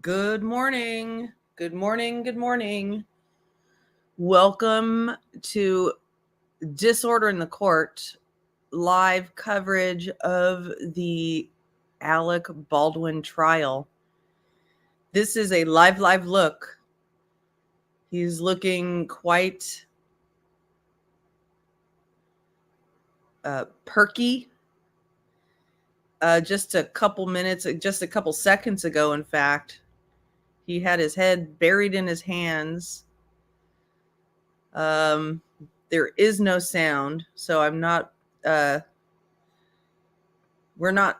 Good morning. Good morning. Good morning. Welcome to Disorder in the Court, live coverage of the ALEC Baldwin trial. This is a live look. He's looking quite perky. Just a couple seconds ago, in fact, he had his head buried in his hands. There is no sound, so we're not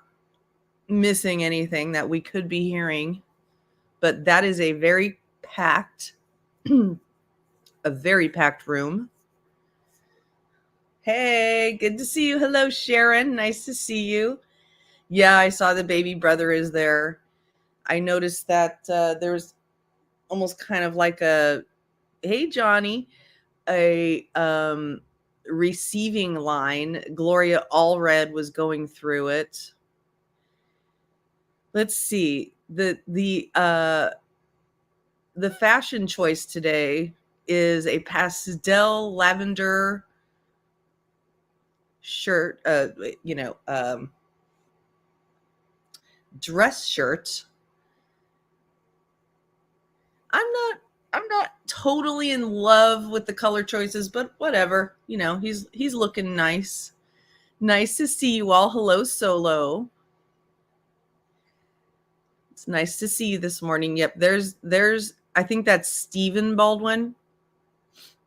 missing anything that we could be hearing, but that is a very packed room. Hey, good to see you. Hello, Sharon. Nice to see you. Yeah, I saw the baby brother is there. I noticed that there's almost kind of like a, hey, Johnny, a receiving line. Gloria Allred was going through it. Let's see. The fashion choice today is a pastel lavender shirt, dress shirt. I'm not totally in love with the color choices, but whatever. He's looking nice. Nice to see you all. Hello, Solo. It's nice to see you this morning. Yep, there's I think that's Stephen Baldwin,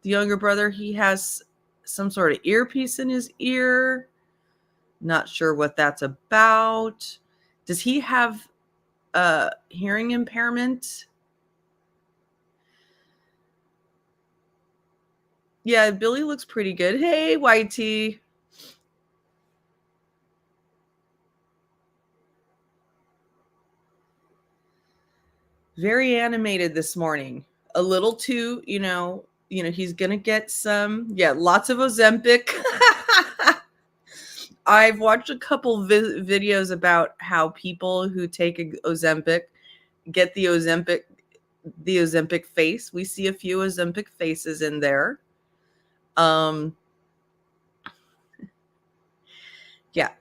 the younger brother. He has some sort of earpiece in his ear. Not sure what that's about. Does he have hearing impairment? Yeah, Billy looks pretty good. Hey, YT. Very animated this morning. A little too, he's going to get some, lots of Ozempic. I've watched a couple videos about how people who take Ozempic get the Ozempic face. We see a few Ozempic faces in there. Yeah,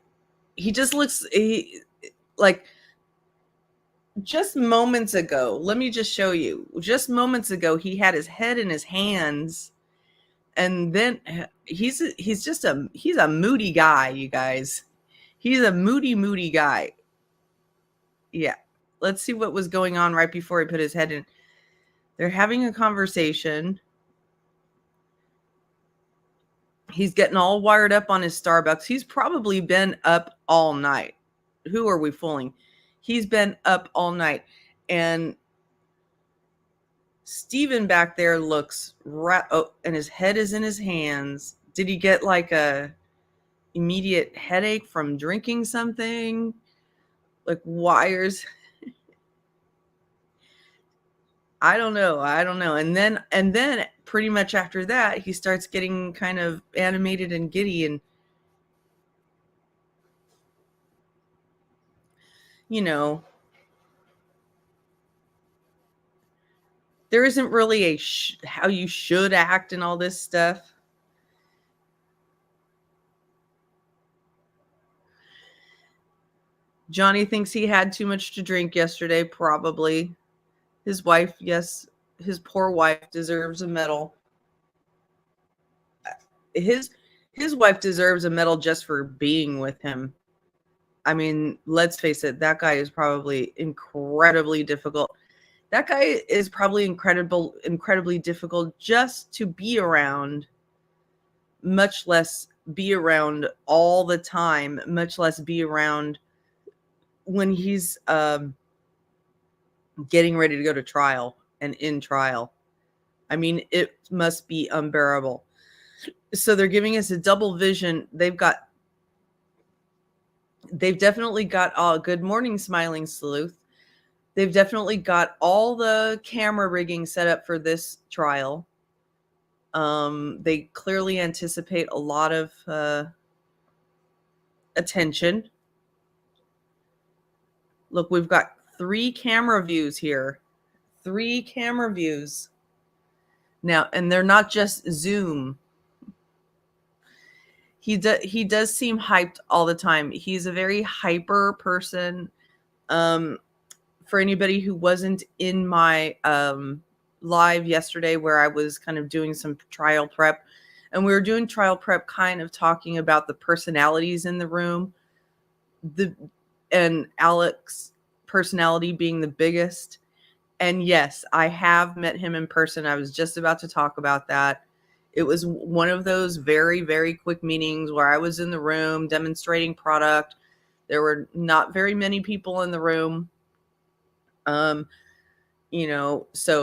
he just looks like just moments ago. Let me just show you. Just moments ago, he had his head in his hands, and then he's a moody guy, you guys. He's a moody guy. Yeah. Let's see what was going on right before he put his head in. They're having a conversation. He's getting all wired up on his Starbucks. He's probably been up all night. Who are we fooling? He's been up all night. And Steven back there looks and his head is in his hands. Did he get like a immediate headache from drinking something? Like wires? I don't know. And then pretty much after that, he starts getting kind of animated and giddy, and there isn't really a how you should act and all this stuff. Johnny thinks he had too much to drink yesterday, probably. His wife, yes, his poor wife deserves a medal. His wife deserves a medal just for being with him. I mean, let's face it, that guy is probably incredibly difficult. That guy is probably incredibly difficult just to be around, much less be around all the time, much less be around when he's getting ready to go to trial and in trial. I mean, it must be unbearable. So they're giving us a double vision. They've definitely got good morning, Smiling Sleuth. They've definitely got all the camera rigging set up for this trial. They clearly anticipate a lot of attention. Look, we've got 3 camera views here. 3 camera views. Now, and they're not just Zoom. He does seem hyped all the time. He's a very hyper person. For anybody who wasn't in my live yesterday where I was kind of doing some trial prep, and we were doing trial prep kind of talking about the personalities in the room, and Alec's personality being the biggest. And yes, I have met him in person. I was just about to talk about that. It was one of those very, very quick meetings where I was in the room demonstrating product. There were not very many people in the room. So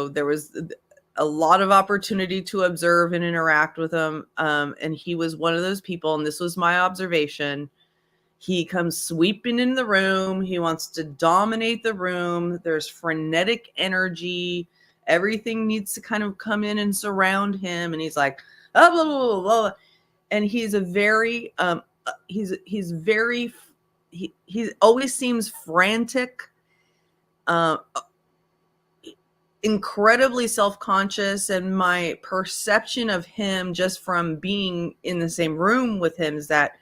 there was a lot of opportunity to observe and interact with him. And he was one of those people, and this was my observation. He comes sweeping in the room. He wants to dominate the room. There's frenetic energy. Everything needs to kind of come in and surround him. And he's like, oh, blah, blah, blah, blah. And he's a very, he always seems frantic, incredibly self-conscious. And my perception of him just from being in the same room with him is that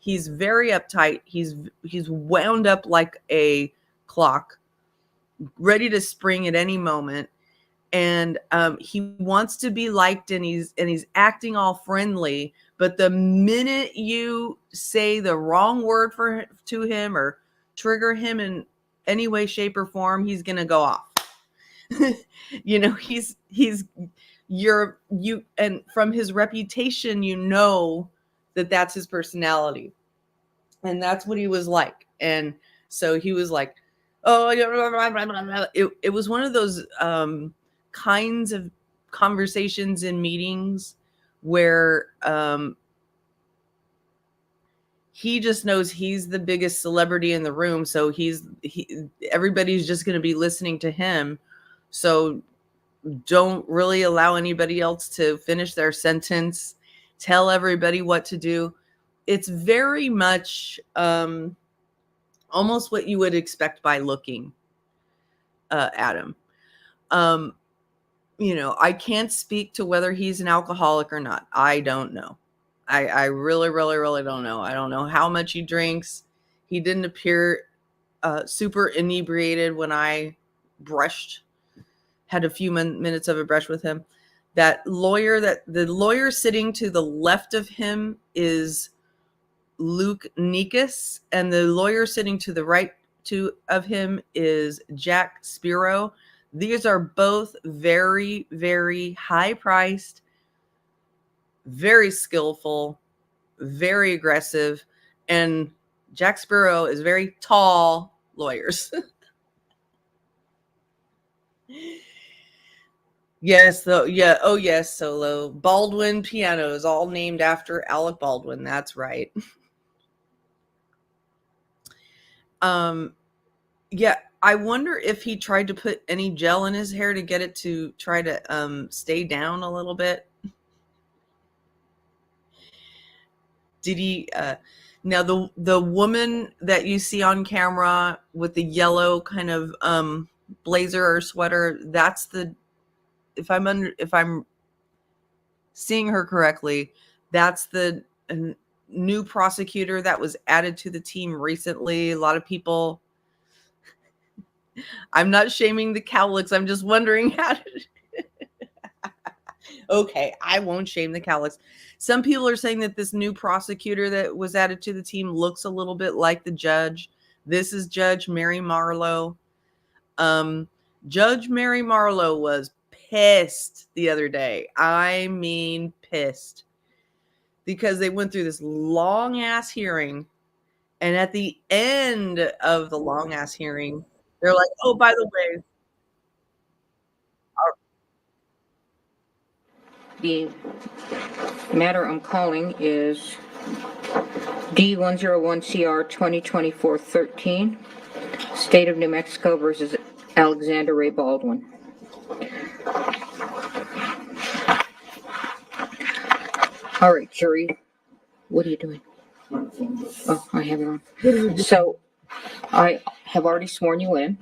he's very uptight. He's wound up like a clock, ready to spring at any moment. And he wants to be liked, and he's acting all friendly. But the minute you say the wrong word to him or trigger him in any way, shape, or form, he's gonna go off. And from his reputation, that's his personality. And that's what he was like. And so he was like, oh, it was one of those kinds of conversations in meetings where he just knows he's the biggest celebrity in the room. So everybody's just going to be listening to him. So don't really allow anybody else to finish their sentence. Tell everybody what to do. It's very much almost what you would expect by looking at him. I can't speak to whether he's an alcoholic or not. I don't know. I really, really, really don't know. I don't know how much he drinks. He didn't appear super inebriated when I had a few minutes of a brush with him. The lawyer sitting to the left of him is Luke Nikas, and the lawyer sitting to the right of him is Jack Spiro. These are both very, very high-priced, very skillful, very aggressive, and Jack Spiro is very tall lawyers. Yes, though. Yeah. Oh, yes. Solo Baldwin pianos, all named after Alec Baldwin. That's right. Yeah. I wonder if he tried to put any gel in his hair to get it to try to stay down a little bit. Did he? Now the woman that you see on camera with the yellow kind of blazer or sweater, that's the. If I'm seeing her correctly, that's the new prosecutor that was added to the team recently. A lot of people. I'm not shaming the cowlicks. I'm just wondering how to. Okay, I won't shame the cowlicks. Some people are saying that this new prosecutor that was added to the team looks a little bit like the judge. This is Judge Mary Marlowe. Judge Mary Marlowe was pissed the other day. I mean, pissed. Because they went through this long ass hearing. And at the end of the long ass hearing, they're like, oh, by the way. The matter I'm calling is D101CR 2024-13, State of New Mexico versus Alexander Ray Baldwin. All right, jury, what are you doing? Oh, I have it on. So I have already sworn you in.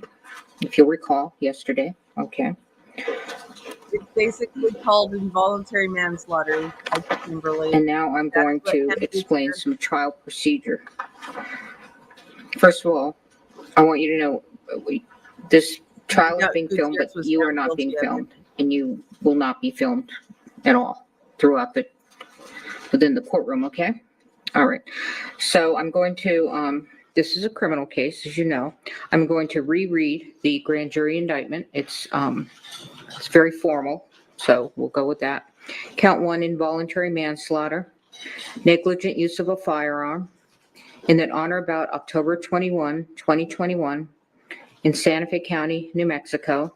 if you'll recall, yesterday. Okay. It's basically called involuntary manslaughter. I can relate. And now I'm That's going what to Kennedy's explain here. some trial procedure. First of all, I want you to know this trial is being filmed, but you are not being filmed, and you will not be filmed at all throughout within the courtroom, okay? All right. So I'm going to, this is a criminal case, as you know. I'm going to reread the grand jury indictment. It's very formal, so we'll go with that. Count 1, involuntary manslaughter, negligent use of a firearm, in that on or about October 21, 2021, in Santa Fe County, New Mexico,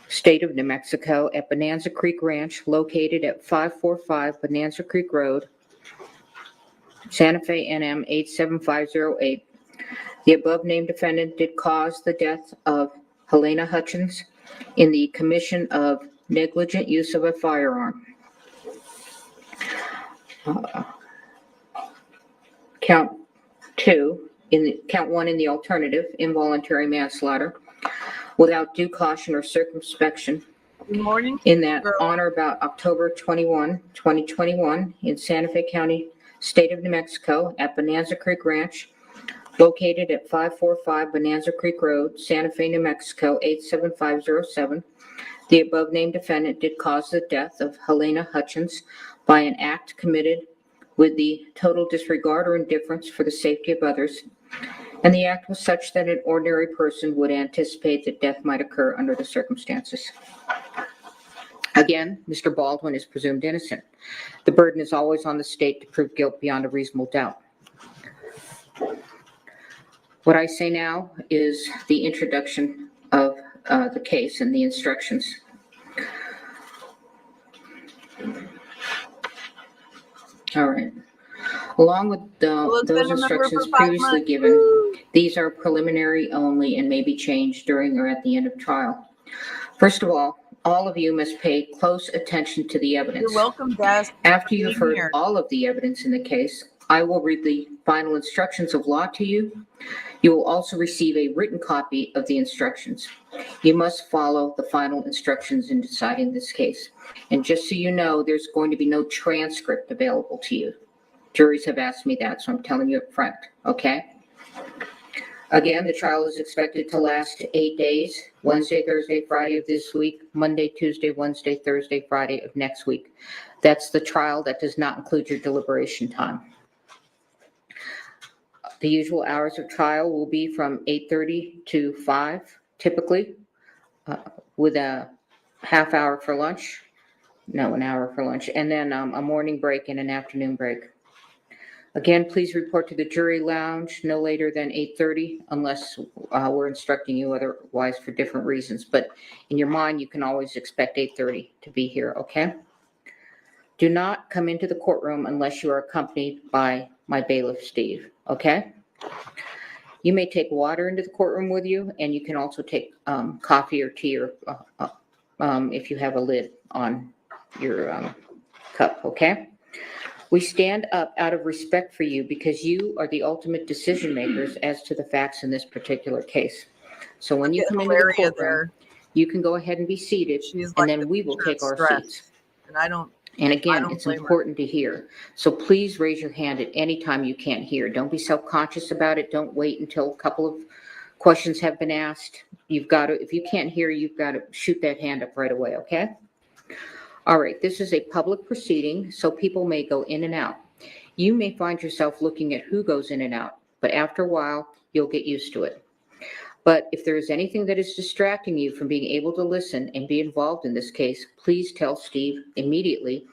state of New Mexico, at Bonanza Creek Ranch, located at 545 Bonanza Creek Road, Santa Fe, NM 87508. The above-named defendant did cause the death of Helena Hutchins in the commission of negligent use of a firearm. Count 1 in the alternative, involuntary manslaughter, without due caution or circumspection, Good morning. in that on or about October 21, 2021, in Santa Fe County, state of New Mexico, at Bonanza Creek Ranch, located at 545 Bonanza Creek Road, Santa Fe, New Mexico, 87507. The above-named defendant did cause the death of Helena Hutchins by an act committed with the total disregard or indifference for the safety of others, and the act was such that an ordinary person would anticipate that death might occur under the circumstances. Again, Mr. Baldwin is presumed innocent. The burden is always on the state to prove guilt beyond a reasonable doubt. What I say now is the introduction of the case and the instructions. All right. Along with those instructions previously given, these are preliminary only and may be changed during or at the end of trial. First of all of you must pay close attention to the evidence. You're welcome, Des. After you've heard all of the evidence in the case, I will read the final instructions of law to you. You will also receive a written copy of the instructions. You must follow the final instructions in deciding this case. And just so you know, there's going to be no transcript available to you. Juries have asked me that, so I'm telling you up front, okay? Again, the trial is expected to last 8 days, Wednesday, Thursday, Friday of this week, Monday, Tuesday, Wednesday, Thursday, Friday of next week. That's the trial. That does not include your deliberation time. The usual hours of trial will be from 8:30 to 5, typically, with a half hour for lunch. No, an hour for lunch, and then a morning break and an afternoon break. Again, please report to the jury lounge no later than 8:30 unless we're instructing you otherwise for different reasons. But in your mind, you can always expect 8:30 to be here, okay? Do not come into the courtroom unless you are accompanied by my bailiff, Steve, okay? You may take water into the courtroom with you, and you can also take coffee or tea or if you have a lid on your cup, okay? We stand up out of respect for you because you are the ultimate decision makers as to the facts in this particular case. So when you come into the courtroom, you can go ahead and be seated, and then we will take our seats. And again, it's important to hear. So please raise your hand at any time you can't hear. Don't be self-conscious about it. Don't wait until a couple of questions have been asked. You've got to, if you can't hear, you've got to shoot that hand up right away, okay? All right, this is a public proceeding, so people may go in and out. You may find yourself looking at who goes in and out, but after a while, you'll get used to it. But if there is anything that is distracting you from being able to listen and be involved in this case, please tell Steve immediately.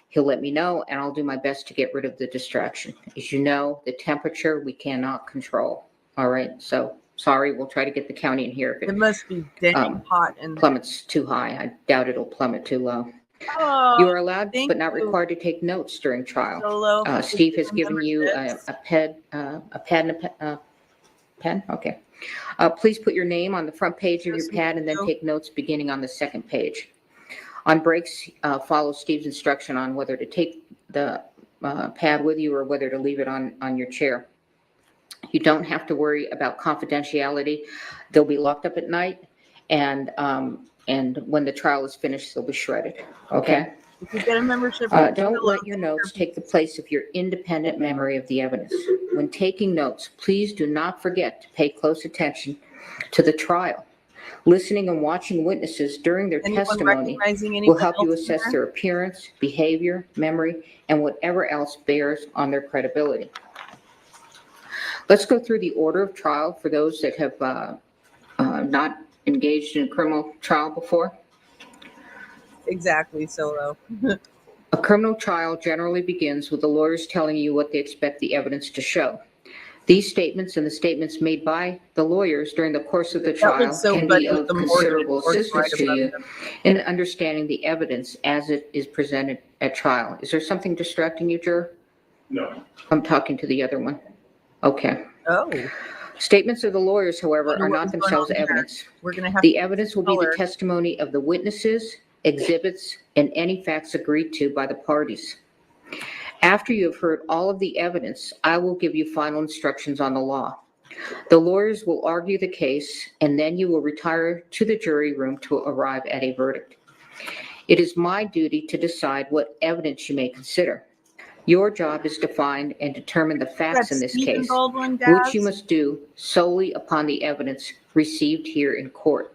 He'll let me know, and I'll do my best to get rid of the distraction. As you know, the temperature we cannot control. All right, so sorry, we'll try to get the county in here if it must be dang hot and plummets too high. I doubt it'll plummet too low. Oh, you are allowed but not required to take notes during trial. Steve has given you a pad and a pen. Okay. Please put your name on the front page of your pad and then take notes beginning on the second page. On breaks, follow Steve's instruction on whether to take the pad with you or whether to leave it on your chair. You don't have to worry about confidentiality. They'll be locked up at night, and when the trial is finished, they'll be shredded. Okay? If you get a membership, Don't let your notes take the place of your independent memory of the evidence. When taking notes, please do not forget to pay close attention to the trial. Listening and watching witnesses during their anyone testimony recognizing will anyone help you else in assess there? their appearance, behavior, memory, and whatever else bears on their credibility. Let's go through the order of trial for those that have not engaged in a criminal trial before. Exactly, Solo. A criminal trial generally begins with the lawyers telling you what they expect the evidence to show. These statements and the statements made by the lawyers during the course of the That trial looks so can funny be with of the considerable mortgage assistance right to above you them. in understanding the evidence as it is presented at trial. Is there something distracting you, juror? No. I'm talking to the other one. Okay. Oh, Statements of the lawyers, however, wonder are what not was going themselves on there. evidence. We're gonna have The to evidence will be the color. testimony of the witnesses, exhibits, and any facts agreed to by the parties. After you have heard all of the evidence, I will give you final instructions on the law. The lawyers will argue the case, and then you will retire to the jury room to arrive at a verdict. It is my duty to decide what evidence you may consider. Your job is to find and determine the facts in this Stephen case, Baldwin, which you Daz? must do solely upon the evidence received here in court.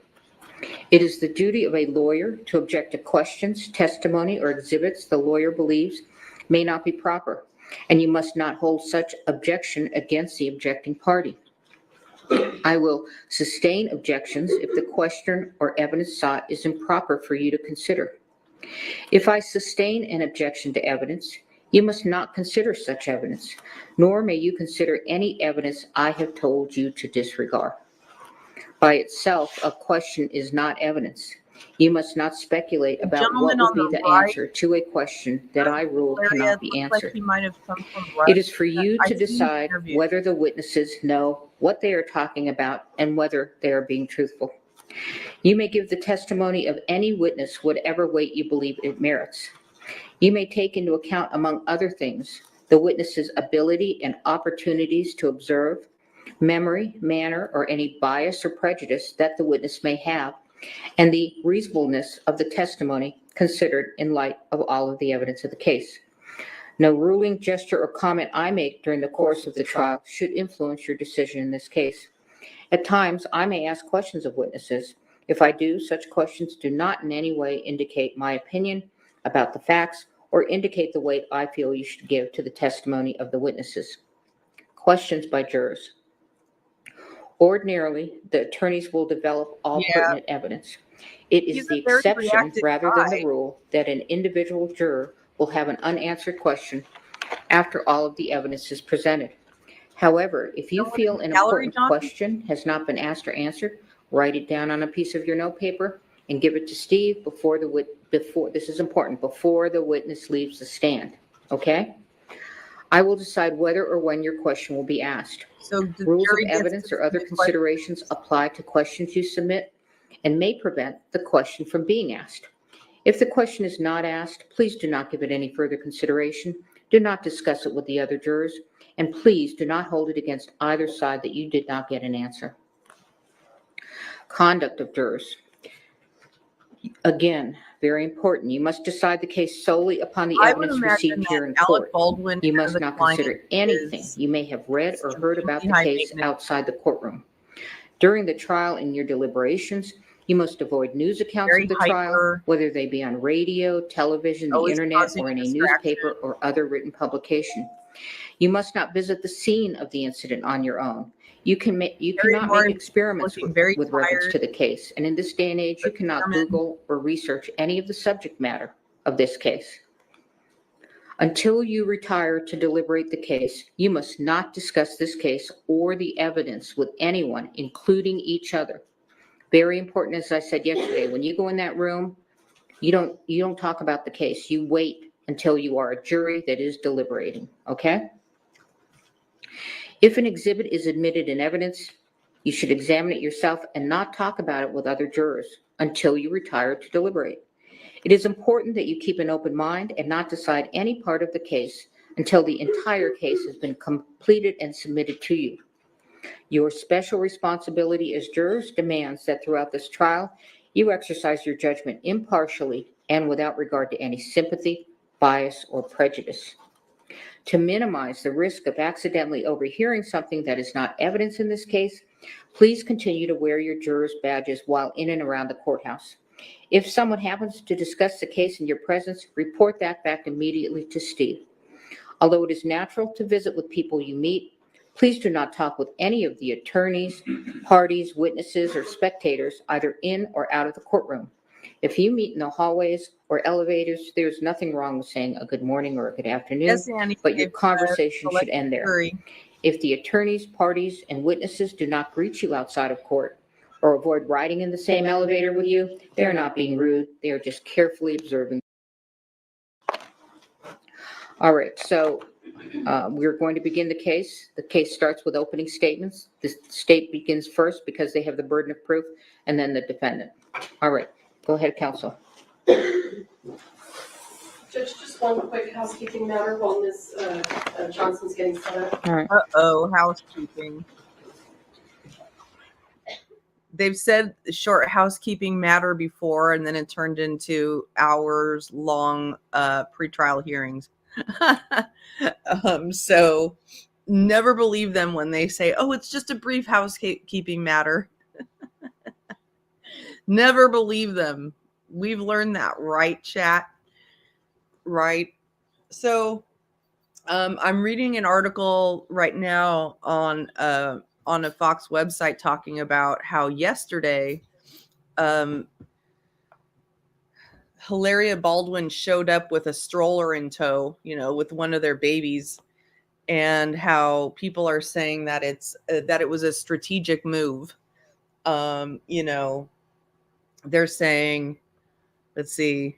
It is the duty of a lawyer to object to questions, testimony, or exhibits the lawyer believes may not be proper, and you must not hold such objection against the objecting party. I will sustain objections if the question or evidence sought is improper for you to consider. If I sustain an objection to evidence, you must not consider such evidence, nor may you consider any evidence I have told you to disregard. By itself, a question is not evidence. You must not speculate about what Gentleman will on be the the right answer to a question that I rule area cannot be looks like answered. he might have come from It is Russia. for you I to seen him decide interviewed. whether the witnesses know what they are talking about and whether they are being truthful. You may give the testimony of any witness whatever weight you believe it merits. You may take into account, among other things, the witness's ability and opportunities to observe, memory, manner, or any bias or prejudice that the witness may have, and the reasonableness of the testimony considered in light of all of the evidence of the case. No ruling, gesture, or comment I make during the course of the trial should influence your decision in this case. At times, I may ask questions of witnesses. If I do, such questions do not in any way indicate my opinion about the facts or indicate the weight I feel you should give to the testimony of the witnesses. Questions by jurors. Ordinarily, the attorneys will develop all Yeah. pertinent evidence. It is He's the a very exception reactive rather than the guy. rule that an individual juror will have an unanswered question after all of the evidence is presented. However, if you Someone feel in an the gallery, important John? question has not been asked or answered, write it down on a piece of your notepaper and give it to Steve before this is important, before the witness leaves the stand, okay? I will decide whether or when your question will be asked. So the Rules of jury gets evidence to or other submit considerations questions. apply to questions you submit and may prevent the question from being asked. If the question is not asked, please do not give it any further consideration. Do not discuss it with the other jurors, and please do not hold it against either side that you did not get an answer. Conduct of jurors. Again, very important. You must decide the case solely upon the I would evidence imagine received here in that Alec court. Baldwin You as must a not client consider anything is you may have read or heard about the extremely high case maintenance. outside the courtroom. During the trial and your deliberations, you must avoid news accounts Very of the trial, hyper, whether they be on radio, television, the always internet, causing or a in a distraction. newspaper or other written publication. You must not visit the scene of the incident on your own. You cannot more make experiments looking very with reference tired, to the case. And in this day and age, you cannot determined. Google or research any of the subject matter of this case. Until you retire to deliberate the case, you must not discuss this case or the evidence with anyone, including each other. Very important, as I said yesterday, when you go in that room, you don't talk about the case. You wait until you are a jury that is deliberating, okay? If an exhibit is admitted in evidence, you should examine it yourself and not talk about it with other jurors until you retire to deliberate. It is important that you keep an open mind and not decide any part of the case until the entire case has been completed and submitted to you. Your special responsibility as jurors demands that throughout this trial, you exercise your judgment impartially and without regard to any sympathy, bias, or prejudice. To minimize the risk of accidentally overhearing something that is not evidence in this case, please continue to wear your jurors' badges while in and around the courthouse. If someone happens to discuss the case in your presence, report that back immediately to Steve. Although it is natural to visit with people you meet, please do not talk with any of the attorneys, parties, witnesses, or spectators, either in or out of the courtroom. If you meet in the hallways or elevators, there's nothing wrong with saying a good morning or a good afternoon, Yes, Annie. but your I've, conversation should selected end there. jury. If the attorneys, parties, and witnesses do not greet you outside of court or avoid riding in the same elevator with you, they are not being rude. They are just carefully observing. All right, so we're going to begin the case. The case starts with opening statements. The state begins first because they have the burden of proof, and then the defendant. All right, go ahead, counsel. Judge, just one quick housekeeping matter while Ms. Johnson's getting set up. All right. Uh-oh, housekeeping. They've said short housekeeping matter before, and then it turned into hours-long pretrial hearings. So never believe them when they say, oh, it's just a brief housekeeping matter. Never believe them. We've learned that, right, chat? Right. So I'm reading an article right now on a Fox website talking about how yesterday Hilaria Baldwin showed up with a stroller in tow, with one of their babies, and how people are saying that that it was a strategic move. They're saying, let's see.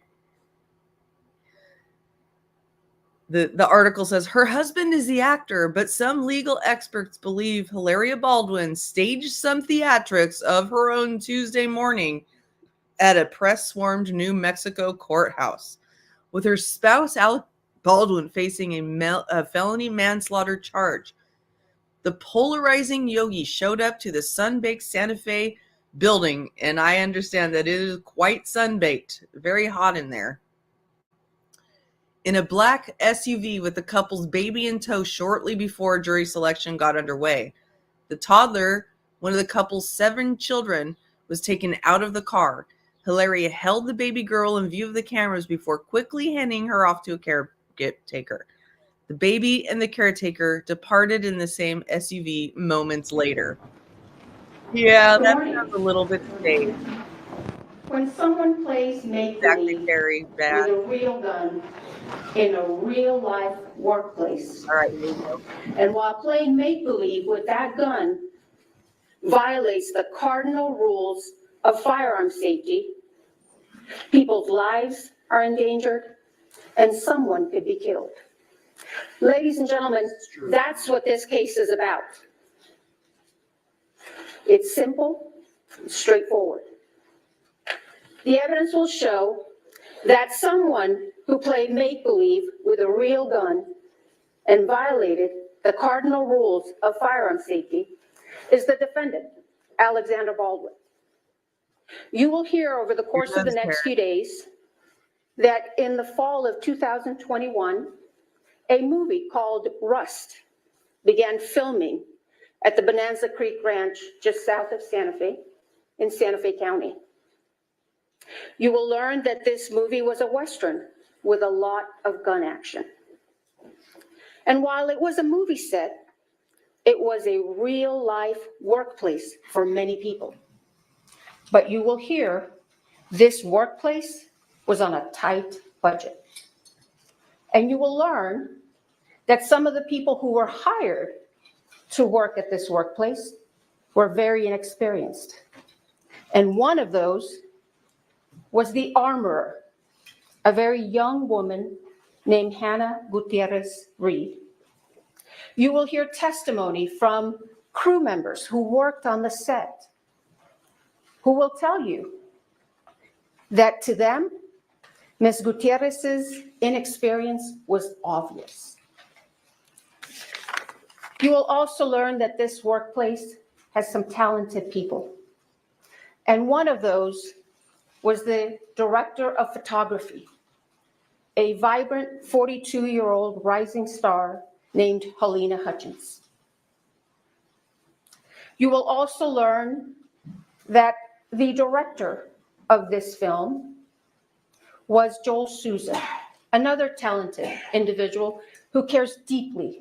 The article says her husband is the actor, but some legal experts believe Hilaria Baldwin staged some theatrics of her own Tuesday morning at a press-swarmed New Mexico courthouse, with her spouse Alec Baldwin facing a felony manslaughter charge. The polarizing yogi showed up to the sun-baked Santa Fe building, and I understand that it is quite sun-baked, very hot in there, in a black SUV with the couple's baby in tow shortly before jury selection got underway. The toddler, one of the couple's 7 children, was taken out of the car. Hilaria held the baby girl in view of the cameras before quickly handing her off to a caretaker. The baby and the caretaker departed in the same SUV moments later. Yeah, that sounds a little bit staged. When someone plays Exactly, make-believe Carrie. Bad. with a real gun in a real-life workplace, All right, here we go. and while playing make-believe with that gun violates the cardinal rules of firearm safety, people's lives are endangered, and someone could be killed. Ladies and gentlemen, that's what this case is about. It's simple, straightforward. The evidence will show that someone who played make-believe with a real gun and violated the cardinal rules of firearm safety is the defendant, Alexander Baldwin. You will hear over the course of the next few days that in the fall of 2021, a movie called Rust began filming at the Bonanza Creek Ranch just south of Santa Fe in Santa Fe County. You will learn that this movie was a Western with a lot of gun action. And while it was a movie set, it was a real-life workplace for many people. But you will hear this workplace was on a tight budget. And you will learn that some of the people who were hired to work at this workplace were very inexperienced. And one of those was the armorer, a very young woman named Hannah Gutierrez Reed. You will hear testimony from crew members who worked on the set, who will tell you that to them, Ms. Gutierrez's inexperience was obvious. You will also learn that this workplace has some talented people. And one of those was the director of photography, a vibrant 42-year-old rising star named Helena Hutchins. You will also learn that the director of this film was Joel Souza, another talented individual who cares deeply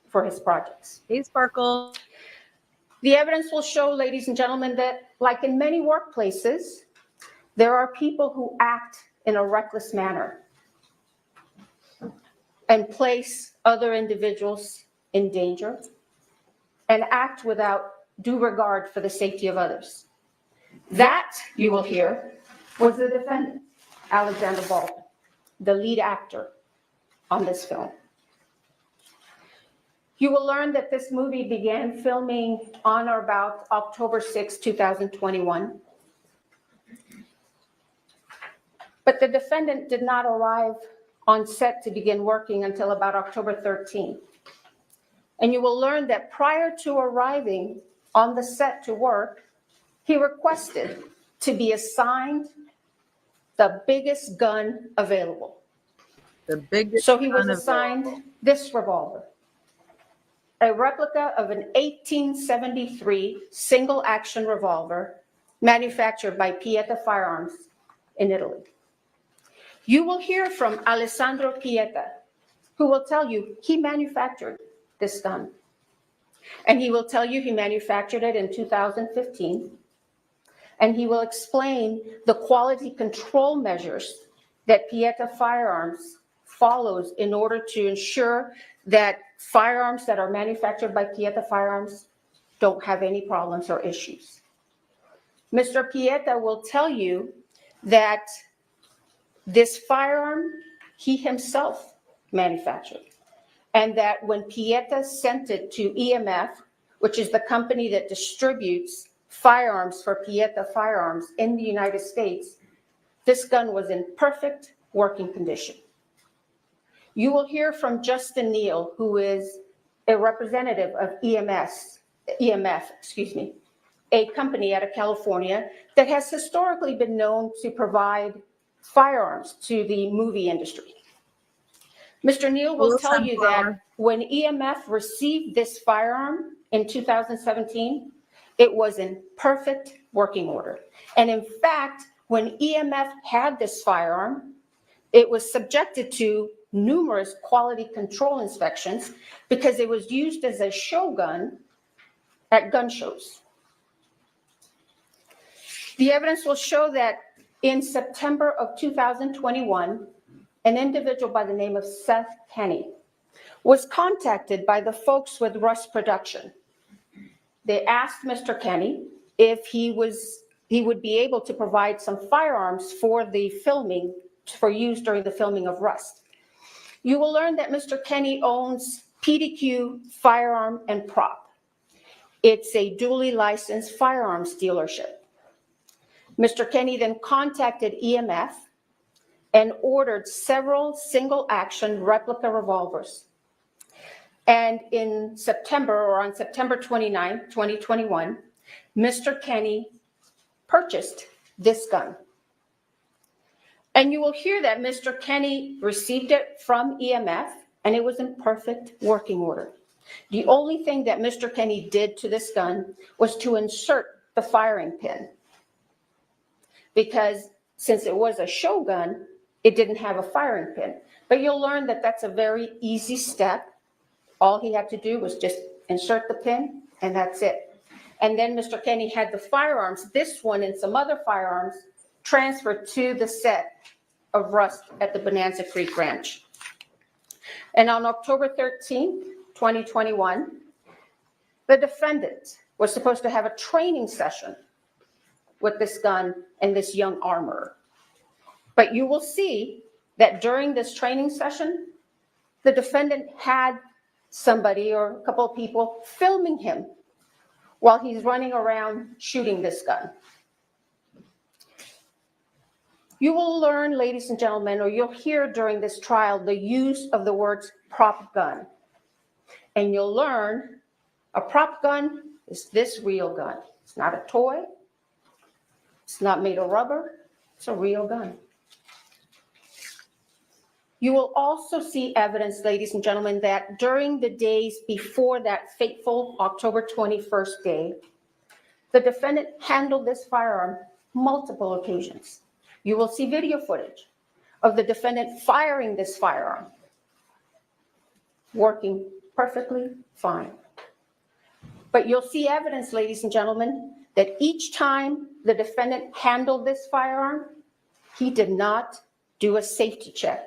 for his projects. Hey, Sparkle. The evidence will show, ladies and gentlemen, that like in many workplaces, there are people who act in a reckless manner and place other individuals in danger and act without due regard for the safety of others. That, you will hear, was the defendant, Alexander Baldwin, the lead actor on this film. You will learn that this movie began filming on or about October 6, 2021. But the defendant did not arrive on set to begin working until about October 13. And you will learn that prior to arriving on the set to work, he requested to be assigned the biggest gun available. The biggest. So he was gun assigned this revolver, a replica of an 1873 single-action revolver manufactured by Pieta Firearms in Italy. You will hear from Alessandro Pieta, who will tell you he manufactured this gun. And he will tell you he manufactured it in 2015. And he will explain the quality control measures that Pieta Firearms follows in order to ensure that firearms that are manufactured by Pieta Firearms don't have any problems or issues. Mr. Pieta will tell you that this firearm he himself manufactured, and that when Pieta sent it to EMF, which is the company that distributes firearms for Pieta Firearms in the United States, this gun was in perfect working condition. You will hear from Justin Neal, who is a representative of EMF, a company out of California that has historically been known to provide firearms to the movie industry. Mr. Neal will tell you that when EMF received this firearm in 2017, it was in perfect working order. And in fact, when EMF had this firearm, it was subjected to numerous quality control inspections because it was used as a show gun at gun shows. The evidence will show that in September of 2021, an individual by the name of Seth Kenny was contacted by the folks with Rust Production. They asked Mr. Kenny if he would be able to provide some firearms for the filming, for use during the filming of Rust. You will learn that Mr. Kenny owns PDQ Firearm and Prop. It's a duly licensed firearms dealership. Mr. Kenny then contacted EMF and ordered several single-action replica revolvers. And in September, or on September 29, 2021, Mr. Kenny purchased this gun. And you will hear that Mr. Kenny received it from EMF, and it was in perfect working order. The only thing that Mr. Kenny did to this gun was to insert the firing pin, because since it was a show gun, it didn't have a firing pin. But you'll learn that that's a very easy step. All he had to do was just insert the pin, and that's it. And then Mr. Kenny had the firearms, this one and some other firearms, transferred to the set of Rust at the Bonanza Creek Ranch. And on October 13th, 2021, the defendant was supposed to have a training session with this gun and this young armorer. But you will see that during this training session, the defendant had somebody or a couple of people filming him while he's running around shooting this gun. You will learn, ladies and gentlemen, or you'll hear during this trial the use of the words prop gun. And you'll learn A prop gun is this real gun. It's not a toy. It's not made of rubber. It's a real gun. You will also see evidence, ladies and gentlemen, that during the days before that fateful October 21st day, the defendant handled this firearm multiple occasions. You will see video footage of the defendant firing this firearm, working perfectly fine. But you'll see evidence, ladies and gentlemen, that each time the defendant handled this firearm, he did not do a safety check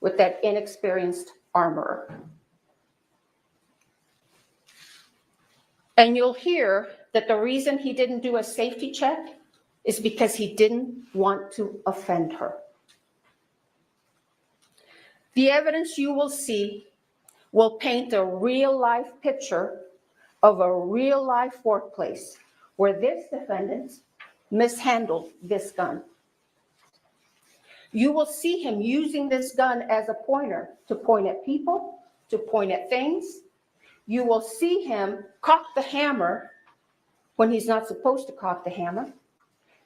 with that inexperienced armorer. And you'll hear that the reason he didn't do a safety check is because he didn't want to offend her. The evidence you will see will paint a real-life picture of a real-life workplace where this defendant mishandled this gun. You will see him using this gun as a pointer to point at people, to point at things. You will see him cock the hammer when he's not supposed to cock the hammer.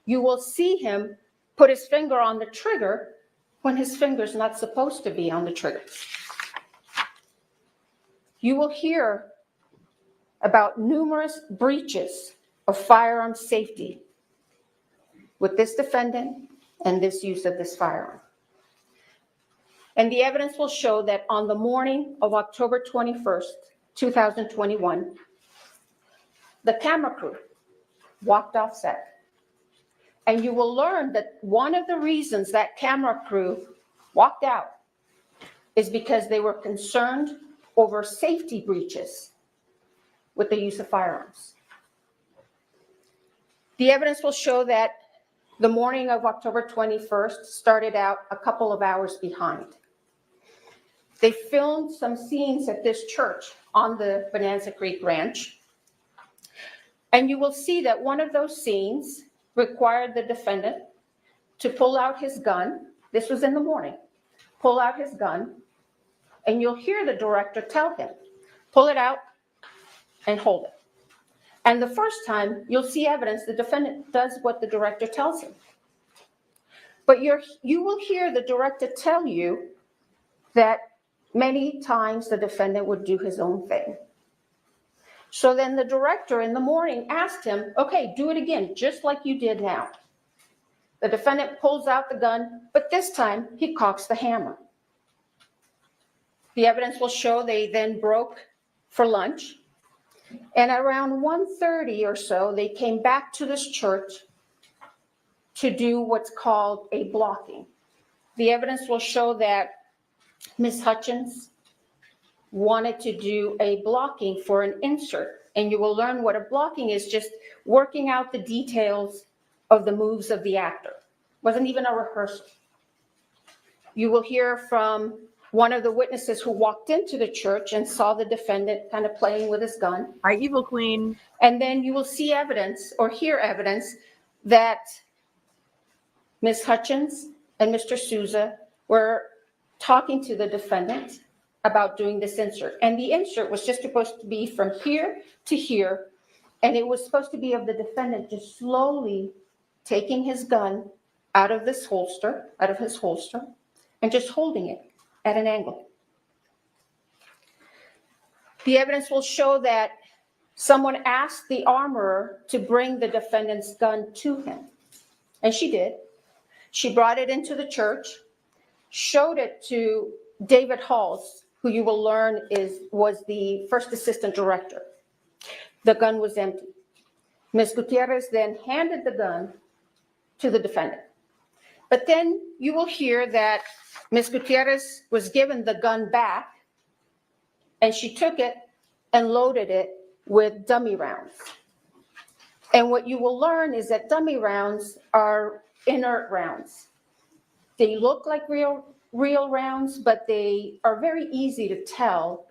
You will see him put his finger on the trigger when his finger's not supposed to be on the trigger. You will hear about numerous breaches of firearm safety with this defendant and this use of this firearm. And the evidence will show that on the morning of October 21st, 2021, the camera crew walked off set. And you will learn that one of the reasons that camera crew walked out is because they were concerned over safety breaches with the use of firearms. The evidence will show that the morning of October 21st started out a couple of hours behind. They filmed some scenes at this church on the Bonanza Creek Ranch. And you will see that one of those scenes required the defendant to pull out his gun. This was in the morning. Pull out his gun. And you'll hear the director tell him, pull it out and hold it. And the first time, you'll see evidence the defendant does what the director tells him. But you will hear the director tell you that many times the defendant would do his own thing. So then the director in the morning asked him, okay, do it again, just like you did now. The defendant pulls out the gun, but this time he cocks the hammer. The evidence will show they then broke for lunch. And around 1:30 or so, they came back to this church to do what's called a blocking. The evidence will show that Ms. Hutchins wanted to do a blocking for an insert. And you will learn what a blocking is, just working out the details of the moves of the actor. Wasn't even a rehearsal. You will hear from one of the witnesses who walked into the church and saw the defendant kind of playing with his gun. Our evil queen. And then you will see evidence or hear evidence that Ms. Hutchins and Mr. Souza were talking to the defendant about doing this insert. And the insert was just supposed to be from here to here. And it was supposed to be of the defendant just slowly taking his gun out of his holster, and just holding it at an angle. The evidence will show that someone asked the armorer to bring the defendant's gun to him. And she did. She brought it into the church, showed it to David Halls, who you will learn was the first assistant director. The gun was empty. Ms. Gutierrez then handed the gun to the defendant. But then you will hear that Ms. Gutierrez was given the gun back, and she took it and loaded it with dummy rounds. And what you will learn is that dummy rounds are inert rounds. They look like real rounds, but they are very easy to tell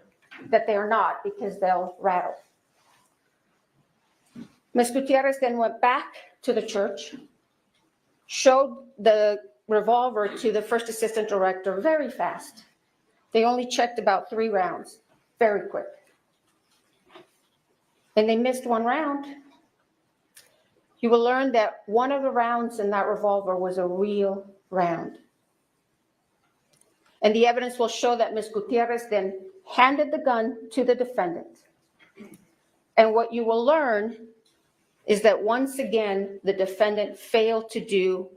that they are not because they'll rattle. Ms. Gutierrez then went back to the church, showed the revolver to the first assistant director very fast. They only checked about 3 rounds, very quick. and they missed one round, you will learn that one of the rounds in that revolver was a real round. And the evidence will show that Ms. Gutierrez then handed the gun to the defendant. And what you will learn is that once again, the defendant failed to do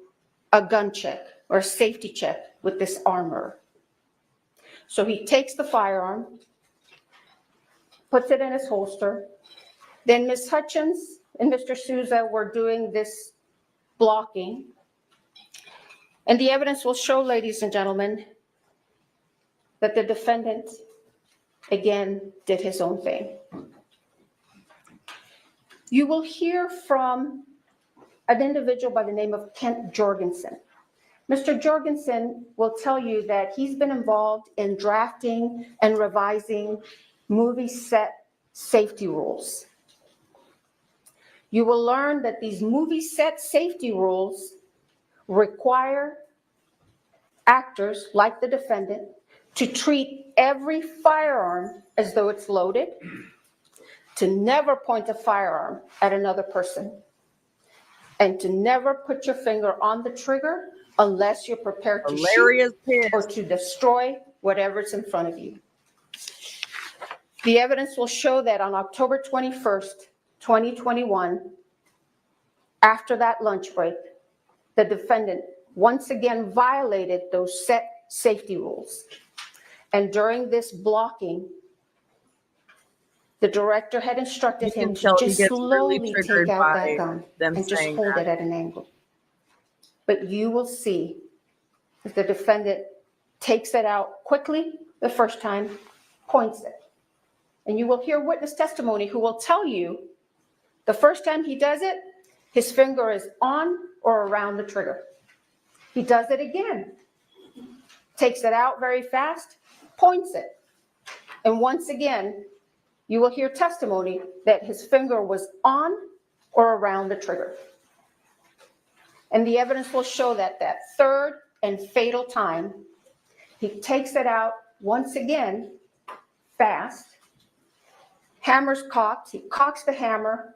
a gun check or a safety check with this armor. So he takes the firearm, puts it in his holster. Then Ms. Hutchins and Mr. Souza were doing this blocking. And the evidence will show, ladies and gentlemen, that the defendant, again, did his own thing. You will hear from an individual by the name of Kent Jorgensen. Mr. Jorgensen will tell you that he's been involved in drafting and revising movie set safety rules. You will learn that these movie set safety rules require actors like the defendant to treat every firearm as though it's loaded, to never point a firearm at another person, and to never put your finger on the trigger unless you're prepared to Hilarious shoot or pissed. to destroy whatever's in front of you. The evidence will show that on October 21st, 2021, after that lunch break, the defendant once again violated those set safety rules. And during this blocking, the director had instructed You can him to tell he just gets really slowly triggered take out by that gun them and just saying hold that. it at an angle. But you will see that the defendant takes it out quickly the first time, points it. And you will hear witness testimony who will tell you the first time he does it, his finger is on or around the trigger. He does it again, takes it out very fast, points it. And once again, you will hear testimony that his finger was on or around the trigger. And the evidence will show that that third and fatal time, he takes it out once again, fast, hammer's cocked, he cocks the hammer,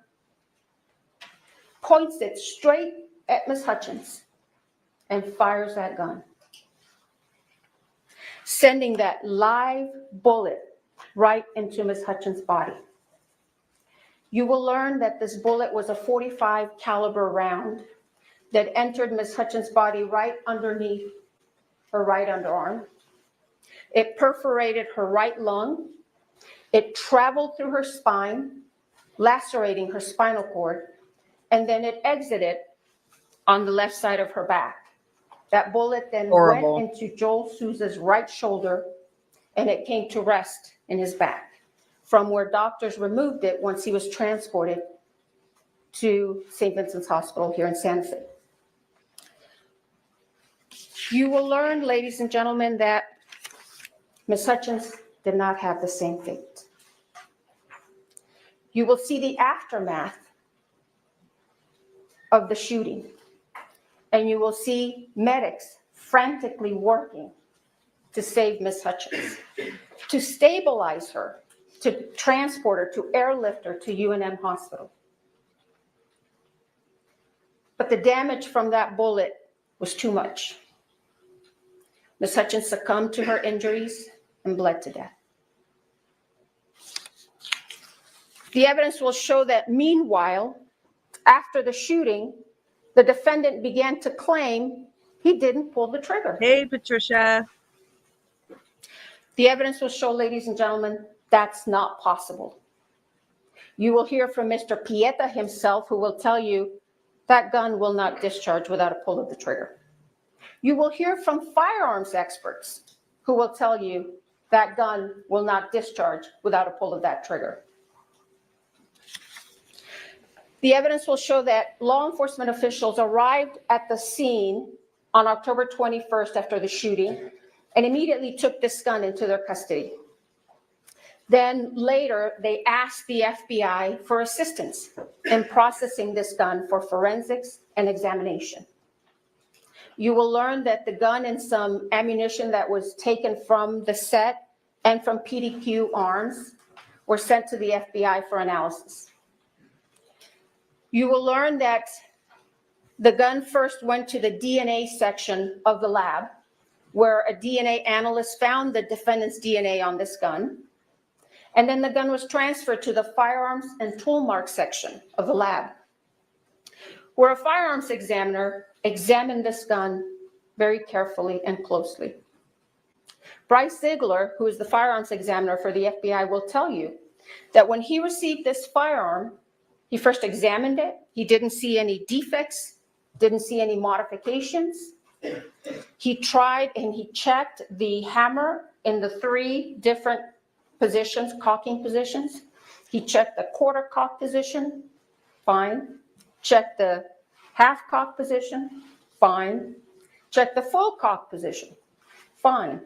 points it straight at Ms. Hutchins, and fires that gun, sending that live bullet right into Ms. Hutchins' body. You will learn that this bullet was a .45 caliber round that entered Ms. Hutchins' body right underneath her right underarm. It perforated her right lung. It traveled through her spine, lacerating her spinal cord, and then it exited on the left side of her back. That bullet then Horrible. went into Joel Souza's right shoulder, and it came to rest in his back, from where doctors removed it once he was transported to St. Vincent's Hospital here in Santa Fe. You will learn, ladies and gentlemen, that Ms. Hutchins did not have the same fate. You will see the aftermath of the shooting, and you will see medics frantically working to save Ms. Hutchins, to stabilize her, to transport her, to airlift her to UNM Hospital. But the damage from that bullet was too much. Ms. Hutchins succumbed to her injuries and bled to death. The evidence will show that meanwhile, after the shooting, the defendant began to claim he didn't pull the trigger. Hey, Patricia. The evidence will show, ladies and gentlemen, that's not possible. You will hear from Mr. Pieta himself, who will tell you that gun will not discharge without a pull of the trigger. You will hear from firearms experts who will tell you that gun will not discharge without a pull of that trigger. The evidence will show that law enforcement officials arrived at the scene on October 21st after the shooting and immediately took this gun into their custody. Then later, they asked the FBI for assistance in processing this gun for forensics and examination. You will learn that the gun and some ammunition that was taken from the set and from PDQ arms were sent to the FBI for analysis. You will learn that the gun first went to the DNA section of the lab, where a DNA analyst found the defendant's DNA on this gun. And then the gun was transferred to the firearms and tool mark section of the lab, where a firearms examiner examined this gun very carefully and closely. Bryce Ziegler, who is the firearms examiner for the FBI, will tell you that when he received this firearm, he first examined it. He didn't see any defects, didn't see any modifications. He tried and he checked the hammer in the 3 different positions, cocking positions. He checked the quarter cock position, fine. Checked the half cock position, fine. Checked the full cock position, fine.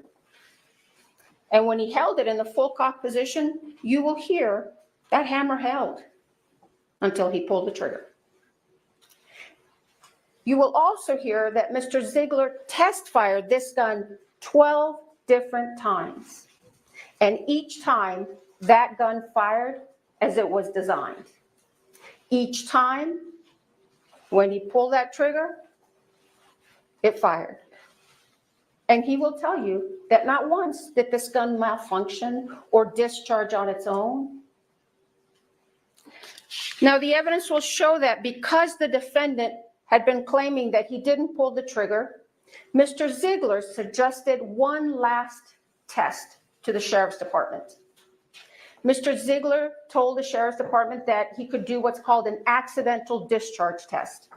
And when he held it in the full cock position, you will hear that hammer held until he pulled the trigger. You will also hear that Mr. Ziegler test fired this gun 12 different times. And each time that gun fired as it was designed. Each time when he pulled that trigger, it fired. And he will tell you that not once did this gun malfunction or discharge on its own. Now, the evidence will show that because the defendant had been claiming that he didn't pull the trigger, Mr. Ziegler suggested one last test to the sheriff's department. Mr. Ziegler told the sheriff's department that he could do what's called an accidental discharge test.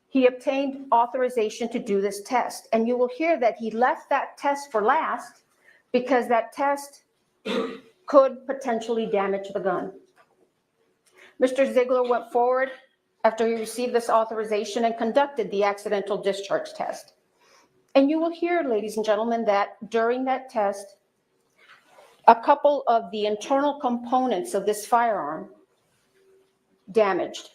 He obtained authorization to do this test, and you will hear that he left that test for last because that test could potentially damage the gun. Mr. Ziegler went forward after he received this authorization and conducted the accidental discharge test. And you will hear, ladies and gentlemen, that during that test, a couple of the internal components of this firearm damaged.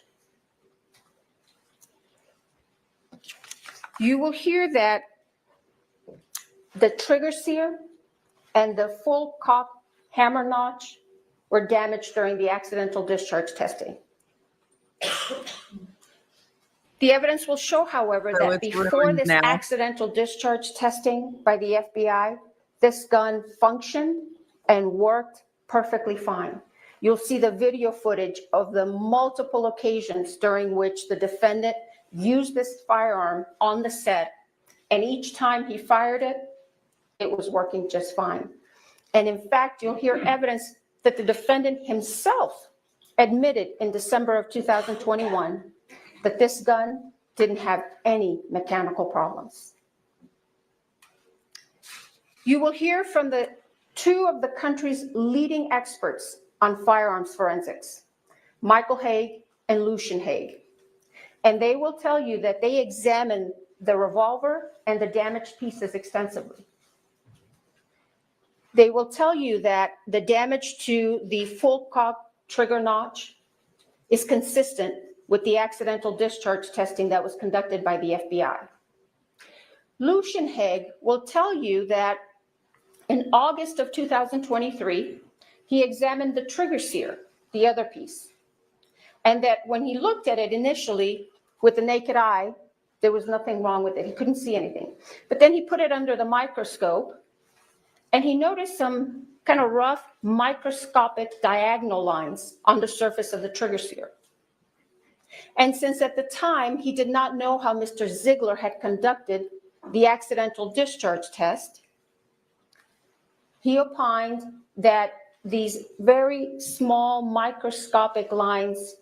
You will hear that the trigger sear and the full cock hammer notch were damaged during the accidental discharge testing. The evidence will show, however, So that it's before ruined this now. accidental discharge testing by the FBI, this gun functioned and worked perfectly fine. You'll see the video footage of the multiple occasions during which the defendant used this firearm on the set, and each time he fired it, it was working just fine. And in fact, you'll hear evidence that the defendant himself admitted in December of 2021 that this gun didn't have any mechanical problems. You will hear from the 2 of the country's leading experts on firearms forensics, Michael Haig and Lucian Haig. And they will tell you that they examined the revolver and the damaged pieces extensively. They will tell you that the damage to the full cock trigger notch is consistent with the accidental discharge testing that was conducted by the FBI. Lucian Haig will tell you that in August of 2023, he examined the trigger sear, the other piece, and that when he looked at it initially with the naked eye, there was nothing wrong with it. He couldn't see anything. But then he put it under the microscope, and he noticed some kind of rough microscopic diagonal lines on the surface of the trigger sear. And since at the time he did not know how Mr. Ziegler had conducted the accidental discharge test, he opined that these very small microscopic lines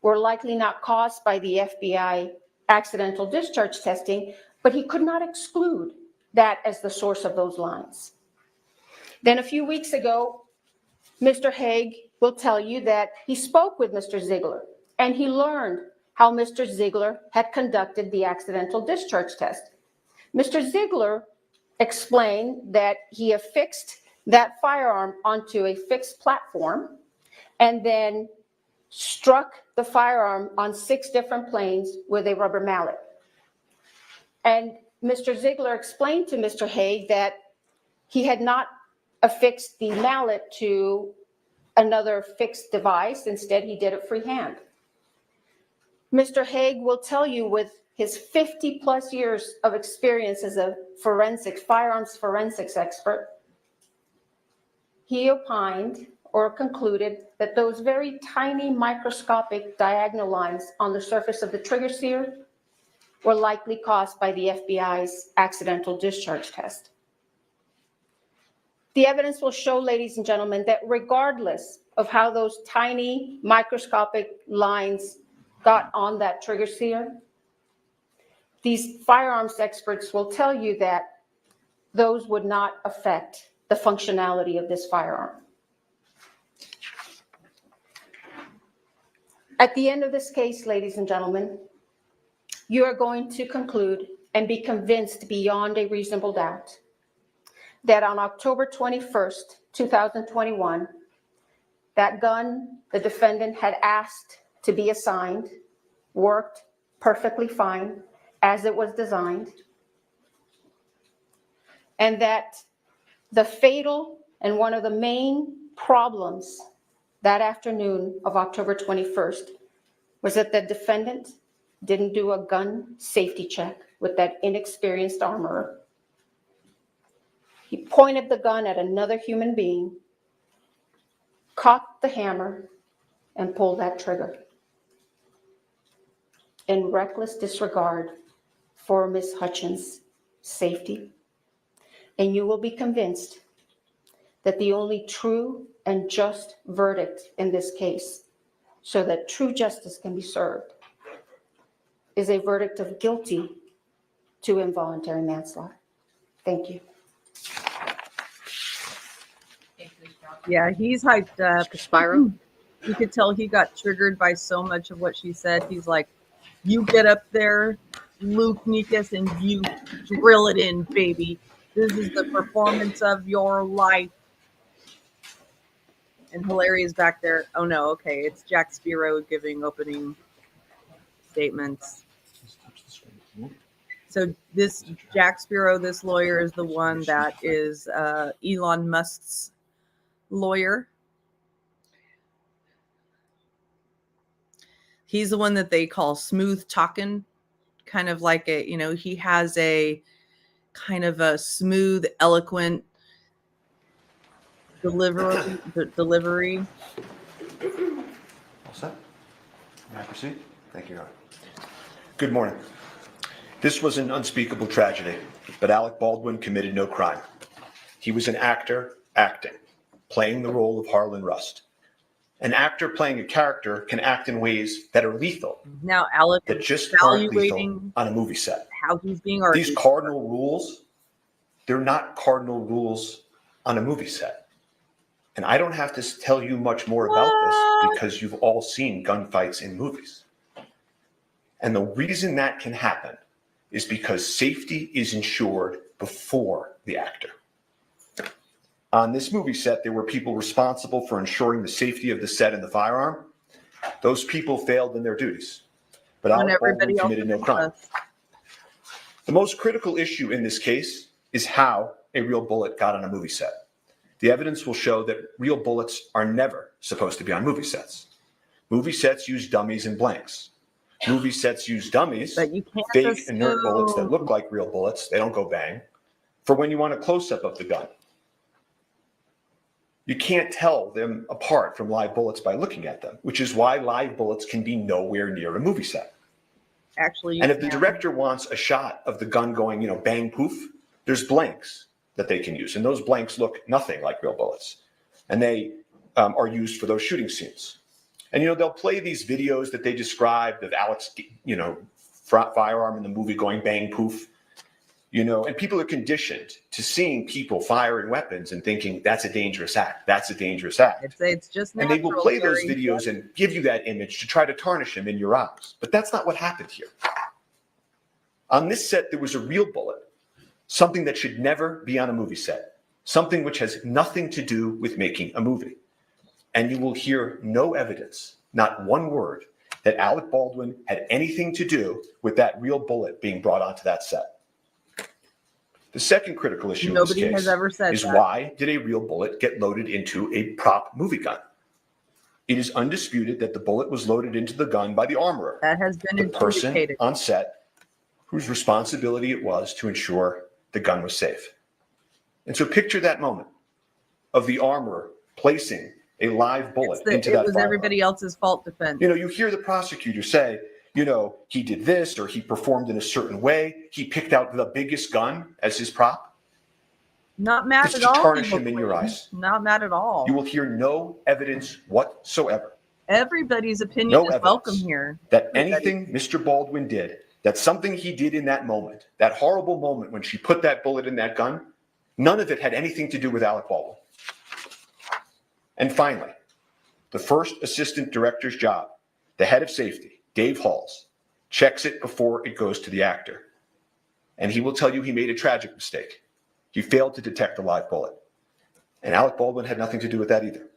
were likely not caused by the FBI accidental discharge testing, but he could not exclude that as the source of those lines. Then a few weeks ago, Mr. Haig will tell you that he spoke with Mr. Ziegler and he learned how Mr. Ziegler had conducted the accidental discharge test. Mr. Ziegler explained that he affixed that firearm onto a fixed platform and then struck the firearm on 6 different planes with a rubber mallet. And Mr. Ziegler explained to Mr. Haig that he had not affixed the mallet to another fixed device. Instead, he did it freehand. Mr. Haig will tell you with his 50-plus years of experience as a firearms forensics expert, he opined or concluded that those very tiny microscopic diagonal lines on the surface of the trigger sear were likely caused by the FBI's accidental discharge test. The evidence will show, ladies and gentlemen, that regardless of how those tiny microscopic lines got on that trigger sear, these firearms experts will tell you that those would not affect the functionality of this firearm. At the end of this case, ladies and gentlemen, you are going to conclude and be convinced beyond a reasonable doubt that on October 21st, 2021, that gun the defendant had asked to be assigned worked perfectly fine as it was designed, and that the fatal and one of the main problems that afternoon of October 21st was that the defendant didn't do a gun safety check with that inexperienced armorer. He pointed the gun at another human being, cocked the hammer, and pulled that trigger in reckless disregard for Ms. Hutchins' safety. And you will be convinced that the only true and just verdict in this case, so that true justice can be served, is a verdict of guilty to involuntary manslaughter. Thank you. Yeah, he's hyped up. Mr. Spiro? You could tell he got triggered by so much of what she said. He's like, you get up there, Luke Nikas, and you drill it in, baby. This is the performance of your life. And Hilarious back there. Oh no, okay, it's Jack Spiro giving opening statements. So this Jack Spiro, this lawyer, is the one that is Elon Musk's lawyer. He's the one that they call smooth talking, kind of like a, you know, he has a kind of a smooth, eloquent delivery. All set? May I proceed? Thank you, Your Honor. Good morning. This was an unspeakable tragedy, but Alec Baldwin committed no crime. He was an actor acting, playing the role of Harlan Rust. An actor playing a character can act in ways that are lethal, Now Alec that is just aren't lethal evaluating on a movie set. how he's being argued. These cardinal rules, they're not cardinal rules on a movie set. And I don't have to tell you much more about this because you've all seen gunfights in movies. And the reason that can happen is because safety is ensured before the actor. On this movie set, there were people responsible for ensuring the safety of the set and the firearm. Those people failed in their duties, but Alec Baldwin committed no crime. The most critical issue in this case is how a real bullet got on a movie set. The evidence will show that real bullets are never supposed to be on movie sets. Movie sets use dummies and blanks. Movie sets use dummies, fake inert bullets that look like real bullets, they don't go bang, for when you want a close-up of the gun. You can't tell them apart from live bullets by looking at them, which is why live bullets can be nowhere near a movie set. Actually, and if the director wants a shot of the gun going, bang, poof, there's blanks that they can use. And those blanks look nothing like real bullets. And they are used for those shooting scenes. And, they'll play these videos that they described of Alec's, firearm in the movie going bang, poof. And people are conditioned to seeing people firing weapons and thinking that's a dangerous act. That's a dangerous act. It's just natural, and they will play those videos and give you that image to try to tarnish him in your eyes. But that's not what happened here. On this set, there was a real bullet, something that should never be on a movie set, something which has nothing to do with making a movie. And you will hear no evidence, not one word, that Alec Baldwin had anything to do with that real bullet being brought onto that set. The second critical issue in this case is why did a real bullet get loaded into a prop movie gun? it is undisputed that the bullet was loaded into the gun by the armorer, That has been the person adjudicated. on set whose responsibility it was to ensure the gun was safe. And so picture that moment of the armorer placing a live bullet into It that was firearm. everybody else's fault defense. You know, you hear the prosecutor say, you know, he did this or he performed in a certain way. He picked out the biggest gun as his prop. Not mad It's at to all. tarnish Evil him in your Queen. eyes. Not mad at all. You will hear no evidence whatsoever Everybody's opinion No is evidence welcome here. that anything Mr. Baldwin did, that something he did in that moment, that horrible moment when she put that bullet in that gun, none of it had anything to do with Alec Baldwin. And finally, the first assistant director's job, the head of safety, Dave Halls, checks it before it goes to the actor. And he will tell you he made a tragic mistake. He failed to detect the live bullet. And Alec Baldwin had nothing to do with that either.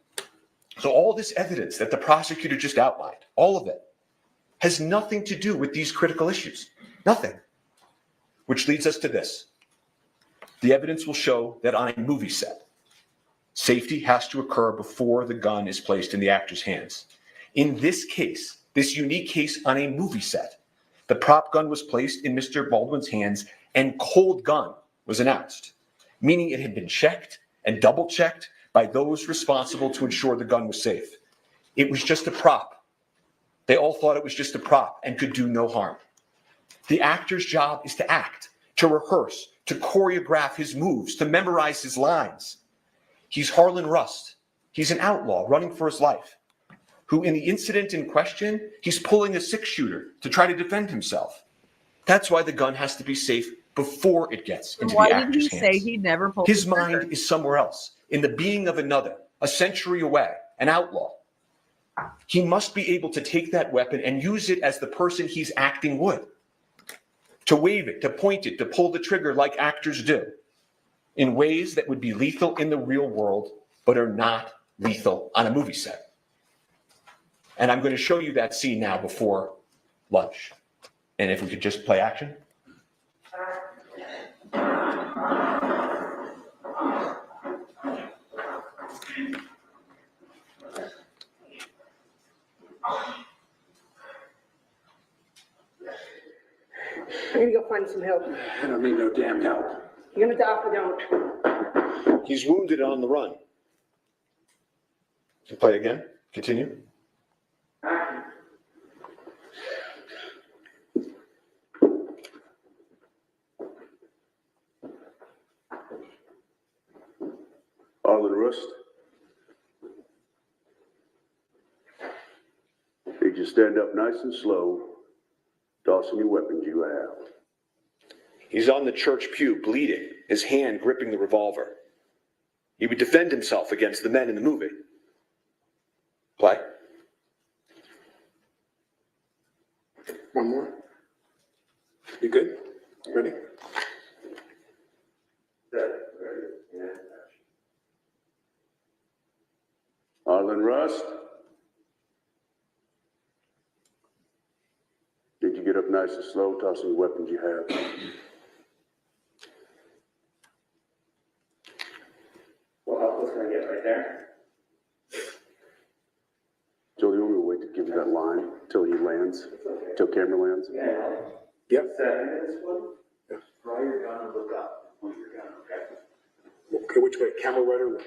So all this evidence that the prosecutor just outlined, all of it, has nothing to do with these critical issues. Nothing. Which leads us to this. The evidence will show that on a movie set, safety has to occur before the gun is placed in the actor's hands. In this case, this unique case on a movie set, the prop gun was placed in Mr. Baldwin's hands and cold gun was announced, meaning it had been checked and double checked by those responsible to ensure the gun was safe. It was just a prop. They all thought it was just a prop and could do no harm. The actor's job is to act, to rehearse, to choreograph his moves, to memorize his lines. He's Harlan Rust. He's an outlaw running for his life, who in the incident in question, he's pulling a 6-shooter to try to defend himself. That's why the gun has to be safe before it gets into Why the did he actor's say hands. he'd never pulled His the trigger? mind is somewhere else, in the being of another, a century away, an outlaw. He must be able to take that weapon and use it as the person he's acting would. To wave it, to point it, to pull the trigger like actors do, in ways that would be lethal in the real world, but are not lethal on a movie set. And I'm going to show you that scene now before lunch. And if we could just play action. I'm gonna go find some help. I don't need no damn help. You're gonna die if you don't. He's wounded and on the run. Play again. Continue. Harlan Rust. Need you stand up nice and slow, toss any weapons you have. He's on the church pew, bleeding, his hand gripping the revolver. He would defend himself against the men in the movie. Play. One more. You good? Ready? Harlan Rust. Did you get up nice and slow, toss any weapons you have? What's gonna get right there? Joe, you want me to wait to give you that line till he lands, till camera lands? Yeah. Yep. This one? Draw your gun and look up. Point your gun, okay? Okay, which way? Camera right or left?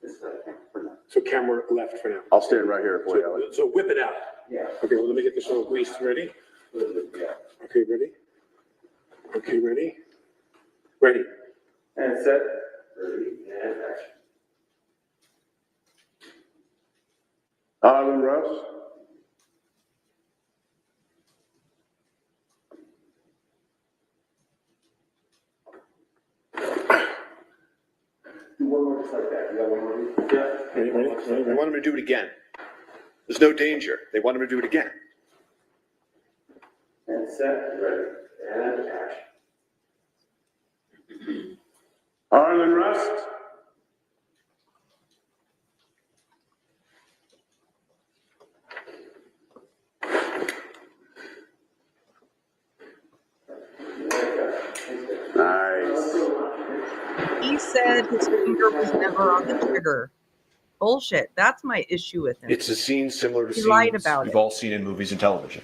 This way, for now. So camera left for now. I'll stand right here for you, Alex. So whip it out. Yeah. Okay, well, let me get this all greased. Ready? Yeah. Okay, ready? Okay, ready? Ready. And set. Ready, and action. Harlan Rust. Do one more just like that. You got one more? Yeah. Ready, ready, ready, They ready? want him to do it again. There's no danger. They want him to do it again. And set, ready, and action. Harlan Rust. Nice. He said his finger was never on the trigger. bullshit. That's my issue with him. It's a scene similar to He lied scenes about we've it. all seen in movies and television,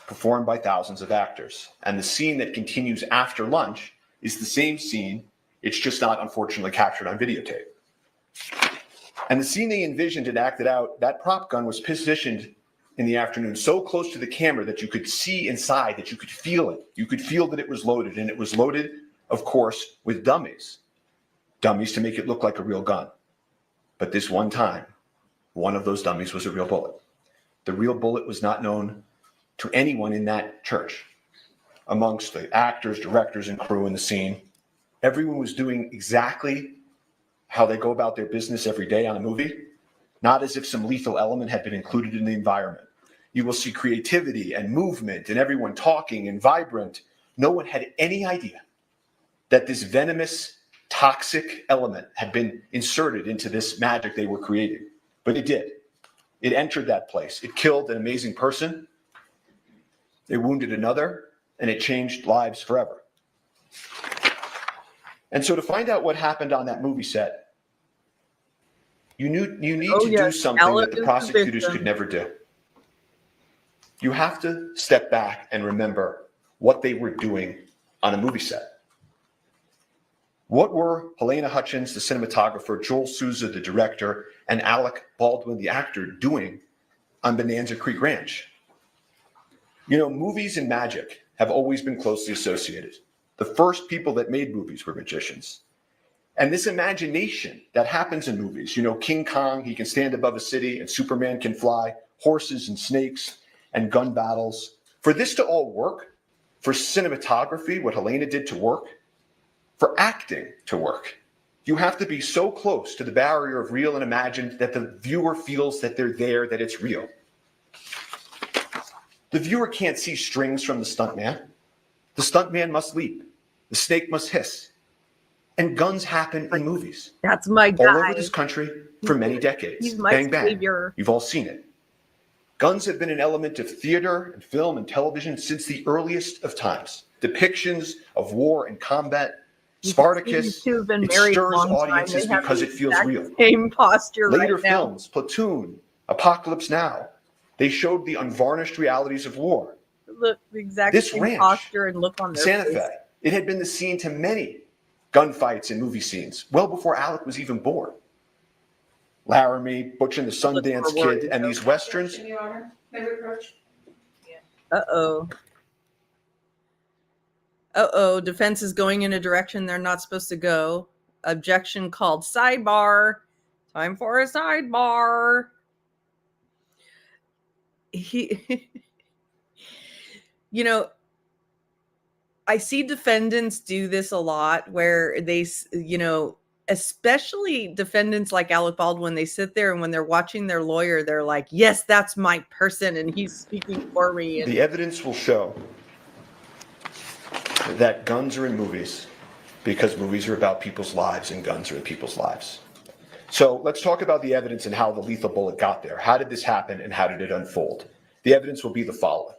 performed by thousands of actors. And the scene that continues after lunch is the same scene. It's just not, unfortunately, captured on videotape. And the scene they envisioned and acted out, that prop gun was positioned in the afternoon so close to the camera that you could see inside, that you could feel it. You could feel that it was loaded. And it was loaded, of course, with dummies. Dummies to make it look like a real gun. But this one time, one of those dummies was a real bullet. The real bullet was not known to anyone in that church. Amongst the actors, directors, and crew in the scene, everyone was doing exactly how they go about their business every day on a movie, not as if some lethal element had been included in the environment. You will see creativity and movement and everyone talking and vibrant. No one had any idea that this venomous, toxic element had been inserted into this magic they were creating. But it did. It entered that place. It killed an amazing person. It wounded another, and it changed lives forever. And so to find out what happened on that movie set, you need to do something that the prosecutors could never do. You have to step back and remember what they were doing on a movie set. What were Helena Hutchins, the cinematographer, Joel Souza, the director, and ALEC Baldwin, the actor, doing on Bonanza Creek Ranch? You know, movies and magic have always been closely associated. The first people that made movies were magicians. And this imagination that happens in movies, you know, King Kong, he can stand above a city, and Superman can fly, horses and snakes and gun battles. For this to all work, for cinematography, what Helena did to work, for acting to work, you have to be so close to the barrier of real and imagined that the viewer feels that they're there, that it's real. The viewer can't see strings from the stuntman. The stuntman must leap. The snake must hiss. And guns happen in movies. That's my guy. All over this country for many decades. He's my Bang, bang. savior. You've all seen it. Guns have been an element of theater and film and television since the earliest of times. Depictions of war and combat, Spartacus, These two have been it married a stirs long time. audiences They have because the it feels exact real. Same posture Later right now. films, Platoon, Apocalypse Now, they showed the unvarnished realities of war. Look, the exact This same ranch, posture and look on their Santa face. Fe, it had been the scene to many gunfights and movie scenes, well before ALEC was even born. Laramie, Butch and the Sundance Kid, and these westerns. Your Honor, may we approach? Uh-oh. Uh-oh, defense is going in a direction they're not supposed to go. Objection called. Sidebar. Time for a sidebar. You know, I see defendants do this a lot where they, you know, especially defendants like ALEC Baldwin, they sit there and when they're watching their lawyer, they're like, yes, that's my person and he's speaking for me. And The evidence will show that guns are in movies because movies are about people's lives and guns are in people's lives. So let's talk about the evidence and how the lethal bullet got there. How did this happen and how did it unfold? The evidence will be the following.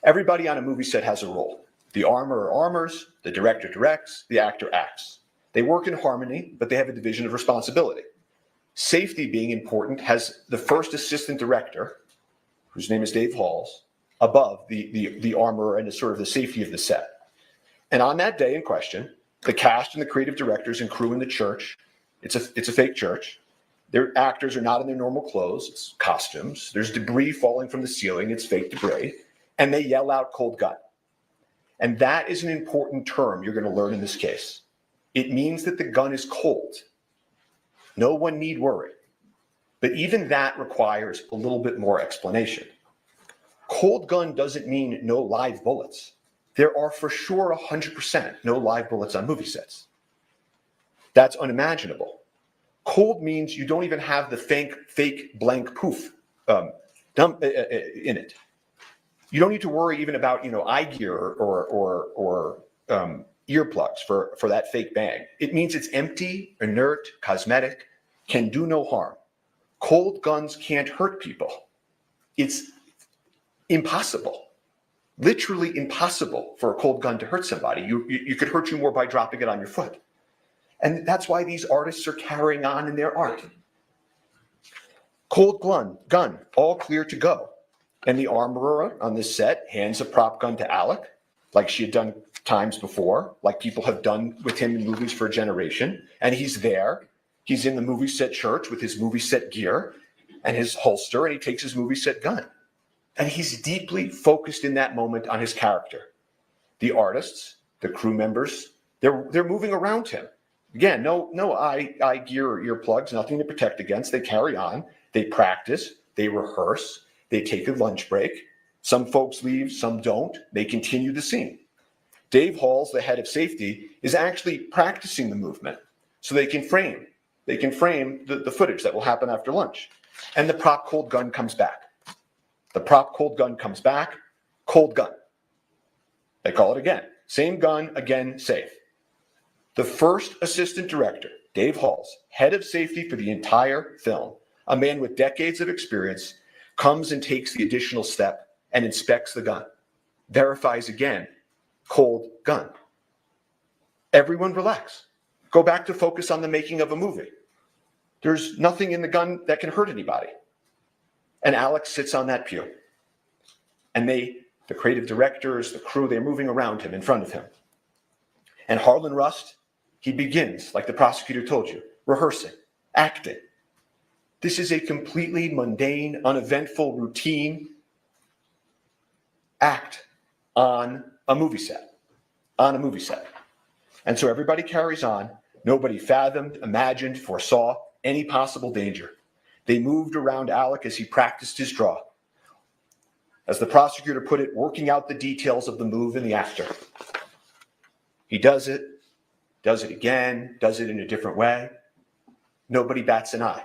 Everybody on a movie set has a role. The armorer armors, the director directs, the actor acts. They work in harmony, but they have a division of responsibility. Safety being important has the first assistant director, whose name is Dave Halls, above the armorer and the sort of the safety of the set. And on that day in question, the cast and the creative directors and crew in the church, it's a fake church. Their actors are not in their normal clothes, it's costumes. There's debris falling from the ceiling, it's fake debris. And they yell out cold gun. And that is an important term you're going to learn in this case. It means that the gun is cold. No one need worry. But even that requires a little bit more explanation. Cold gun doesn't mean no live bullets. There are for sure 100% no live bullets on movie sets. That's unimaginable. Cold means you don't even have the fake blank poof in it. You don't need to worry even about, eye gear or earplugs for that fake bang. It means it's empty, inert, cosmetic, can do no harm. Cold guns can't hurt people. It's impossible, literally impossible for a cold gun to hurt somebody. You could hurt you more by dropping it on your foot. And that's why these artists are carrying on in their art. Cold gun, all clear to go. And the armorer on this set hands a prop gun to Alec, like she had done times before, like people have done with him in movies for a generation. And he's there. He's in the movie set church with his movie set gear and his holster, and he takes his movie set gun. And he's deeply focused in that moment on his character. The artists, the crew members, they're moving around him. Again, no eye gear or earplugs, nothing to protect against. They carry on, they practice, they rehearse, they take a lunch break. Some folks leave, some don't. They continue the scene. Dave Halls, the head of safety, is actually practicing the movement so they can frame the footage that will happen after lunch. And the prop cold gun comes back. The prop cold gun comes back, cold gun. They call it again. Same gun, again, safe. The first assistant director, Dave Halls, head of safety for the entire film, a man with decades of experience, comes and takes the additional step and inspects the gun, verifies again, cold gun. Everyone relax. Go back to focus on the making of a movie. There's nothing in the gun that can hurt anybody. And Alex sits on that pew. And the creative directors, the crew, they're moving around him, in front of him. And Harlan Rust, he begins, like the prosecutor told you, rehearsing, acting. This is a completely mundane, uneventful, routine act on a movie set. And so everybody carries on. Nobody fathomed, imagined, foresaw any possible danger. They moved around Alec as he practiced his draw. As the prosecutor put it, working out the details of the move in the actor. He does it again, does it in a different way. Nobody bats an eye.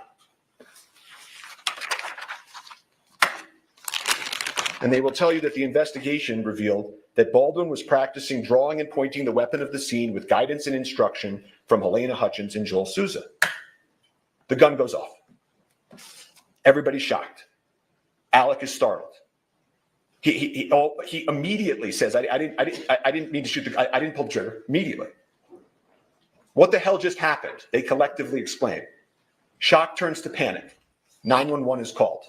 And they will tell you that the investigation revealed that Baldwin was practicing drawing and pointing the weapon of the scene with guidance and instruction from Helena Hutchins and Joel Souza. The gun goes off. Everybody's shocked. Alec is startled. He immediately says, I didn't mean to shoot I didn't pull the trigger. Immediately. What the hell just happened? They collectively explain. Shock turns to panic. 911 is called.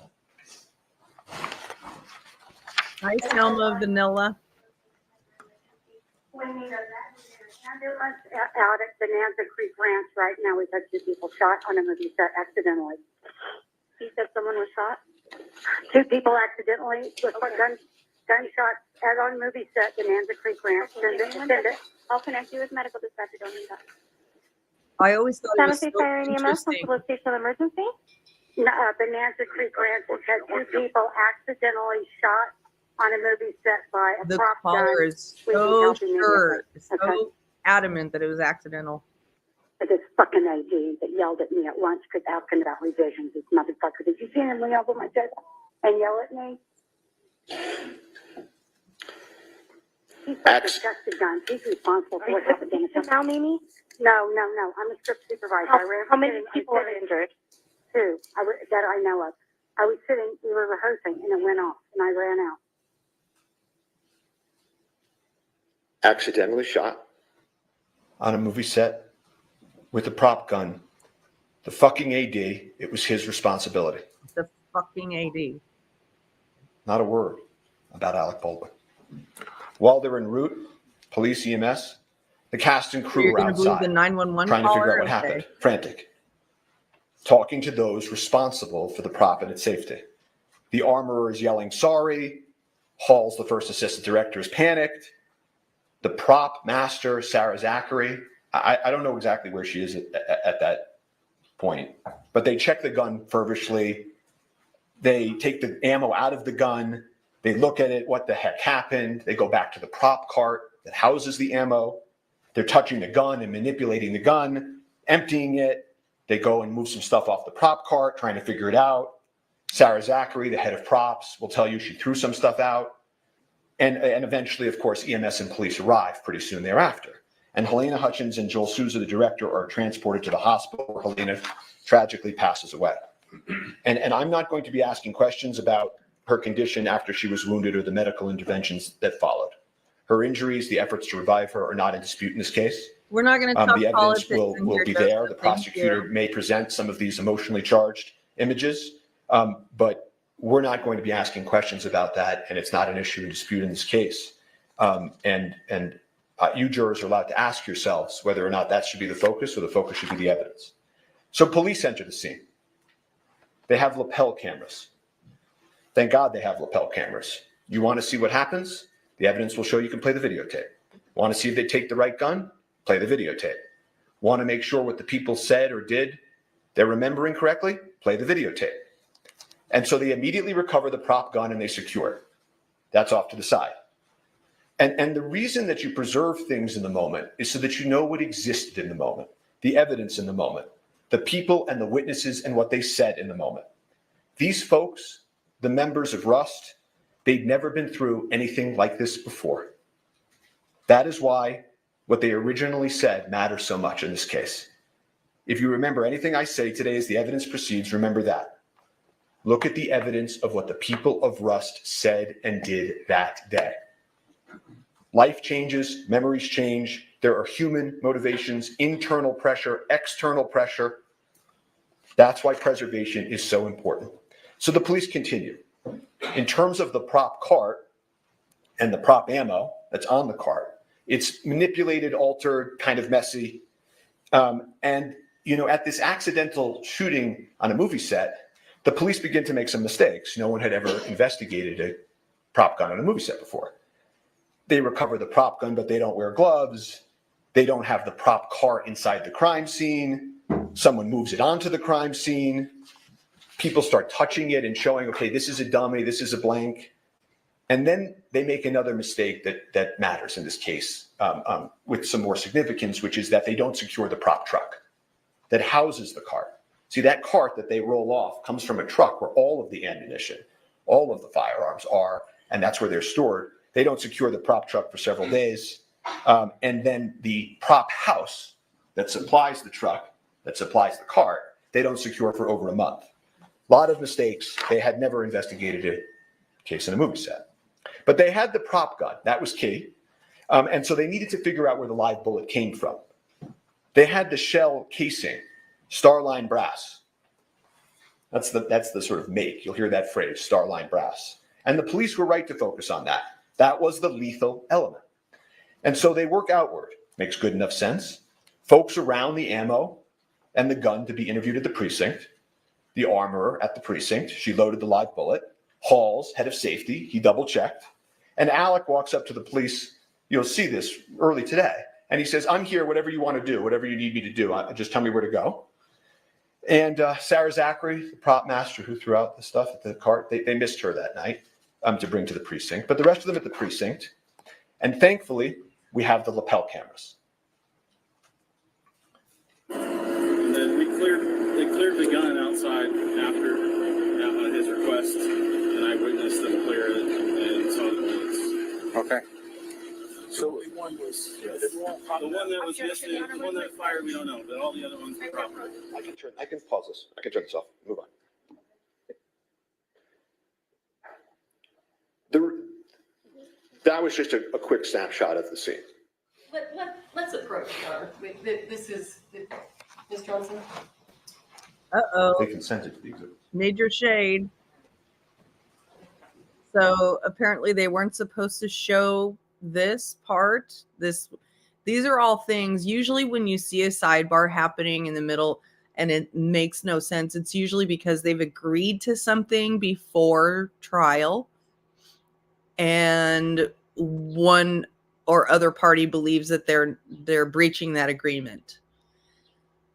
Hi, Selma Vanilla. Out at Bonanza Creek Ranch right now, we've had 2 people shot on a movie set accidentally. He said someone was shot? 2 people accidentally with gunshots at on movie set, Bonanza Creek Ranch. Send it. I'll connect you with medical dispatcher. Don't need that. I always thought it was so Fire and EMS, interesting. Station Emergency? No, Bonanza Creek Ranch has had 2 people accidentally shot on a movie set by a The prop gun. caller is We need so help immediately. sure, so Okay. adamant that it was accidental. This fucking AD that yelled at me at lunch because asking about revisions. This motherfucker. Did you see him lean over my table and yell at me? He's got disgusted guns. He's responsible for what happened in the now, Mimi? No. I'm a strip supervisor. How many people are injured? 2 that I know of. I was sitting, we were rehearsing, and it went off, and I ran out. Accidentally shot on a movie set with a prop gun. The fucking AD, it was his responsibility. The fucking AD. Not a word about Alec Baldwin. While they're en route, police, EMS, the cast and crew You're are going to believe outside the 911 trying to figure caller? out what Okay. happened. Frantic. Talking to those responsible for the prop and its safety. The armorer is yelling, sorry. Halls, the first assistant director, is panicked. The prop master, Sarah Zachary, I don't know exactly where she is at that point, but they check the gun feverishly. They take the ammo out of the gun. They look at it. What the heck happened? They go back to the prop cart that houses the ammo. They're touching the gun and manipulating the gun, emptying it. They go and move some stuff off the prop cart, trying to figure it out. Sarah Zachary, the head of props, will tell you she threw some stuff out. And eventually, of course, EMS and police arrive pretty soon thereafter. And Helena Hutchins and Joel Souza, the director, are transported to the hospital where Helena tragically passes away. And I'm not going to be asking questions about her condition after she was wounded or the medical interventions that followed. Her injuries, the efforts to revive her, are not in dispute in this case. We're not going to talk The evidence politics will in here, be Joseph. there. The Thank prosecutor you. may present some of these emotionally charged images. But we're not going to be asking questions about that, and it's not an issue in dispute in this case. You jurors are allowed to ask yourselves whether or not that should be the focus or the focus should be the evidence. So police enter the scene. They have lapel cameras. Thank God they have lapel cameras. You want to see what happens? The evidence will show you can play the videotape. Want to see if they take the right gun? Play the videotape. Want to make sure what the people said or did they're remembering correctly? Play the videotape. And so they immediately recover the prop gun and they secure it. That's off to the side. And the reason that you preserve things in the moment is so that you know what existed in the moment, the evidence in the moment, the people and the witnesses and what they said in the moment. These folks, the members of Rust, they'd never been through anything like this before. That is why what they originally said matters so much in this case. If you remember anything I say today as the evidence proceeds, remember that. Look at the evidence of what the people of Rust said and did that day. Life changes, memories change. There are human motivations, internal pressure, external pressure. That's why preservation is so important. So the police continue. In terms of the prop cart and the prop ammo that's on the cart, it's manipulated, altered, kind of messy. And, you know, at this accidental shooting on a movie set, the police begin to make some mistakes. No one had ever investigated a prop gun on a movie set before. They recover the prop gun, but they don't wear gloves. They don't have the prop cart inside the crime scene. Someone moves it onto the crime scene. People start touching it and showing, okay, this is a dummy, this is a blank. And then they make another mistake that matters in this case with some more significance, which is that they don't secure the prop truck that houses the cart. See, that cart that they roll off comes from a truck where all of the ammunition, all of the firearms are, and that's where they're stored. They don't secure the prop truck for several days. And then the prop house that supplies the truck, that supplies the cart, they don't secure for over a month. A lot of mistakes. They had never investigated a case in a movie set. But they had the prop gun. That was key. And so they needed to figure out where the live bullet came from. They had the shell casing, Starline brass. That's the sort of make. You'll hear that phrase, Starline brass. And the police were right to focus on that. That was the lethal element. And so they work outward. Makes good enough sense. Folks around the ammo and the gun to be interviewed at the precinct. The armorer at the precinct. She loaded the live bullet. Halls, head of safety, he double-checked. And ALEC walks up to the police. You'll see this early today. And he says, I'm here, whatever you want to do, whatever you need me to do. Just tell me where to go. And Sarah Zachary, the prop master who threw out the stuff at the cart, they missed her that night to bring to the precinct. But the rest of them at the precinct. And thankfully, we have the lapel cameras. And then they cleared the gun outside after his request, and I witnessed them clear it and saw the bullets. Okay. So one was The one that was missing, the one that fired, we don't know, but all the other ones were proper. I can pause this. I can turn this off. Move on. That was just a quick snapshot of the scene. Let's approach her. This is, Ms. Johnson? Uh-oh. They consented to the exhibit. Major shade. So apparently they weren't supposed to show this part. These are all things, usually when you see a sidebar happening in the middle and it makes no sense, it's usually because they've agreed to something before trial and one or other party believes that they're breaching that agreement.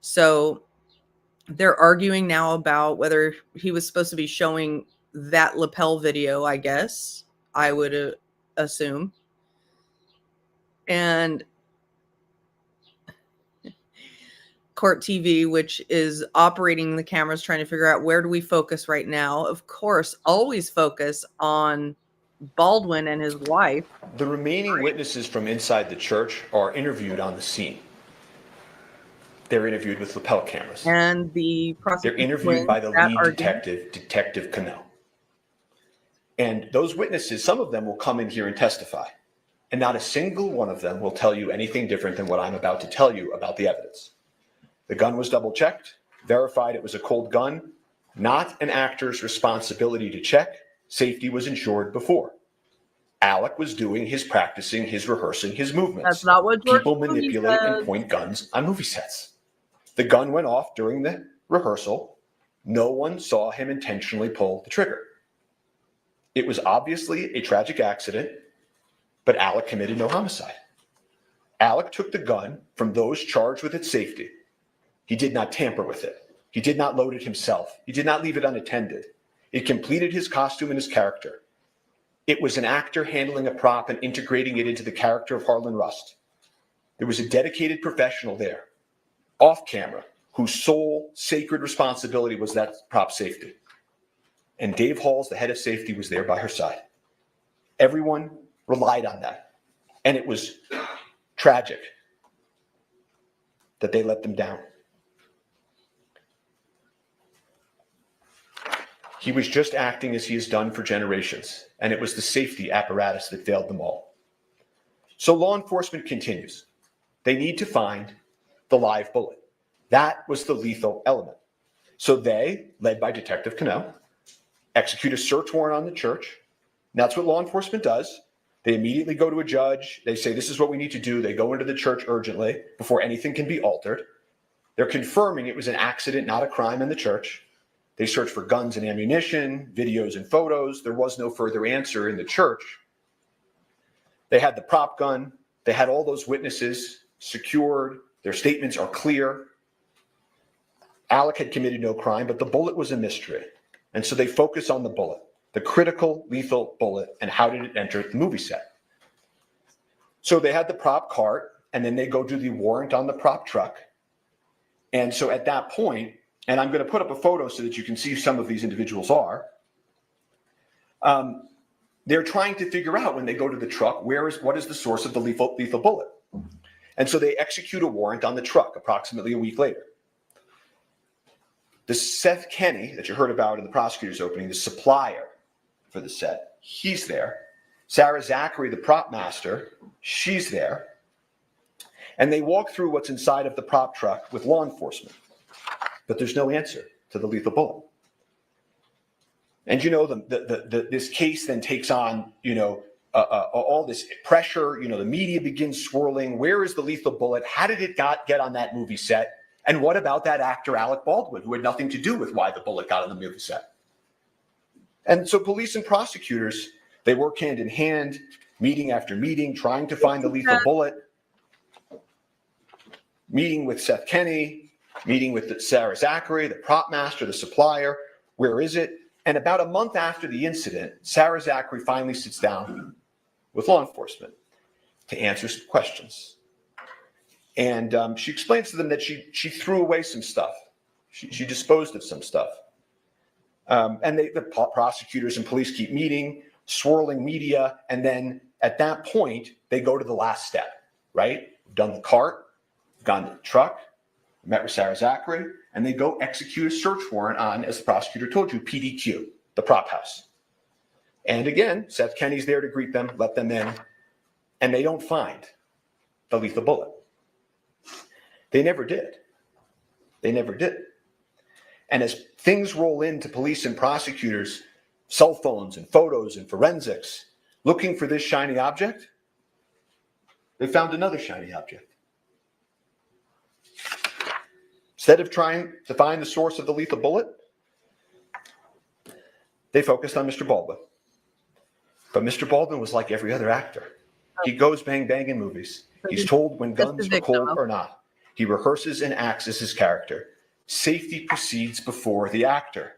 So they're arguing now about whether he was supposed to be showing that lapel video, I guess, I would assume. And Court TV, which is operating the cameras, trying to figure out where do we focus right now. Of course, always focus on Baldwin and his wife. The remaining witnesses from inside the church are interviewed on the scene. They're interviewed with lapel cameras. And the prosecution. They're interviewed by the lead argument. detective, Detective Cannell. And those witnesses, some of them will come in here and testify. And not a single one of them will tell you anything different than what I'm about to tell you about the evidence. The gun was double checked, verified it was a cold gun, not an actor's responsibility to check. Safety was ensured before. ALEC was practicing, his rehearsing his movements. That's not what George People Clooney manipulate and says. point guns on movie sets. The gun went off during the rehearsal. No one saw him intentionally pull the trigger. It was obviously a tragic accident, but ALEC committed no homicide. ALEC took the gun from those charged with its safety. He did not tamper with it. He did not load it himself. He did not leave it unattended. It completed his costume and his character. It was an actor handling a prop and integrating it into the character of Harlan Rust. There was a dedicated professional there, off camera, whose sole sacred responsibility was that prop safety. And Dave Halls, the head of safety, was there by her side. Everyone relied on that. And it was tragic that they let them down. He was just acting as he has done for generations, and it was the safety apparatus that failed them all. So law enforcement continues. They need to find the live bullet. That was the lethal element. So they, led by Detective Cano, execute a search warrant on the church. And that's what law enforcement does. They immediately go to a judge. They say, this is what we need to do. They go into the church urgently before anything can be altered. They're confirming it was an accident, not a crime in the church. They search for guns and ammunition, videos and photos. There was no further answer in the church. They had the prop gun. They had all those witnesses secured. Their statements are clear. ALEC had committed no crime, but the bullet was a mystery. And so they focus on the bullet, the critical lethal bullet, and how did it enter the movie set. So they had the prop cart, and then they go do the warrant on the prop truck. And so at that point, and I'm going to put up a photo so that you can see who some of these individuals are. They're trying to figure out when they go to the truck, what is the source of the lethal bullet? And so they execute a warrant on the truck approximately a week later. The Seth Kenny that you heard about in the prosecutor's opening, the supplier for the set, he's there. Sarah Zachary, the prop master, she's there. And they walk through what's inside of the prop truck with law enforcement. But there's no answer to the lethal bullet. And this case then takes on, all this pressure. The media begins swirling. Where is the lethal bullet? How did it get on that movie set? And what about that actor, ALEC Baldwin, who had nothing to do with why the bullet got on the movie set? And so police and prosecutors, they work hand in hand, meeting after meeting, trying to find the lethal bullet, meeting with Seth Kenny, meeting with Sarah Zachary, the prop master, the supplier. Where is it? And about a month after the incident, Sarah Zachary finally sits down with law enforcement to answer some questions. And she explains to them that she threw away some stuff. She disposed of some stuff. And the prosecutors and police keep meeting, swirling media. And then at that point, they go to the last step, right? We've done the cart, we've gone to the truck, met with Sarah Zachary, and they go execute a search warrant on, as the prosecutor told you, PDQ, the prop house. And again, Seth Kenny's there to greet them, let them in, and they don't find the lethal bullet. They never did. They never did. And as things roll into police and prosecutors, cell phones and photos and forensics, looking for this shiny object, they found another shiny object. Instead of trying to find the source of the lethal bullet, they focused on Mr. Baldwin. But Mr. Baldwin was like every other actor. He goes bang bang in movies. He's told when guns are cold or not. He rehearses and acts as his character. Safety proceeds before the actor.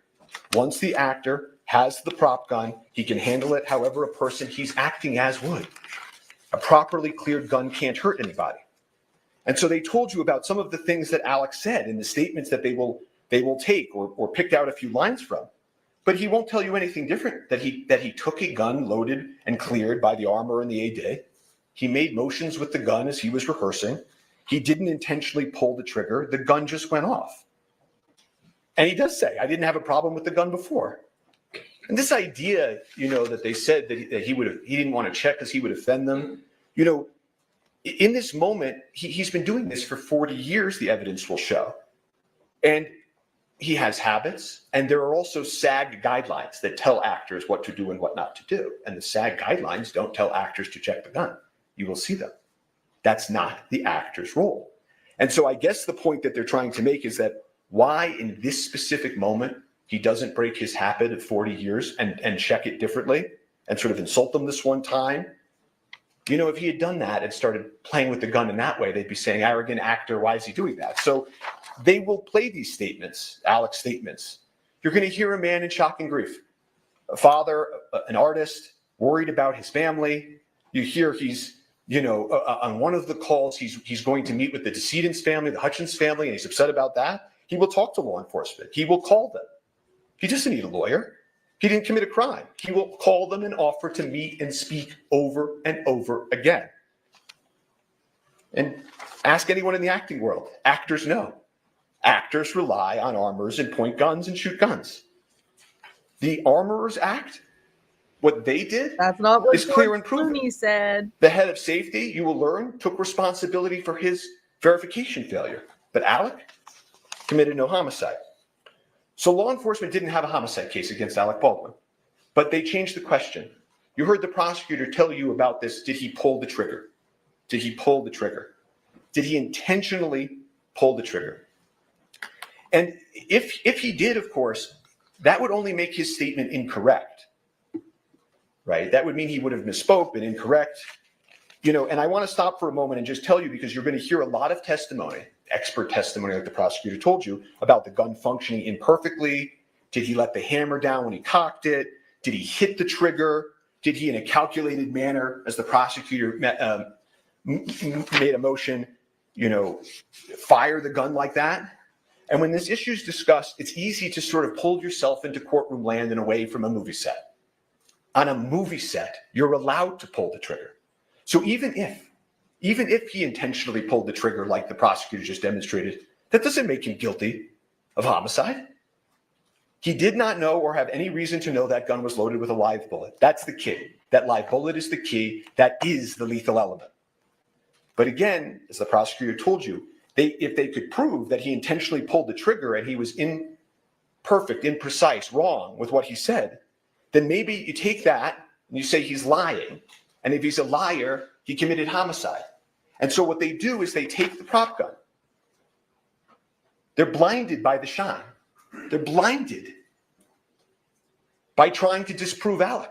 Once the actor has the prop gun, he can handle it however a person he's acting as would. A properly cleared gun can't hurt anybody. And so they told you about some of the things that ALEC said in the statements that they will take or picked out a few lines from. But he won't tell you anything different, that he took a gun loaded and cleared by the armor and the AD. He made motions with the gun as he was rehearsing. He didn't intentionally pull the trigger. The gun just went off. And he does say, I didn't have a problem with the gun before. And this idea, that they said that he didn't want to check because he would offend them, in this moment, he's been doing this for 40 years, the evidence will show. And he has habits, and there are also SAG guidelines that tell actors what to do and what not to do. And the SAG guidelines don't tell actors to check the gun. You will see them. That's not the actor's role. And so I guess the point that they're trying to make is that why in this specific moment he doesn't break his habit of 40 years and check it differently and sort of insult them this one time. You know, if he had done that and started playing with the gun in that way, they'd be saying, arrogant actor, why is he doing that? So they will play these statements, Alec's statements. You're going to hear a man in shock and grief, a father, an artist, worried about his family. You hear he's, you know, on one of the calls, he's going to meet with the decedent's family, the Hutchins family, and he's upset about that. He will talk to law enforcement. He will call them. He doesn't need a lawyer. He didn't commit a crime. He will call them and offer to meet and speak over and over again. And ask anyone in the acting world. Actors know. Actors rely on armorers and point guns and shoot guns. The Armorers Act, what they did, That's not what is clear and George proven. Clooney said. The head of safety, you will learn, took responsibility for his verification failure. But Alec committed no homicide. So law enforcement didn't have a homicide case against Alec Baldwin, but they changed the question. You heard the prosecutor tell you about this. Did he pull the trigger? Did he pull the trigger? Did he intentionally pull the trigger? And if he did, of course, that would only make his statement incorrect, right? That would mean he would have misspoke, been incorrect. You know, and I want to stop for a moment and just tell you, because you're going to hear a lot of testimony, expert testimony, like the prosecutor told you, about the gun functioning imperfectly. Did he let the hammer down when he cocked it? Did he hit the trigger? Did he, in a calculated manner, as the prosecutor made a motion, you know, fire the gun like that? And when this issue is discussed, it's easy to sort of pull yourself into courtroom land and away from a movie set. On a movie set, you're allowed to pull the trigger. So even if he intentionally pulled the trigger like the prosecutor just demonstrated, that doesn't make him guilty of homicide. He did not know or have any reason to know that gun was loaded with a live bullet. That's the key. That live bullet is the key. That is the lethal element. But again, as the prosecutor told you, if they could prove that he intentionally pulled the trigger and he was imperfect, imprecise, wrong with what he said, then maybe you take that and you say he's lying. And if he's a liar, he committed homicide. And so what they do is they take the prop gun. They're blinded by the shine. They're blinded by trying to disprove Alec.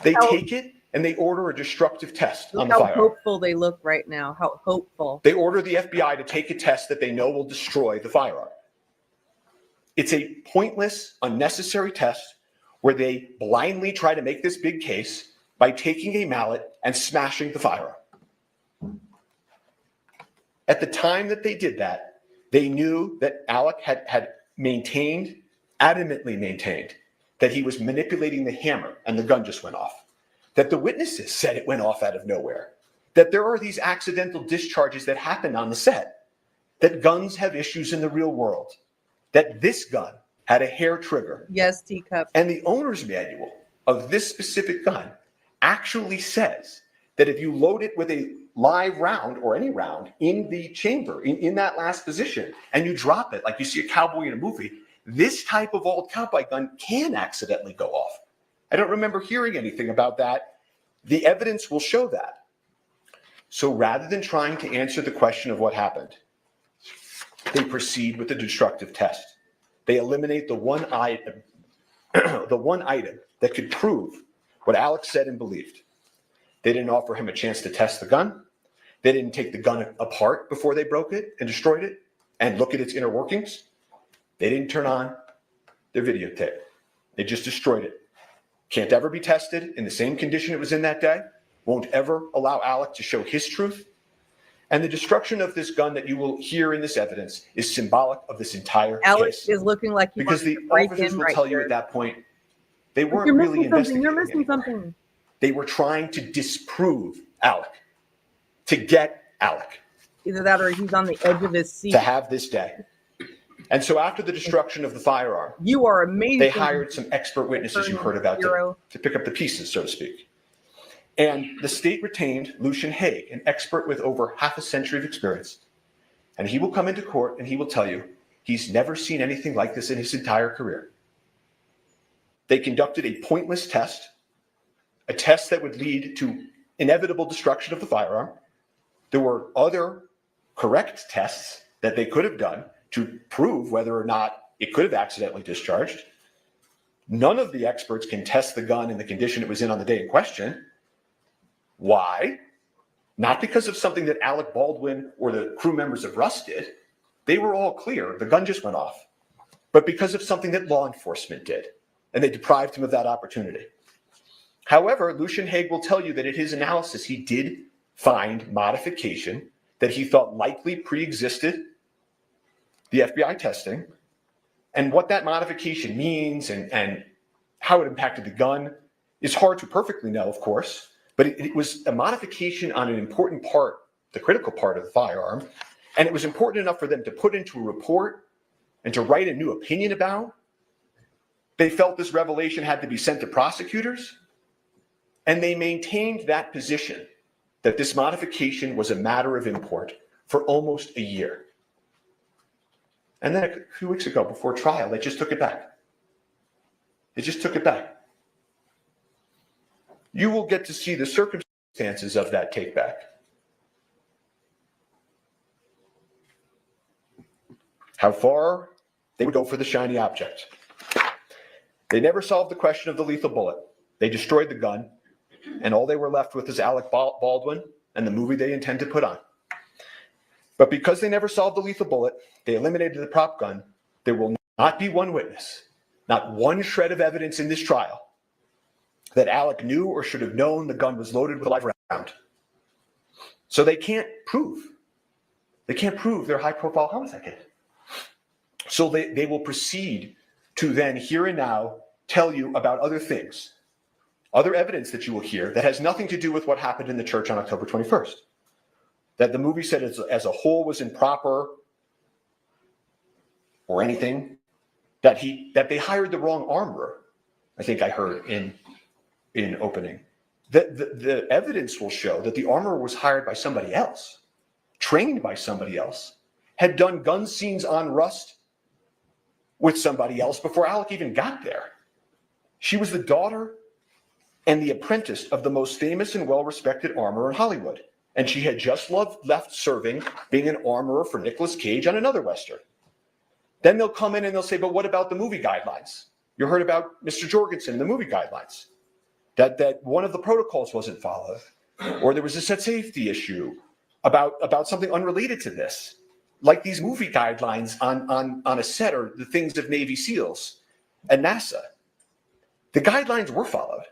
They take it and they order a destructive test on the How firearm. hopeful they look right now. How hopeful. They order the FBI to take a test that they know will destroy the firearm. It's a pointless, unnecessary test where they blindly try to make this big case by taking a mallet and smashing the firearm. At the time that they did that, they knew that Alec had adamantly maintained, that he was manipulating the hammer and the gun just went off. That the witnesses said it went off out of nowhere. That there are these accidental discharges that happen on the set. That guns have issues in the real world. That this gun had a hair trigger. Yes, teacup. And the owner's manual of this specific gun actually says that if you load it with a live round or any round in the chamber, in that last position, and you drop it like you see a cowboy in a movie, this type of old cowboy gun can accidentally go off. I don't remember hearing anything about that. The evidence will show that. So rather than trying to answer the question of what happened, they proceed with the destructive test. They eliminate the one item, that could prove what Alex said and believed. They didn't offer him a chance to test the gun. They didn't take the gun apart before they broke it and destroyed it and look at its inner workings. They didn't turn on their videotape. They just destroyed it. Can't ever be tested in the same condition it was in that day. Won't ever allow Alec to show his truth. And the destruction of this gun that you will hear in this evidence is symbolic of this entire Alex case. is looking like he Because wants the to break officers in will right tell you here. at that point, they weren't You're really missing something. investigating You're missing anything. something. They were trying to disprove Alec, to get Alec, Either that or he's on the edge of his seat. to have this day. And so after the destruction of the firearm, You are amazing. they hired some expert witnesses you heard about Hero. to pick up the pieces, so to speak. And the state retained Lucian Haig, an expert with over half a century of experience. And he will come into court and he will tell you he's never seen anything like this in his entire career. They conducted a pointless test, a test that would lead to inevitable destruction of the firearm. There were other correct tests that they could have done to prove whether or not it could have accidentally discharged. None of the experts can test the gun in the condition it was in on the day in question. Why? Not because of something that ALEC Baldwin or the crew members of Rust did. They were all clear. The gun just went off. But because of something that law enforcement did. And they deprived him of that opportunity. However, Lucian Haig will tell you that in his analysis, he did find modification that he thought likely pre-existed the FBI testing. And what that modification means and how it impacted the gun is hard to perfectly know, of course. But it was a modification on an important part, the critical part of the firearm. And it was important enough for them to put into a report and to write a new opinion about. They felt this revelation had to be sent to prosecutors. And they maintained that position, that this modification was a matter of import for almost a year. And then a few weeks ago, before trial, they just took it back. They just took it back. You will get to see the circumstances of that take back. How far they would go for the shiny object. They never solved the question of the lethal bullet. They destroyed the gun, and all they were left with is ALEC Baldwin and the movie they intend to put on. But because they never solved the lethal bullet, they eliminated the prop gun. There will not be one witness, not one shred of evidence in this trial that ALEC knew or should have known the gun was loaded with a live round. So they can't prove their high-profile homicide case. So they will proceed to then here and now tell you about other things, other evidence that you will hear that has nothing to do with what happened in the church on October 21st. That the movie set as a whole was improper or anything, that they hired the wrong armorer, I think I heard in opening. The evidence will show that the armorer was hired by somebody else, trained by somebody else, had done gun scenes on Rust with somebody else before ALEC even got there. She was the daughter and the apprentice of the most famous and well-respected armorer in Hollywood. And she had just left serving, being an armorer for Nicolas Cage on another Western. Then they'll come in and they'll say, but what about the movie guidelines? You heard about Mr. Jorgensen and the movie guidelines. That one of the protocols wasn't followed. Or there was a set safety issue about something unrelated to this. Like these movie guidelines on a set or the things of Navy SEALs and NASA. The guidelines were followed.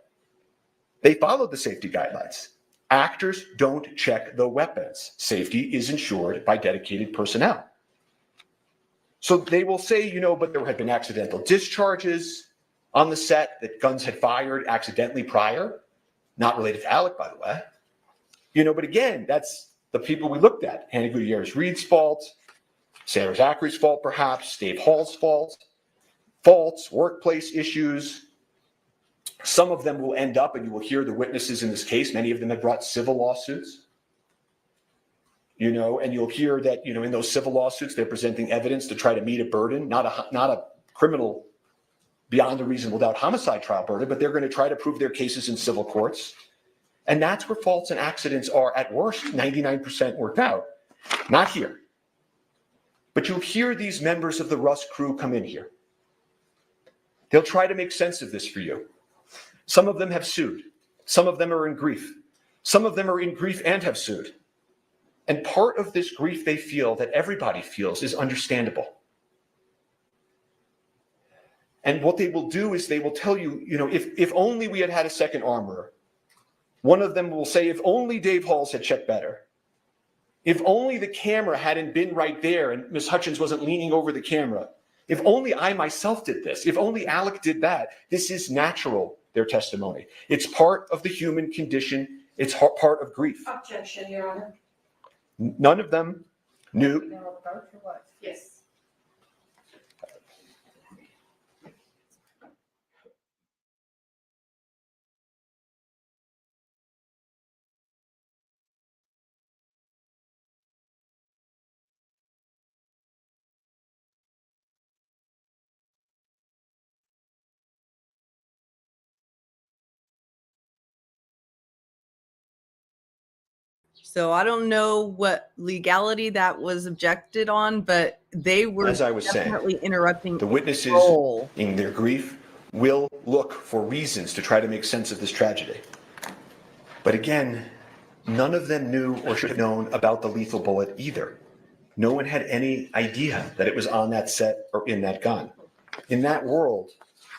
They followed the safety guidelines. Actors don't check the weapons. Safety is ensured by dedicated personnel. So they will say, but there had been accidental discharges on the set, that guns had fired accidentally prior, not related to ALEC, by the way. But again, that's the people we looked at. Hannah Gutierrez-Reed's fault, Sarah Zachary's fault, perhaps, Dave Hall's fault, faults, workplace issues. Some of them will end up, and you will hear the witnesses in this case, many of them have brought civil lawsuits. And you'll hear that, in those civil lawsuits, they're presenting evidence to try to meet a burden, not a criminal beyond a reasonable doubt homicide trial burden, but they're going to try to prove their cases in civil courts. And that's where faults and accidents are at worst 99% worked out. Not here. But you'll hear these members of the Rust crew come in here. They'll try to make sense of this for you. Some of them have sued. Some of them are in grief. Some of them are in grief and have sued. And part of this grief they feel, that everybody feels, is understandable. And what they will do is they will tell you, if only we had had a second armorer. One of them will say, if only Dave Halls had checked better. If only the camera hadn't been right there and Ms. Hutchins wasn't leaning over the camera. If only I myself did this. If only ALEC did that. This is natural, their testimony. It's part of the human condition. It's part of grief. Objection, Your Honor. None of them knew. Yes. So I don't know what legality that was objected on, but they were As I was saying, definitely interrupting the witnesses role. in their grief will look for reasons to try to make sense of this tragedy. But again, none of them knew or should have known about the lethal bullet either. No one had any idea that it was on that set or in that gun. In that world,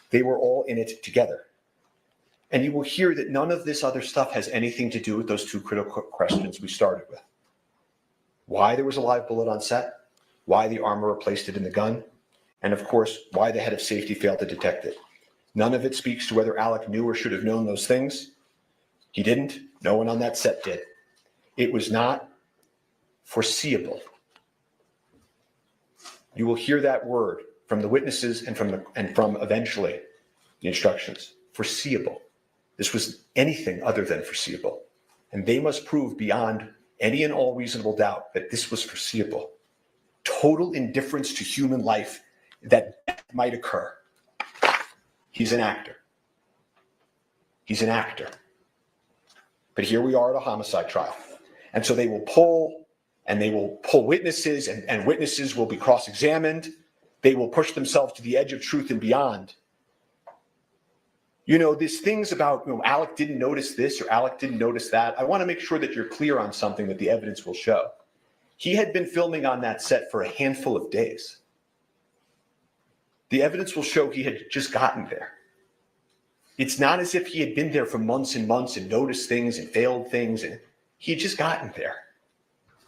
they were all in it together. And you will hear that none of this other stuff has anything to do with those two critical questions we started with. Why there was a live bullet on set, why the armorer placed it in the gun, and of course, why the head of safety failed to detect it. None of it speaks to whether Alec knew or should have known those things. He didn't. No one on that set did. It was not foreseeable. You will hear that word from the witnesses and from eventually the instructions. Foreseeable. This was anything other than foreseeable. And they must prove beyond any and all reasonable doubt that this was foreseeable. Total indifference to human life that might occur. He's an actor. He's an actor. But here we are at a homicide trial. And so they will pull witnesses, and witnesses will be cross-examined. They will push themselves to the edge of truth and beyond. You know, these things about, Alec didn't notice this or Alec didn't notice that. I want to make sure that you're clear on something that the evidence will show. He had been filming on that set for a handful of days. The evidence will show he had just gotten there. It's not as if he had been there for months and months and noticed things and failed things, and he had just gotten there.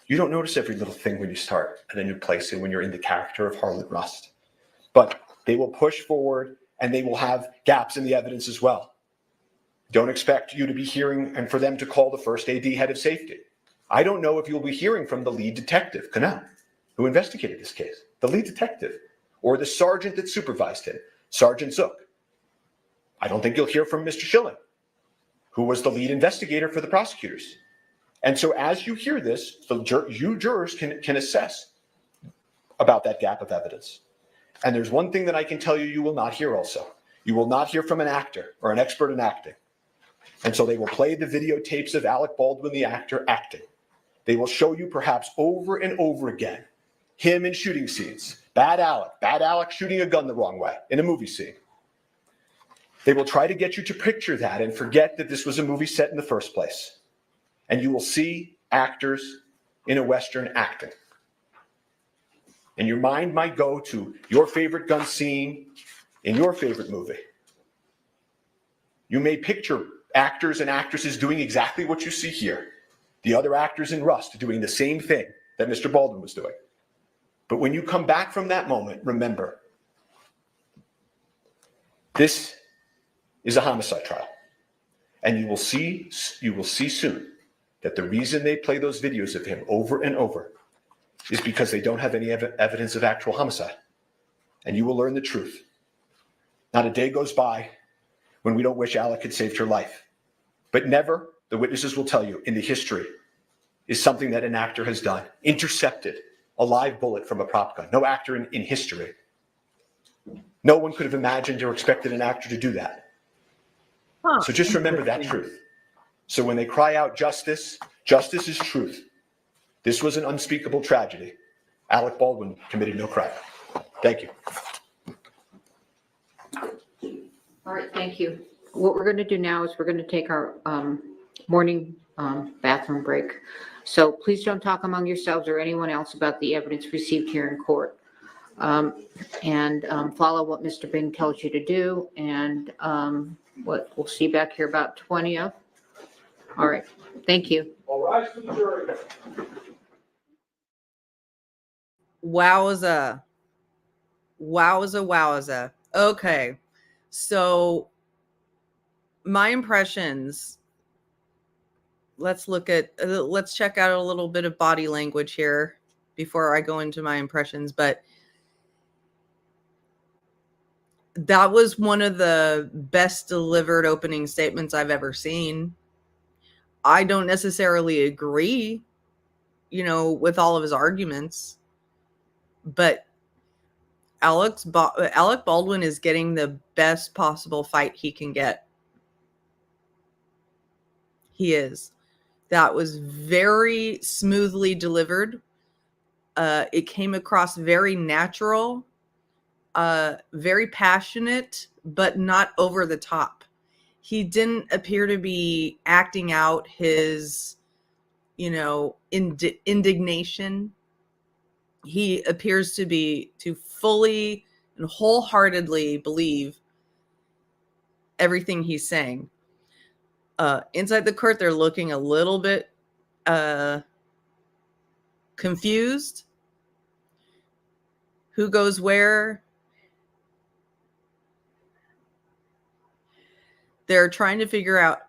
You don't notice every little thing when you start at a new place and when you're in the character of Harlan Rust. But they will push forward, and they will have gaps in the evidence as well. Don't expect you to be hearing and for them to call the first AD head of safety. I don't know if you'll be hearing from the lead detective, Cannell, who investigated this case, the lead detective, or the sergeant that supervised him, Sergeant Zook. I don't think you'll hear from Mr. Schilling, who was the lead investigator for the prosecutors. And so as you hear this, you jurors can assess about that gap of evidence. And there's one thing that I can tell you you will not hear also. You will not hear from an actor or an expert in acting. And so they will play the videotapes of Alec Baldwin, the actor, acting. They will show you perhaps over and over again him in shooting scenes. Bad Alec shooting a gun the wrong way in a movie scene. They will try to get you to picture that and forget that this was a movie set in the first place. And you will see actors in a Western acting. And your mind might go to your favorite gun scene in your favorite movie. You may picture actors and actresses doing exactly what you see here. The other actors in Rust doing the same thing that Mr. Baldwin was doing. But when you come back from that moment, remember, this is a homicide trial. And you will see soon that the reason they play those videos of him over and over is because they don't have any evidence of actual homicide. And you will learn the truth. Not a day goes by when we don't wish Alec had saved her life. But never, the witnesses will tell you, in the history, is something that an actor has done. Intercepted a live bullet from a prop gun. No actor in history. No one could have imagined or expected an actor to do that. So just remember that truth. So when they cry out justice, justice is truth. This was an unspeakable tragedy. Alec Baldwin committed no crime. Thank you. All right, thank you. What we're going to do now is we're going to take our morning bathroom break. So please don't talk among yourselves or anyone else about the evidence received here in court. And follow what Mr. Bing tells you to do. And we'll see you back here about 20 of. All right, thank you. All rise for the jury. Wowza. Wowza. Okay. So my impressions, let's check out a little bit of body language here before I go into my impressions, but that was one of the best delivered opening statements I've ever seen. I don't necessarily agree, with all of his arguments, but Alec Baldwin is getting the best possible fight he can get. He is. that was very smoothly delivered. It came across very natural, very passionate, but not over the top. He didn't appear to be acting out his, indignation. He appears to fully and wholeheartedly believe everything he's saying. Inside the court, they're looking a little bit confused. Who goes where? They're trying to figure out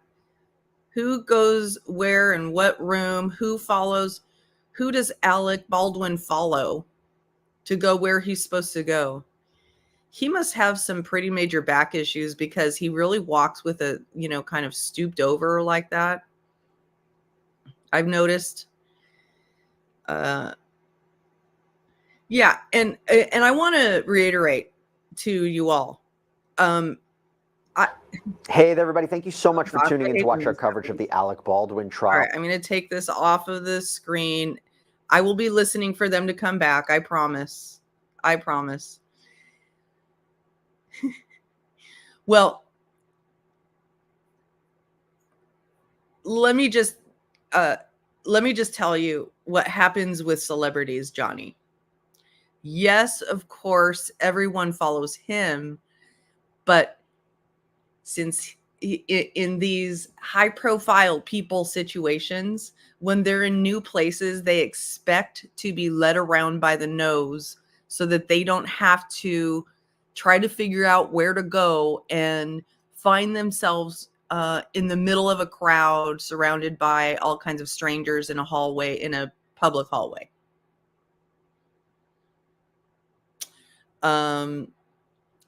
who goes where and what room, who follows, who does Alec Baldwin follow to go where he's supposed to go. He must have some pretty major back issues because he really walks with a, kind of stooped over like that. I've noticed. Yeah, and I want to reiterate to you all. Hey there, everybody. Thank you so much for tuning in to watch our coverage of the Alec Baldwin trial. All right, I'm going to take this off of the screen. I will be listening for them to come back. I promise. I promise. Well, let me just tell you what happens with celebrities, Johnny. Yes, of course, everyone follows him, but since in these high-profile people situations, when they're in new places, they expect to be led around by the nose so that they don't have to try to figure out where to go and find themselves in the middle of a crowd surrounded by all kinds of strangers in a hallway, in a public hallway.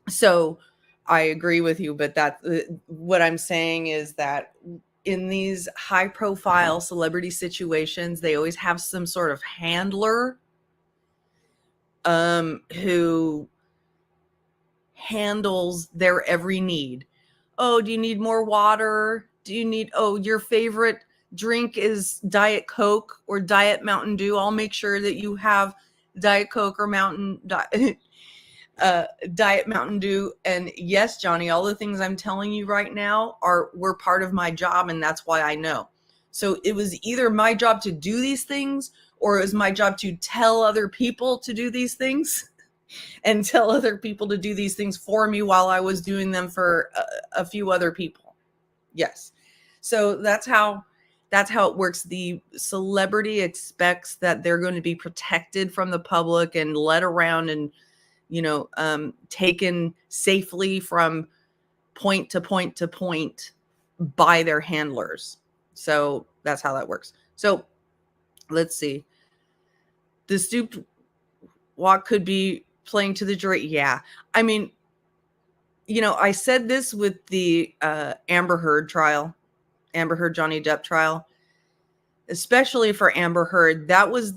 So I agree with you, but that's what I'm saying is that in these high profile celebrity situations, they always have some sort of handler who handles their every need. Oh, do you need more water? Do you need, your favorite drink is Diet Coke or Diet Mountain Dew? I'll make sure that you have Diet Coke or Diet Mountain Dew. And yes, Johnny, all the things I'm telling you right now were part of my job, and that's why I know. So it was either my job to do these things, or it was my job to tell other people to do these things and tell other people to do these things for me while I was doing them for a few other people. Yes. So that's how it works. The celebrity expects that they're going to be protected from the public and led around and taken safely from point to point to point by their handlers. So that's how that works. So let's see. The stooped walk could be playing to the jury. Yeah. I mean, I said this with the Amber Heard trial, Amber Heard Johnny Depp trial, especially for Amber Heard. That was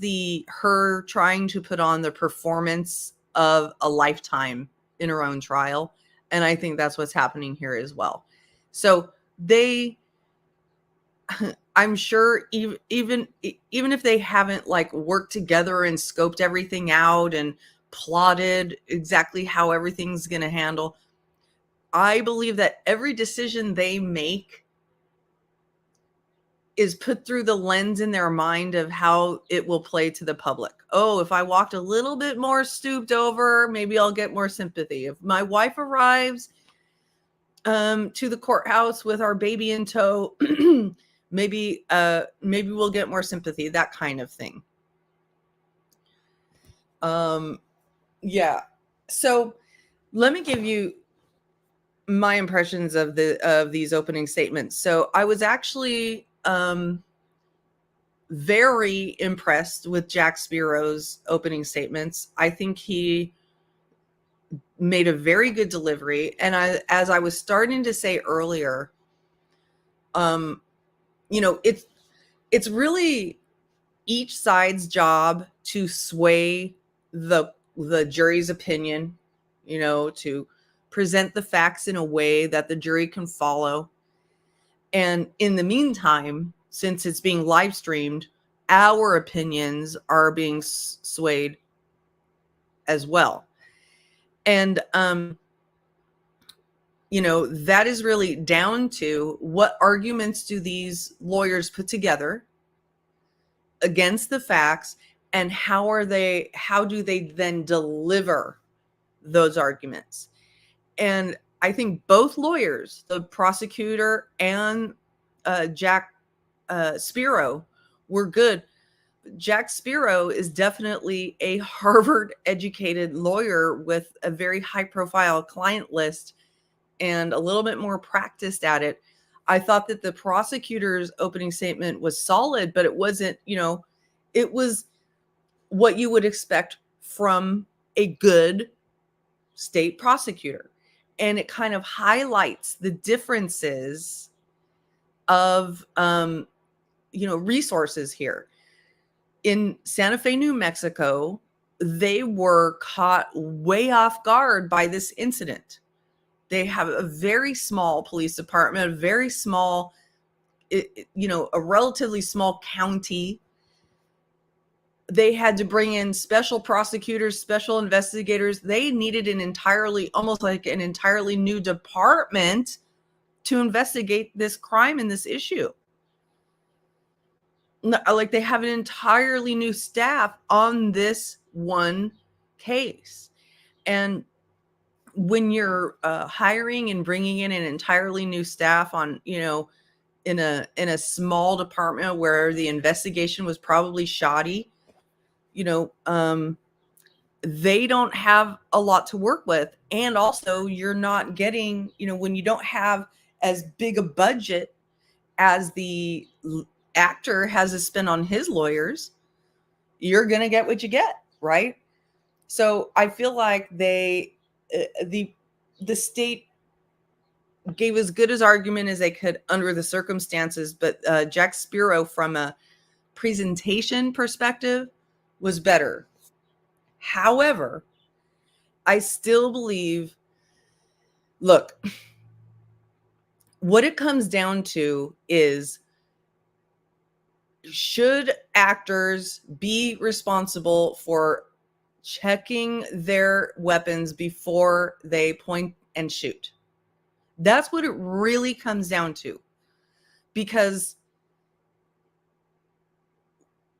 her trying to put on the performance of a lifetime in her own trial. And I think that's what's happening here as well. So I'm sure even if they haven't worked together and scoped everything out and plotted exactly how everything's going to handle, I believe that every decision they make is put through the lens in their mind of how it will play to the public. Oh, if I walked a little bit more stooped over, maybe I'll get more sympathy. If my wife arrives to the courthouse with our baby in tow, maybe we'll get more sympathy, that kind of thing. Yeah. So let me give you my impressions of these opening statements. So I was actually very impressed with Jack Spiro's opening statements. I think he made a very good delivery. And as I was starting to say earlier, it's really each side's job to sway the jury's opinion, to present the facts in a way that the jury can follow. And in the meantime, since it's being live streamed, our opinions are being swayed as well. And, you know, that is really down to what arguments do these lawyers put together against the facts, and how do they then deliver those arguments? And I think both lawyers, the prosecutor and Jack Spiro, were good. Jack Spiro is definitely a Harvard educated lawyer with a very high profile client list and a little bit more practiced at it. I thought that the prosecutor's opening statement was solid, but it wasn't, you know, it was what you would expect from a good state prosecutor. And it kind of highlights the differences of, you know, resources here. In Santa Fe, New Mexico, they were caught way off guard by this incident. They have a very small police department, a very small, you know, a relatively small county. They had to bring in special prosecutors, special investigators. They needed almost like an entirely new department to investigate this crime and this issue. Like, they have an entirely new staff on this one case. And when you're hiring and bringing in an entirely new staff on, you know, in a small department where the investigation was probably shoddy, you know, they don't have a lot to work with. And also, you're not getting, you know, when you don't have as big a budget as the actor has to spend on his lawyers, you're going to get what you get, right? So I feel like the state gave as good as argument as they could under the circumstances, but Jack Spiro, from a presentation perspective, was better. However, I still believe, look, what it comes down to is, should actors be responsible for checking their weapons before they point and shoot? That's what it really comes down to. Because,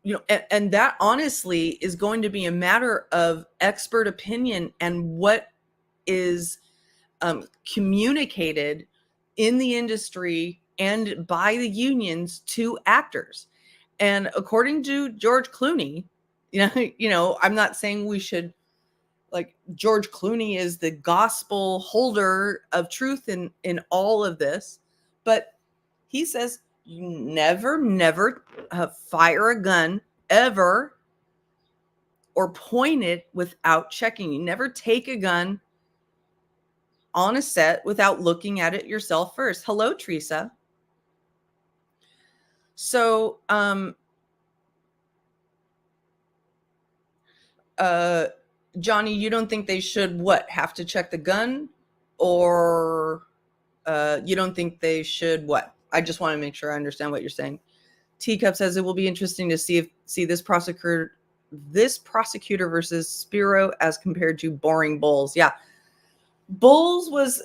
you know, and that honestly is going to be a matter of expert opinion and what is communicated in the industry and by the unions to actors. And according to George Clooney, you know, I'm not saying we should, like, George Clooney is the gospel holder of truth in all of this, but he says you never fire a gun ever or point it without checking. You never take a gun on a set without looking at it yourself first. Hello, Teresa. So, Johnny, you don't think they should have to check the gun, or you don't think they should what? I just want to make sure I understand what you're saying. Teacup says it will be interesting to see this prosecutor versus Spiro as compared to boring Bowles. Yeah, Bowles was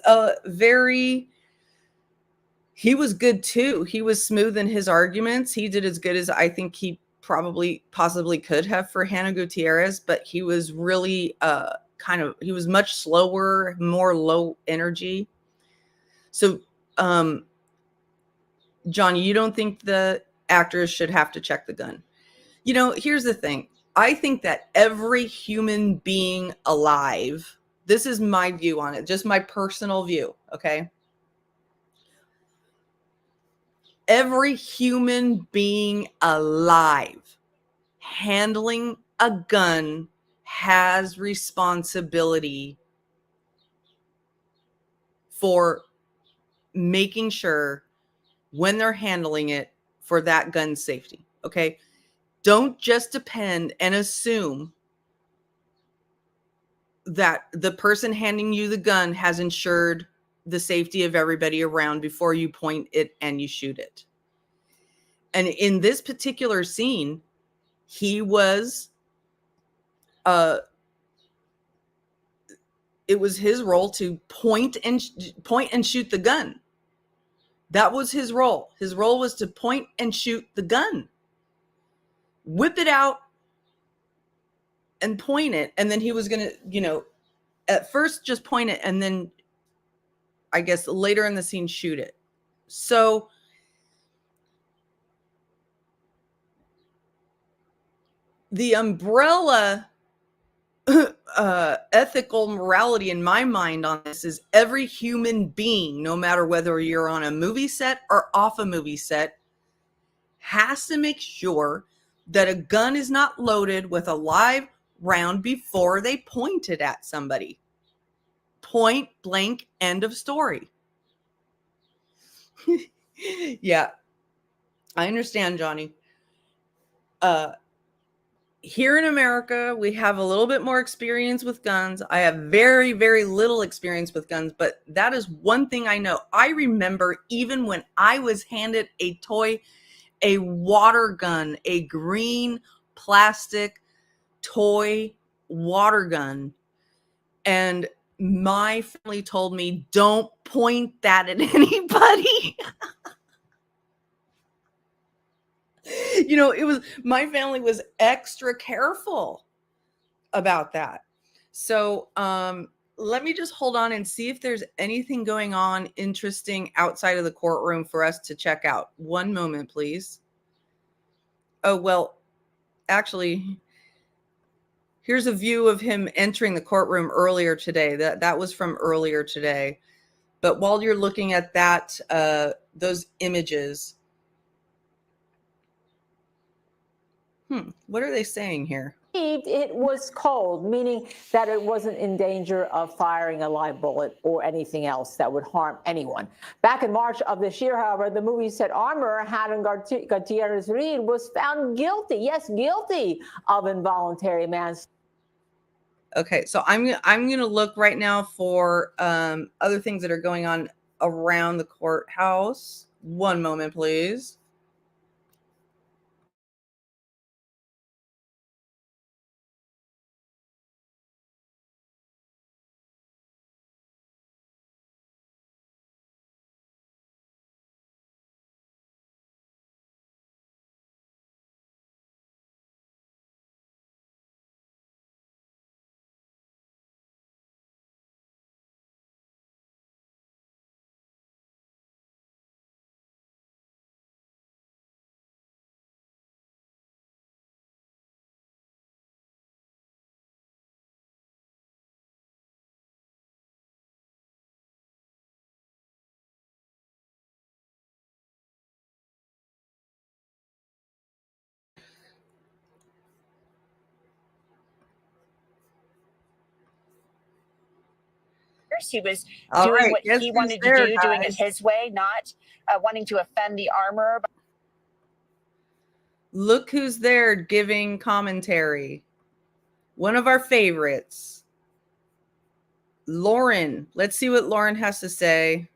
he was good too. He was smooth in his arguments. He did as good as I think he possibly could have for Hannah Gutierrez, but he was really he was much slower, more low energy. So, Johnny, you don't think the actors should have to check the gun? You know, here's the thing. I think that every human being alive, this is my view on it, just my personal view, okay? Every human being alive handling a gun has responsibility for making sure when they're handling it for that gun's safety, okay? Don't just depend and assume that the person handing you the gun has ensured the safety of everybody around before you point it and you shoot it. And in this particular scene, he was, it was his role to point and shoot the gun. That was his role. His role was to point and shoot the gun. Whip it out and point it. And then he was going to, at first just point it and then I guess later in the scene shoot it. So the umbrella ethical morality in my mind on this is every human being, no matter whether you're on a movie set or off a movie set, has to make sure that a gun is not loaded with a live round before they point it at somebody. Point blank, end of story. Yeah, I understand, Johnny. Here in America, we have a little bit more experience with guns. I have very, very little experience with guns, but that is one thing I know. I remember even when I was handed a toy, a water gun, a green plastic toy water gun, and my family told me, don't point that at anybody. It was, my family was extra careful about that. So let me just hold on and see if there's anything going on interesting outside of the courtroom for us to check out. One moment, please. Oh, well, actually, here's a view of him entering the courtroom earlier today. That was from earlier today. But while you're looking at that, those images, what are they saying here? It was cold, meaning that it wasn't in danger of firing a live bullet or anything else that would harm anyone. Back in March of this year, however, the movie set armorer Hanan Gutierrez-Reed was found guilty, yes, guilty of involuntary manslaughter. Okay, so I'm going to look right now for other things that are going on around the courthouse. One moment, please. He was All doing right, what guess he who's wanted there, to do, doing it guys? his way, not wanting to offend the armorer. Look who's there giving commentary. One of our favorites, Lauren. Let's see what Lauren has to say.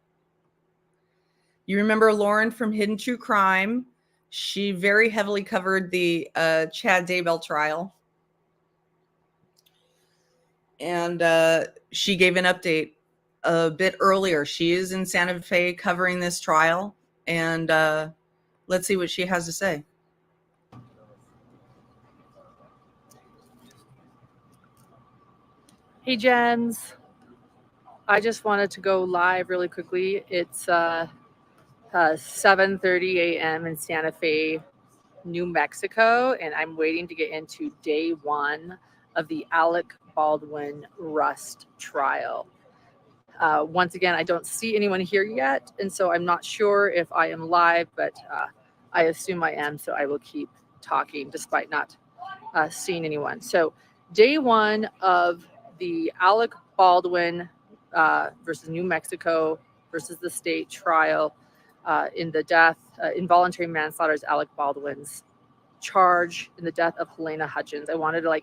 You remember Lauren from Hidden True Crime. She very heavily covered the Chad Daybell trial. And she gave an update a bit earlier. She is in Santa Fe covering this trial. And let's see what she has to say. Hey, Jens. I just wanted to go live really quickly. It's 7:30 a.m. in Santa Fe, New Mexico, and I'm waiting to get into day one of the ALEC Baldwin Rust trial. Once again, I don't see anyone here yet, and so I'm not sure if I am live, but I assume I am, so I will keep talking despite not seeing anyone. So day one of the ALEC Baldwin versus New Mexico versus the state trial in the death, involuntary manslaughter is ALEC Baldwin's charge in the death of Helena Hutchins. I wanted to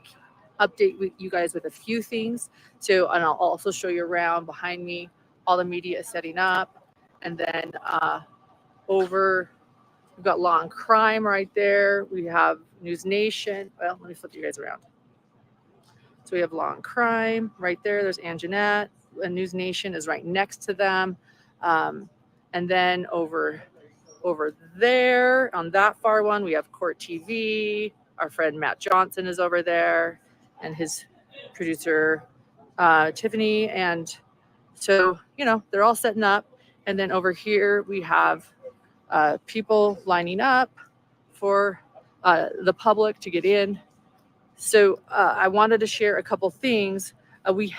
update you guys with a few things. So, and I'll also show you around behind me. All the media is setting up, and then over We've got Law and Crime right there. We have News Nation. Well, let me flip you guys around. So we have Law and Crime right there. There's Anjanette. And News Nation is right next to them. And then over there on that far one, we have Court TV. Our friend Matt Johnson is over there, and his producer Tiffany. And so, you know, they're all setting up. And then over here we have people lining up for the public to get in. So I wanted to share a couple things. We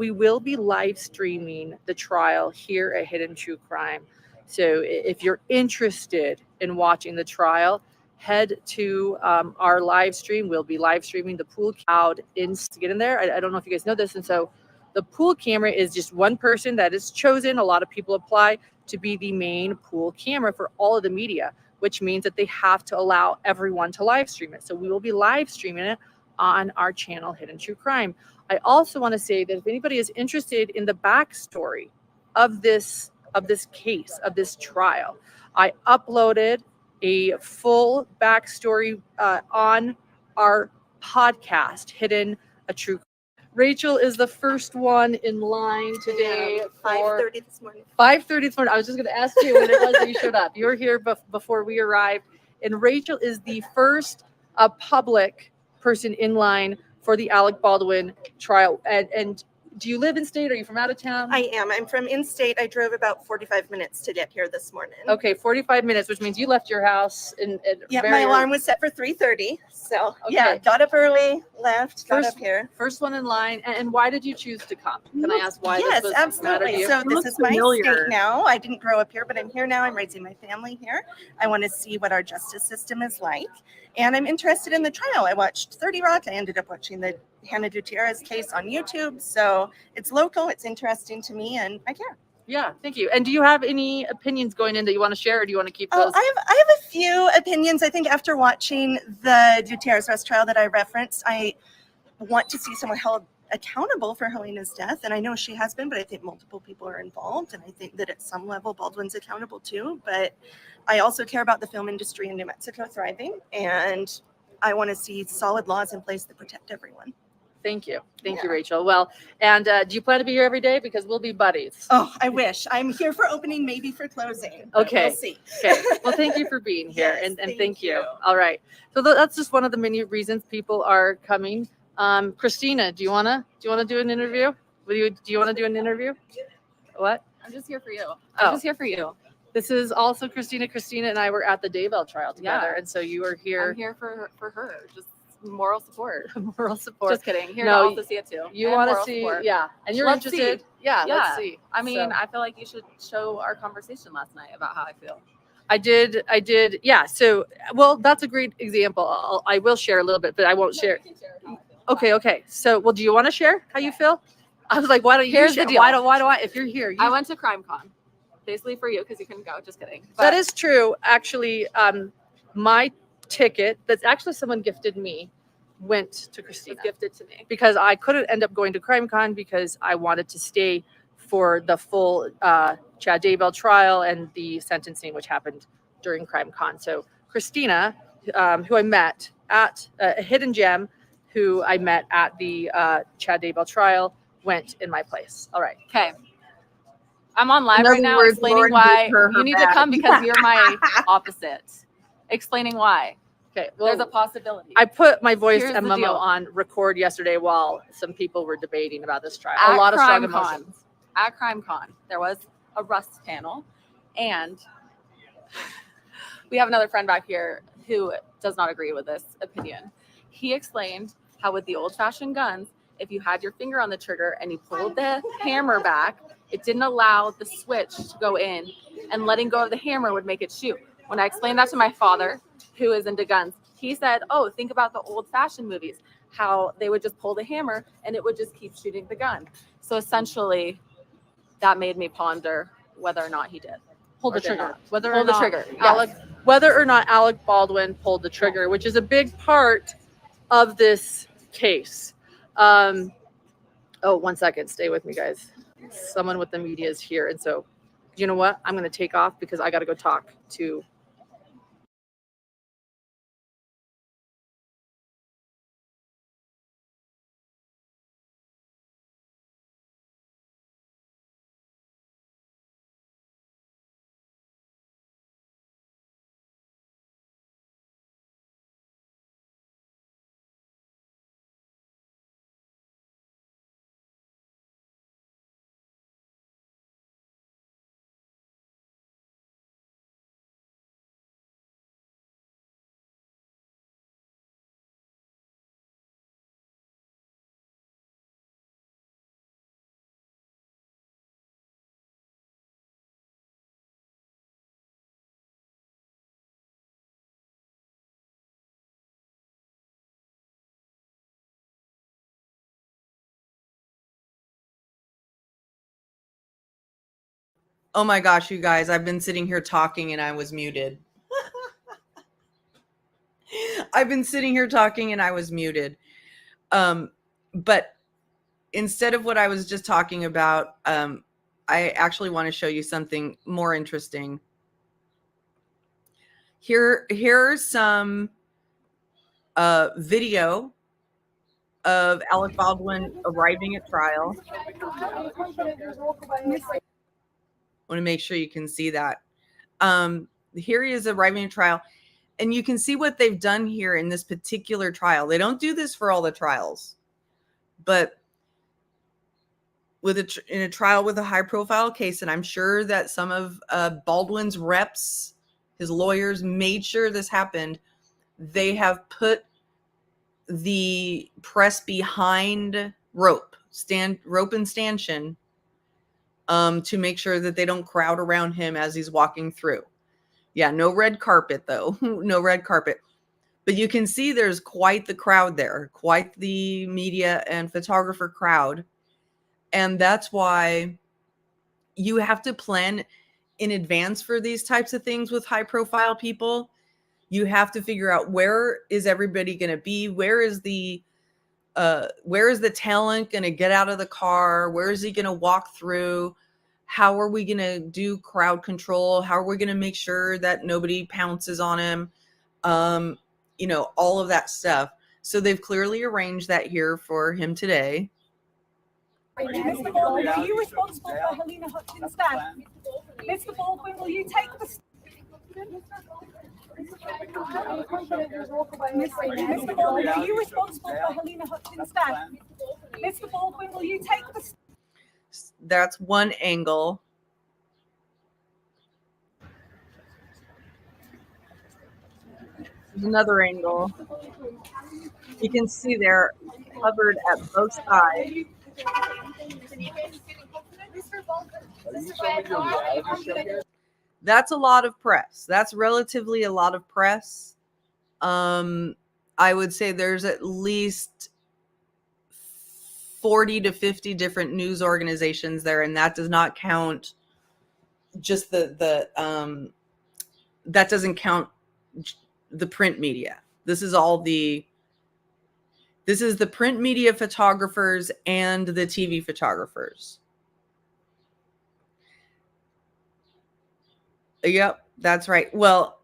will be live streaming the trial here at Hidden True Crime. So if you're interested in watching the trial, head to our live stream. We'll be live streaming the pool crowd to get in there. I don't know if you guys know this. And so the pool camera is just one person that is chosen. A lot of people apply to be the main pool camera for all of the media, which means that they have to allow everyone to live stream it. So we will be live streaming it on our channel, Hidden True Crime. I also want to say that if anybody is interested in the backstory of this case, of this trial, I uploaded a full backstory on our podcast, Hidden a True. Rachel is the first one in line today. 5:30 this morning. 5:30 this morning. I was just going to ask you when it was that you showed up. You were here before we arrived, and Rachel is the first public person in line for the Alec Baldwin trial. And do you live in state? Are you from out of town? I am. I'm from in-state. I drove about 45 minutes to get here this morning. Okay, 45 minutes, which means you left your house. Yeah, my alarm was set for 3:30. So yeah, got up early, left, got up here. First one in line. And why did you choose to come? Can I ask why? Yes, this was absolutely. So this is my state now. I didn't grow up here, but I'm here now. I'm raising my family here. I want to see what our justice system is like. And I'm interested in the trial. I watched 30 Rock. I ended up watching the Hannah Gutierrez case on YouTube. So it's local, it's interesting to me, and I care. Yeah, thank you. And do you have any opinions going in that you want to share, or do you want to keep those? I have a few opinions. I think after watching the Gutierrez Rest trial that I referenced, I want to see someone held accountable for Helena's death. And I know she has been, but I think multiple people are involved. And I think that at some level, Baldwin's accountable too. But I also care about the film industry in New Mexico thriving. And I want to see solid laws in place that protect everyone. Thank you. Thank you, Rachel. Well, and do you plan to be here every day? Because we'll be buddies. Oh, I wish. I'm here for opening, maybe for closing. Okay. We'll see. Okay. Well, thank you for being here. Yes, and thank you. All right. So that's just one of the many reasons people are coming. Christina, do you wanna do an interview? Do you want to do an interview? What? I'm just here for you. Oh. I'm just here for you. This is also Christina. Christina and I were at the Daybell trial together, Yeah. and so you were here. I'm here for her. Just moral support. Moral support. Just kidding. Here No, to also see it too. You And want to moral see, support. yeah, and you're Let's interested. see. Yeah, let's see. I mean, So- I feel like you should show our conversation last night about how I feel. I did. Yeah. So, well, that's a great example. I will share a little bit, but I won't share. Okay. So, well, do you want to share how you feel? I was like, why don't you Here's share? the deal. Why do I? If you're here, I went to CrimeCon, basically for you because you couldn't go. Just kidding. That is true. Actually, my ticket that's actually someone gifted me went to Christina. Was gifted to me. Because I couldn't end up going to CrimeCon because I wanted to stay for the full Chad Daybell trial and the sentencing, which happened during CrimeCon. So Christina, who I met at a hidden gem, who I met at the Chad Daybell trial, went in my place. All right. Okay. I'm on live In right other now words, explaining Lauren why gave her you need to badge. come because you're my opposite. Explaining why. Okay. Well, There's a possibility. I put my voice Here's and the memo deal. on record yesterday while some people were debating about this trial. At A lot of strong CrimeCon, emotions. At CrimeCon, there was a Rust panel, and we have another friend back here who does not agree with this opinion. He explained how with the old-fashioned guns, if you had your finger on the trigger and you pulled the hammer back, it didn't allow the switch to go in, and letting go of the hammer would make it shoot. When I explained that to my father, who is into guns, he said, oh, think about the old-fashioned movies, how they would just pull the hammer and it would just keep shooting the gun. So essentially, that made me ponder whether or not he did. Pull the or did trigger. not. Whether Pull or the not trigger. Alec, Yes. whether or not Alec Baldwin pulled the trigger, which is a big part of this case. Oh, 1 second. Stay with me, guys. Someone with the media is here. And so, you know what? I'm going to take off because I got to go talk to Oh my gosh, you guys, I've been sitting here talking and I was muted. I've been sitting here talking and I was muted. But instead of what I was just talking about, I actually want to show you something more interesting. Here's some video of Alec Baldwin arriving at trial. I want to make sure you can see that. Here he is arriving at trial, and you can see what they've done here in this particular trial. They don't do this for all the trials, but in a trial with a high-profile case, and I'm sure that some of Baldwin's reps, his lawyers, made sure this happened. They have put the press behind rope and stanchion to make sure that they don't crowd around him as he's walking through. Yeah, no red carpet though. No red carpet. But you can see there's quite the crowd there, quite the media and photographer crowd. And that's why you have to plan in advance for these types of things with high profile people. You have to figure out, where is everybody going to be? Where is the talent going to get out of the car? Where is he going to walk through? How are we going to do crowd control? How are we going to make sure that nobody pounces on him? All of that stuff. So they've clearly arranged that here for him today. Mr. Baldwin, are you responsible for Helena Hutchins' death? Mr. Baldwin, will you take the... Mr. Baldwin, are you responsible for Helena Hutchins' death? Mr. Baldwin, will you take the... That's one angle. There's another angle. You can see they're covered at both sides. That's a lot of press. That's relatively a lot of press. I would say there's at least 40 to 50 different news organizations there, and that does not count just that doesn't count the print media. This is the print media photographers and the TV photographers. Yep, that's right. Well,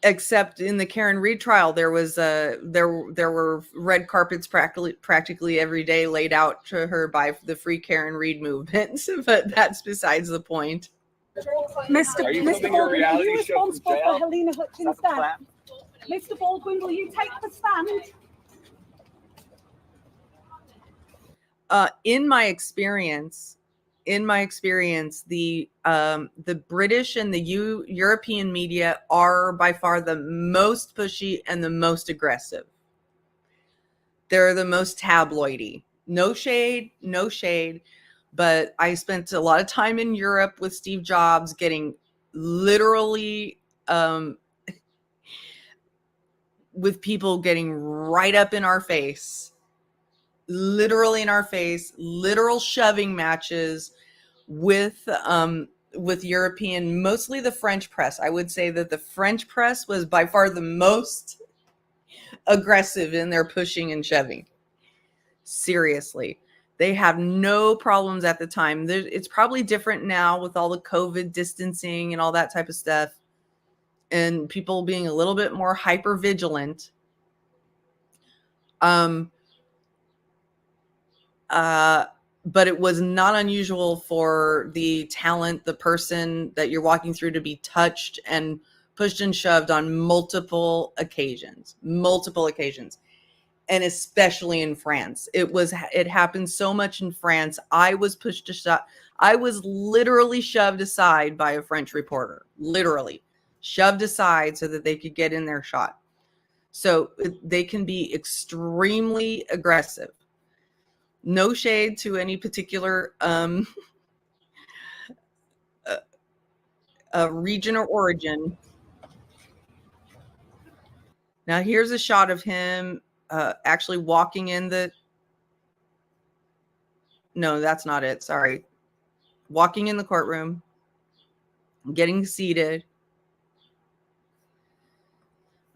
except in the Karen Reed trial, there were red carpets practically every day laid out to her by the Free Karen Reed movement. But that's besides the point. Mr. Baldwin, are you responsible for Helena Hutchins' death? Mr. Baldwin, will you take the stand? In my experience, the British and the European media are by far the most pushy and the most aggressive. They're the most tabloidy. No shade, but I spent a lot of time in Europe with Steve Jobs, getting literally with people getting right up in our face. Literally in our face, literal shoving matches with European, mostly the French press. I would say that the French press was by far the most aggressive in their pushing and shoving. Seriously, they have no problems at the time. It's probably different now with all the COVID distancing and all that type of stuff, and people being a little bit more hyper vigilant. But it was not unusual for the talent, the person that you're walking through, to be touched and pushed and shoved on multiple occasions, and especially in France. It happened so much in France. I was pushed to shove. I was literally shoved aside by a French reporter, literally shoved aside so that they could get in their shot. So they can be extremely aggressive. No shade to any particular region or origin. Now here's a shot of him actually walking in the... No, that's not it. Sorry. Walking in the courtroom. Getting seated.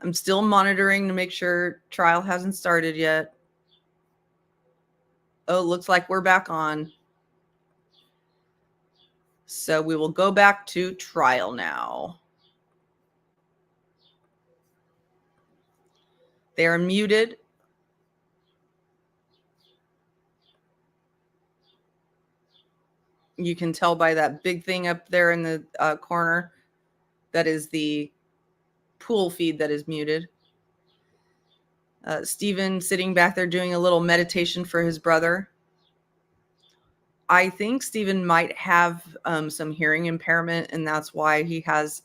I'm still monitoring to make sure trial hasn't started yet. Oh, looks like we're back on. So we will go back to trial now. They are muted. You can tell by that big thing up there in the corner. That is the pool feed that is muted. Stephen sitting back there doing a little meditation for his brother. I think Stephen might have some hearing impairment, and that's why he has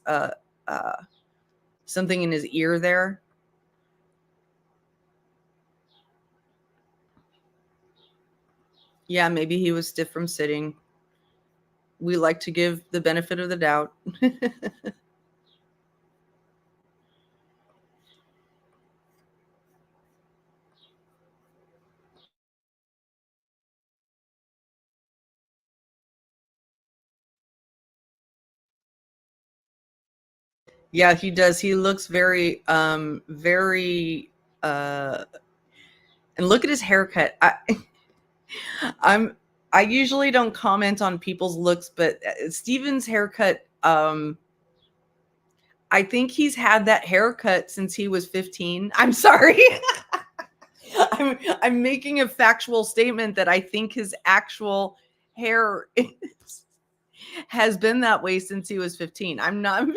something in his ear there. Yeah, maybe he was stiff from sitting. We like to give the benefit of the doubt. Yeah, he does. He looks very, and look at his haircut. I usually don't comment on people's looks, but Steven's haircut, I think he's had that haircut since he was 15. I'm sorry. I'm making a factual statement that I think his actual hair has been that way since he was 15. I'm not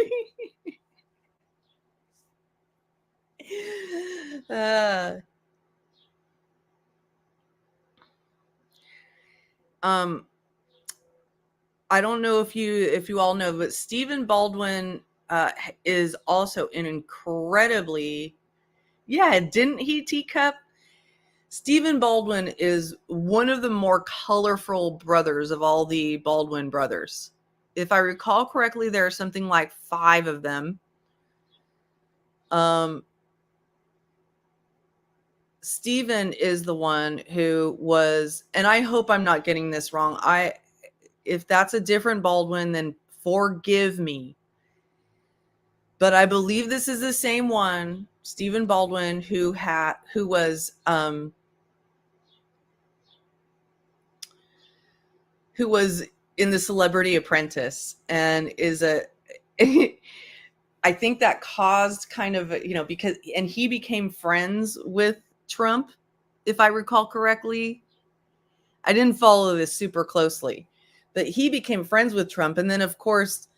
I don't know if you all know, but Stephen Baldwin is also an incredibly, didn't he, Teacup? Stephen Baldwin is one of the more colorful brothers of all the Baldwin brothers. If I recall correctly, there are something like 5 of them. Stephen is the one who was, and I hope I'm not getting this wrong. If that's a different Baldwin, then forgive me. But I believe this is the same one, Stephen Baldwin, who was in The Celebrity Apprentice, and is I think that caused kind of, because he became friends with Trump, if I recall correctly. I didn't follow this super closely, but he became friends with Trump. And then, of course,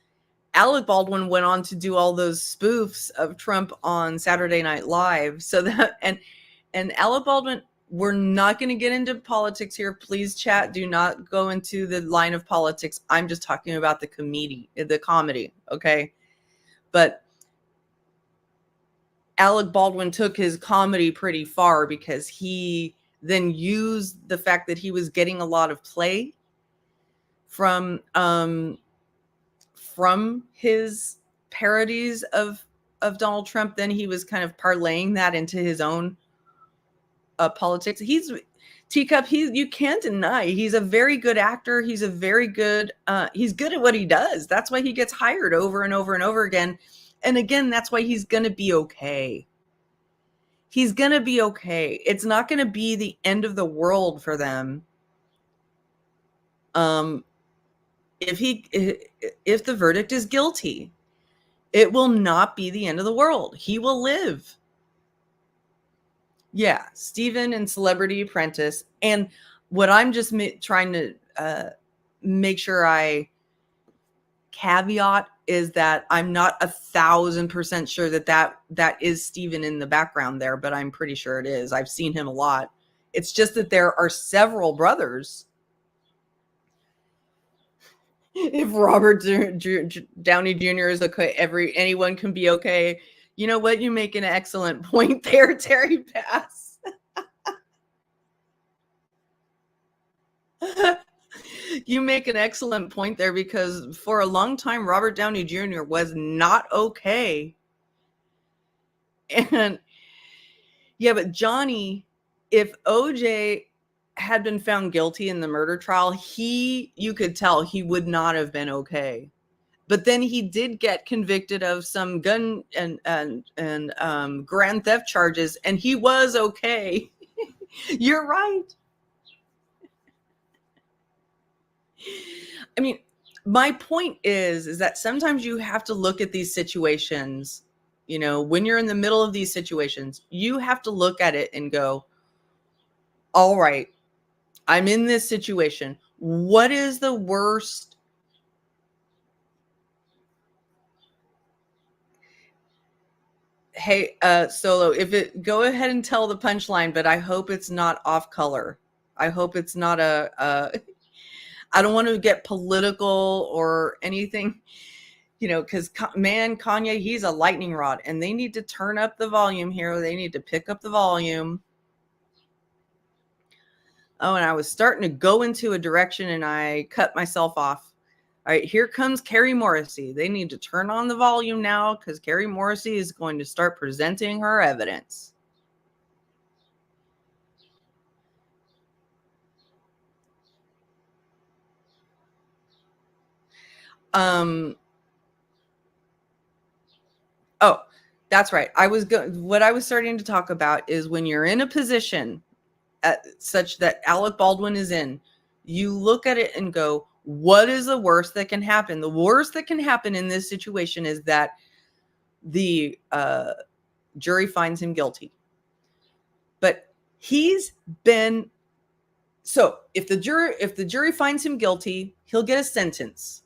Alec Baldwin went on to do all those spoofs of Trump on Saturday Night Live. So that, and Alec Baldwin, we're not going to get into politics here. Please, chat, do not go into the line of politics. I'm just talking about the comedy, okay? But Alec Baldwin took his comedy pretty far, because he then used the fact that he was getting a lot of play from his parodies of Donald Trump. Then he was kind of parlaying that into his own politics. He's Teacup. You can't deny he's a very good actor. He's a very good. He's good at what he does. That's why he gets hired over and over and over again. And again, that's why he's going to be okay. He's going to be okay. It's not going to be the end of the world for them. If the verdict is guilty, it will not be the end of the world. He will live. Yeah, Stephen and Celebrity Apprentice. And what I'm just trying to make sure I caveat is that I'm not 1,000% sure that is Stephen in the background there, but I'm pretty sure it is. I've seen him a lot. It's just that there are several brothers. If Robert Downey Jr. is okay, anyone can be okay. You know what? You make an excellent point there, Terry Bass. You make an excellent point there, because for a long time, Robert Downey Jr. was not okay. And yeah, but Johnny, if OJ had been found guilty in the murder trial, you could tell he would not have been okay. But then he did get convicted of some gun and grand theft charges, and he was okay. You're right. I mean, my point is that sometimes you have to look at these situations, you know, when you're in the middle of these situations, you have to look at it and go, all right, I'm in this situation. What is the worst? Hey, Solo, go ahead and tell the punchline, but I hope it's not off color. I hope it's not I don't want to get political or anything, you know, because Kanye, he's a lightning rod, and they need to turn up the volume here. They need to pick up the volume. Oh, and I was starting to go into a direction and I cut myself off. All right, here comes Carrie Morrissey. They need to turn on the volume now because Carrie Morrissey is going to start presenting her evidence. Oh, that's right. What I was starting to talk about is when you're in a position such that Alec Baldwin is in, you look at it and go, what is the worst that can happen? The worst that can happen in this situation is that the jury finds him guilty. But he's been, so if the jury finds him guilty, he'll get a sentence.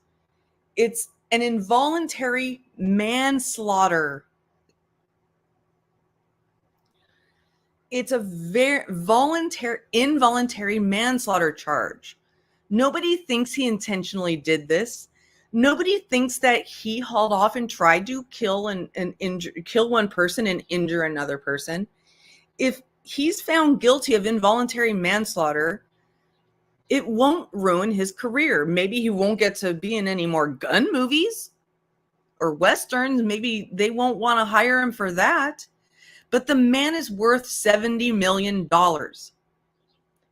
It's an involuntary manslaughter. It's a very involuntary manslaughter charge. Nobody thinks he intentionally did this. Nobody thinks that he hauled off and tried to kill one person and injure another person. If he's found guilty of involuntary manslaughter, it won't ruin his career. Maybe he won't get to be in any more gun movies or Westerns. Maybe they won't want to hire him for that. But the man is worth $70 million.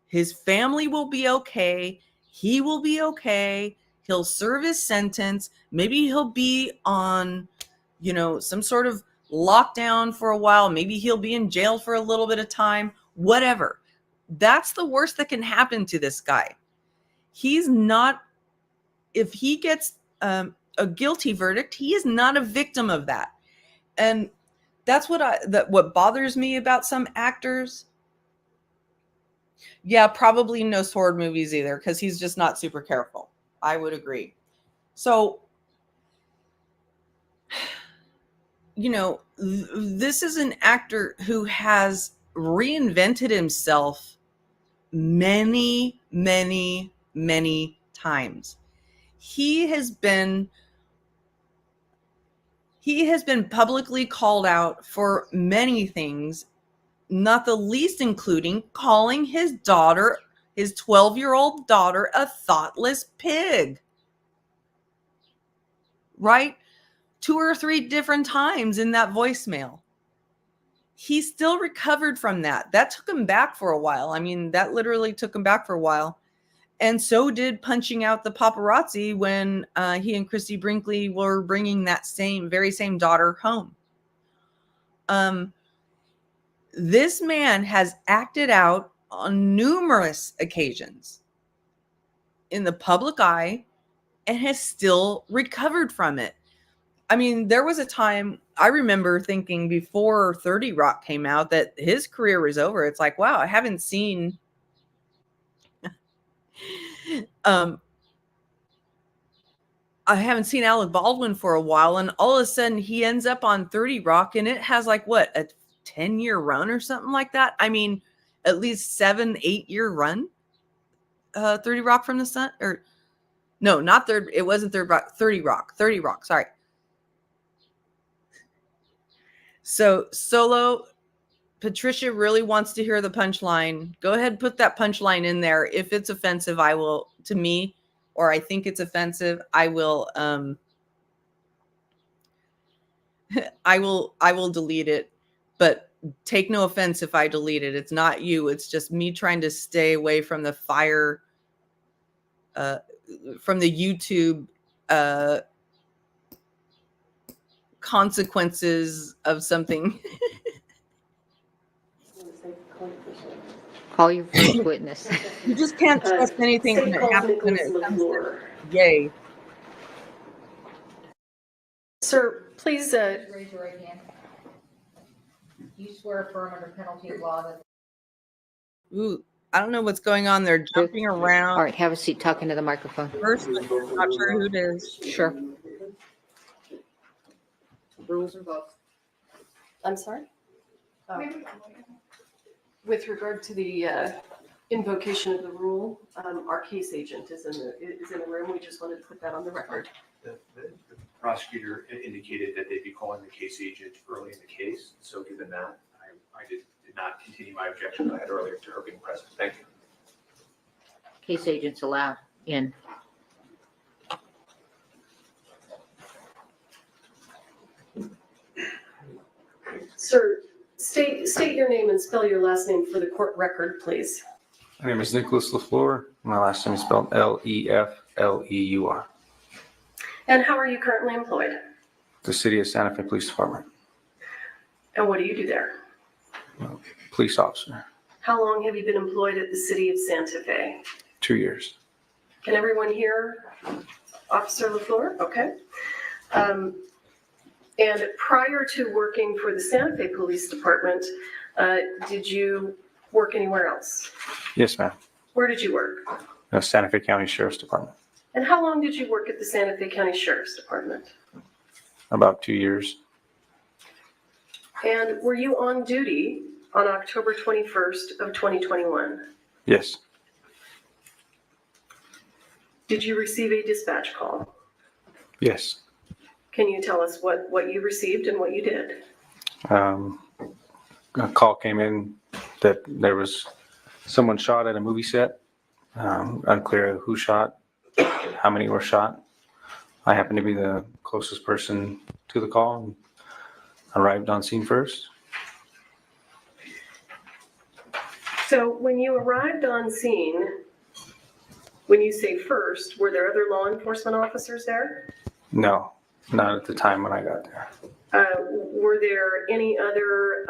His family will be okay. He will be okay. He'll serve his sentence. Maybe he'll be on, you know, some sort of lockdown for a while. Maybe he'll be in jail for a little bit of time. Whatever. That's the worst that can happen to this guy. He's not, if he gets a guilty verdict, he is not a victim of that. And that's what bothers me about some actors. Yeah, probably no sword movies either, because he's just not super careful. I would agree. So, you know, this is an actor who has reinvented himself many, many, many times. He has been publicly called out for many things, not the least including calling his daughter, his 12-year-old daughter, a thoughtless pig. Right? 2 or 3 different times in that voicemail. He still recovered from that. That took him back for a while. I mean, that literally took him back for a while. And so did punching out the paparazzi when he and Christy Brinkley were bringing that very same daughter home. This man has acted out on numerous occasions in the public eye and has still recovered from it. I mean, there was a time I remember thinking before 30 Rock came out that his career was over. It's like, wow, I haven't seen Alec Baldwin for a while, and all of a sudden he ends up on 30 Rock, and it has like what, a 10-year run or something like that. I mean, at least 7-8 year run. 30 Rock from the Sun, or no, not third. It wasn't Third Rock. 30 Rock. Sorry. So Solo, Patricia really wants to hear the punchline. Go ahead and put that punchline in there. If it's offensive, I will, to me, or I think it's offensive, I will I will delete it. But take no offense if I delete it. It's not you. It's just me trying to stay away from the fire, from the YouTube consequences of something. Call your first witness. You just can't trust anything when State it calls happens when Nicholas it comes to LaFleur. yay. Sir, please, Raise your right hand. You swear affirm under penalty of law that. Ooh, I don't know what's going on. They're jumping around. All right, have a seat. Talk into the microphone. First, not sure who it is. Sure. Rules and votes. I'm sorry? With regard to the invocation of the rule, our case agent is in the room. We just wanted to put that on the record. The prosecutor indicated that they'd be calling the case agent early in the case. So given that, I did not continue my objection I had earlier to her being present. Thank you. Case agents allowed in. Sir, state your name and spell your last name for the court record, please. My name is Nicholas LaFleur. My last name is spelled Lefleur. And how are you currently employed? The City of Santa Fe Police Department. And what do you do there? Police officer. How long have you been employed at the city of Santa Fe? 2 years. Can everyone hear Officer LaFleur? Okay. And prior to working for the Santa Fe Police Department, did you work anywhere else? Yes, ma'am. Where did you work? Santa Fe County Sheriff's Department. And how long did you work at the Santa Fe County Sheriff's Department? About 2 years. And were you on duty on October 21st of 2021? Yes. Did you receive a dispatch call? Yes. Can you tell us what you received and what you did? A call came in that there was someone shot at a movie set. Unclear who shot, how many were shot. I happened to be the closest person to the call and arrived on scene first. So when you arrived on scene, when you say first, were there other law enforcement officers there? No, not at the time when I got there. Were there any other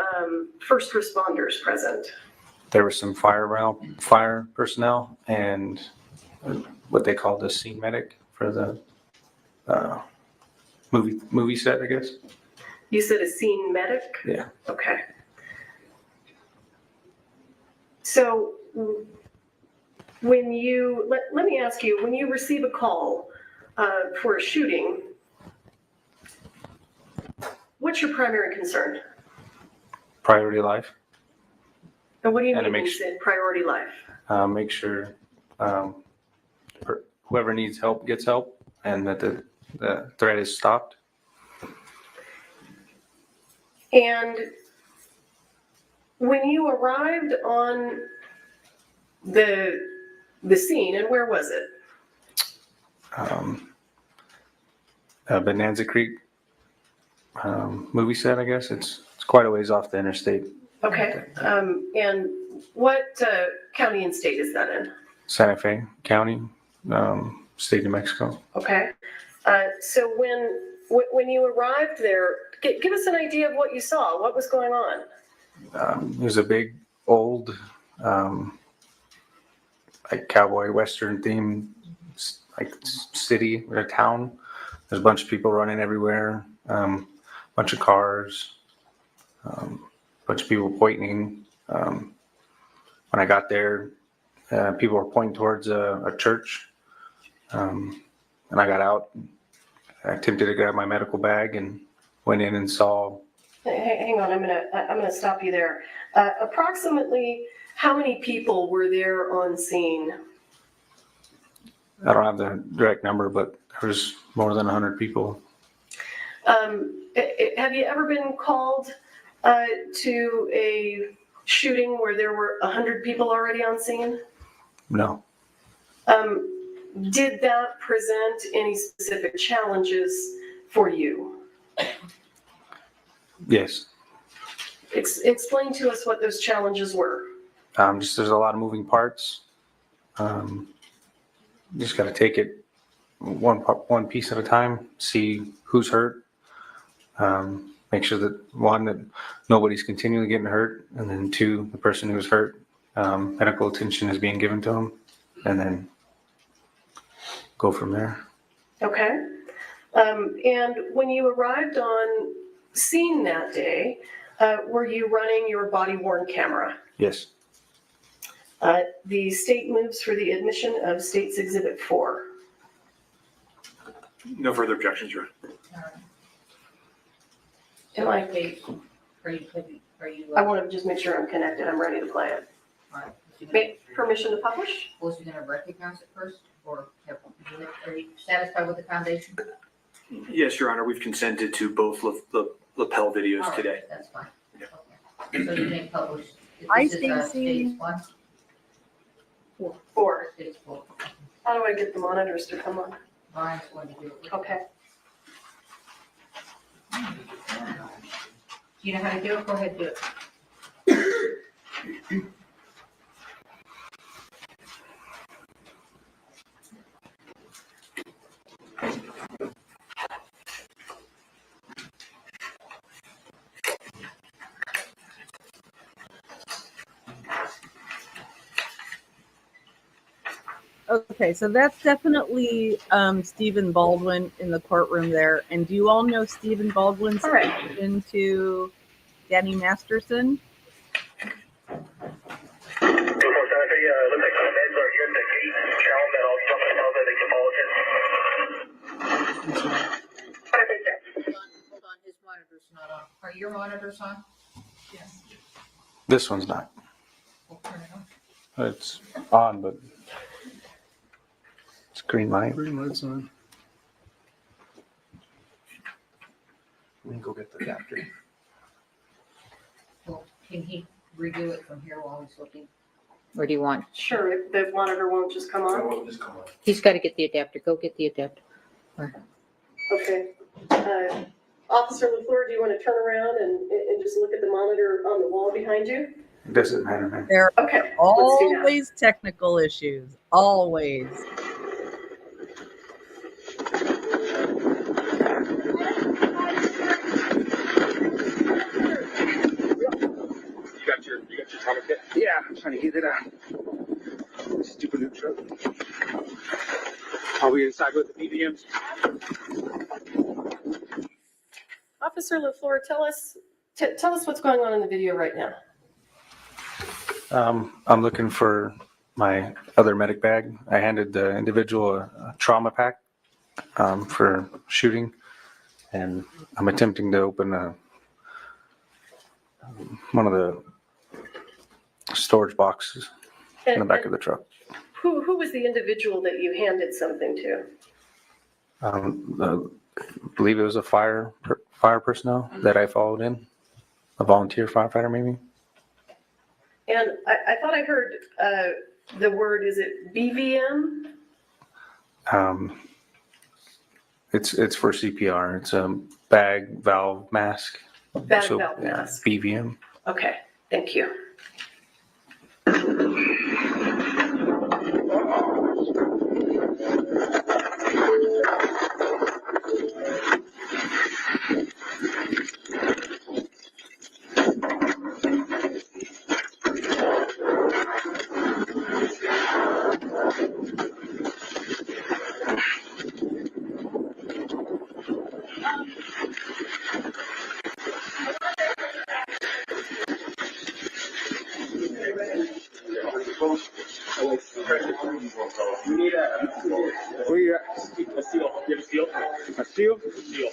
first responders present? There was some fire personnel and what they call the scene medic for the movie set, I guess. You said a scene medic? Yeah. Okay. So when you, let me ask you, when you receive a call for a shooting, what's your primary concern? Priority life. And what do you And to mean when make you say priority life? Make sure whoever needs help gets help and that the threat is stopped. And when you arrived on the scene, and where was it? Bonanza Creek movie set, I guess. It's quite a ways off the interstate. Okay. And what county and state is that in? Santa Fe County, state of New Mexico. Okay. So when you arrived there, give us an idea of what you saw. What was going on? It was a big, old, like cowboy western theme, like city or town. There's a bunch of people running everywhere, bunch of cars, bunch of people pointing. When I got there, people were pointing towards a church, and I got out. I attempted to grab my medical bag and went in and saw. Hang on, I'm gonna stop you there. Approximately how many people were there on scene? I don't have the direct number, but there was more than 100 people. Have you ever been called to a shooting where there were 100 people already on scene? No. Did that present any specific challenges for you? Yes. Explain to us what those challenges were. Just there's a lot of moving parts. Just got to take it one piece at a time, see who's hurt, Make sure that, one, that nobody's continually getting hurt, and then two, the person who's hurt, medical attention is being given to them, and then go from there. Okay. And when you arrived on scene that day, were you running your body-worn camera? Yes. The state moves for the admission of State's Exhibit 4. No further objections, Your Honor. Am I want to just make sure I'm connected. I'm ready to play it. Permission to publish? Was you going to recognize it first, or are you satisfied with the foundation? Yes, Your Honor, we've consented to both lapel videos All right, today. that's fine. Okay. So you may publish. Hi, This is, Stacy. stage 1? 4. Stage 4. How do I get the monitors to come on? Brian's going to do it. Okay. Do you know how to do it? Go ahead, do it. Okay, so that's definitely Stephen Baldwin in the courtroom there. And do you all know Stephen Baldwin's connection to Danny Masterson? Hold on, his monitor's not on. Are your monitors on? Yes. This one's not. We'll turn it on. It's on, but it's green light. Green light's on. Let me go get the adapter. Well, can he redo it from here while he's looking? Or do you want? Sure, if the monitor won't just come on. He's got to get the adapter. Go get the adapter. Okay. Officer LaFleur, do you want to turn around and just look at the monitor on the wall behind you? It doesn't matter, man. There are Okay, always technical issues. Always. You got your Thomas kit? Yeah, I'm trying to get it out. Stupid new truck. Are we inside with the BBMs? Officer LaFleur, tell us what's going on in the video right now. I'm looking for my other medic bag. I handed the individual a trauma pack for shooting, and I'm attempting to open one of the storage boxes in the back of the truck. Who was the individual that you handed something to? I believe it was a fire personnel that I followed in, a volunteer firefighter maybe. And I thought I heard the word, is it BVM? It's for CPR. It's a bag valve mask. Bag valve mask. BVM. Okay, thank you. We need where you at? A seal. You have a seal? A seal? Seal.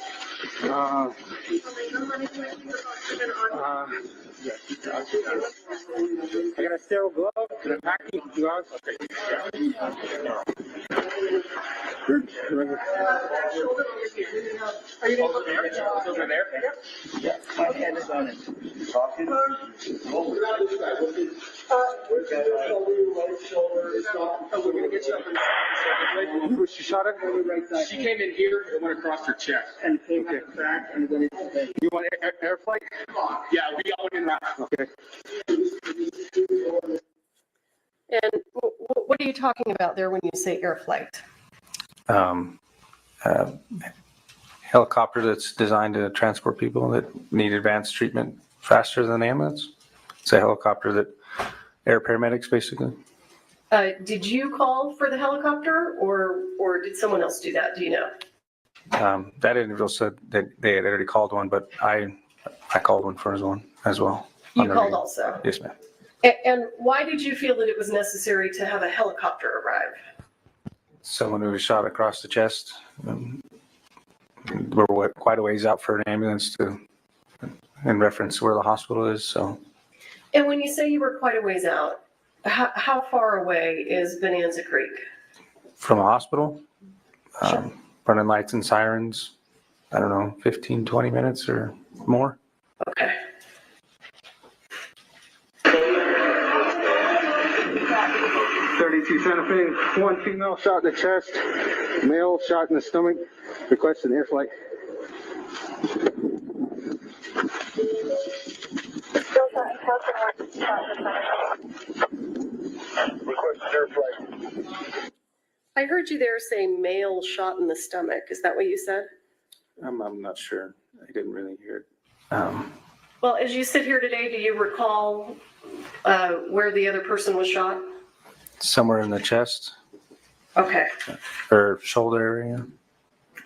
I got a sterile glove and a packing gloves. Okay. Are you over there? Over there? Yeah. My hand is on it. Talking. We're gonna get you up. She shot it. She came in here and went across her chest. And came back and then you want air flight? Yeah, we all in that. Okay. And what are you talking about there when you say air flight? helicopter that's designed to transport people that need advanced treatment faster than an ambulance. It's a helicopter that air paramedics basically. Did you call for the helicopter or did someone else do that? Do you know? That individual said that they had already called one, but I called one for one as well. You called also? Yes, ma'am. And why did you feel that it was necessary to have a helicopter arrive? Someone who was shot across the chest. We're quite a ways out for an ambulance in reference to where the hospital is. So. And when you say you were quite a ways out, how far away is Bonanza Creek? From a hospital, running lights and sirens, I don't know, 15, 20 minutes or more. Okay. Santa Fe, one female shot in the chest, male shot in the stomach, requesting air flight. I heard you there say male shot in the stomach. Is that what you said? I'm not sure. I didn't really hear it. Well, as you sit here today, do you recall where the other person was shot? Somewhere in the chest. Okay. Or shoulder area.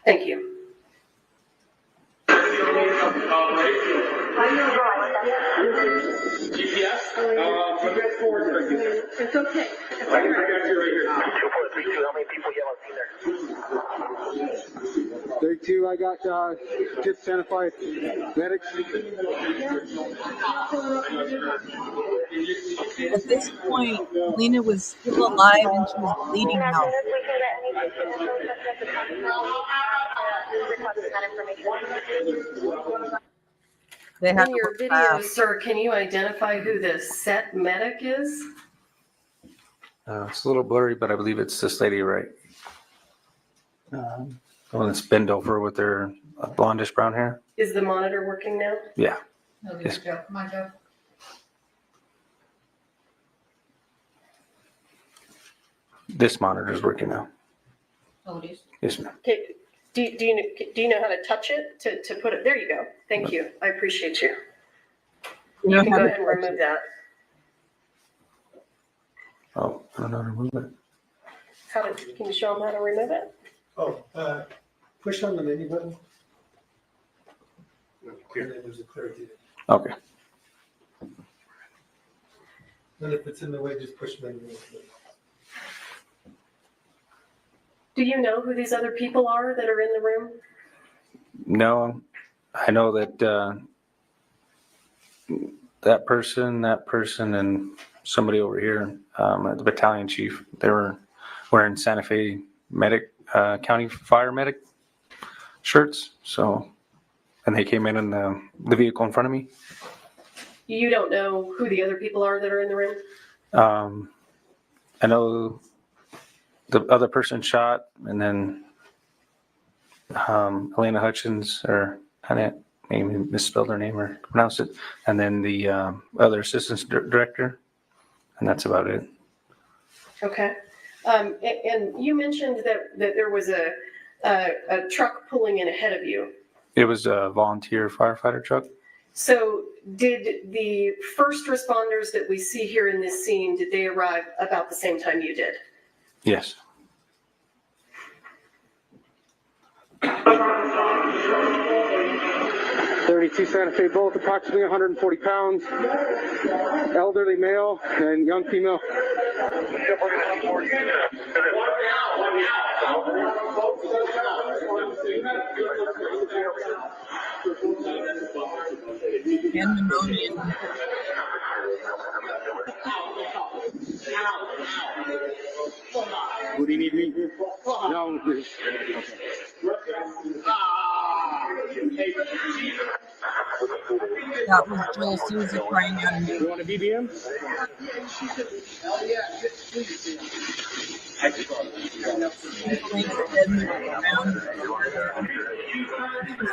Thank you. GPS? GPS forward. It's okay. I got you right here. 2432, how many people you have seen there? 32, I got just Santa Fe medics. At this point, Lena was still alive and she was bleeding out. They have In your video, sir, can you identify who the set medic is? It's a little blurry, but I believe it's this lady, right? The one that's bent over with their blondish brown hair. Is the monitor working now? Yeah. No, Yes. Joe. Come on, Joe. This monitor is working now. Oh, it is. Yes, ma'am. Okay. Do you know how to touch it to put it? There you go. Thank you. I appreciate you. You can go ahead and remove that. Oh, I don't know how to remove it. Can you show them how to remove it? Oh, push on the menu button. And then there's a clear view. Okay. And if it's in the way, just push menu. Do you know who these other people are that are in the room? No, I know that that person, and somebody over here, the battalion chief, they were wearing Santa Fe medic, county fire medic shirts. So, and they came in the vehicle in front of me. You don't know who the other people are that are in the room? I know the other person shot, and then Elena Hutchins, or I maybe misspelled her name or pronounced it, and then the other assistant director, and that's about it. Okay. And you mentioned that there was a truck pulling in ahead of you. It was a volunteer firefighter truck. So did the first responders that we see here in this scene, did they arrive about the same time you did? Yes. .32 Santa Fe both approximately 140 pounds, elderly male and young female. And pneumonia. What do you need me? No. That was Joel Souza crying out in the You want a BBM?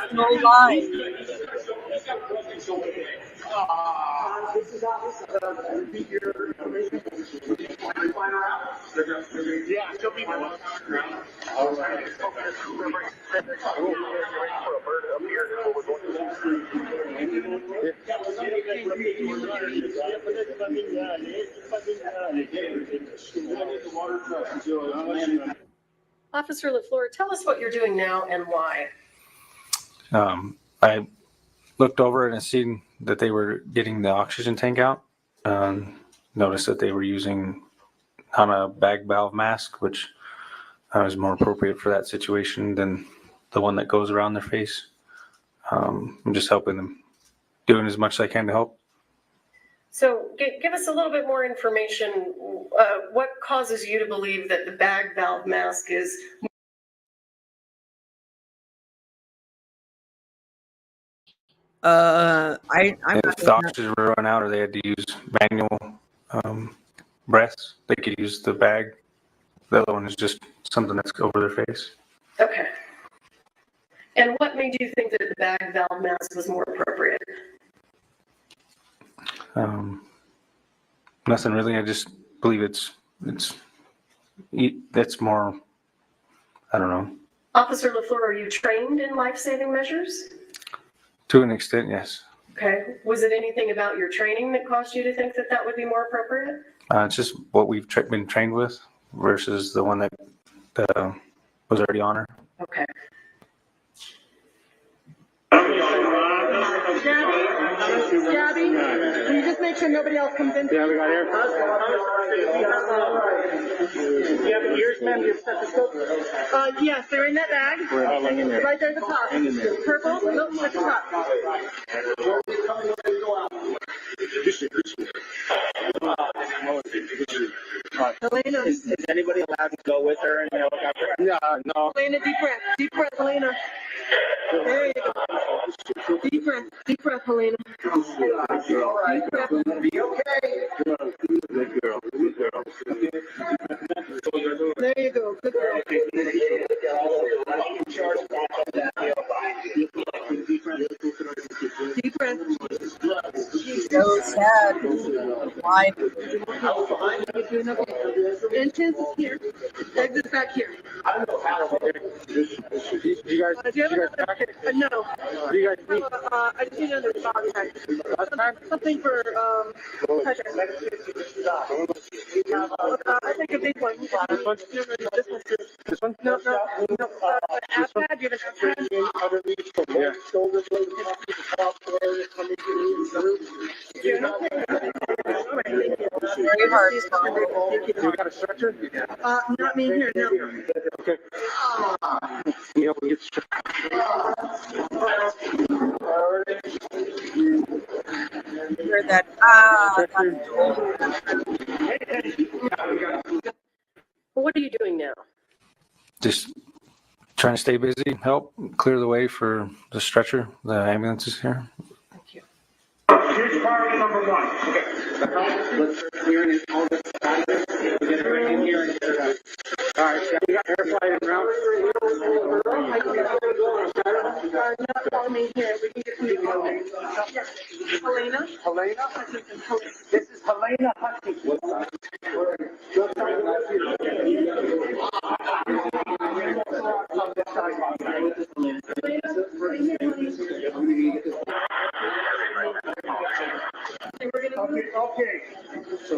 still alive. Yeah, she'll be there. Officer LaFleur, tell us what you're doing now and why. I looked over and seen that they were getting the oxygen tank out. Noticed that they were using on a bag valve mask, which is more appropriate for that situation than the one that goes around their face. I'm just helping them, doing as much as I can to help. So give us a little bit more information. What causes you to believe that the bag valve mask is I'm if not the oxygen were run out or they had to use manual breaths, they could use the bag. The other one is just something that's over their face. okay? And what made you think that the bag valve mask was more appropriate? Nothing really. I just believe that's more. I don't know. Officer LaFleur, are you trained in life-saving measures? To an extent, yes. Okay. Was it anything about your training that caused you to think that that would be more appropriate? It's just what we've been trained with versus the one that was already on her. Okay. Gabby, can you just make sure nobody else comes in? Yeah, we got air. Do you have ears, ma'am? Do you have stethoscope? Yes, they're in that bag. Right there at the top. Purple? Nope, at the top. Elena. Is anybody allowed to go with her in the helicopter? Yeah, no. Elena, deep breath. Deep breath, Elena. There you go. Deep breath, Helena. Deep breath. Be okay. Good girl. There you go. Good girl. Deep breath. so sad. Why? You're doing okay. Entrance is here. Exit back here. Do you guys Do you have another? No. Do you guys need I just need another dog tag. Something for pressure. I think a big one. This one? This one? No. iPad? You have an iPad? Yeah. Very hard. You got a stretcher? Not me here, no. Okay. Let me help you get the stretcher. Heard that. What are you doing now? Just trying to stay busy, help clear the way for the stretcher. The ambulance is here. Here's priority number one. Okay. Let's start clearing all this out of this. We'll get everything in here and get it out. All right, so we got air flight en route. Not me here. We can get somebody Helena? Helena? This is Helena Hutchinson. Okay. So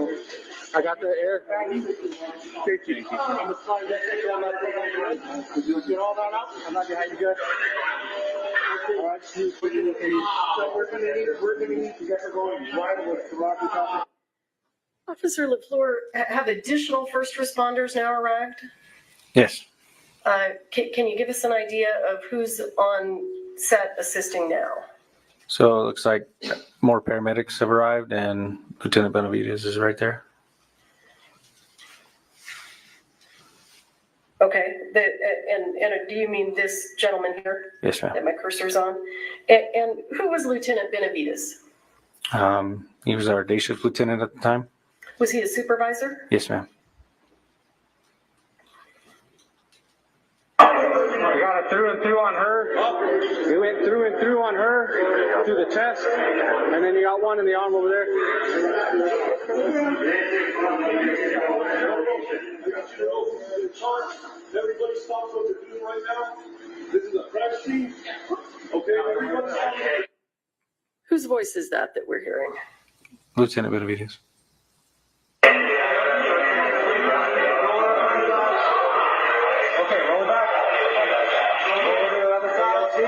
I got the air. Thank you. I'm gonna slide that thing down that thing. You get all that out? I'm not behind you guys. All right. So we're gonna need to get her going right with the Rocky Top. Officer LaFleur, have additional first responders now arrived? Yes. Can you give us an idea of who's on set assisting now? So it looks like more paramedics have arrived, and Lieutenant Benavides is right there. Okay, and do you mean this gentleman here? Yes, ma'am. That my cursor's on? And who was Lieutenant Benavides? He was our day shift lieutenant at the time. Was he a supervisor? Yes, ma'am. We got a through and through on her. We went through and through on her, through the chest, and then you got one in the arm over there. Everybody stop what they're doing right now. This is a crash scene. Okay, everybody stop. Whose voice is that we're hearing? Lieutenant Benavides. Okay, roll it back. Roll over to the other side. See?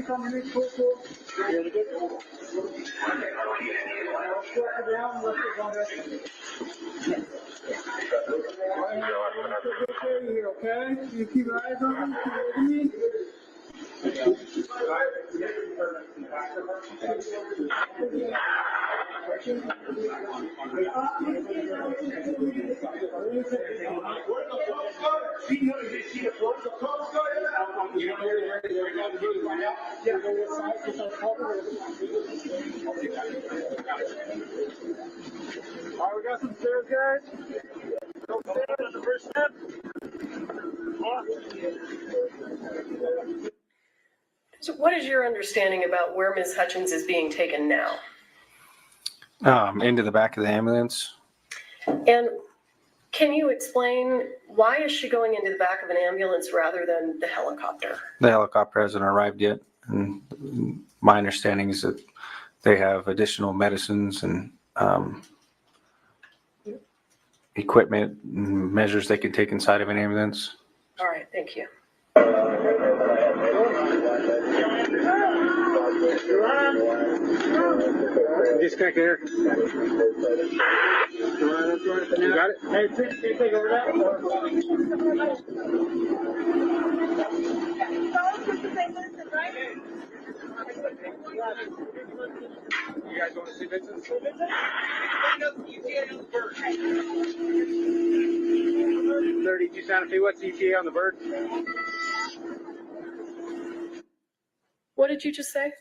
Underneath, cool. Really good. Down, let's go down. Okay? You keep your eyes on them. All right, we got some stairs, guys. No stairs on the first step. So what is your understanding about where Ms. Hutchins is being taken now? Into the back of the ambulance. And can you explain why is she going into the back of an ambulance rather than the helicopter? The helicopter hasn't arrived yet, and my understanding is that they have additional medicines and equipment and measures they can take inside of an ambulance. All right, thank you. Disconnect here. You got it? Hey, take over that. You guys want to see Vincent? 32 Santa Fe, what's ETA on the bird? What did you just say?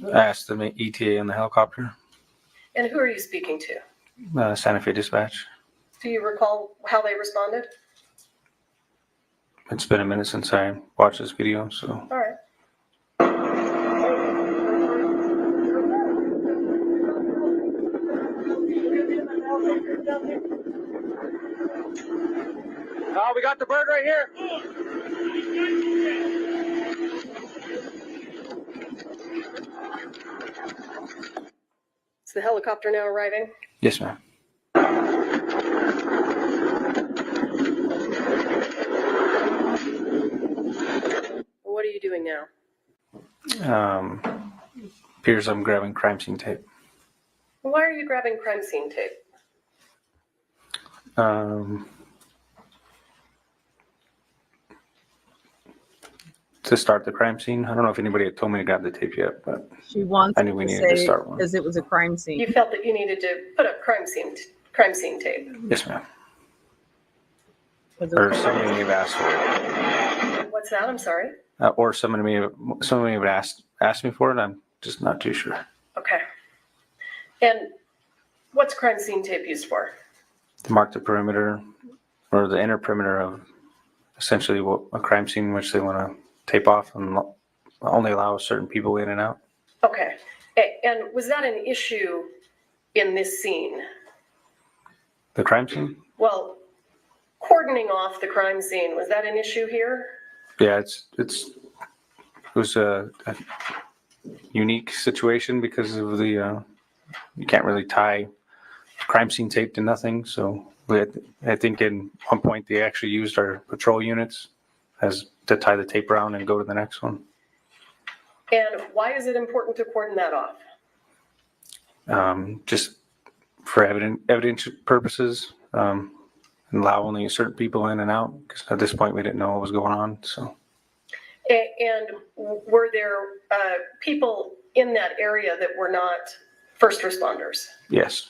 I asked them ETA on the helicopter. And who are you speaking to? Santa Fe Dispatch. Do you recall how they responded? It's been a minute since I watched this video, so. All right. Oh, we got the bird right here. Is the helicopter now arriving? Yes, ma'am. What are you doing now? Appears I'm grabbing crime scene tape. Why are you grabbing crime scene tape? To start the crime scene. I don't know if anybody had told me to grab the tape yet, but She wants I knew we to needed to say start one. because it was a crime scene. You felt that you needed to put up crime scene tape. Yes, ma'am. Was Or somebody may have asked for it. What's that? I'm sorry. Or somebody may have asked me for it. I'm just not too sure. Okay. And what's crime scene tape used for? To mark the perimeter or the inner perimeter of essentially what a crime scene in which they want to tape off and only allow certain people in and out. Okay. And was that an issue in this scene? The crime scene? Well, cordoning off the crime scene, was that an issue here? Yeah, it was a unique situation because of the you can't really tie crime scene tape to nothing. So I think in one point they actually used our patrol units as to tie the tape around and go to the next one. And why is it important to cordon that off? Just for evidence purposes, and allow only certain people in and out, because at this point we didn't know what was going on. So. And were there people in that area that were not first responders? Yes.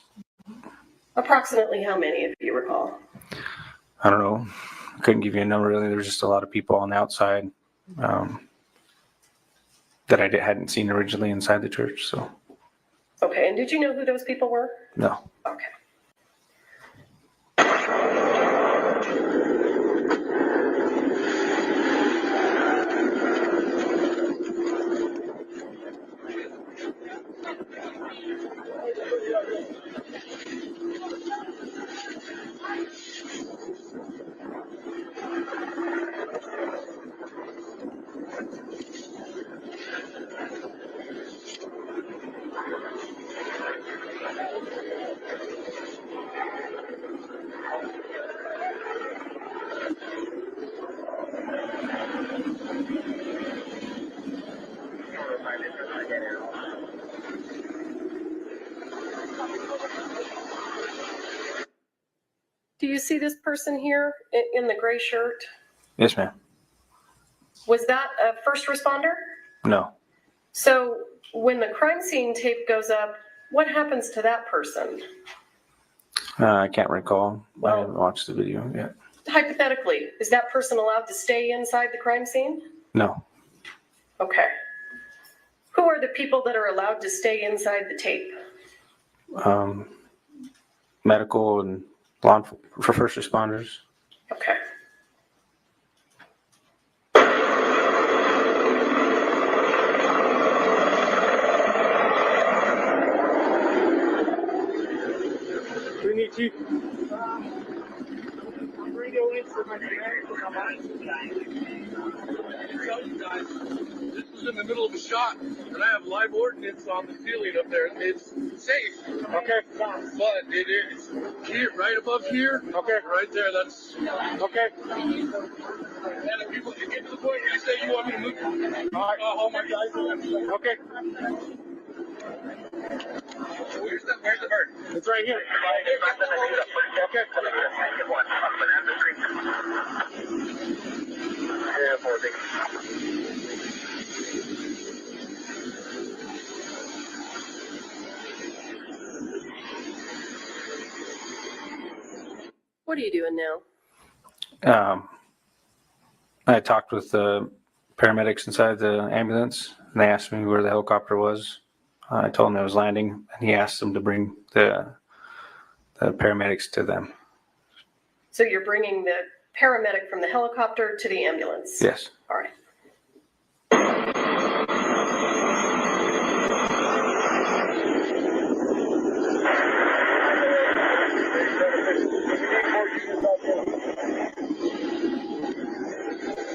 Approximately how many, if you recall? I don't know. I couldn't give you a number really. There was just a lot of people on the outside that I hadn't seen originally inside the church. So. Okay, and did you know who those people were? No. Okay. Do you see this person here in the gray shirt? Yes, ma'am. Was that a first responder? No. So when the crime scene tape goes up, what happens to that person? I can't recall. I haven't watched the video yet. Hypothetically, is that person allowed to stay inside the crime scene? No. Okay. Who are the people that are allowed to stay inside the tape? Medical and for first responders. Okay. We need you. This was in the middle of a shot, and I have live ordnance on the ceiling up there. It's safe. Okay. But it is here, right above here. Okay. Right there. That's okay. And if people get to the point where you say you want me to move, all right. Oh my God. Okay. Where's the bird? It's right here. Okay. Yeah, poor thing. What are you doing now? I talked with the paramedics inside the ambulance, and they asked me where the helicopter was. I told them it was landing, and he asked them to bring the paramedics to them. So you're bringing the paramedic from the helicopter to the ambulance? Yes. All right.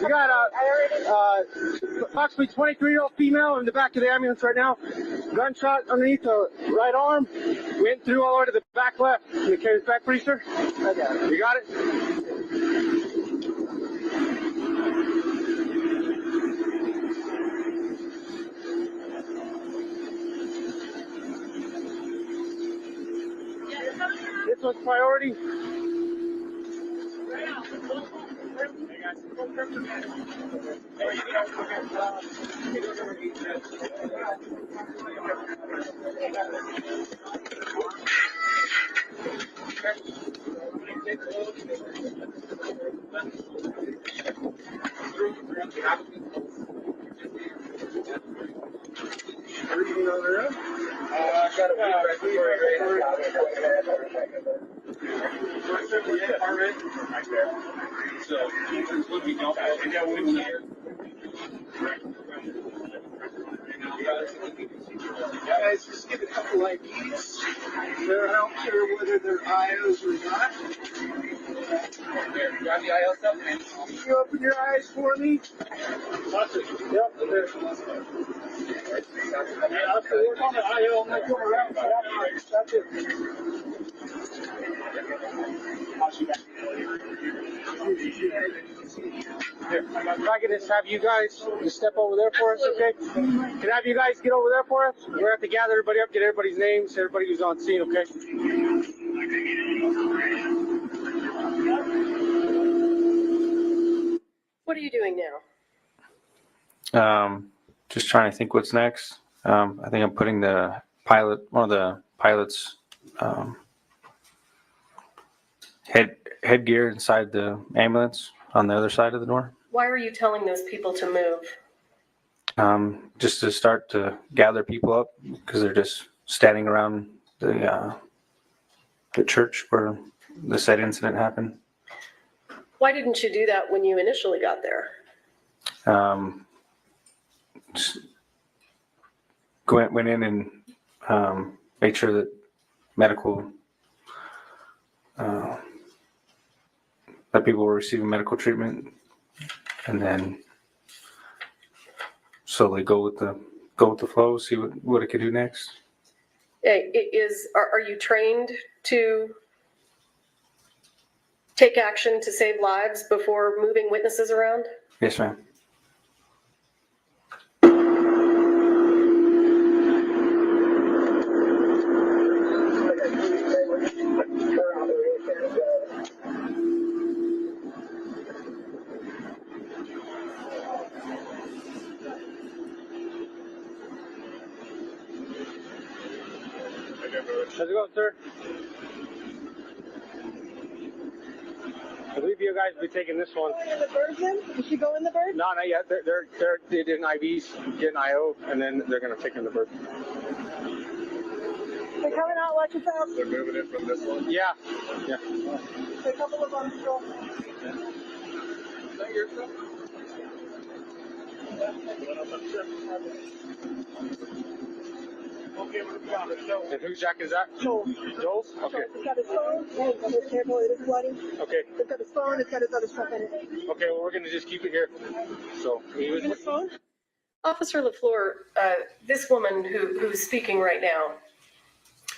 We got approximately 23-year-old female in the back of the ambulance right now. Gunshot underneath the right arm. Went through all the way to the back left. Can you carry this back, please, sir? I got it. You got it? This one's priority. Guys, just give a couple IDs. They're not sure whether they're IOs or not. There, grab the IO stuff and can you open your eyes for me? Yep, there. I have to work on the IO. I'm not going around. That's it. Here, if I could just have you guys just step over there for us, okay? Can I have you guys get over there for us? We're going to have to gather everybody up, get everybody's names, everybody who's on scene, okay? What are you doing now? Just trying to think what's next. I think I'm putting one of the pilot's headgear inside the ambulance on the other side of the door. Why are you telling those people to move? Just to start to gather people up because they're just standing around the church where the said incident happened. Why didn't you do that when you initially got there? Just went in and made sure that medical that people were receiving medical treatment, and then slowly go with the flow, see what it could do next. Are you trained to take action to save lives before moving witnesses around? Yes, ma'am. going, sir? I believe you guys will be taking this one. In the Virgin? Did she go in the Virgin? No, not yet. They're doing IVs, getting IO, and then they're gonna take in the bird. They're coming out, watch yourself. They're moving it from this one. Yeah. Yeah. A couple of them still. Is that your stuff? Okay, what have we got? And whose jacket is that? Joel's. Joel's? Okay. It's got his phone, it's got his table, it is bloody. Okay. It's got his phone, it's got his other stuff in it. Okay, well, we're gonna just keep it here. So, His phone? Officer LaFleur, this woman who's speaking right now,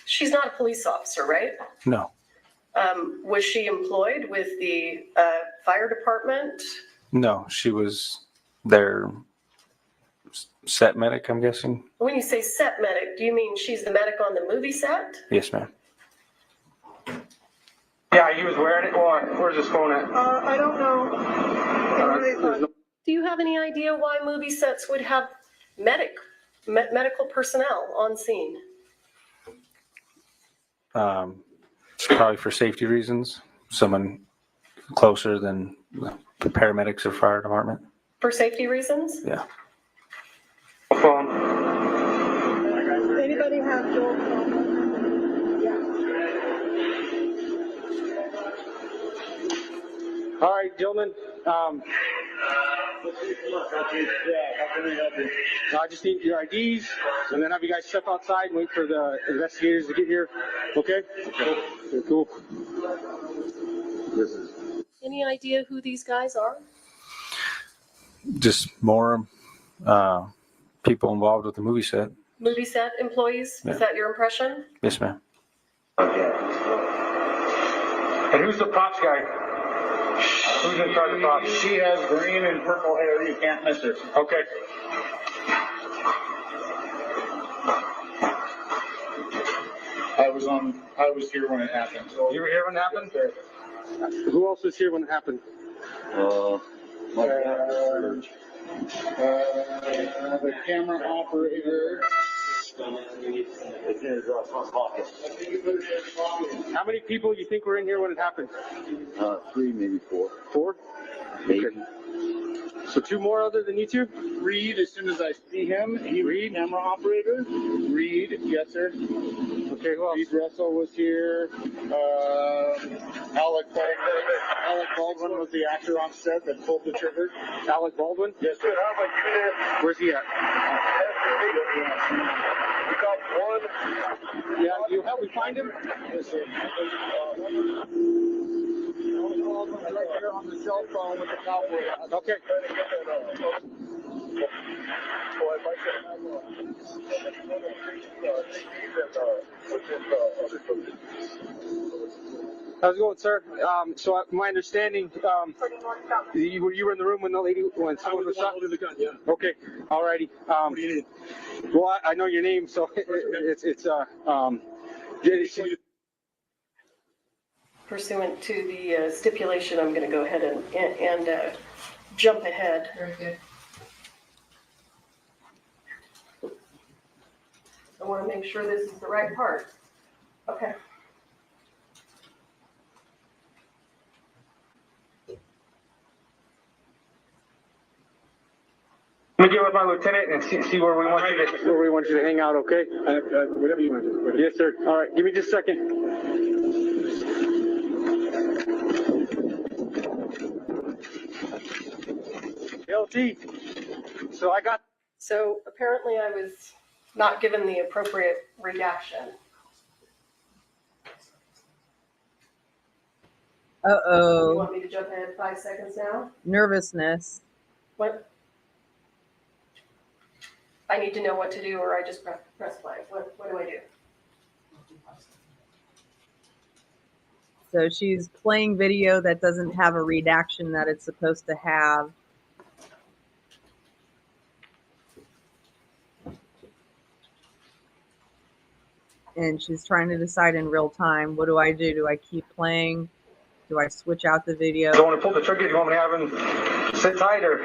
she's not a police officer, right? No, Was she employed with the fire department? no, she was their set medic, I'm guessing. When you say set medic, do you mean she's the medic on the movie set? Yes, ma'am. yeah, he was wearing it. Well, where's his phone at? I don't know. Do you have any idea why movie sets would have medical personnel on scene? It's probably for safety reasons. Someone closer than the paramedics or fire department. For safety reasons? Yeah. Phone. Anybody have Joel's phone? All right, gentlemen. I just need your IDs, and then have you guys step outside and wait for the investigators to get here. Okay? Okay, cool. Any idea who these guys are? Just more people involved with the movie set. Movie set employees? Yeah. Is that your impression? Yes, ma'am. And who's the props guy? Who's in charge of props? She has green and purple hair. You can't miss her. Okay. I was here when it happened. You were here when it happened? Who else was here when it happened? The camera operator. It's in his front pocket. How many people you think were in here when it happened? 3, maybe 4. 4? Maybe. Okay. So 2 more other than you two? Reed, as soon as I see him, he Reed, camera operator. Reed, yes, sir. Okay, who else? Reed Russell was here. Alec Baldwin was the actor on set that pulled the trigger. Alec Baldwin? Yes, sir. Where's he at? We got one. Yeah, you help me find him? Yes, sir. Right there on the cell phone with the cowboy. Okay. How's it going, sir? So my understanding, you were in the room when the lady, when someone was shot? Holding the gun, yeah. Okay, alrighty. What do you need? Well, I know your name, so Pursuant to the stipulation, I'm going to go ahead and jump ahead. Very good. I want to make sure this is the right part. Okay. Let me get with my lieutenant and see where we want you to hang out, okay? Whatever you want to do. Yes, sir. All right, give me just a second. LT. So apparently I was not given the appropriate redaction. You Uh-oh. want me to jump ahead 5 seconds now? Nervousness. What? I need to know what to do, or I just press play. What do I do? So she's playing video that doesn't have a redaction that it's supposed to have. And she's trying to decide in real time, what do I do? Do I keep playing? Do I switch out the video? Do you want to pull the trigger? Do you want me to have him sit tight or?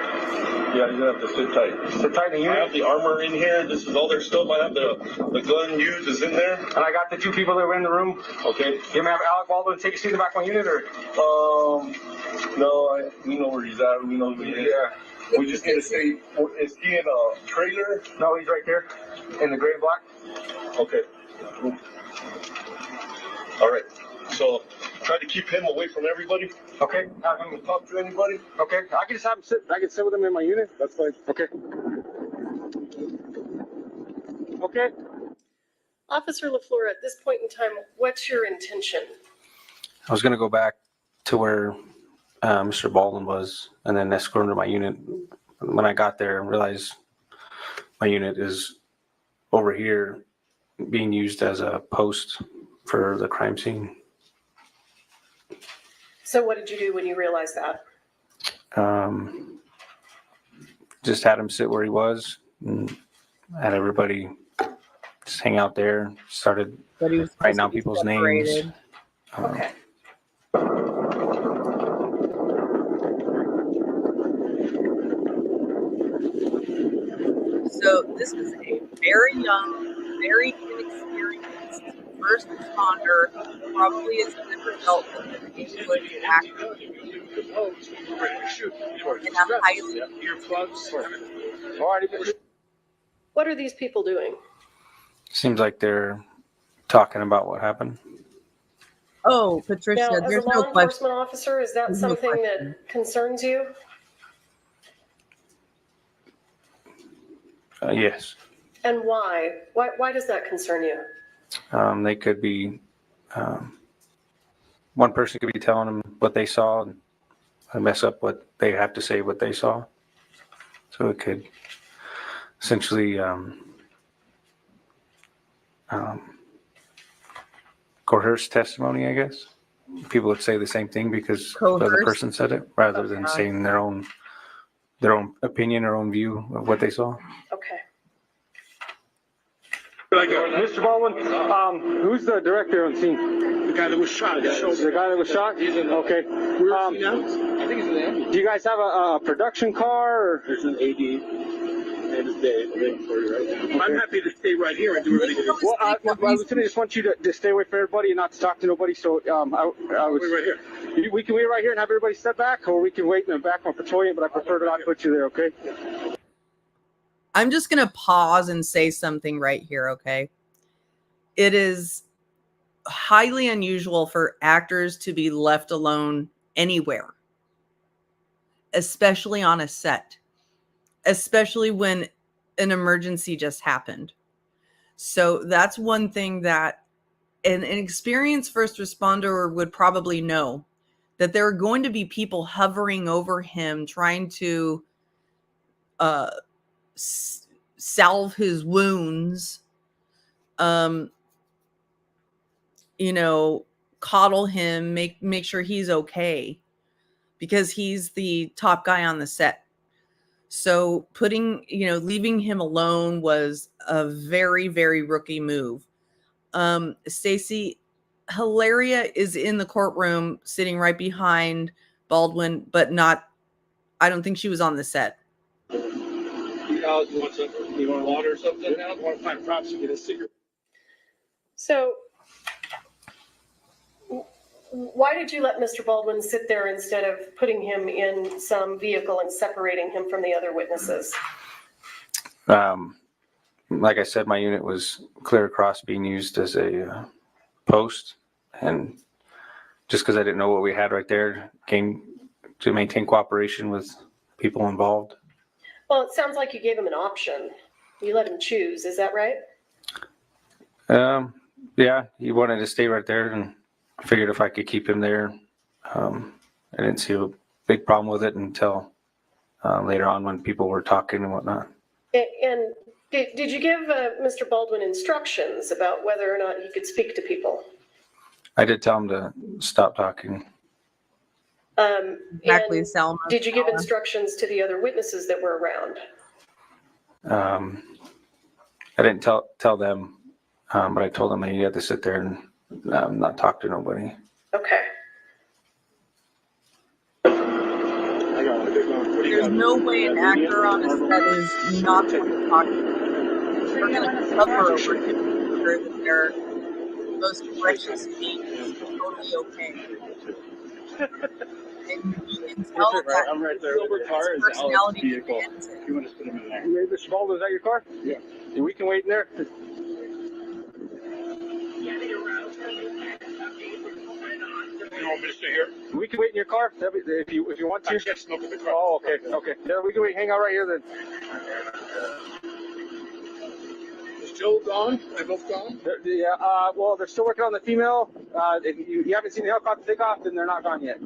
Yeah, you're gonna have to sit tight. Sit tight in the unit? I have the armor in here. This is all their stuff. I have the gun used is in there. And I got the two people that were in the room. Okay. You may have Alec Baldwin take a seat in the back of my unit, or? No, we know where he's at. We know who he is. Yeah. We just need to stay. Is he in a trailer? No, he's right there in the gray and black. Okay. All right. So try to keep him away from everybody. Okay. Have him talk to anybody. Okay. I can just have him sit. I can sit with him in my unit. That's fine. Okay. Okay. Officer LaFleur, at this point in time, what's your intention? I was going to go back to where Mr. Baldwin was and then escort him to my unit. When I got there, I realized my unit is over here being used as a post for the crime scene. So what did you do when you realized that? Just had him sit where he was and had everybody just hang out there. Started writing down people's names. Okay. So this is a very young, very inexperienced first responder who probably has never dealt with an English accent in a highly. What are these people doing? Seems like they're talking about what happened. Oh, Patricia, Now, as a there's law no question. enforcement officer, is that There's no something question. that concerns you? Yes. And why? Why does that concern you? They could be, one person could be telling them what they saw and mess up what they have to say, what they saw. So it could essentially coerce testimony, I guess. People would say the same thing because the other person said it, rather than saying their own opinion or own view of what they saw. Okay. Mr. Baldwin, who's the director on scene? The guy that was shot. The guy that was shot? Okay. Where is he now? I think he's in the ambulance. Do you guys have a production car? Or? There's an AD. And it's Dave. I'm waiting for you right now. I'm happy to stay right here and do everything. Well, I was going to just want you to stay away from everybody and not to talk to nobody. So I was right here. We can wait right here and have everybody step back, or we can wait in the back on patrol, but I prefer to not put you there, okay? I'm just going to pause and say something right here, okay? It is highly unusual for actors to be left alone anywhere, especially on a set, especially when an emergency just happened. So that's one thing that an experienced first responder would probably know, that there are going to be people hovering over him trying to salve his wounds, coddle him, make sure he's okay, because he's the top guy on the set. So leaving him alone was a very, very rookie move. Stacey, Hilaria is in the courtroom sitting right behind Baldwin, but I don't think she was on the set. You want water or something now? I want to find props to get a cigarette. So why did you let Mr. Baldwin sit there instead of putting him in some vehicle and separating him from the other witnesses? Like I said, my unit was clear across being used as a post, and just because I didn't know what we had right there, came to maintain cooperation with people involved. Well, it sounds like you gave him an option. You let him choose. Is that right? Yeah, he wanted to stay right there, and I figured if I could keep him there, I didn't see a big problem with it until later on when people were talking and whatnot. And did you give Mr. Baldwin instructions about whether or not he could speak to people? I did tell him to stop talking. Exactly, Selma. Did you give instructions to the other witnesses that were around? I didn't tell them, but I told them that he had to sit there and not talk to nobody. Okay. I got it. There's no way an actor on a set is not going to talk. They're going to cover over him to ensure that their most precious feat is totally okay. And you can tell that I'm right there. his personality demands it. You want to put him in there? Mr. Baldwin, is that your car? Yeah. We can wait in there. You want me to stay here? We can wait in your car if you want to. I can't smoke in the car. Oh, okay, okay. Yeah, we can wait. Hang out right here then. Is Joe gone? Are they both gone? Yeah. Well, they're still working on the female. If you haven't seen the helicopter take off, then they're not gone yet.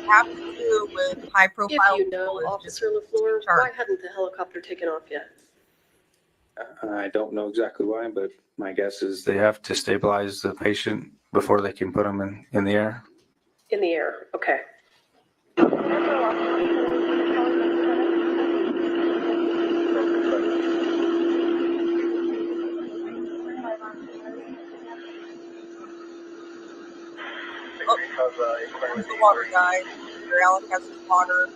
Have to do with high profile. If you know, Officer LaFleur, why hadn't the helicopter taken off yet? I don't know exactly why, but my guess is they have to stabilize the patient before they can put them in the air. In the air, okay. Oh, there's the water guy. Your ALEC has his water.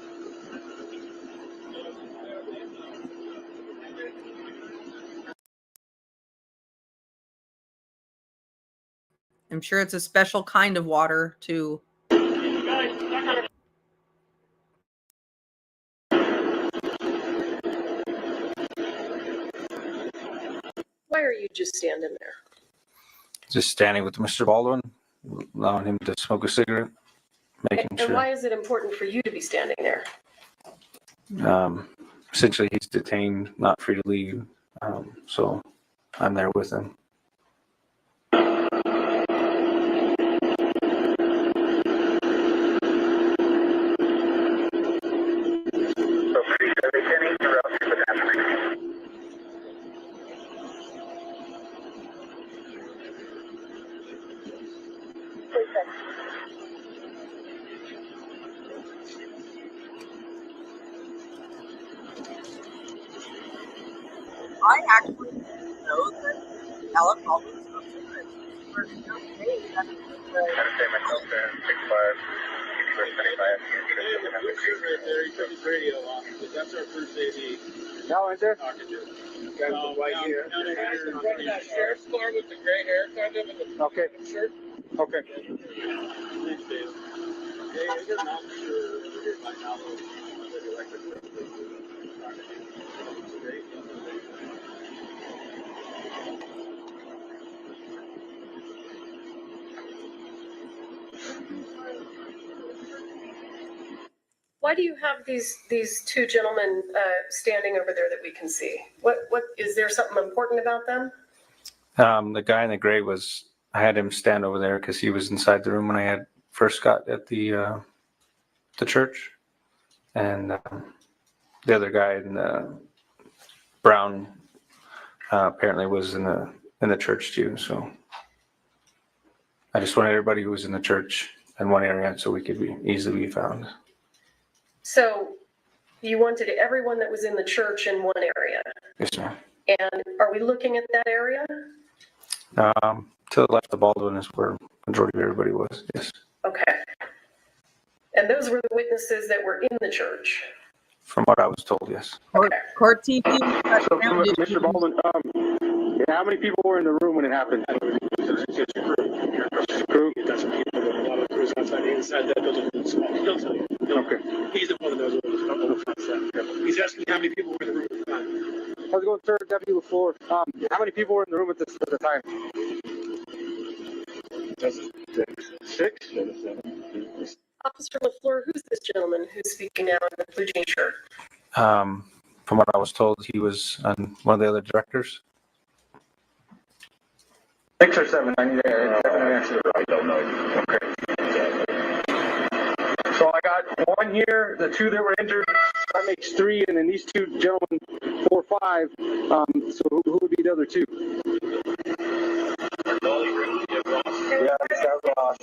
I'm sure it's a special kind of water, too. Why are you just standing there? Just standing with Mr. Baldwin, allowing him to smoke a cigarette, making And sure. why is it important for you to be standing there? Essentially, he's detained, not free to leave. So I'm there with him. I actually didn't know that ALEC Baldwin smokes cigarettes. There's no way that That's our first AD. Now, right there? Talking to you. Guys, right here. In front of that sheriff's car with the gray hair kind of and the Okay. shirt. Okay. Thanks, Dave. Hey, you're not sure if my novel is the director. Why do you have these two gentlemen standing over there that we can see? What is there something important about them? The guy in the gray I had him stand over there because he was inside the room when I had first got at the church. And the other guy in the brown apparently was in the church too. So I just wanted everybody who was in the church in one area so we could easily be found. So you wanted everyone that was in the church in one area. Yes, ma'am. And are we looking at that area? To the left of Baldwin is where majority of everybody was. Yes. Okay. And those were the witnesses that were in the church. From what I was told, yes. Court TV. So, Mr. Baldwin, how many people were in the room when it happened? Crew. Got some people, a lot of crews outside the inside that building. He'll tell you. Okay. He's the one that knows what was going on. He's asking how many people were in the room at the time. How's it going, sir? Deputy LaFleur. How many people were in the room at the time? 6? Officer LaFleur, who's this gentleman who's speaking now in the blue jean shirt? From what I was told, he was on one of the other directors. 6 or 7? I need to answer. I don't know. Okay. So I got 1 here, the 2 that were injured. That makes 3, and then these 2 gentlemen, 4, 5. So who would be the other 2? Yeah, that was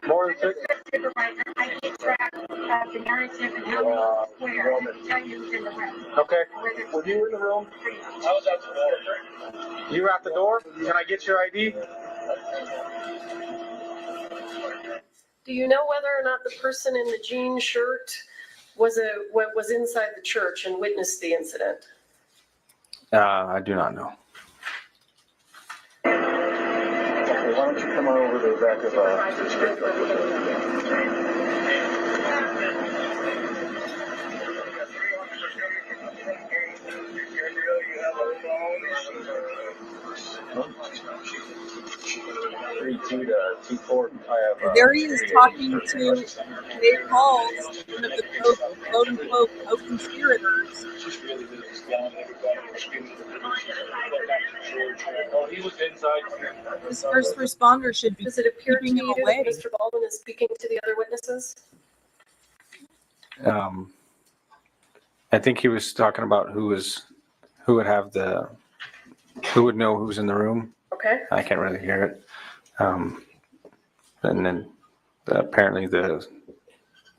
more than 6. I keep track of the narrative and how many where and tell you who's in the room. Okay. Were you in the room? I was at the door. You were at the door? Can I get your ID? Do you know whether or not the person in the jean shirt was inside the church and witnessed the incident? I do not know. Okay, why don't you come on over to the back of There he is talking to Dave Halls, one of the quote-unquote co-conspirators. His first responder should be Does it appear to keeping him you away. that Mr. Baldwin is speaking to the other witnesses? I think he was talking about who would know who's in the room. Okay. I can't really hear it. And then apparently the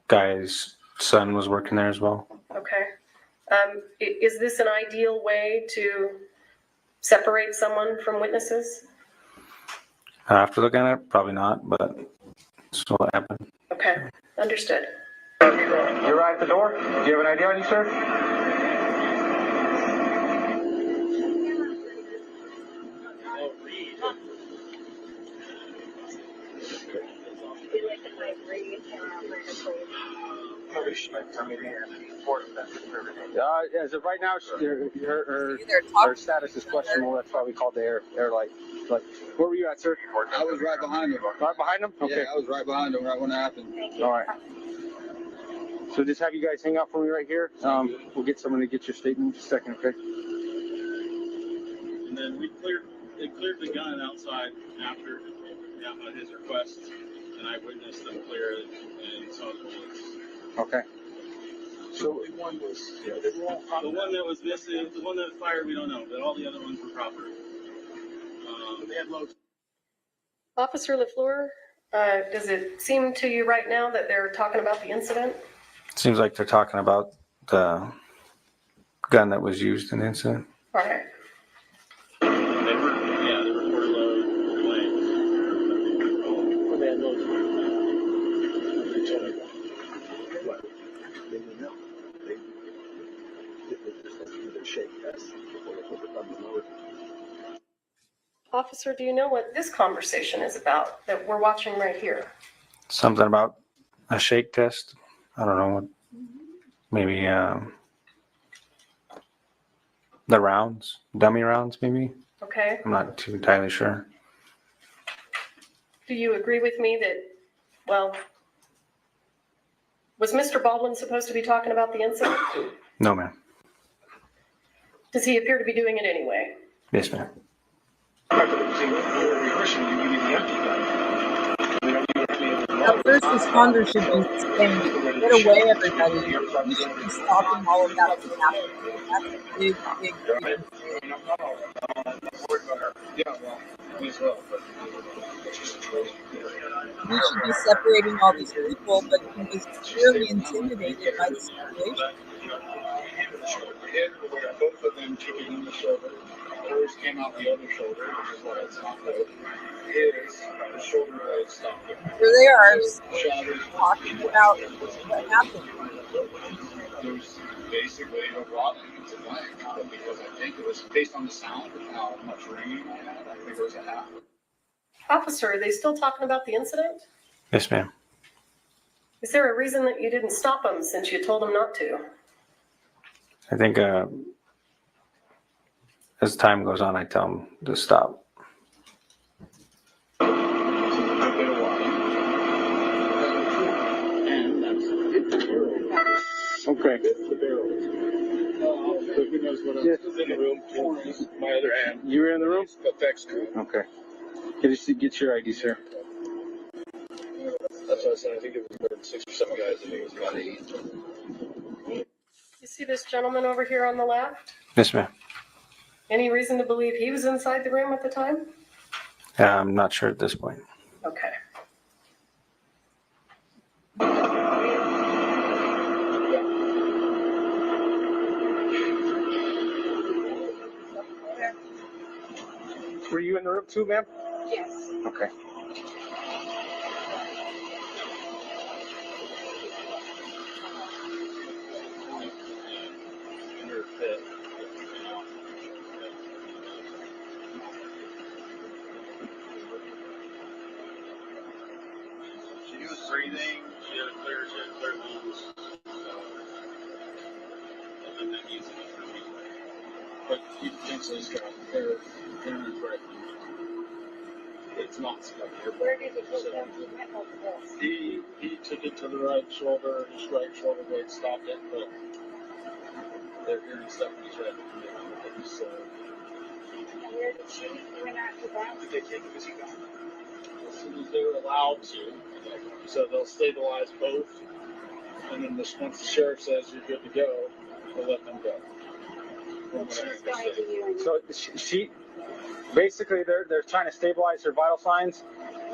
guy's son was working there as well. Okay. Is this an ideal way to separate someone from witnesses? After looking at it, probably not, but that's what happened. Okay, understood. You're right at the door. Do you have an ID on you, sir? As of right now, her status is questionable. That's why we called the air light. But where were you at, sir? I was right behind him. Right behind him? Okay. Yeah, I was right behind him right when it happened. All right. So just have you guys hang out for me right here. We'll get someone to get your statement in just a second, okay? And then they cleared the gun outside after at his request, and I witnessed them clear it and saw the bullets. Okay. So the one that was missing, the one that fired, we don't know, but all the other ones were proper. They had loads. Officer LaFleur, does it seem to you right now that they're talking about the incident? Seems like they're talking about the gun that was used in the incident. All right. They were low. They had loads. They told me what? They didn't know. They just went through their shake test before they put the gun in load. Officer, do you know what this conversation is about that we're watching right here? Something about a shake test. I don't know what. Maybe the rounds, dummy rounds, maybe. Okay. I'm not too entirely sure. Do you agree with me that, well, was Mr. Baldwin supposed to be talking about the incident? No, ma'am. Does he appear to be doing it anyway? Yes, ma'am. That first responder should be saying, get away, everybody. You should be stopping all of that from happening. That's a big, big deal. We should be separating all these people, but he was clearly intimidated by the situation. Both of them took it in the shoulder. Hers came out the other shoulder, which is why it's not good. His, the shoulder blade stopped it. Here they are talking about what happened. There's basically a rotten to blank, because I think it was based on the sound and how much ringing I had. I think it was a half. Officer, are they still talking about the incident? Yes, ma'am. Is there a reason that you didn't stop them since you told them not to? I think as time goes on, I tell them to stop. Okay. Who knows what else is in the room? My other hand. You were in the room? Effects crew. Okay. Get your ID, sir. That's what I said. I think it was more than 6 or 7 guys. I think it was about 8. You see this gentleman over here on the left? Yes, ma'am. Any reason to believe he was inside the room at the time? I'm not sure at this point. Okay. Were you in the room too, ma'am? Yes. Okay. breathing. She had clear lungs. And then using it for me. But he potentially has got clear breath. It's not stuck here. Where did he put them? He took it to the right shoulder. His right shoulder blade stopped it, but they're hearing stuff in his head. So. And where did she went after that? They can't because he got as soon as they were allowed to. So they'll stabilize both, and then once the sheriff says you're good to go, they'll let them go. So she basically they're trying to stabilize her vital signs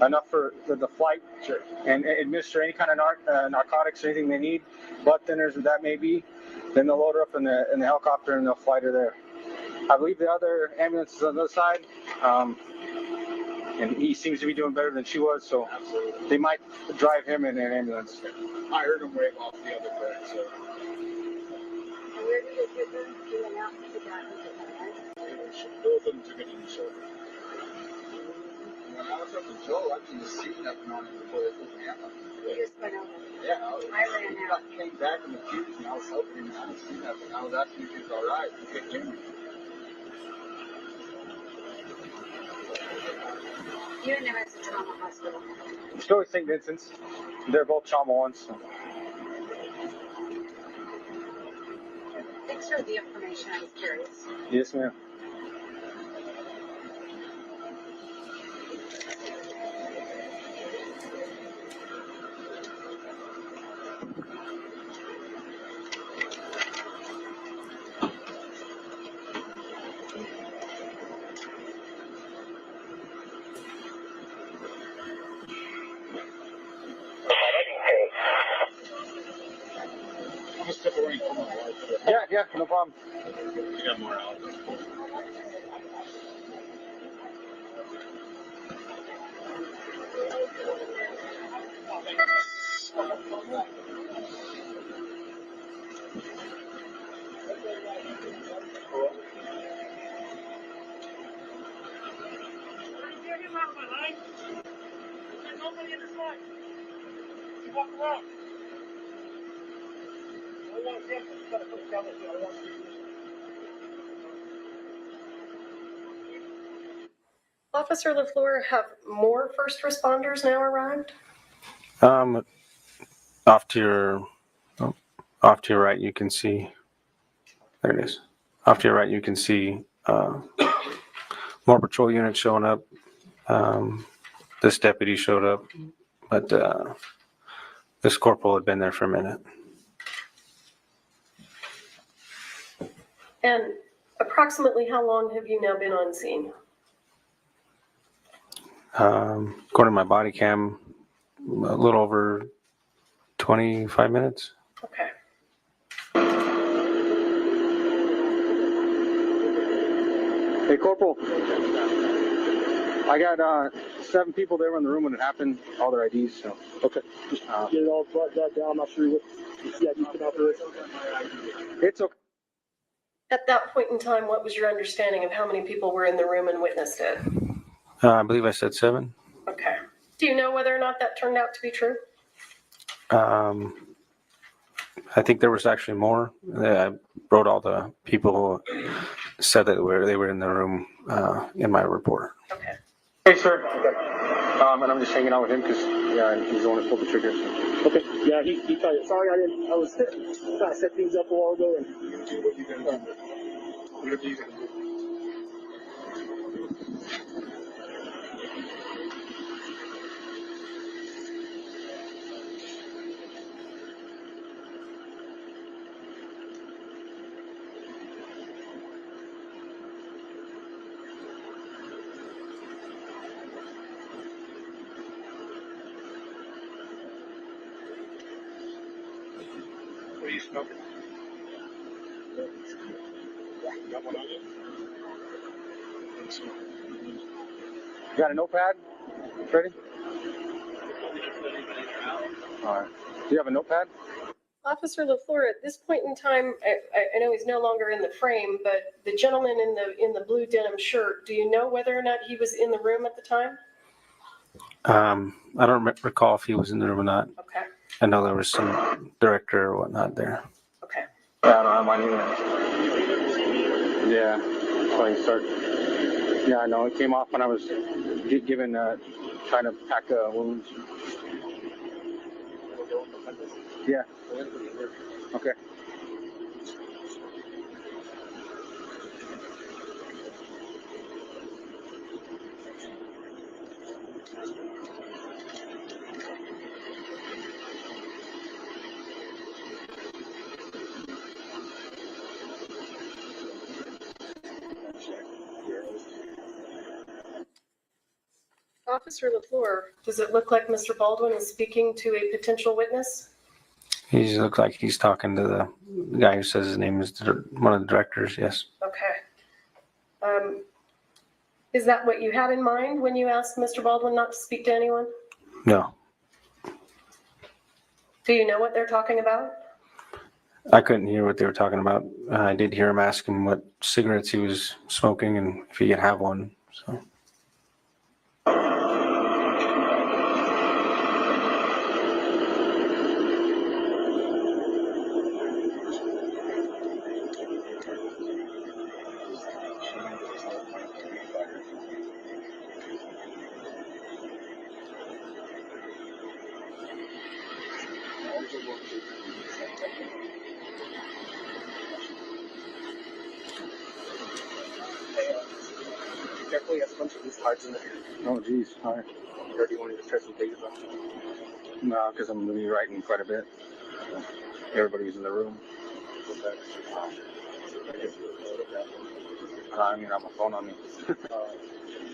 enough for the flight, and administer any kind of narcotics or anything they need, blood thinners that may be. Then they'll load her up in the helicopter and they'll fly her there. I believe the other ambulance is on the other side, and he seems to be doing better than she was, so they might drive him in an ambulance. I heard him wave off the other bird, so. And where did they put them? He went out and took out his Both of them took it in the shoulder. When I was up in Joel, I didn't see nothing on him before they put me out. He just went over. Yeah, I ran out. came back in the fuse and I was helping him and I didn't see nothing. I was asking if he was all right. He couldn't hear me. You and him at the trauma hospital. Still at St. Vincent's. They're both trauma ones. So. Thanks for the information. I was curious. Yes, ma'am. I'm gonna step away from my wife. Yeah, no problem. You got more out. Officer LaFleur, have more first responders now arrived? Off to your right, you can see. There it is. Off to your right, you can see more patrol units showing up. This deputy showed up, but this corporal had been there for a minute. And approximately how long have you now been on scene? According to my body cam, a little over 25 minutes. Okay. Hey, Corporal. I got 7 people there in the room when it happened, all their IDs, so. Okay. Just get it all brought back down. I'm not sure what the CID came out for it. It's okay. At that point in time, what was your understanding of how many people were in the room and witnessed it? I believe I said 7. Okay. Do you know whether or not that turned out to be true? I think there was actually more. I wrote all the people who said that they were in the room in my report. Okay. Hey, sir. Okay. And I'm just hanging out with him because, he's the one who pulled the trigger. So. Okay. Yeah, he tried it. Sorry, I was trying to set things up a while ago. And what you gonna do? Whatever you gonna do. What are you smoking? Got one on you? You got a notepad? Ready? All right. Do you have a notepad? Officer LaFleur, at this point in time, I know he's no longer in the frame, but the gentleman in the blue denim shirt, do you know whether or not he was in the room at the time? I don't recall if he was in the room or not. Okay. I know there was some director or whatnot there. Okay. Yeah, I don't have mine either. Yeah, playing start. Yeah, I know. It came off when I was given, trying to pack wounds. Yeah. Okay. Officer LaFleur, does it look like Mr. Baldwin is speaking to a potential witness? He looks like he's talking to the guy who says his name is one of the directors. Yes. Okay. Is that what you had in mind when you asked Mr. Baldwin not to speak to anyone? No, Do you know what they're talking about? I couldn't hear what they were talking about. I did hear him ask him what cigarettes he was smoking and if he could have one. So. Careful, he has a bunch of these cards in there. Oh, geez. All right. Or do you want me to try some pages off? No, because I'm going to be writing quite a bit. Everybody's in the room. I mean, I have my phone on me.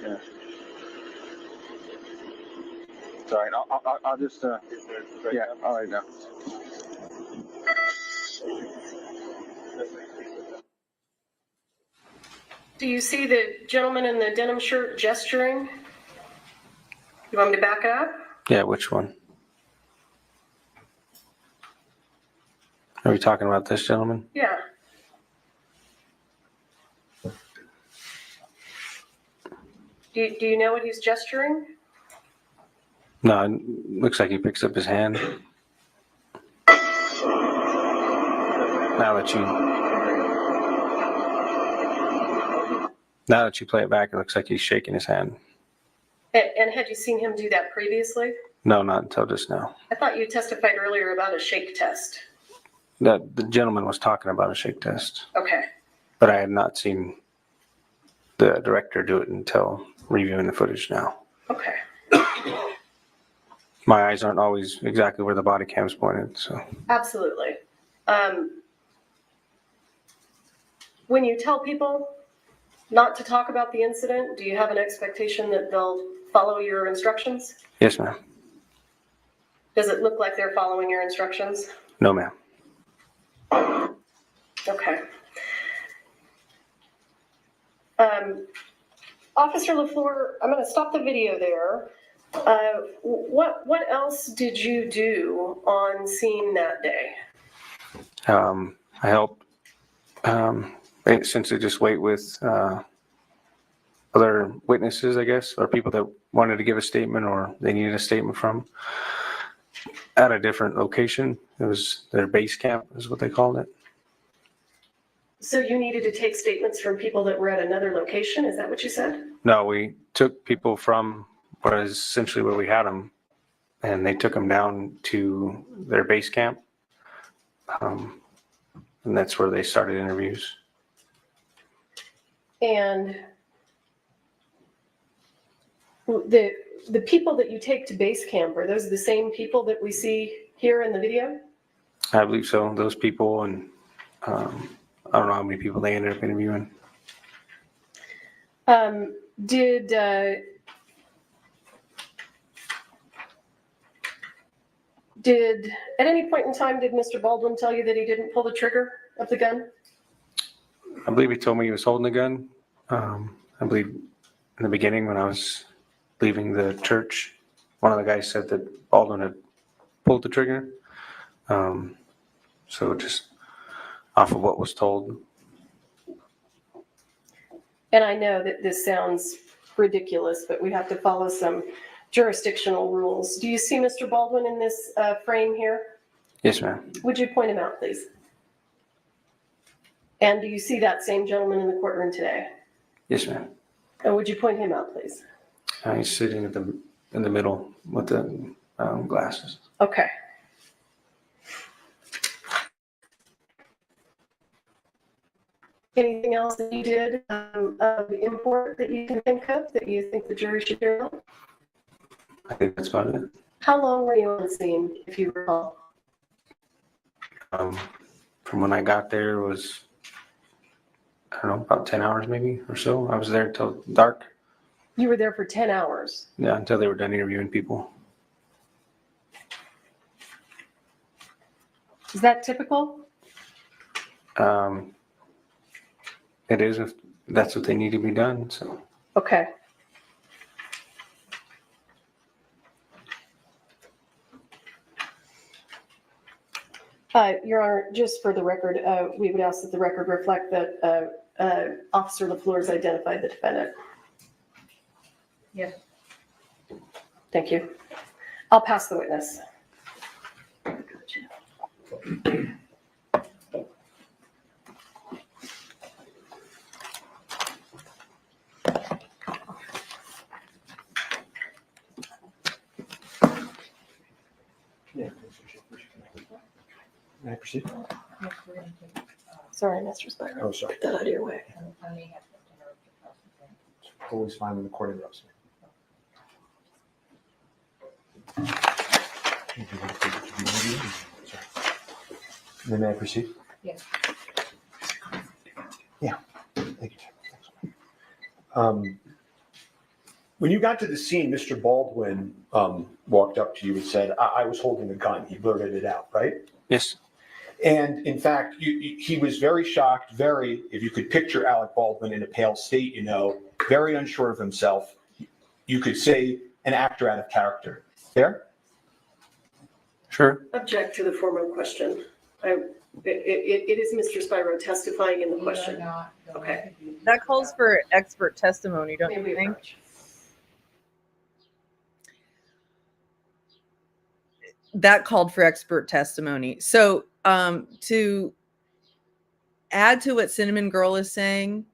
Yeah. It's all right. I'll just, yeah, all right now. Do you see the gentleman in the denim shirt gesturing? You want me to back up? Yeah, which one? Are we talking about this gentleman? Yeah. Do you know what he's gesturing? No, it looks like he picks up his hand. Now that you play it back, it looks like he's shaking his hand. And had you seen him do that previously? No, not until just now. I thought you testified earlier about a shake test. The gentleman was talking about a shake test, Okay. but I had not seen the director do it until reviewing the footage now. Okay. My eyes aren't always exactly where the body cam's pointed, so. Absolutely. When you tell people not to talk about the incident, do you have an expectation that they'll follow your instructions? Yes, ma'am. Does it look like they're following your instructions? No, ma'am. Okay. Officer LaFleur, I'm going to stop the video there. What else did you do on scene that day? I helped essentially just wait with other witnesses, I guess, or people that wanted to give a statement or they needed a statement from at a different location. It was their base camp is what they called it. So you needed to take statements from people that were at another location? Is that what you said? No, we took people from what is essentially where we had them, and they took them down to their base camp. And that's where they started interviews. And the people that you take to base camp, are those the same people that we see here in the video? I believe so. Those people, and I don't know how many people they ended up interviewing. At any point in time, did Mr. Baldwin tell you that he didn't pull the trigger of the gun? I believe he told me he was holding the gun. I believe in the beginning when I was leaving the church, one of the guys said that Baldwin had pulled the trigger. So just off of what was told. And I know that this sounds ridiculous, but we have to follow some jurisdictional rules. Do you see Mr. Baldwin in this frame here? Yes, ma'am. Would you point him out, please? And do you see that same gentleman in the courtroom today? Yes, ma'am. And would you point him out, please? He's sitting in the middle with the glasses. Okay. Anything else that you did of import that you can think of that you think the jury should hear about? I think that's about it. How long were you on the scene, if you recall? From when I got there was, I don't know, about 10 hours maybe or so. I was there till dark. You were there for 10 hours. Yeah, until they were done interviewing people. Is that typical? It is if that's what they need to be done. So Okay. Your Honor, just for the record, we would ask that the record reflect that Officer LaFleur has identified the defendant. Yes. Thank you. I'll pass the witness. May I proceed? Sorry, Mr. Spiro. Oh, sorry. Get that out of your way. Always fine when the court interrupts me. May I proceed? Yes. Yeah. Thank you. When you got to the scene, Mr. Baldwin walked up to you and said, I was holding a gun. He blurted it out, right? yes, And in fact, he was very shocked, if you could picture Alec Baldwin in a pale state, very unsure of himself. You could say an actor out of character. Fair? sure. Object to the formal question. It is Mr. Spiro testifying in the question. Okay. That calls for expert testimony, don't you think? That called for expert testimony. So to add to what Cinnamon Girl is saying,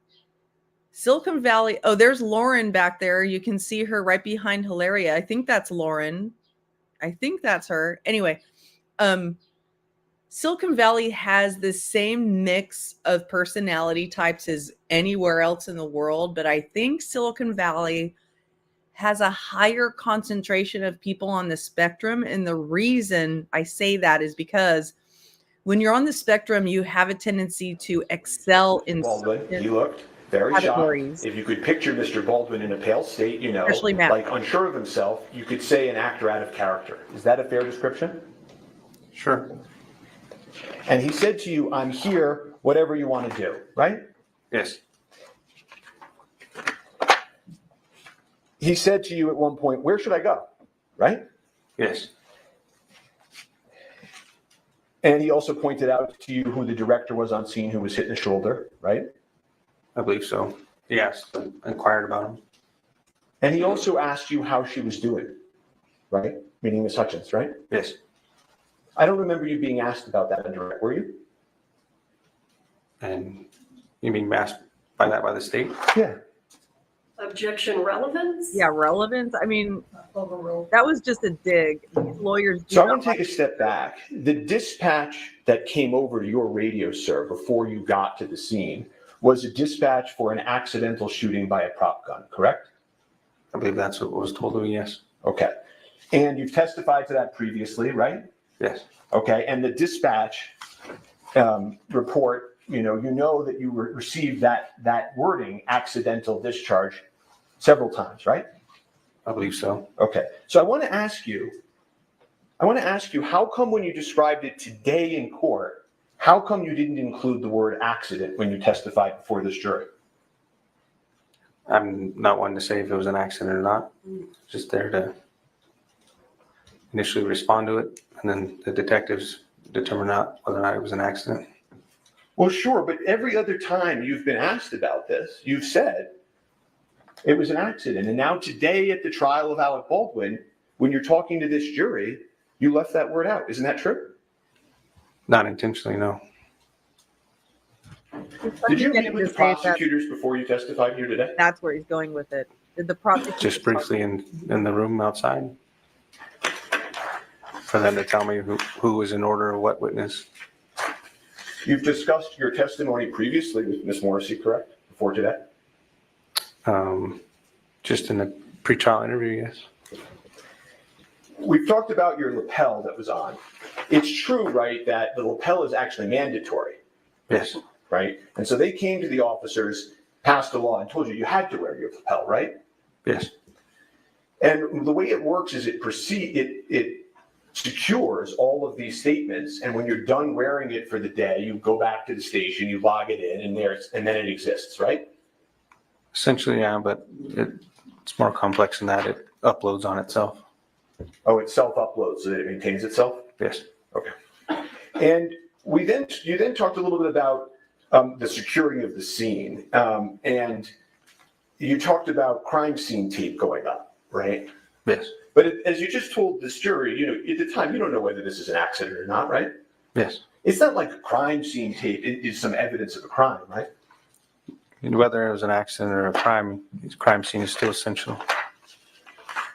Silicon Valley, oh, there's Lauren back there. You can see her right behind Hilaria. I think that's Lauren. I think that's her. Anyway, Silicon Valley has the same mix of personality types as anywhere else in the world, but I think Silicon Valley has a higher concentration of people on the spectrum. And the reason I say that is because when you're on the spectrum, you have a tendency to excel in Baldwin, you looked very categories. shocked. If you could picture Mr. Baldwin in a pale state, Especially Matt. like unsure of himself, you could say an actor out of character. Is that a fair description? Sure. And he said to you, I'm here, whatever you want to do, right? Yes. He said to you at one point, where should I go? Right? Yes. And he also pointed out to you who the director was on scene who was hit in the shoulder, right? I believe so. Yes. I inquired about him. And he also asked you how she was doing, right? Meaning Miss Hutchins, right? Yes. I don't remember you being asked about that in direct, were you? And you being asked by the state? Yeah. Objection relevance? Yeah, relevance. I mean, that was just a dig. These lawyers do So I not want to take a step back. The dispatch that came over to your radio, sir, before you got to the scene was a dispatch for an accidental shooting by a prop gun, correct? I believe that's what was told to me, yes. Okay. And you've testified to that previously, right? Yes. Okay. And the dispatch report, you know that you received that wording, accidental discharge, several times, right? I believe so. Okay. So I want to ask you, how come when you described it today in court, how come you didn't include the word accident when you testified before this jury? I'm not one to say if it was an accident or not. Just there to initially respond to it, and then the detectives determine whether or not it was an accident. Well, sure, but every other time you've been asked about this, you've said It was an accident. And now today at the trial of Alec Baldwin, when you're talking to this jury, you left that word out. Isn't that true? Not intentionally, no. Did you meet with the prosecutors before you testified here today? That's where he's going with it. Did the prosecutor Just briefly in the room outside for them to tell me who was in order or what witness. You've discussed your testimony previously with Ms. Morrissey, correct? Before today? Just in the pre-trial interview, yes. We've talked about your lapel that was on. It's true, right, that the lapel is actually mandatory, Yes, right? And so they came to the officers, passed a law, and told you had to wear your lapel, right? yes, And the way it works is it secures all of these statements, and when you're done wearing it for the day, you go back to the station, you log it in, and then it exists, right? essentially, yeah, but it's more complex than that. It uploads on itself. Oh, it self-uploads so that it maintains itself? Yes. Okay. And you then talked a little bit about the security of the scene, and you talked about crime scene tape going up, right? Yes. But as you just told this jury, at the time, you don't know whether this is an accident or not, right? Yes. It's not like a crime scene tape is some evidence of a crime, right? And whether it was an accident or a crime scene is still essential.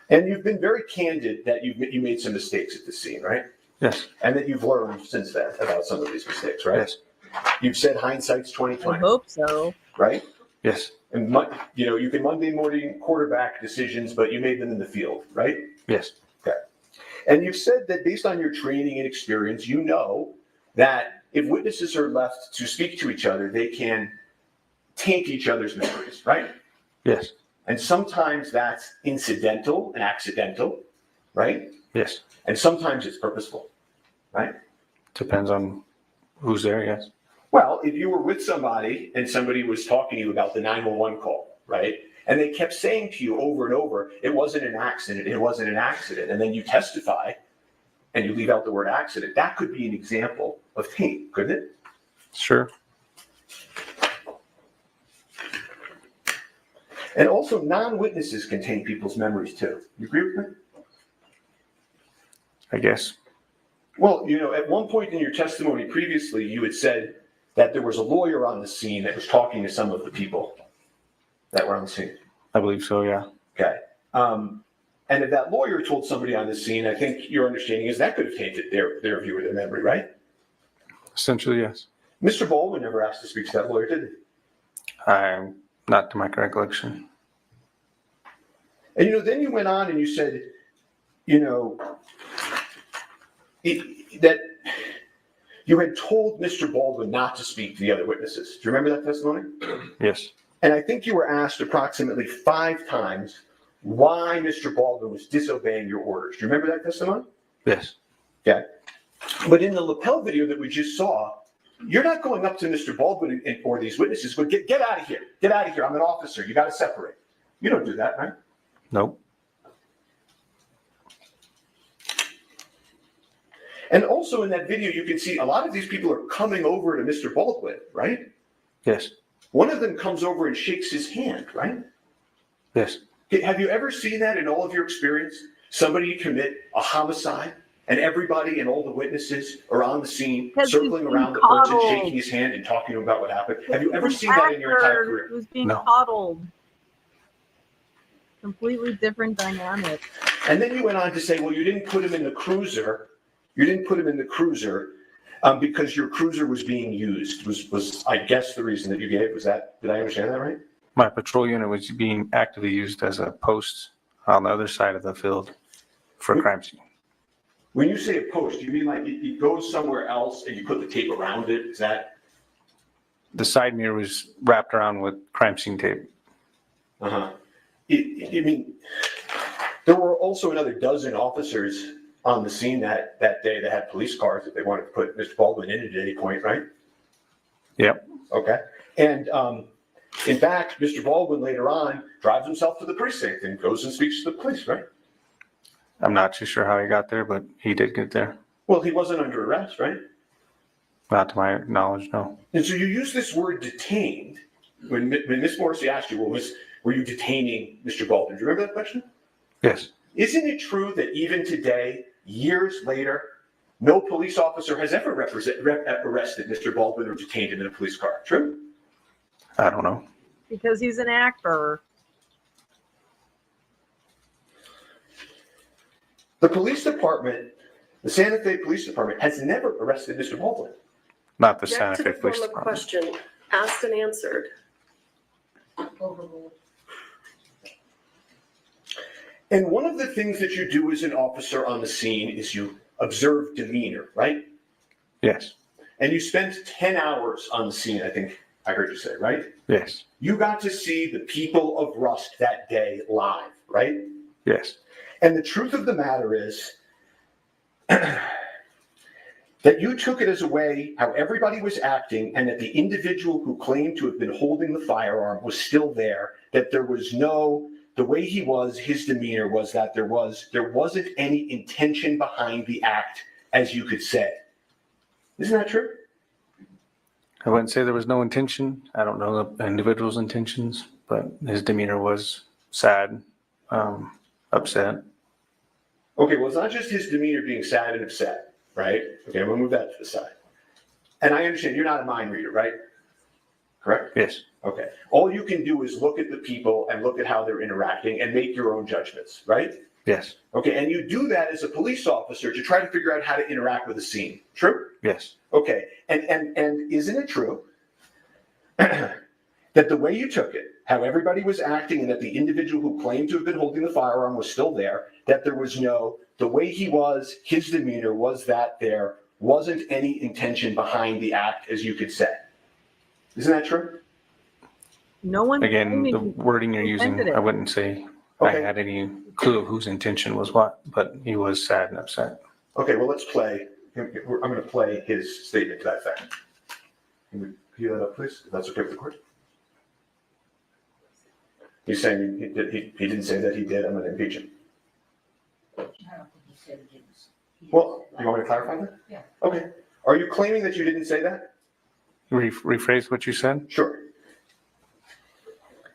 And you've been very candid that you made some mistakes at the scene, right? Yes. And that you've learned since then about some of these mistakes, right? Yes. You've said hindsight's 20/20. I hope so. Right? Yes. And you can Monday morning quarterback decisions, but you made them in the field, right? Yes. Okay. And you've said that based on your training and experience, you know that if witnesses are left to speak to each other, they can taint each other's memories, right? Yes. And sometimes that's incidental and accidental, right? Yes. And sometimes it's purposeful, right? Depends on who's there, yes. Well, if you were with somebody and somebody was talking to you about the 911 call, right? And they kept saying to you over and over, it wasn't an accident, it wasn't an accident. And then you testify and you leave out the word accident. That could be an example of taint, couldn't it? Sure. And also non-witnesses can taint people's memories too. You agree with me? I guess. Well, at one point in your testimony previously, you had said that there was a lawyer on the scene that was talking to some of the people that were on the scene. I believe so, yeah. Okay. And if that lawyer told somebody on the scene, I think your understanding is that could have tainted their view or their memory, right? Essentially, yes. Mr. Baldwin never asked to speak to that lawyer, did he? I'm not to my recollection. And then you went on and you said, that you had told Mr. Baldwin not to speak to the other witnesses. Do you remember that testimony? Yes. And I think you were asked approximately 5 times why Mr. Baldwin was disobeying your orders. Do you remember that testimony? Yes. Okay. But in the lapel video that we just saw, you're not going up to Mr. Baldwin or these witnesses, but get out of here. Get out of here. I'm an officer. You got to separate. You don't do that, right? Nope. And also in that video, you can see a lot of these people are coming over to Mr. Baldwin, right? Yes. One of them comes over and shakes his hand, right? Yes. Have you ever seen that in all of your experience? Somebody commit a homicide and everybody and all the witnesses are on the scene, circling around the person, shaking his hand and talking about what happened. Have you ever seen that in your entire career? Who's being No. coddled. Completely different dynamic. And then you went on to say, well, you didn't put him in the cruiser. You didn't put him in the cruiser because your cruiser was being used. Was I guess the reason that you gave? Was that? Did I understand that right? My patrol unit was being actively used as a post on the other side of the field for a crime scene. When you say a post, do you mean like it goes somewhere else and you put the tape around it? Is that? The side mirror was wrapped around with crime scene tape. Uh-huh. I mean, there were also another dozen officers on the scene that day that had police cars that they wanted to put Mr. Baldwin in at any point, right? Yep. Okay. And in fact, Mr. Baldwin later on drives himself to the precinct and goes and speaks to the police, right? I'm not too sure how he got there, but he did get there. Well, he wasn't under arrest, right? Not to my knowledge, no. And so you use this word detained when Ms. Morrissey asked you, well, were you detaining Mr. Baldwin? Do you remember that question? Yes. Isn't it true that even today, years later, no police officer has ever arrested Mr. Baldwin or detained him in a police car? True? I don't know. Because he's an actor. The police department, the Santa Fe Police Department, has never arrested Mr. Baldwin. Not the Back Santa to Fe the Police form of Department. question, asked and answered. And one of the things that you do as an officer on the scene is you observe demeanor, right? Yes. And you spent 10 hours on the scene, I think I heard you say, right? Yes. You got to see the people of Rust that day live, right? Yes. And the truth of the matter is that you took it as a way how everybody was acting, and that the individual who claimed to have been holding the firearm was still there, that there was no, the way he was, his demeanor was that there wasn't any intention behind the act, as you could say. Isn't that true? I wouldn't say there was no intention. I don't know the individual's intentions, but his demeanor was sad, upset. Okay, well, it's not just his demeanor being sad and upset, right? Okay, we'll move that to the side. And I understand you're not a mind reader, right? Correct? Yes. Okay. All you can do is look at the people and look at how they're interacting and make your own judgments, right? Yes. Okay, and you do that as a police officer to try to figure out how to interact with a scene. True? Yes. Okay, and isn't it true that the way you took it, how everybody was acting, and that the individual who claimed to have been holding the firearm was still there, that there was no, the way he was, his demeanor was that there wasn't any intention behind the act, as you could say. Isn't that true? No one. Again, the wording you're using, I wouldn't say I had any clue of whose intention was what, but he was sad and upset. Okay, well, let's play. I'm going to play his statement to that effect. Can we cue that up, please? If that's okay with the court. He's saying he didn't say that he did. I'm going to impeach him. Well, you want me to clarify that? Yeah. Okay. Are you claiming that you didn't say that? Rephrase what you said? Sure.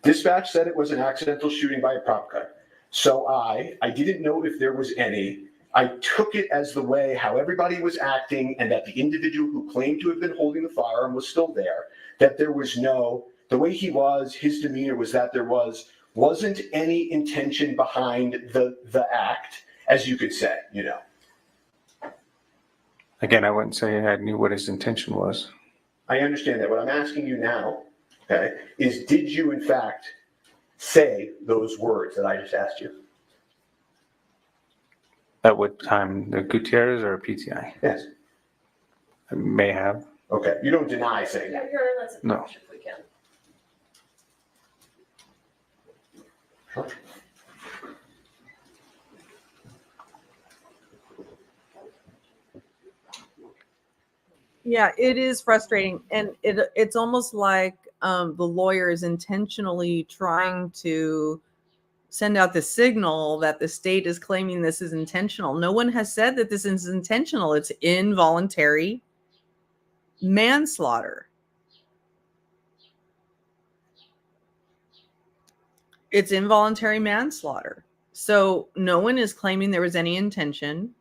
Dispatch said it was an accidental shooting by a prop gun. So I didn't know if there was any. I took it as the way how everybody was acting, and that the individual who claimed to have been holding the firearm was still there, that there was no, the way he was, his demeanor was that there wasn't any intention behind the act, as you could say, you know. Again, I wouldn't say I knew what his intention was. I understand that. What I'm asking you now, okay, is did you in fact say those words that I just asked you? At what time? The Gutierrez or PTI? Yes. I may have. Okay. You don't deny saying that? No. If we can. Sure. Yeah, it is frustrating, and it's almost like the lawyer is intentionally trying to send out the signal that the state is claiming this is intentional. No one has said that this is intentional. It's involuntary manslaughter. It's involuntary manslaughter. So no one is claiming there was any intention.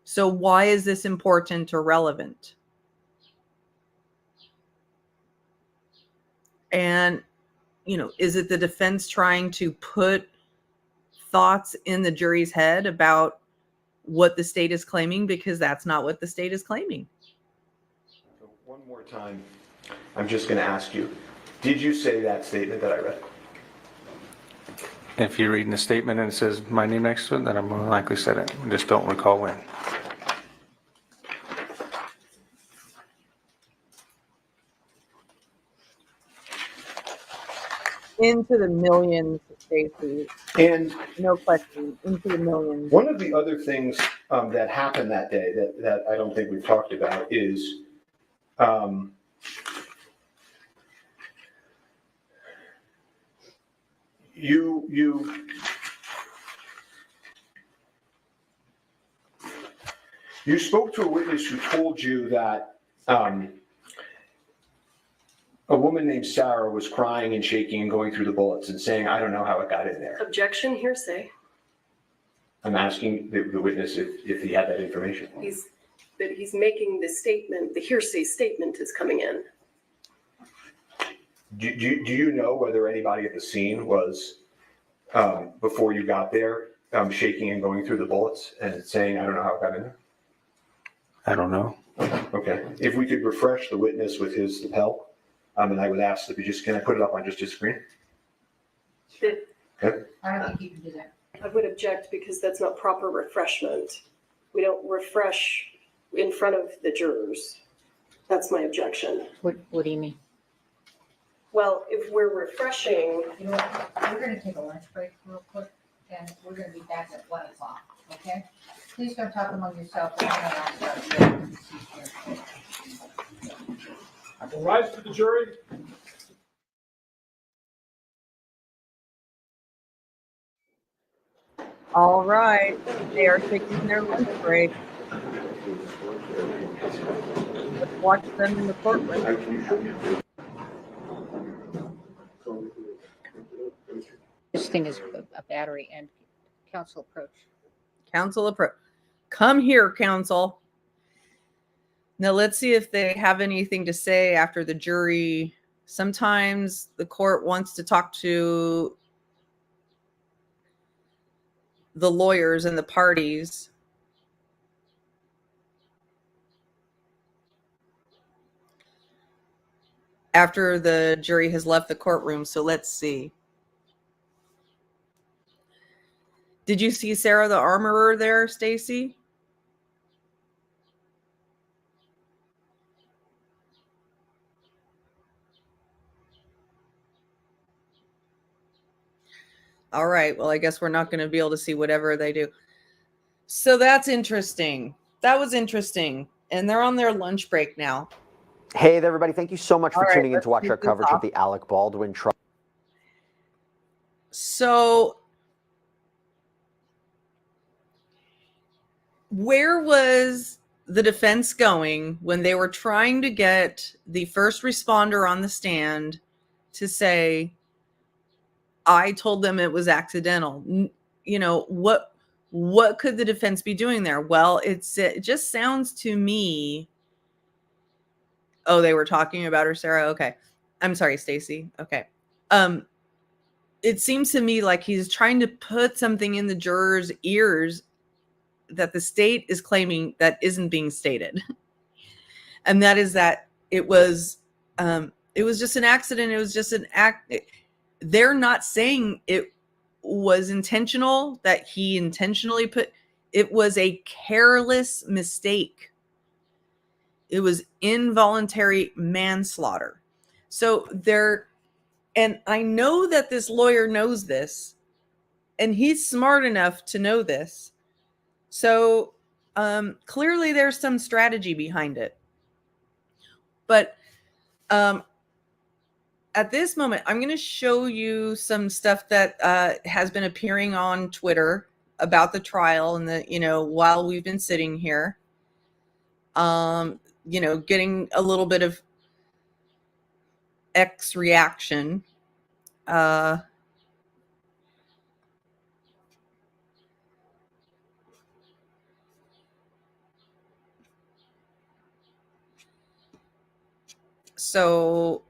So why is this important or relevant? And, you know, is it the defense trying to put thoughts in the jury's head about what the state is claiming? Because that's not what the state is claiming. So one more time, I'm just going to ask you, did you say that statement that I read? If you're reading the statement and it says my name next to it, then I'm more likely said it. I just don't recall when. Into the millions, Stacey. And no question, into the millions. One of the other things that happened that day that I don't think we've talked about is you spoke to a witness who told you that A woman named Sarah was crying and shaking and going through the bullets and saying, I don't know how it got in there. Objection, hearsay. I'm asking the witness if he had that information. He's making the statement, the hearsay statement is coming in. Do you know whether anybody at the scene was, before you got there, shaking and going through the bullets and saying, I don't know how it got in there? I don't know. Okay. If we could refresh the witness with his lapel, and I would ask that can I put it up on just his screen? Okay. I don't think you can do that. I would object because that's not proper refreshment. We don't refresh in front of the jurors. That's my objection. What do you mean? Well, if we're refreshing. You know what, we're gonna take a lunch break real quick, and we're gonna be back at 1 o'clock, okay? Please don't talk among yourselves. Will rise to the jury. All right, they are taking their lunch break. Let's watch them in the courtroom. This thing is a battery and counsel approach. Counsel approach. Come here, counsel. Now let's see if they have anything to say after the jury. Sometimes the court wants to talk to the lawyers and the parties. After the jury has left the courtroom. So let's see. Did you see Sarah the armorer there, Stacy? All right. Well, I guess we're not going to be able to see whatever they do. So that's interesting. That was interesting. And they're on their lunch break now. Hey there, everybody. Thank you so much for All tuning right, in to watch our let's coverage of the ALEC Baldwin trial. So where was the defense going when they were trying to get the first responder on the stand to say, I told them it was accidental? You know, what could the defense be doing there? Well, it just sounds to me. Oh, they were talking about her, Sarah. Okay. I'm sorry, Stacy. Okay. It seems to me like he's trying to put something in the jurors' ears that the state is claiming that isn't being stated. And that is that it was just an accident. It was just an act. They're not saying it was intentional, that he intentionally put, it was a careless mistake. It was involuntary manslaughter. So and I know that this lawyer knows this, and he's smart enough to know this. So clearly there's some strategy behind it. But at this moment, I'm going to show you some stuff that has been appearing on Twitter about the trial and while we've been sitting here, getting a little bit of X reaction. So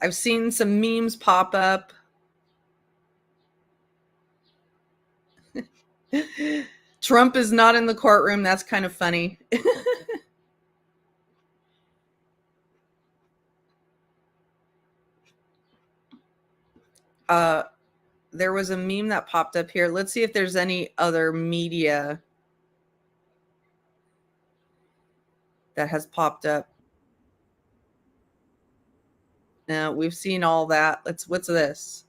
I've seen some memes pop up. Trump is not in the courtroom. That's kind of funny. There was a meme that popped up here. Let's see if there's any other media that has popped up. Now, we've seen all that. What's this?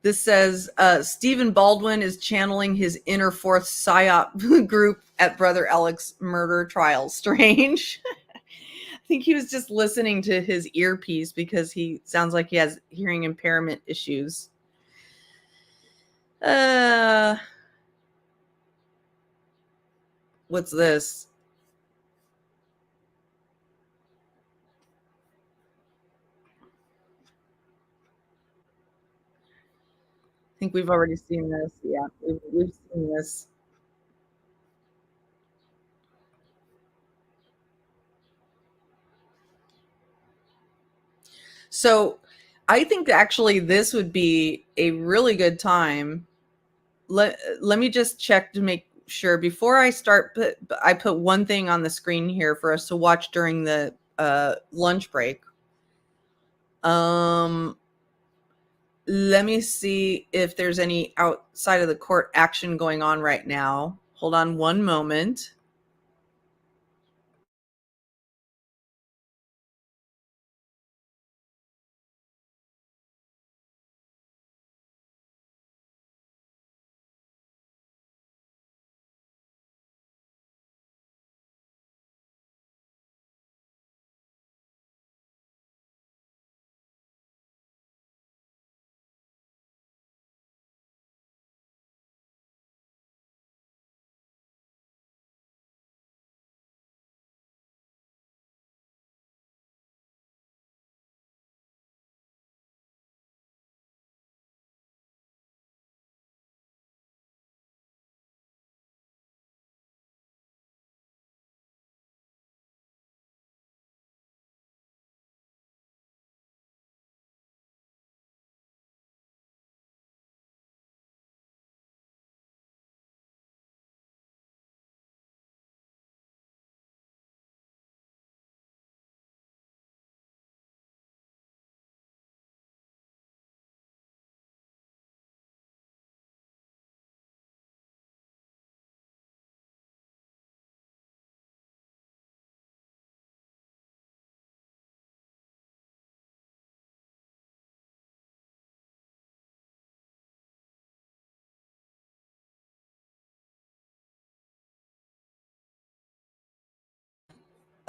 This says, Stephen Baldwin is channeling his inner fourth PSYOP group at Brother Alec's murder trial. Strange. I think he was just listening to his earpiece because he sounds like he has hearing impairment issues. What's this? I think we've already seen this. Yeah, we've seen this. So I think actually this would be a really good time. Let me just check to make sure before I start. I put one thing on the screen here for us to watch during the lunch break. Let me see if there's any outside of the court action going on right now. Hold on one moment.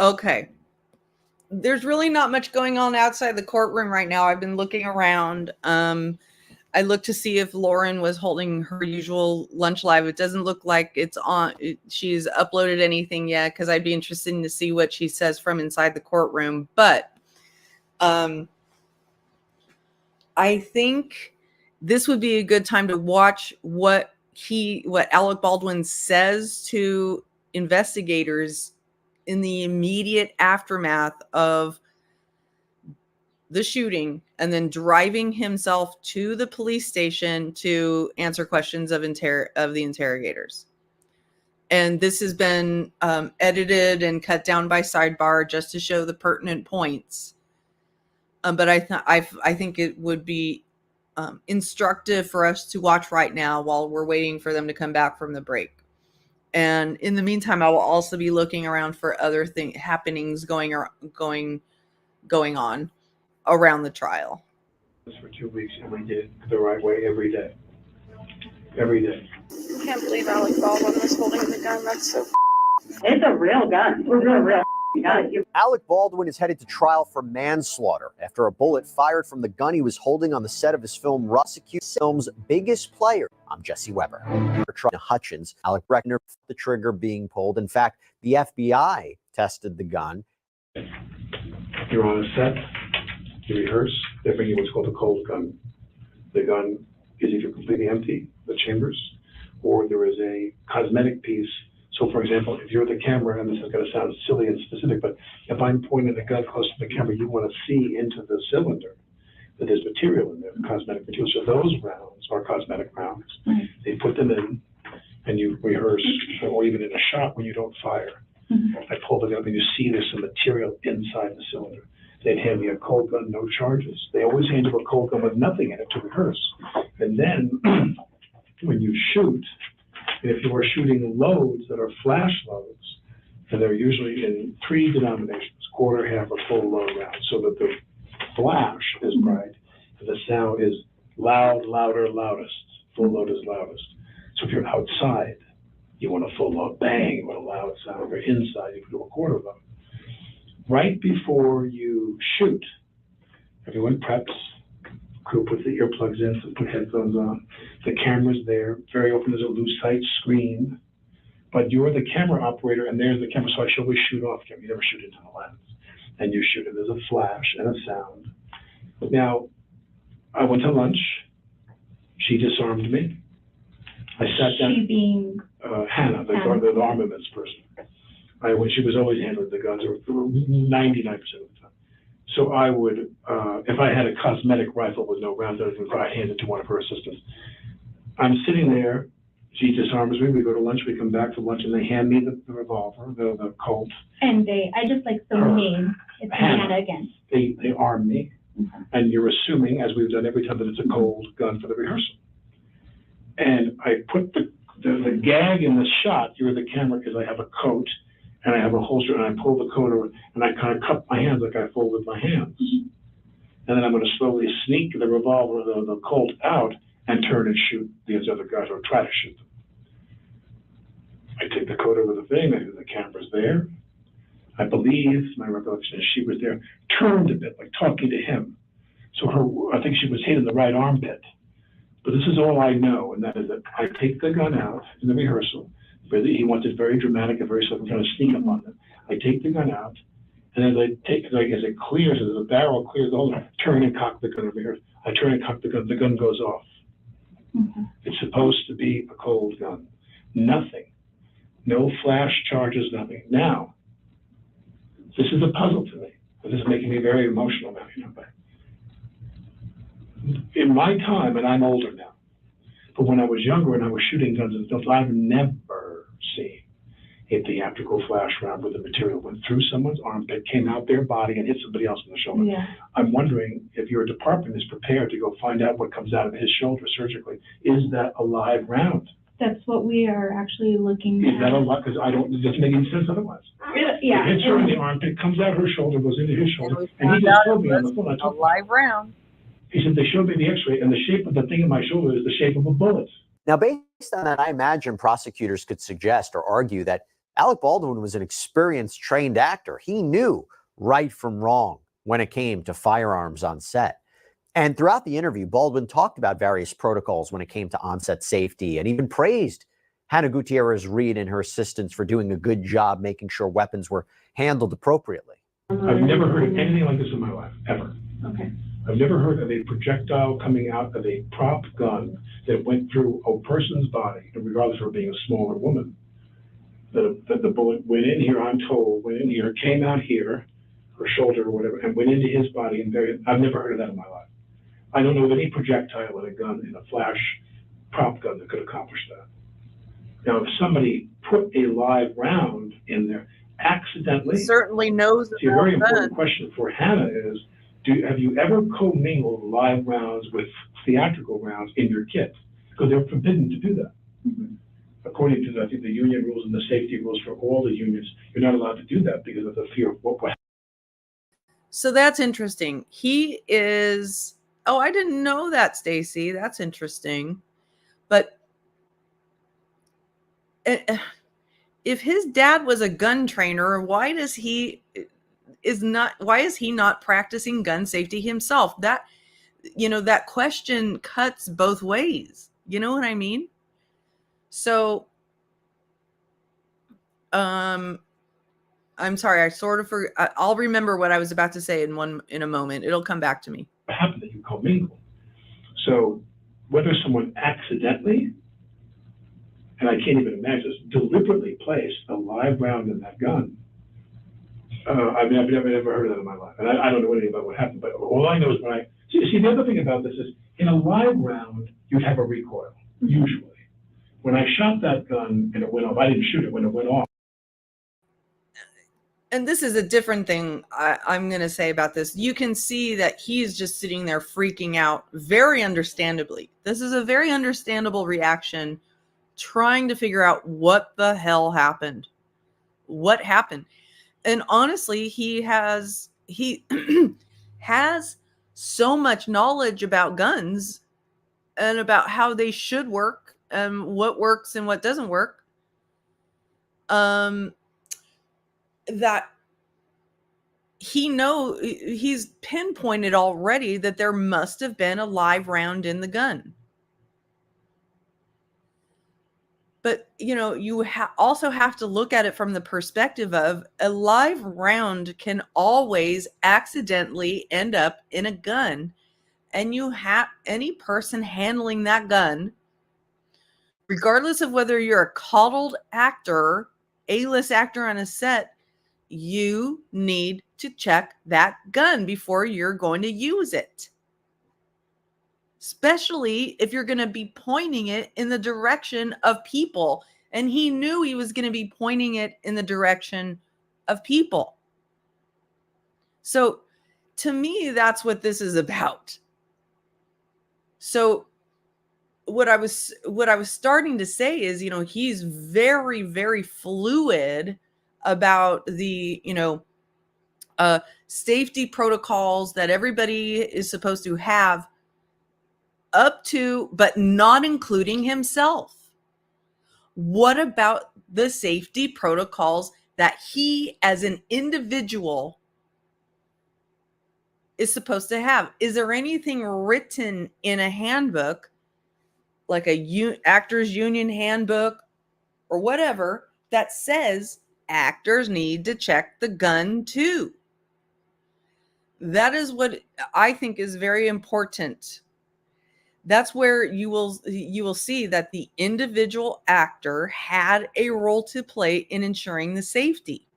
Okay. There's really not much going on outside the courtroom right now. I've been looking around. I looked to see if Lauren was holding her usual lunch live. It doesn't look like it's on. She's uploaded anything yet because I'd be interested to see what she says from inside the courtroom. But I think this would be a good time to watch what Alec Baldwin says to investigators in the immediate aftermath of the shooting, and then driving himself to the police station to answer questions of the interrogators. And this has been edited and cut down by Sidebar just to show the pertinent points. But I think it would be instructive for us to watch right now while we're waiting for them to come back from the break. And in the meantime, I will also be looking around for other happenings going on around the trial. For 2 weeks, and we did it the right way every day. Every day. I can't believe Alec Baldwin was holding the gun. That's so. It's a real gun. It's a real gun. Alec Baldwin is headed to trial for manslaughter after a bullet fired from the gun he was holding on the set of his film Prosecute film's biggest player. I'm Jesse Weber. Hutchins, Alec Breckner, the trigger being pulled. In fact, the FBI tested the gun. You're on a set. You rehearse. They bring you what's called a cold gun. The gun is either completely empty, the chambers, or there is a cosmetic piece. So, for example, if you're the camera, and this is going to sound silly and specific, but if I'm pointing the gun close to the camera, you want to see into the cylinder that there's material in there, cosmetic material. So those rounds are cosmetic rounds. They put them in, and you rehearse, or even in a shot when you don't fire. I pull the gun, and you see there's some material inside the cylinder. They'd hand me a cold gun, no charges. They always hand you a cold gun with nothing in it to rehearse. And then when you shoot, and if you are shooting loads that are flash loads, and they're usually in 3 denominations, quarter, half, or full load round, so that the flash is bright and the sound is loud, louder, loudest. Full load is loudest. So if you're outside, you want a full load bang, you want a loud sound. If you're inside, you can do a quarter of them. Right before you shoot, everyone preps, crew puts the earplugs in, so put headphones on. The camera's there. Very often there's a loose sight screen but you're the camera operator and there's the camera, so I should always shoot off camera. You never shoot into the lens. And you shoot it. There's a flash and a sound. Now, I went to lunch. She disarmed me. I sat down. She being Hannah, the armaments person. When she was always handling the guns, or 99% of the time. So I would, if I had a cosmetic rifle with no rounds, I'd hand it to one of her assistants. I'm sitting there. She disarms me. We go to lunch. We come back from lunch, and they hand me the revolver, the Colt. And I just like the name. It's Hannah again. They arm me, and you're assuming, as we've done every time, that it's a cold gun for the rehearsal. And I put the gag in the shot. You're the camera because I have a coat and I have a holster, and I pull the coat over, and I kind of cup my hands like I folded my hands. And then I'm going to slowly sneak the revolver, the Colt out, and turn and shoot these other guys, or try to shoot them. I take the coat over the thing, the camera's there. I believe, my recollection is she was there, turned a bit, like talking to him. So I think she was hitting the right armpit. But this is all I know, and that is that I take the gun out in the rehearsal. He wants it very dramatic and very sort of kind of sneak up on it. I take the gun out, and as I take, as it clears, as the barrel clears, I turn and cock the gun over here. I turn and cock the gun goes off. It's supposed to be a cold gun. Nothing. No flash charges, nothing. Now, this is a puzzle to me. This is making me very emotional now, but in my time, and I'm older now, but when I was younger and I was shooting guns and stuff, I've never seen a theatrical flash round where the material went through someone's armpit, came out their body, and hit somebody else on the shoulder. Yeah. I'm wondering if your department is prepared to go find out what comes out of his shoulder surgically. Is that a live round? That's what we are actually looking Is at. that a lot? Because it doesn't make any sense otherwise. Yeah. It hits her in the armpit, comes out her shoulder, goes into his shoulder, and he found just out told it me on the was phone. a live round. He said, they showed me the x-ray, and the shape of the thing in my shoulder is the shape of a bullet. Now, based on that, I imagine prosecutors could suggest or argue that Alec Baldwin was an experienced, trained actor. He knew right from wrong when it came to firearms on set. And throughout the interview, Baldwin talked about various protocols when it came to on-set safety and even praised Hannah Gutierrez-Reed and her assistants for doing a good job making sure weapons were handled appropriately. I've never heard of anything like this in my life, ever. Okay. I've never heard of a projectile coming out of a prop gun that went through a person's body, regardless of her being a smaller woman. That the bullet went in here, I'm told, went in here, came out here, her shoulder or whatever, and went into his body. I've never heard of that in my life. I don't know of any projectile with a gun in a flash prop gun that could accomplish that. Now, if somebody put a live round in there accidentally, Certainly knows see, a very about important guns. question for Hannah is, have you ever commingled live rounds with theatrical rounds in your kit? Because they're forbidden to do that. According to, I think, the union rules and the safety rules for all the unions, you're not allowed to do that because of the fear of what will happen. So that's interesting. He is, oh, I didn't know that, Stacy. That's interesting. But if his dad was a gun trainer, why is he not practicing gun safety himself? That, that question cuts both ways. You know what I mean? So, I'm sorry, I sort of forgot. I'll remember what I was about to say in a moment. It'll come back to me. What happened that you commingle? So whether someone accidentally, and I can't even imagine this, deliberately placed a live round in that gun. I've never heard of that in my life. And I don't know anything about what happened, but all I know is see, the other thing about this is, in a live round, you'd have a recoil, usually. When I shot that gun and it went off, I didn't shoot it when it went off. And this is a different thing I'm going to say about this. You can see that he's just sitting there freaking out very understandably. This is a very understandable reaction, trying to figure out what the hell happened. What happened? And honestly, he has so much knowledge about guns and about how they should work, what works and what doesn't work. That he's pinpointed already that there must have been a live round in the gun. But, you know, you also have to look at it from the perspective of a live round can always accidentally end up in a gun. And you have any person handling that gun, regardless of whether you're a coddled actor, A-list actor on a set, you need to check that gun before you're going to use it. Especially if you're going to be pointing it in the direction of people. And he knew he was going to be pointing it in the direction of people. So to me, that's what this is about. So what I was starting to say is, you know, he's very, very fluid about the, you know, safety protocols that everybody is supposed to have, up to, but not including himself. What about the safety protocols that he as an individual is supposed to have? Is there anything written in a handbook, like a actors union handbook or whatever, that says actors need to check the gun too? That is what I think is very important. That's where you will see that the individual actor had a role to play in ensuring the safety.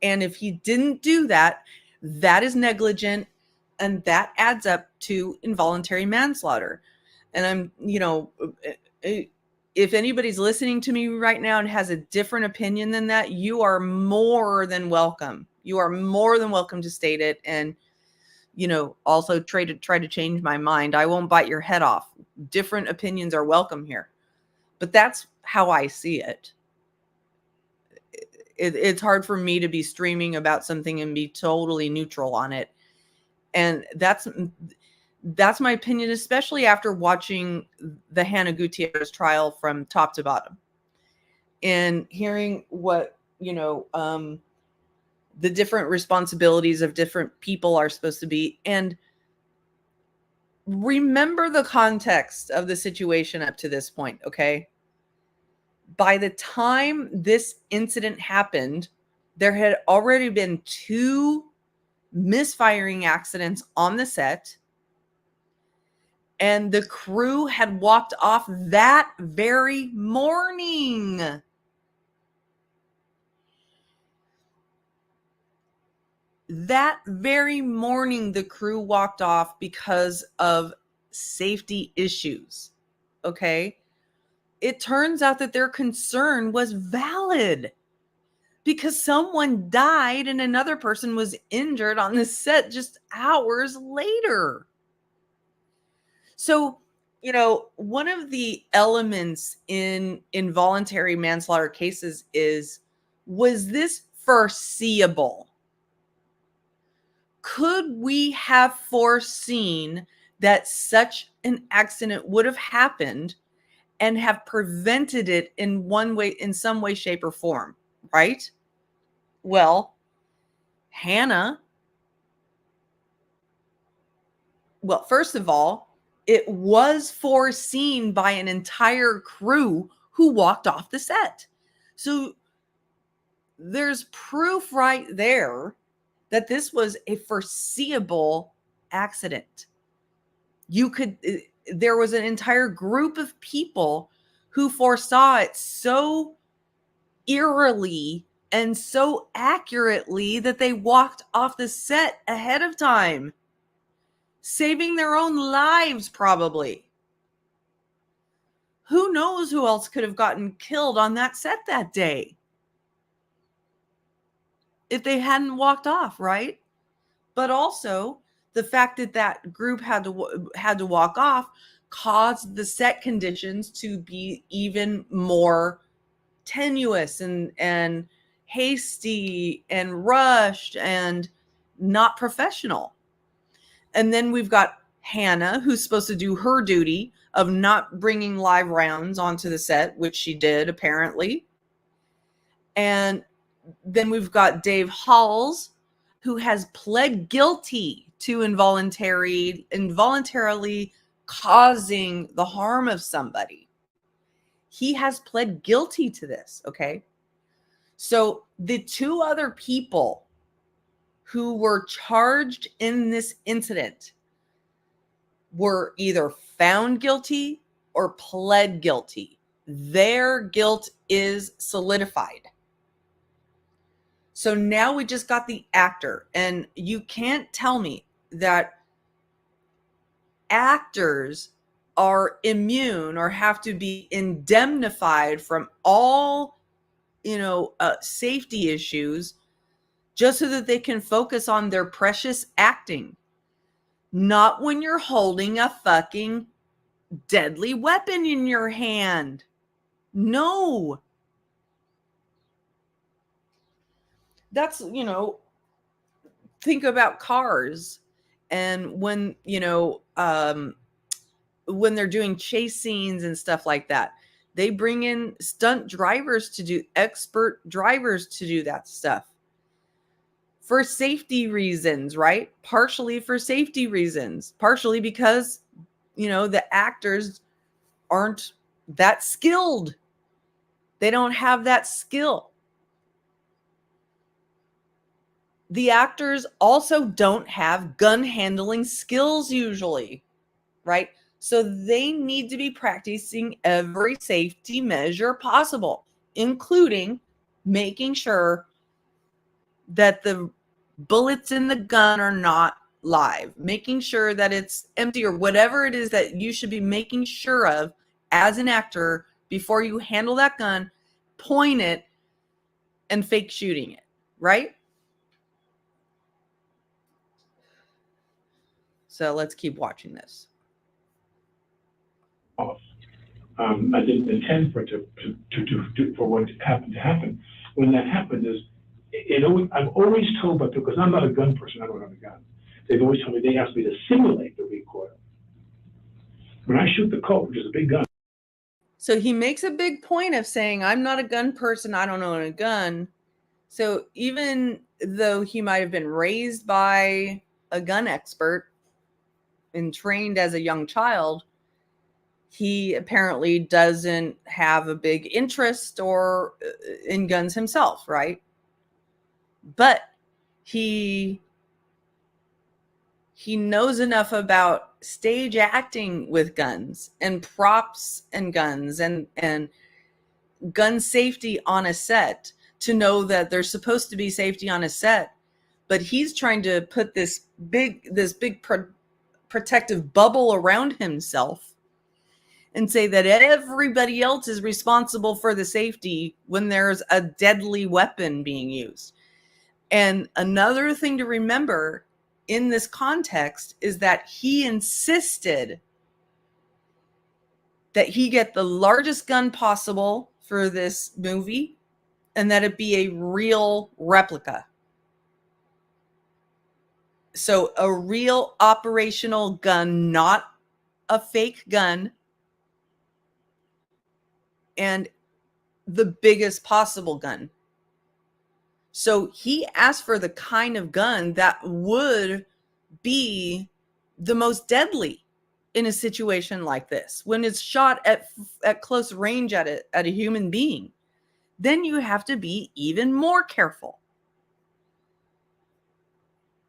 And if he didn't do that, that is negligent, and that adds up to involuntary manslaughter. And I'm, you know, if anybody's listening to me right now and has a different opinion than that, you are more than welcome. You are more than welcome to state it, and, you know, also try to change my mind. I won't bite your head off. Different opinions are welcome here. But that's how I see it. It's hard for me to be streaming about something and be totally neutral on it. And that's my opinion, especially after watching the Hannah Gutierrez trial from top to bottom and hearing what, you know, the different responsibilities of different people are supposed to be. And remember the context of the situation up to this point, okay? By the time this incident happened, there had already been 2 misfiring accidents on the set, and the crew had walked off that very morning. That very morning, the crew walked off because of safety issues, okay? It turns out that their concern was valid because someone died and another person was injured on the set just hours later. So, you know, one of the elements in involuntary manslaughter cases is, was this foreseeable? Could we have foreseen that such an accident would have happened and have prevented it in one way, in some way, shape, or form, right? Well, Hannah, well, first of all, it was foreseen by an entire crew who walked off the set. So there's proof right there that this was a foreseeable accident. There was an entire group of people who foresaw it so eerily and so accurately that they walked off the set ahead of time, saving their own lives probably. Who knows who else could have gotten killed on that set that day if they hadn't walked off, right? But also the fact that that group had to walk off caused the set conditions to be even more tenuous and hasty and rushed and not professional. And then we've got Hannah, who's supposed to do her duty of not bringing live rounds onto the set, which she did apparently. And then we've got Dave Halls, who has pled guilty to involuntarily causing the harm of somebody. He has pled guilty to this, okay? So the 2 other people who were charged in this incident were either found guilty or pled guilty. Their guilt is solidified. So now we just got the actor, and you can't tell me that actors are immune or have to be indemnified from all, safety issues just so that they can focus on their precious acting. Not when you're holding a fucking deadly weapon in your hand. No. That's, think about cars, and when they're doing chase scenes and stuff like that, they bring in expert drivers to do that stuff for safety reasons, right? Partially for safety reasons, partially because the actors aren't that skilled. They don't have that skill. The actors also don't have gun handling skills usually, right? So they need to be practicing every safety measure possible, including making sure that the bullets in the gun are not live, making sure that it's empty, or whatever it is that you should be making sure of as an actor before you handle that gun, point it, and fake shooting it, right? So let's keep watching this. I didn't intend for it for what happened to happen. When that happened, I'm always told by people, because I'm not a gun person, I don't have a gun. They've always told me, they asked me to simulate the recoil. When I shoot the Colt, which is a big gun. So he makes a big point of saying, I'm not a gun person, I don't own a gun. So even though he might have been raised by a gun expert and trained as a young child, he apparently doesn't have a big interest or in guns himself, right? But he knows enough about stage acting with guns and props and guns and gun safety on a set to know that there's supposed to be safety on a set. But he's trying to put this big protective bubble around himself and say that everybody else is responsible for the safety when there's a deadly weapon being used. And another thing to remember in this context is that he insisted that he get the largest gun possible for this movie and that it be a real replica. So a real operational gun, not a fake gun, and the biggest possible gun. So he asked for the kind of gun that would be the most deadly in a situation like this. When it's shot at close range at a human being, then you have to be even more careful.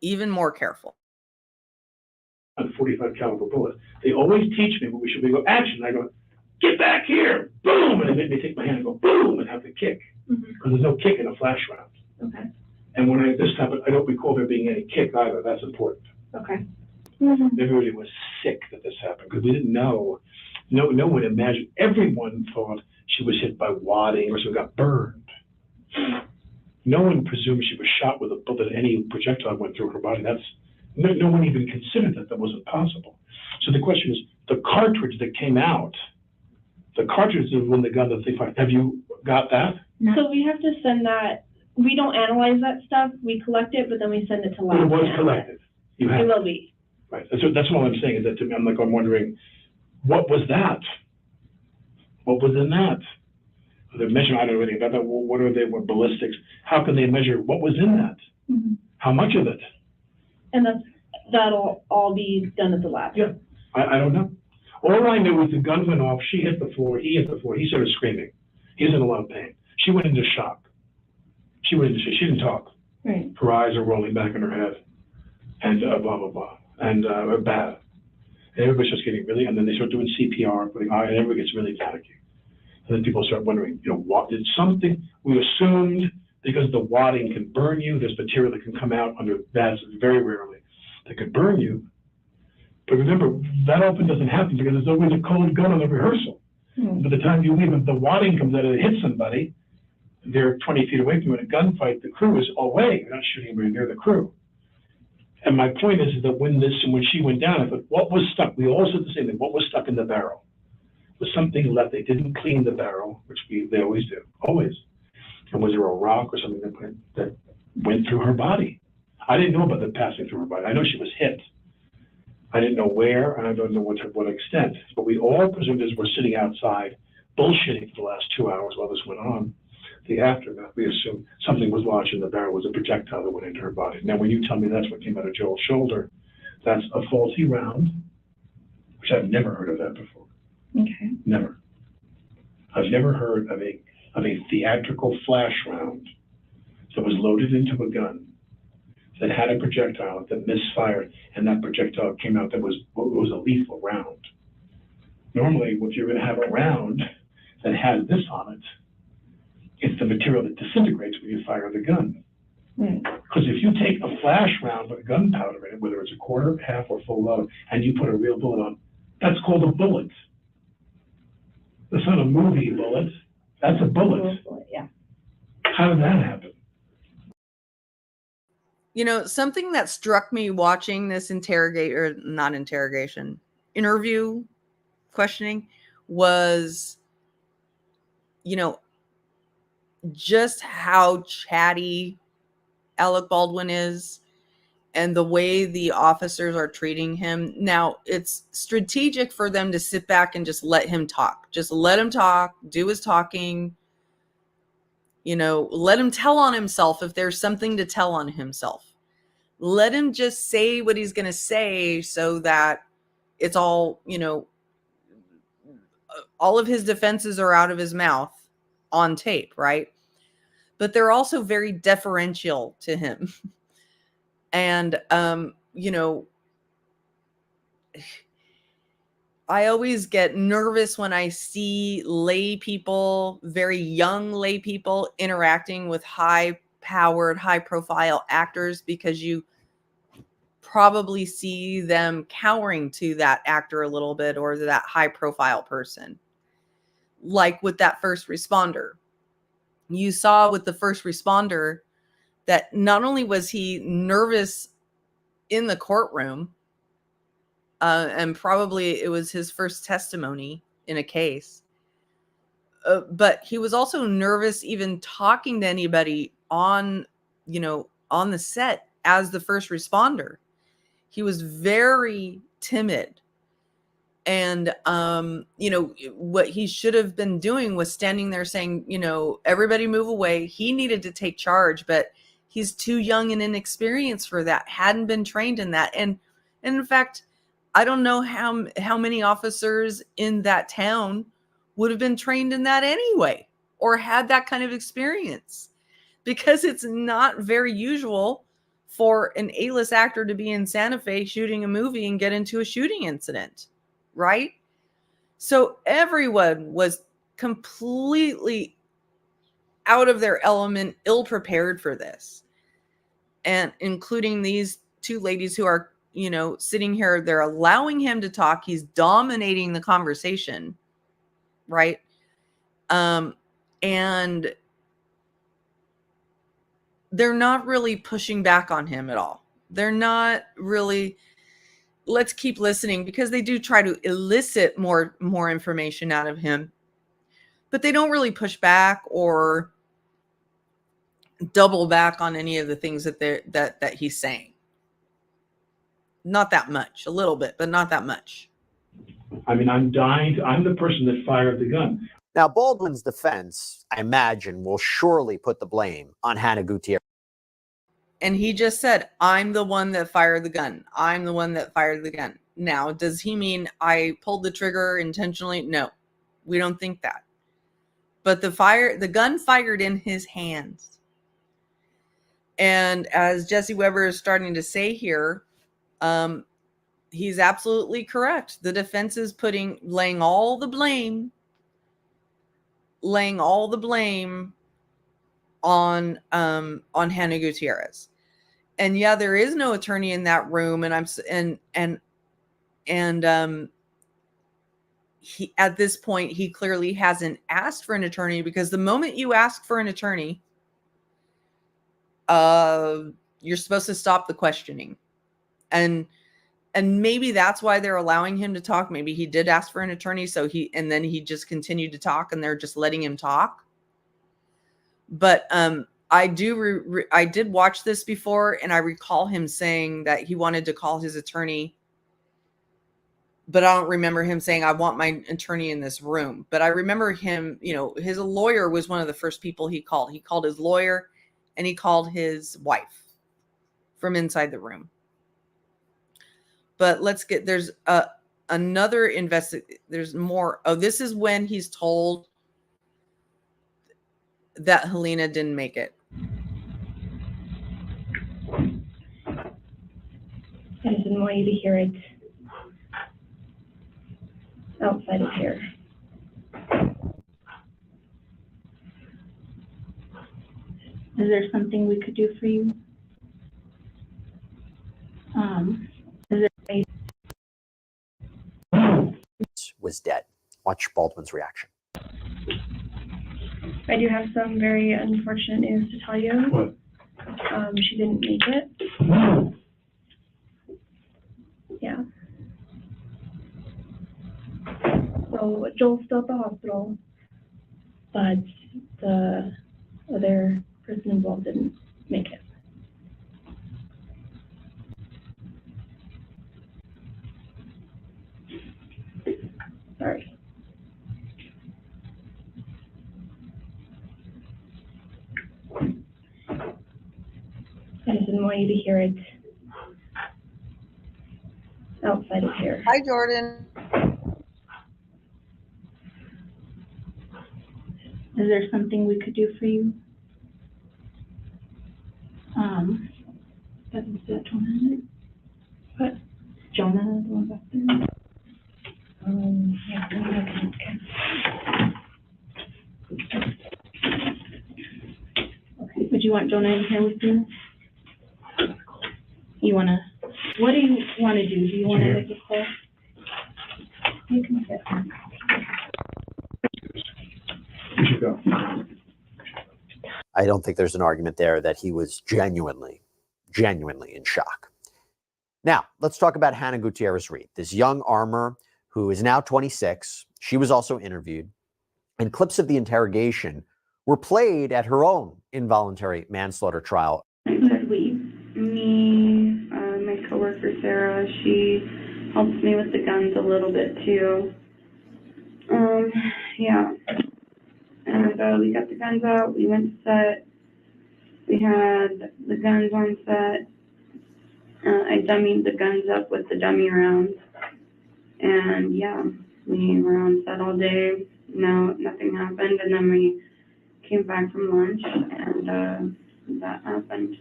Even more careful. On 45 caliber bullet. They always teach me when we should be go action. I go, get back here, boom, and they make me take my hand and go boom and have the kick. Because there's no kick in a flash round. Okay. And when this happened, I don't recall there being any kick either. That's important. Okay. Everybody was sick that this happened because we didn't know. No one imagined. Everyone thought she was hit by wadding or she got burned. No one presumed she was shot with a bullet. Any projectile went through her body. No one even considered that wasn't possible. So the question is, the cartridge that came out, the cartridge is when the gun that they fired. Have you got that? So we have to send that. We don't analyze that stuff. We collect it, but then we send it to lab. It was collected. You have it will be. Right. That's all I'm saying is that to me, I'm wondering, what was that? What was in that? They're measuring, I don't know anything about that. What are they? What ballistics? How can they measure what was in that? How much of it? And that'll all be done at the lab. Yeah, I don't know. All I knew was the gun went off, she hit the floor, he hit the floor, he started screaming. He was in a lot of pain. She went into shock. She didn't talk. Right. Her eyes are rolling back in her head, and blah, blah, blah, and bad. And everybody's just getting really, and then they start doing CPR, and everybody gets really panicky. And then people start wondering, what did something, we assumed because the wadding can burn you, there's material that can come out under that, very rarely, that could burn you. But remember, that often doesn't happen because there's always a cold gun on the rehearsal. By the time you leave, if the wadding comes out and it hits somebody, they're 20 feet away from you in a gunfight, the crew is away. You're not shooting anybody, they're the crew. And my point is that when she went down, I thought, what was stuck? We all said the same thing. What was stuck in the barrel? Was something left? They didn't clean the barrel, which they always do, always. And was there a rock or something that went through her body? I didn't know about the passing through her body. I know she was hit. I didn't know where, and I don't know to what extent. But we all presumed as we're sitting outside, bullshitting for the last 2 hours while this went on. The aftermath, we assumed something was lodged in the barrel, was a projectile that went into her body. Now, when you tell me that's what came out of Joel's shoulder, that's a faulty round, which I've never heard of that before. Okay. Never. I've never heard of a theatrical flash round that was loaded into a gun that had a projectile that misfired, and that projectile came out that was a lethal round. Normally, if you're going to have a round that has this on it, it's the material that disintegrates when you fire the gun. Because if you take a flash round with gunpowder in it, whether it's a quarter, half, or full load, and you put a real bullet on, that's called a bullet. That's not a movie bullet. That's a bullet. Yeah. How did that happen? Something that struck me watching this interview questioning was, just how chatty Alec Baldwin is and the way the officers are treating him. Now, it's strategic for them to sit back and just let him talk. Just let him talk, do his talking, let him tell on himself if there's something to tell on himself. Let him just say what he's going to say so that it's all, all of his defenses are out of his mouth on tape, right? But they're also very deferential to him. And, I always get nervous when I see lay people, very young lay people, interacting with high-powered, high-profile actors, because you probably see them cowering to that actor a little bit, or that high-profile person. Like with that first responder. You saw with the first responder that not only was he nervous in the courtroom, and probably it was his first testimony in a case, but he was also nervous even talking to anybody on the set as the first responder. He was very timid. And, what he should have been doing was standing there saying, everybody move away. He needed to take charge, but he's too young and inexperienced for that, hadn't been trained in that. And in fact, I don't know how many officers in that town would have been trained in that anyway, or had that kind of experience, because it's not very usual for an A-list actor to be in Santa Fe shooting a movie and get into a shooting incident. Right? So everyone was completely out of their element, ill-prepared for this. And including these two ladies who are, sitting here, they're allowing him to talk. He's dominating the conversation. Right? And they're not really pushing back on him at all. They're not really... Let's keep listening, because they do try to elicit more information out of him, but they don't really push back or double back on any of the things that he's saying. Not that much, a little bit, but not that much. I mean, I'm the person that fired the gun. Now, Baldwin's defense, I imagine, will surely put the blame on Hannah Gutierrez. And he just said, I'm the one that fired the gun. I'm the one that fired the gun. Now, does he mean I pulled the trigger intentionally? No, we don't think that. But the gun fired in his hands. And as Jesse Weber is starting to say here, he's absolutely correct. The defense is laying all the blame on Hannah Gutierrez. And yeah, there is no attorney in that room, and he, at this point, he clearly hasn't asked for an attorney, because the moment you ask for an attorney, you're supposed to stop the questioning. And maybe that's why they're allowing him to talk. Maybe he did ask for an attorney, and then he just continued to talk, and they're just letting him talk. But I did watch this before, and I recall him saying that he wanted to call his attorney, but I don't remember him saying, I want my attorney in this room. But I remember him, his lawyer was one of the first people he called. He called his lawyer, and he called his wife from inside the room. But there's another there's more. Oh, this is when he's told that Helena didn't make it. I just didn't want you to hear it outside of here. Is there something we could do for you? Is there was dead. Watch Baldwin's reaction. I do have some very unfortunate news to tell you. What? She didn't make it. Yeah. So Joel's still at the hospital, but the other person involved didn't make it. Sorry. I just didn't want you to hear it outside of here. Hi, Jordan. Is there something we could do for you? Is that Jonah? What? Jonah, the one back there? Yeah. Okay. Would you want Jonah in here with you? What do you want to do? Do you want to make a call? You can sit. You should go. I don't think there's an argument there that he was genuinely in shock. Now, let's talk about Hannah Gutierrez-Reed, this young armor who is now 26. She was also interviewed, and clips of the interrogation were played at her own involuntary manslaughter trial. Me, my coworker Sarah, she helps me with the guns a little bit too. Yeah. And we got the guns out, we went to set, we had the guns on set. I dummied the guns up with the dummy rounds. And yeah, we were on set all day, nothing happened, and then we came back from lunch and that happened.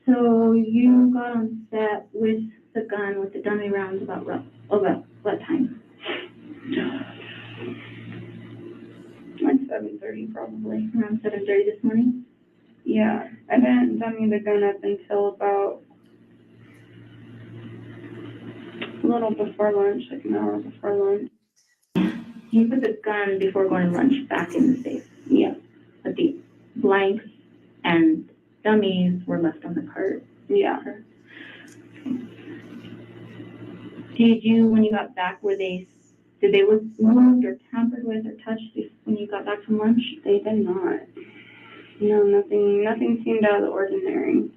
So you got on set with the gun, with the dummy rounds about what time? Like 7:30 probably. Around 7:30 this morning? Yeah, I didn't dummy the gun up until about a little before lunch, like an hour before lunch. You put the gun before going to lunch back in the safe? Yeah. But the blanks and dummies were left on the cart? Yeah. Did you, when you got back, did they look moved or tampered with or touched when you got back from lunch? They did not. No, nothing seemed out of the ordinary.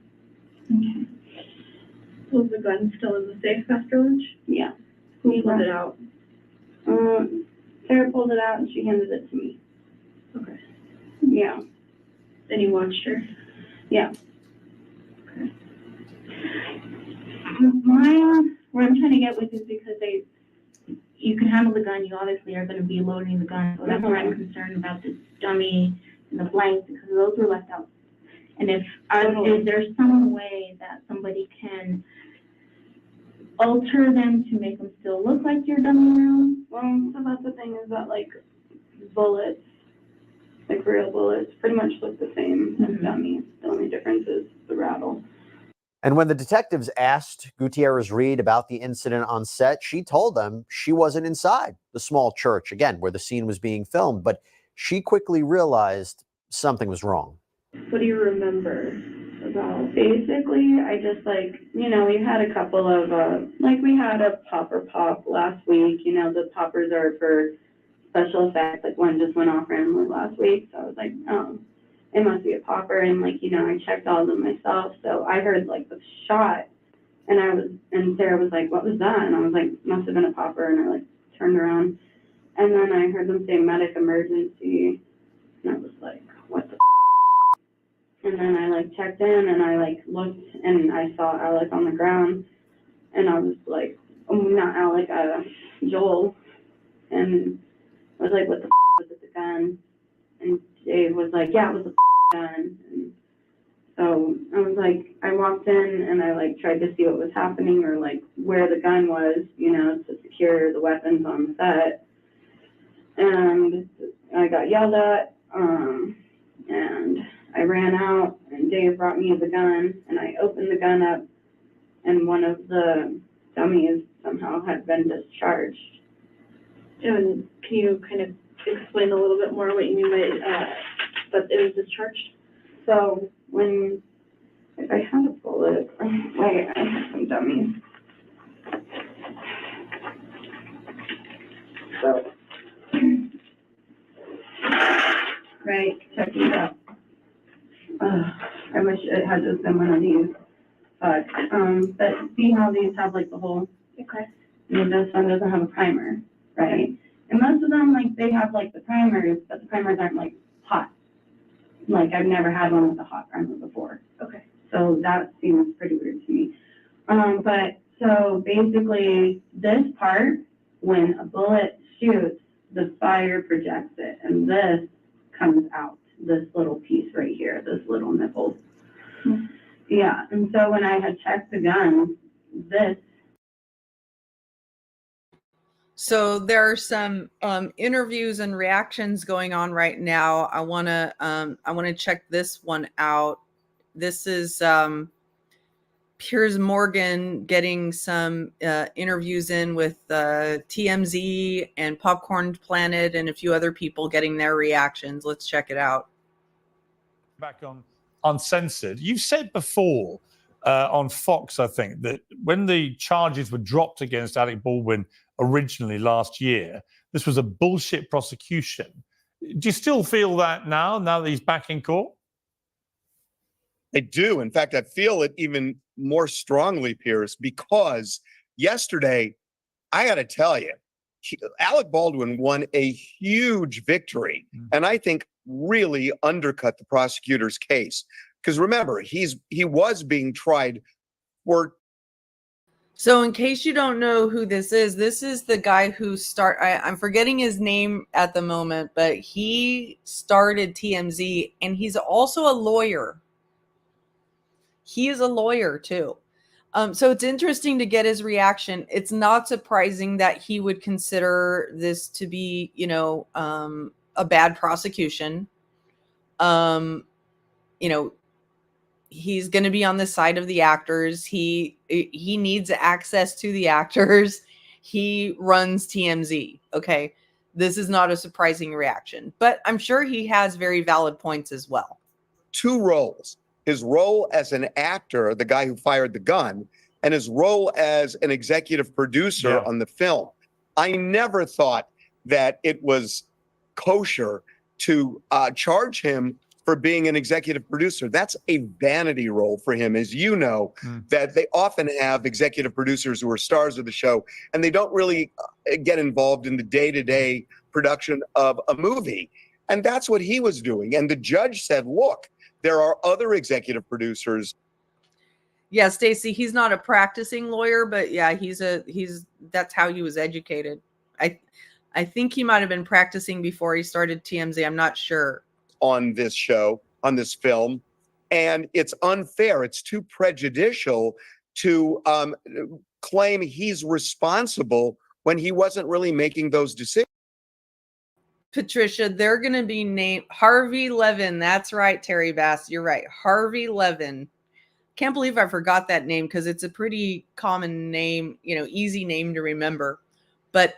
Okay. Was the gun still in the safe after lunch? Yeah. Who pulled it out? Sarah pulled it out and she handed it to me. Okay. Yeah. Then you watched her? Yeah. Okay. where I'm trying to get with is because you can handle the gun, you obviously are going to be loading the gun. So that's where I'm concerned about the dummy and the blanks, because those were left out. And is there some way that somebody can alter them to make them still look like your dummy rounds? Well, so that's the thing, is that like bullets, like real bullets, pretty much look the same as dummies. The only difference is the rattle. And when the detectives asked Gutierrez Reed about the incident on set, she told them she wasn't inside the small church, again, where the scene was being filmed. But she quickly realized something was wrong. What do you remember about? Basically, I just we had a couple of, we had a popper pop last week. The poppers are for special effects. Like one just went off randomly last week. So I was like, oh, it must be a popper. And I checked all of them myself. So I heard the shot and Sarah was like, what was that? And I was like, must have been a popper. And I turned around and then I heard them say medic emergency. And I was like, what the And then I checked in and I looked and I saw Alec on the ground and I was like, oh, not Alec, Joel. And I was like, what the was it, the gun? And Dave was like, yeah, it was the gun. And so I was like, I walked in and I tried to see what was happening or where the gun was, to secure the weapons on the set. And I got yelled at, and I ran out and Dave brought me the gun and I opened the gun up and one of the dummies somehow had been discharged. And can you kind of explain a little bit more what you mean by that it was discharged? So if I had a bullet, wait, I have some dummies. So, right, check these out. I wish it had just been one of these, but see how these have the hole? Okay. And this one doesn't have a primer, right? And most of them, they have the primers, but the primers aren't hot. I've never had one with a hot primer before. Okay. So that seems pretty weird to me. But so basically this part, when a bullet shoots, the fire projects it, and this comes out, this little piece right here, this little nipple. Hmm. Yeah, and so when I had checked the gun, this. So there are some interviews and reactions going on right now. I want to check this one out. This is Piers Morgan getting some interviews in with TMZ and Popcorn Planet and a few other people getting their reactions. Let's check it out. Back on Uncensored. You've said before on Fox, I think, that when the charges were dropped against Alec Baldwin originally last year, this was a bullshit prosecution. Do you still feel that now that he's back in court? I do. In fact, I feel it even more strongly, Pierce, because yesterday, I got to tell you, Alec Baldwin won a huge victory, and I think really undercut the prosecutor's case. Because remember, he was being tried for. So in case you don't know who this is the guy who I'm forgetting his name at the moment, but he started TMZ and he's also a lawyer. He is a lawyer too. So it's interesting to get his reaction. It's not surprising that he would consider this to be, a bad prosecution. He's going to be on the side of the actors. He needs access to the actors. He runs TMZ. Okay. This is not a surprising reaction, but I'm sure he has very valid points as well. Two roles: his role as an actor, the guy who fired the gun, and his role as an executive producer on the film. I never thought that it was kosher to charge him for being an executive producer. That's a vanity role for him, as you know, that they often have executive producers who are stars of the show, and they don't really get involved in the day-to-day production of a movie. And that's what he was doing. And the judge said, look, there are other executive producers. Yeah, Stacy, he's not a practicing lawyer, but yeah, that's how he was educated. I think he might have been practicing before he started TMZ. I'm not sure. On this show, on this film, and it's unfair. It's too prejudicial to claim he's responsible when he wasn't really making those decisions. Patricia, they're going to be named Harvey Levin. That's right, Terry Bass. You're right. Harvey Levin. Can't believe I forgot that name because it's a pretty common name, easy name to remember. But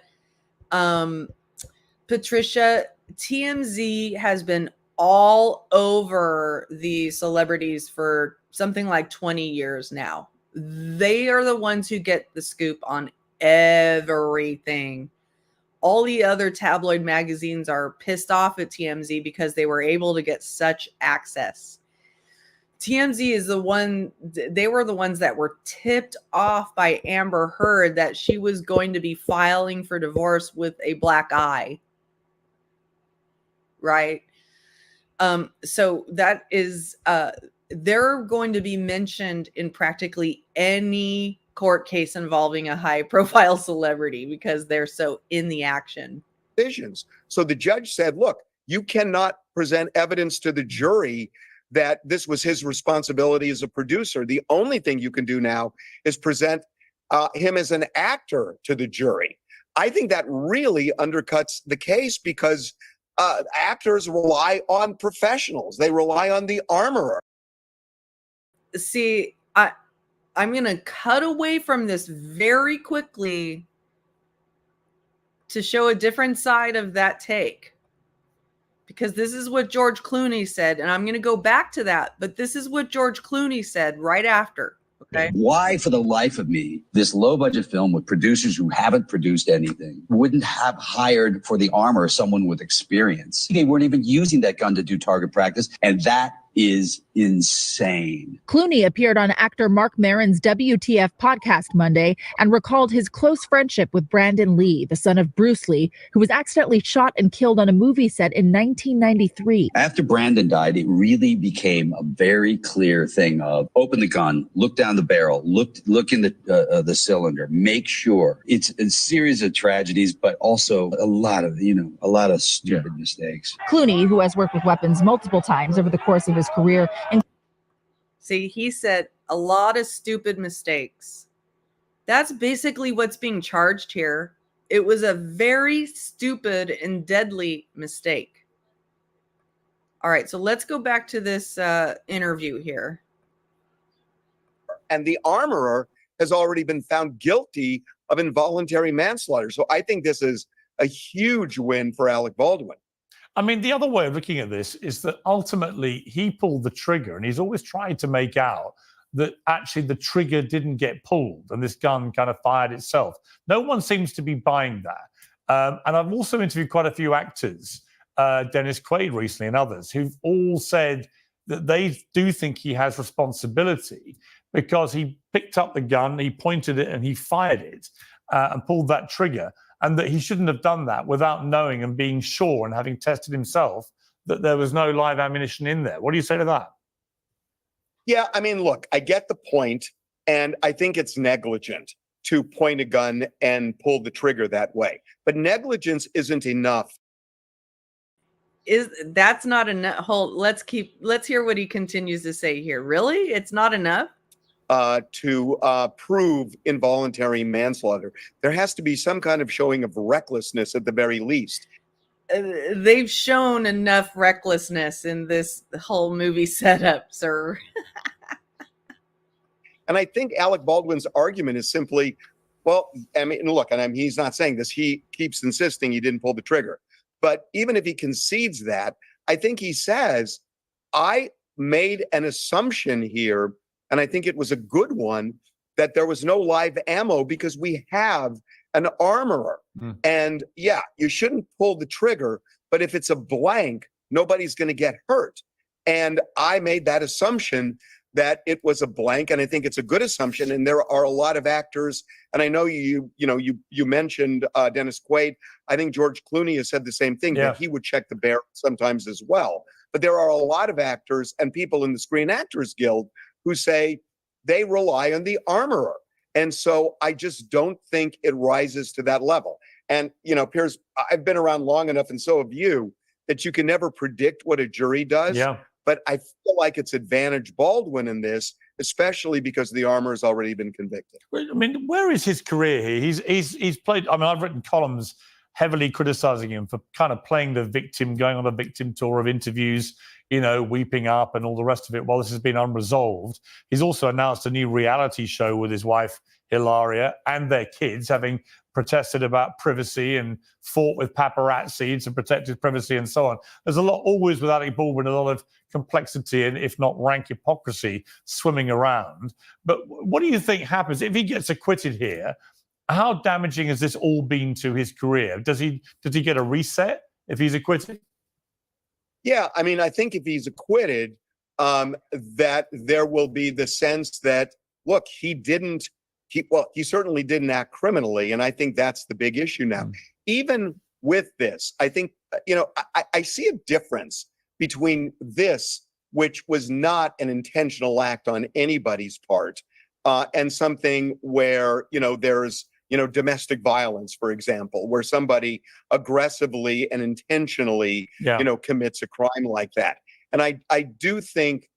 Patricia, TMZ has been all over the celebrities for something like 20 years now. They are the ones who get the scoop on everything. All the other tabloid magazines are pissed off at TMZ because they were able to get such access. TMZ is they were the ones that were tipped off by Amber Heard that she was going to be filing for divorce with a black eye. Right? So that is, they're going to be mentioned in practically any court case involving a high profile celebrity because they're so in the action. So the judge said, look, you cannot present evidence to the jury that this was his responsibility as a producer. The only thing you can do now is present him as an actor to the jury. I think that really undercuts the case because actors rely on professionals. They rely on the armorer. See, I'm going to cut away from this very quickly to show a different side of that take. Because this is what George Clooney said, and I'm going to go back to that, but this is what George Clooney said right after. Okay. Why, for the life of me, this low-budget film with producers who haven't produced anything wouldn't have hired for the armor someone with experience? They weren't even using that gun to do target practice, and that is insane. Clooney appeared on actor Mark Maron's WTF podcast Monday and recalled his close friendship with Brandon Lee, the son of Bruce Lee, who was accidentally shot and killed on a movie set in 1993. After Brandon died, it really became a very clear thing of open the gun, look down the barrel, look in the cylinder, make sure. It's a series of tragedies, but also a lot of stupid mistakes. Clooney, who has worked with weapons multiple times over the course of his career. See, he said a lot of stupid mistakes. That's basically what's being charged here. It was a very stupid and deadly mistake. All right, so let's go back to this interview here. And the armorer has already been found guilty of involuntary manslaughter. So I think this is a huge win for Alec Baldwin. I mean, the other way of looking at this is that ultimately he pulled the trigger, and he's always tried to make out that actually the trigger didn't get pulled and this gun kind of fired itself. No one seems to be buying that. And I've also interviewed quite a few actors, Dennis Quaid recently and others, who've all said that they do think he has responsibility because he picked up the gun, he pointed it and he fired it and pulled that trigger. And that he shouldn't have done that without knowing and being sure and having tested himself that there was no live ammunition in there. What do you say to that? Yeah, I mean, look, I get the point, and I think it's negligent to point a gun and pull the trigger that way. But negligence isn't enough. That's not enough? Let's hear what he continues to say here. Really? It's not enough? To prove involuntary manslaughter. There has to be some kind of showing of recklessness at the very least. They've shown enough recklessness in this whole movie setup, sir. And I think Alec Baldwin's argument is simply, well, I mean, look, and he's not saying this. He keeps insisting he didn't pull the trigger. But even if he concedes that, I think he says, I made an assumption here, and I think it was a good one, that there was no live ammo because we have an armorer. And yeah, you shouldn't pull the trigger, but if it's a blank, nobody's going to get hurt. And I made that assumption that it was a blank, and I think it's a good assumption. And there are a lot of actors, and I know you mentioned Dennis Quaid. I think George Clooney has said the same thing, that he would check the barrel sometimes as well. But there are a lot of actors and people in the Screen Actors Guild who say, they rely on the armorer. And so I just don't think it rises to that level. And, Piers, I've been around long enough, and so have you, that you can never predict what a jury does. Yeah. But I feel like it's advantage Baldwin in this, especially because the armorer's already been convicted. I mean, where is his career here? He's played, I mean, I've written columns heavily criticizing him for kind of playing the victim, going on a victim tour of interviews, weeping up and all the rest of it while this has been unresolved. He's also announced a new reality show with his wife, Hilaria, and their kids, having protested about privacy and fought with paparazzi to protect his privacy and so on. There's a lot, always with Alec Baldwin, a lot of complexity and, if not rank hypocrisy, swimming around. But what do you think happens if he gets acquitted here? How damaging has this all been to his career? Does he get a reset if he's acquitted? Yeah, I mean, I think if he's acquitted, that there will be the sense that, look, he certainly didn't act criminally. And I think that's the big issue now. Even with this, I think, I see a difference between this, which was not an intentional act on anybody's part, and something where, there's, domestic violence, for example, where somebody aggressively and intentionally, commits a crime like that. And I do think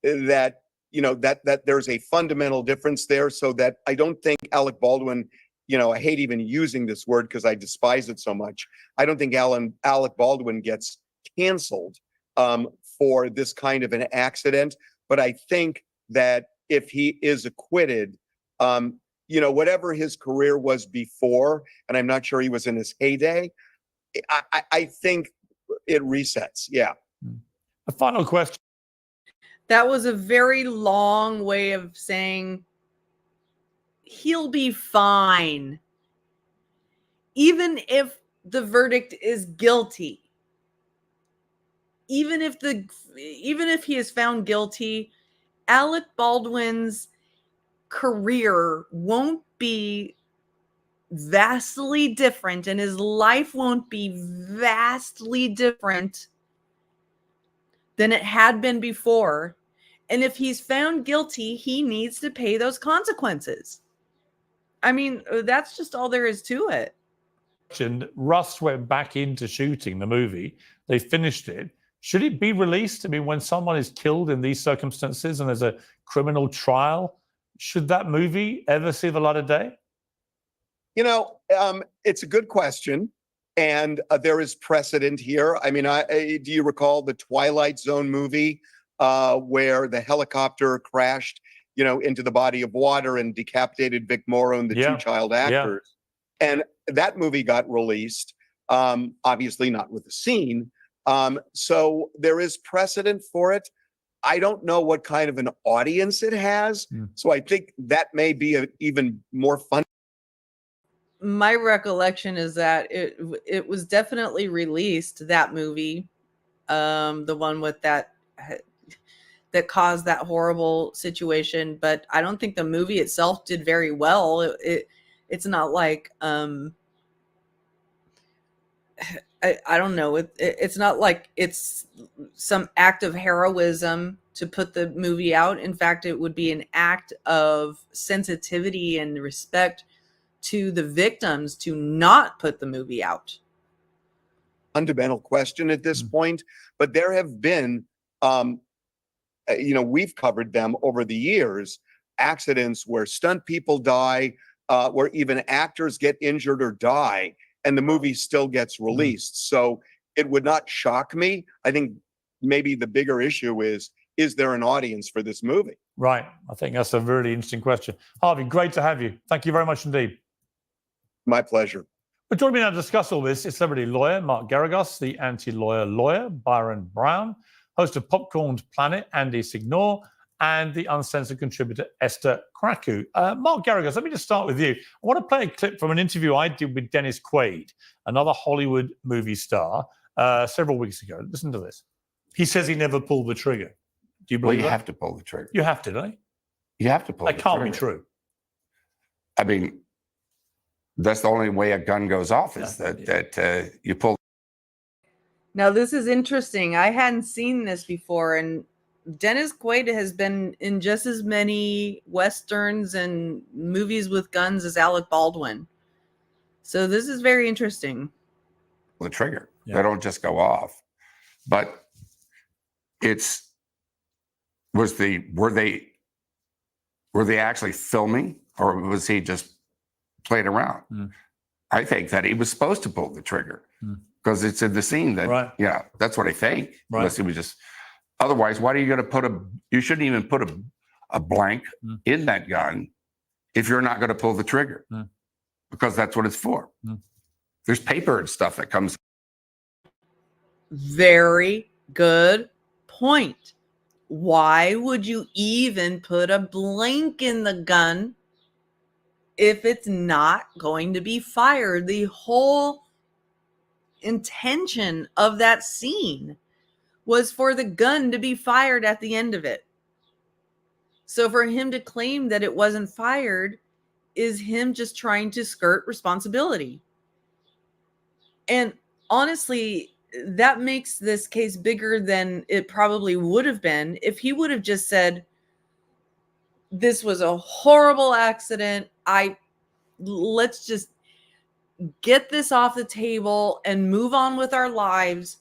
that, that there's a fundamental difference there, so that I don't think Alec Baldwin, I hate even using this word because I despise it so much. I don't think Alec Baldwin gets canceled for this kind of an accident. But I think that if he is acquitted, whatever his career was before, and I'm not sure he was in his heyday, I think it resets. Yeah. A final question. That was a very long way of saying he'll be fine. Even if the verdict is guilty. Even if he is found guilty, Alec Baldwin's career won't be vastly different, and his life won't be vastly different than it had been before. And if he's found guilty, he needs to pay those consequences. I mean, that's just all there is to it. Russ went back into shooting the movie. They finished it. Should it be released? I mean, when someone is killed in these circumstances and there's a criminal trial, should that movie ever see the light of day? It's a good question. And there is precedent here. I mean, do you recall the Twilight Zone movie where the helicopter crashed, into the body of water and decapitated Vic Morrow and the two child actors? Yeah. And that movie got released, obviously not with the scene. So there is precedent for it. I don't know what kind of an audience it has. So I think that may be even more fun. My recollection is that it was definitely released, that movie, the one with that caused that horrible situation. But I don't think the movie itself did very well. It's not like I don't know. It's not like it's some act of heroism to put the movie out. In fact, it would be an act of sensitivity and respect to the victims to not put the movie out. Fundamental question at this point, but there have been, we've covered them over the years, accidents where stunt people die, where even actors get injured or die, and the movie still gets released. So it would not shock me. I think maybe the bigger issue is there an audience for this movie? Right. I think that's a really interesting question. Harvey, great to have you. Thank you very much indeed. My pleasure. But joining me now to discuss all this is celebrity lawyer Mark Garagos, the anti-lawyer lawyer Byron Brown, host of Popcorn Planet Andy Signor, and the uncensored contributor Esther Kraku. Mark Garagos, let me just start with you. I want to play a clip from an interview I did with Dennis Quaid, another Hollywood movie star, several weeks ago. Listen to this. He says he never pulled the trigger. Do you believe that? You have to pull the trigger. You have to, don't you? You have to pull the trigger. That can't be true. I mean, that's the only way a gun goes off is that you pull. Now, this is interesting. I hadn't seen this before, and Dennis Quaid has been in just as many Westerns and movies with guns as Alec Baldwin. So this is very interesting. The trigger. They don't just go off. But were they actually filming, or was he just playing around? I think that he was supposed to pull the trigger because it's in the scene that, that's what I think. Right. Unless he was just, otherwise, why are you going to you shouldn't even put a blank in that gun if you're not going to pull the trigger, because that's what it's for. There's paper and stuff that comes. Very good point. Why would you even put a blank in the gun if it's not going to be fired? The whole intention of that scene was for the gun to be fired at the end of it. So for him to claim that it wasn't fired is him just trying to skirt responsibility. And honestly, that makes this case bigger than it probably would have been if he would have just said, this was a horrible accident. Let's just get this off the table and move on with our lives.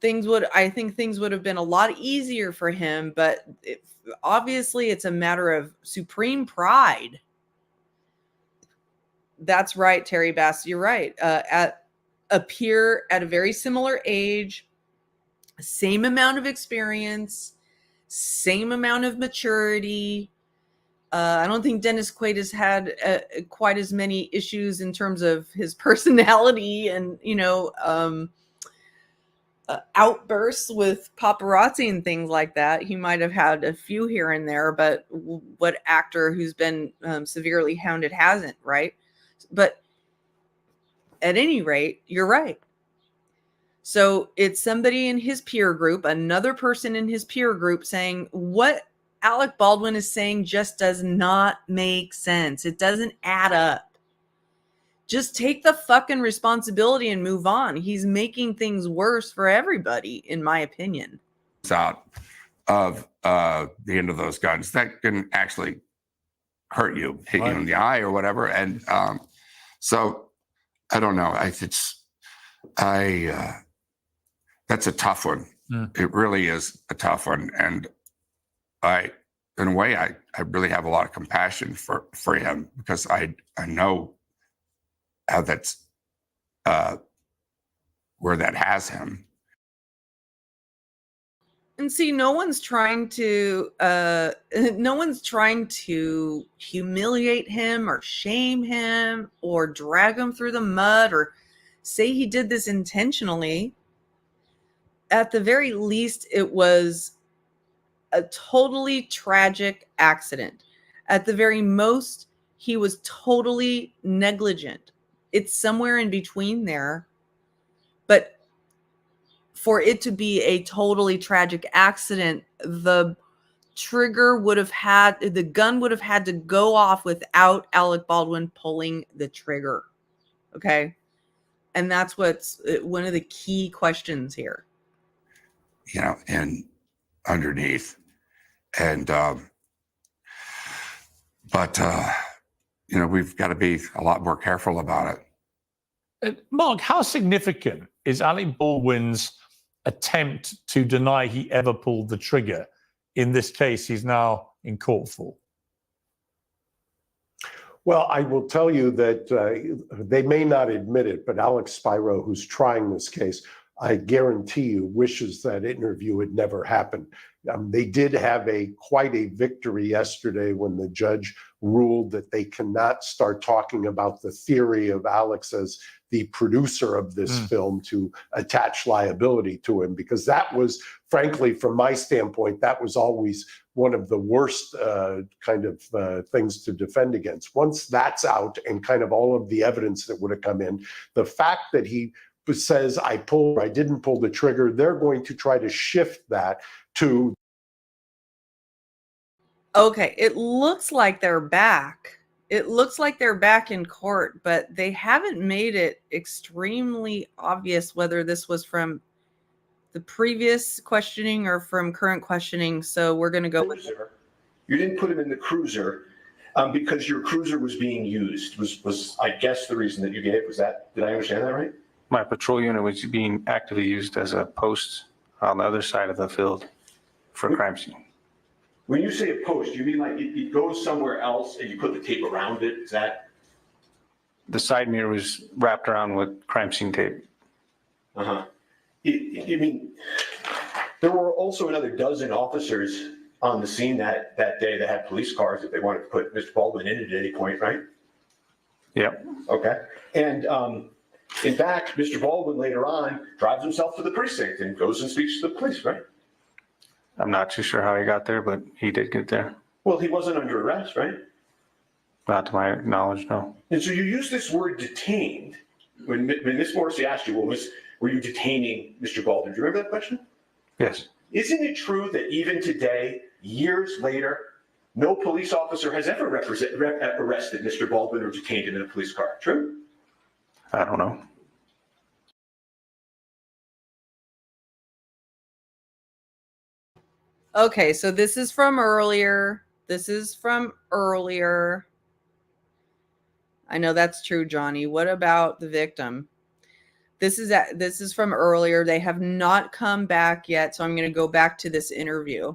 I think things would have been a lot easier for him, but obviously it's a matter of supreme pride. That's right, Terry Bass. You're right. Appear at a very similar age, same amount of experience, same amount of maturity. I don't think Dennis Quaid has had quite as many issues in terms of his personality and, outbursts with paparazzi and things like that. He might have had a few here and there, but what actor who's been severely hounded hasn't, right? But at any rate, you're right. So it's somebody in his peer group, another person in his peer group saying what Alec Baldwin is saying just does not make sense. It doesn't add up. Just take the fucking responsibility and move on. He's making things worse for everybody, in my opinion. Out of the end of those guns that can actually hurt you, hit you in the eye or whatever. And so I don't know. That's a tough one. It really is a tough one. And in a way, I really have a lot of compassion for him, because I know how that's where that has him. And see, no one's trying to humiliate him or shame him or drag him through the mud or say he did this intentionally. At the very least, it was a totally tragic accident. At the very most, he was totally negligent. It's somewhere in between there. But for it to be a totally tragic accident, the gun would have had to go off without Alec Baldwin pulling the trigger. Okay. And that's what's one of the key questions here. And underneath. And, we've got to be a lot more careful about it. Mark, how significant is Alec Baldwin's attempt to deny he ever pulled the trigger in this case he's now in court for? Well, I will tell you that they may not admit it, but Alex Spiro, who's trying this case, I guarantee you wishes that interview had never happened. They did have quite a victory yesterday when the judge ruled that they cannot start talking about the theory of Alex as the producer of this film to attach liability to him, because that was, frankly, from my standpoint, that was always one of the worst things to defend against. Once that's out and kind of all of the evidence that would have come in, the fact that he says I didn't pull the trigger, they're going to try to shift that to. Okay, it looks like they're back. It looks like they're back in court, but they haven't made it extremely obvious whether this was from the previous questioning or from current questioning? So we're going to go with. You didn't put him in the cruiser because your cruiser was being used. Was I guess the reason that you gave was that? Did I understand that right? My patrol unit was being actively used as a post on the other side of the field for crime scene. When you say a post, you mean like you go somewhere else and you put the tape around it? Is that? The side mirror was wrapped around with crime scene tape. Uh-huh. You mean there were also another dozen officers on the scene that day that had police cars if they wanted to put Mr. Baldwin in at any point, right? Yep. Okay. And in fact, Mr. Baldwin later on drives himself to the precinct and goes and speaks to the police, right? I'm not too sure how he got there, but he did get there. Well, he wasn't under arrest, right? Not to my knowledge, no. And so you use this word detained. When Ms. Morrissey asked you, were you detaining Mr. Baldwin? Do you remember that question? Yes. Isn't it true that even today, years later, no police officer has ever arrested Mr. Baldwin or detained him in a police car? True? I don't know. Okay, so this is from earlier. This is from earlier. I know that's true, Johnny. What about the victim? This is from earlier. They have not come back yet, so I'm going to go back to this interview.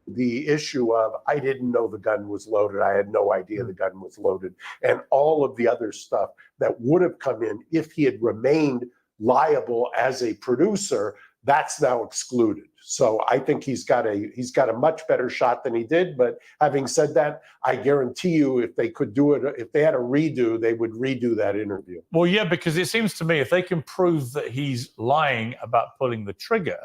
The issue of, I didn't know the gun was loaded. I had no idea the gun was loaded. And all of the other stuff that would have come in if he had remained liable as a producer, that's now excluded. So I think he's got a much better shot than he did. But having said that, I guarantee you, if they could do it, if they had a redo, they would redo that interview. Well, yeah, because it seems to me if they can prove that he's lying about pulling the trigger,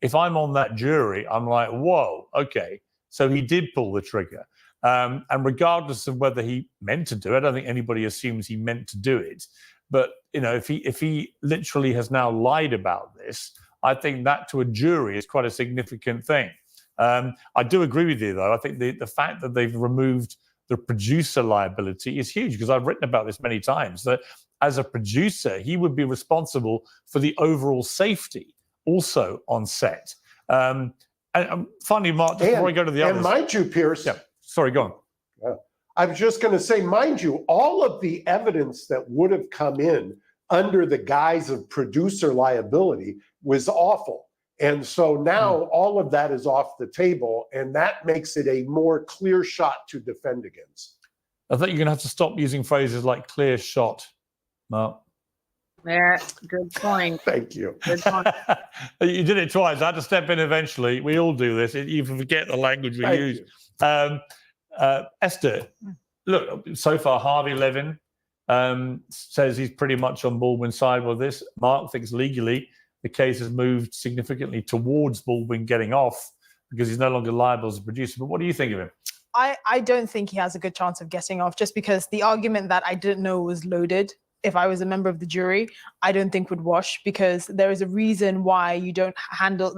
if I'm on that jury, I'm like, whoa, okay, so he did pull the trigger. And regardless of whether he meant to do it, I don't think anybody assumes he meant to do it. But you know, if he literally has now lied about this, I think that to a jury is quite a significant thing. I do agree with you, though. I think the fact that they've removed the producer liability is huge, because I've written about this many times, that as a producer, he would be responsible for the overall safety also on set. And finally, Mark, just before I go to the others. And mind you, Pierce. Yeah, sorry, go on. I was just going to say, mind you, all of the evidence that would have come in under the guise of producer liability was awful. And so now all of that is off the table, and that makes it a more clear shot to defend against. I think you're going to have to stop using phrases like clear shot, Mark. Yeah, good point. Thank you. Good point. You did it twice. I had to step in eventually. We all do this. You forget the language we use. Esther, look, so far Harvey Levin says he's pretty much on Baldwin's side with this. Mark thinks legally the case has moved significantly towards Baldwin getting off because he's no longer liable as a producer. But what do you think of him? I don't think he has a good chance of getting off, just because the argument that I didn't know was loaded, if I was a member of the jury, I don't think would wash, because there is a reason why you don't handle,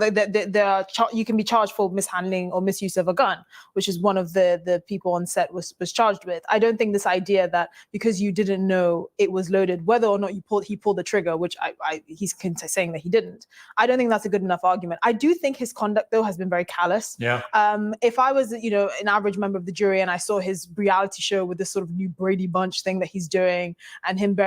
you can be charged for mishandling or misuse of a gun, which is one of the people on set was charged with. I don't think this idea that because you didn't know it was loaded, whether or not he pulled the trigger, which he's saying that he didn't, I don't think that's a good enough argument. I do think his conduct, though, has been very callous. Yeah. If I was, an average member of the jury and I saw his reality show with this sort of new Brady Bunch thing that he's doing, and him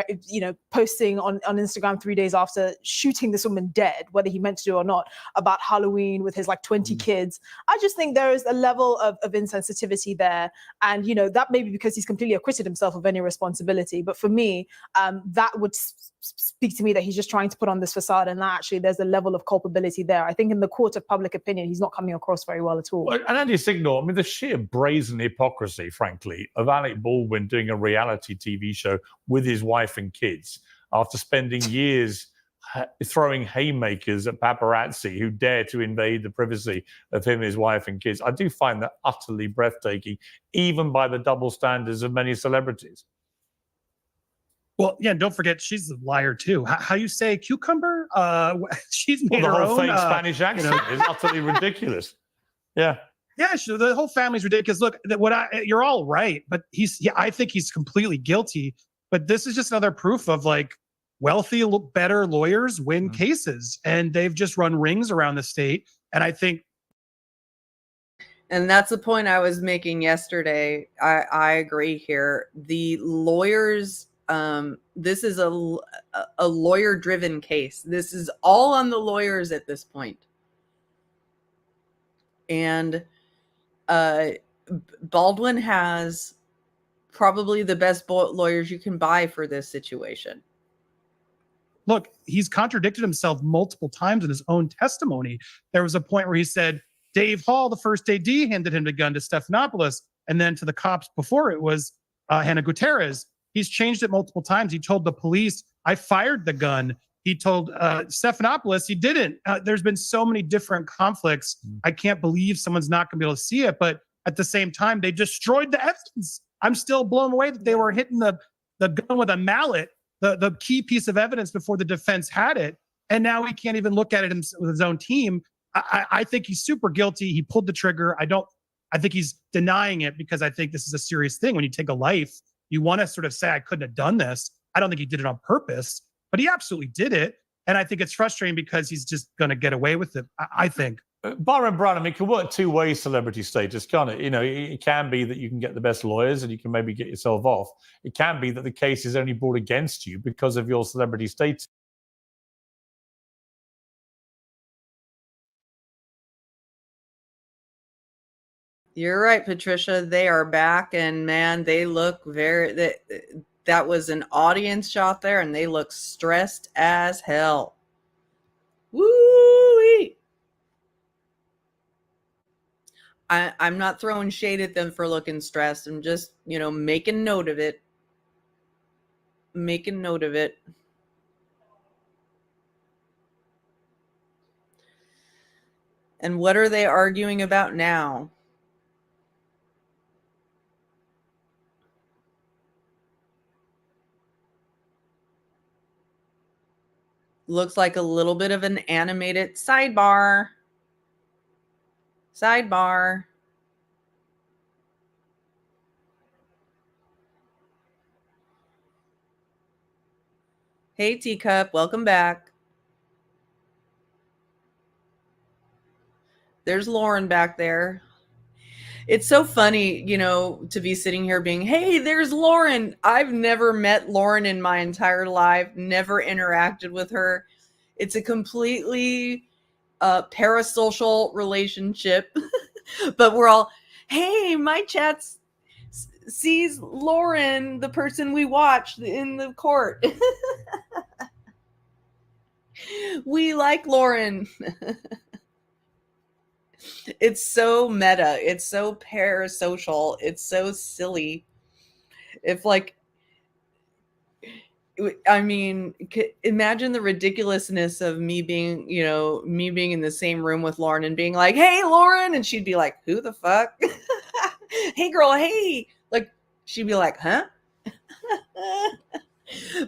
posting on Instagram 3 days after shooting this woman dead, whether he meant to do or not, about Halloween with his 20 kids. I just think there is a level of insensitivity there. And, that may be because he's completely acquitted himself of any responsibility. But for me, that would speak to me that he's just trying to put on this facade, and that actually there's a level of culpability there. I think in the court of public opinion, he's not coming across very well at all. And Andy Signal, the sheer brazen hypocrisy, frankly, of Alec Baldwin doing a reality TV show with his wife and kids after spending years throwing haymakers at paparazzi who dare to invade the privacy of him, his wife and kids. I do find that utterly breathtaking, even by the double standards of many celebrities. Well, yeah, don't forget she's a liar too. How you say cucumber? She's made the her whole own fake Spanish accent is utterly ridiculous. Yeah. Yeah, the whole family's ridiculous. Look, you're all right, but I think he's completely guilty. But this is just another proof of wealthy, better lawyers win cases, and they've just run rings around the state. And I think, and that's the point I was making yesterday. I agree here. The lawyers, this is a lawyer-driven case. This is all on the lawyers at this point. And Baldwin has probably the best lawyers you can buy for this situation. look, he's contradicted himself multiple times in his own testimony. There was a point where he said Dave Hall, the first AD, handed him the gun to Stephanopoulos, and then to the cops before it was Hannah Gutierrez. He's changed it multiple times. He told the police, I fired the gun. He told Stephanopoulos he didn't. There's been so many different conflicts. I can't believe someone's not going to be able to see it. But at the same time, they destroyed the evidence. I'm still blown away that they were hitting the gun with a mallet, the key piece of evidence before the defense had it. And now he can't even look at it with his own team. I think he's super guilty. He pulled the trigger. I think he's denying it because I think this is a serious thing. When you take a life, you want to sort of say, I couldn't have done this. I don't think he did it on purpose, but he absolutely did it. And I think it's frustrating because he's just going to get away with it, I think. Byron Brown, I mean, it can work two ways, celebrity status, can't it? You know, it can be that you can get the best lawyers and you can maybe get yourself off. It can be that the case is only brought against you because of your celebrity status. You're right, Patricia. They are back, and man, they look that was an audience shot there, and they look stressed as hell. Woo-wee. I'm not throwing shade at them for looking stressed. I'm just, making note of it. Making note of it. And what are they arguing about now? Looks like a little bit of an animated sidebar. Sidebar. Hey, Teacup, welcome back. There's Lauren back there. It's so funny, to be sitting here being, hey, there's Lauren. I've never met Lauren in my entire life, never interacted with her. It's a completely parasocial relationship, but we're all, hey, my chat sees Lauren, the person we watched in the court. We like Lauren. It's so meta. It's so parasocial. It's so silly. Imagine the ridiculousness of me being in the same room with Lauren and being like, hey, Lauren. And she'd be like, who the fuck? Hey, girl. Hey. Like, she'd be like, huh?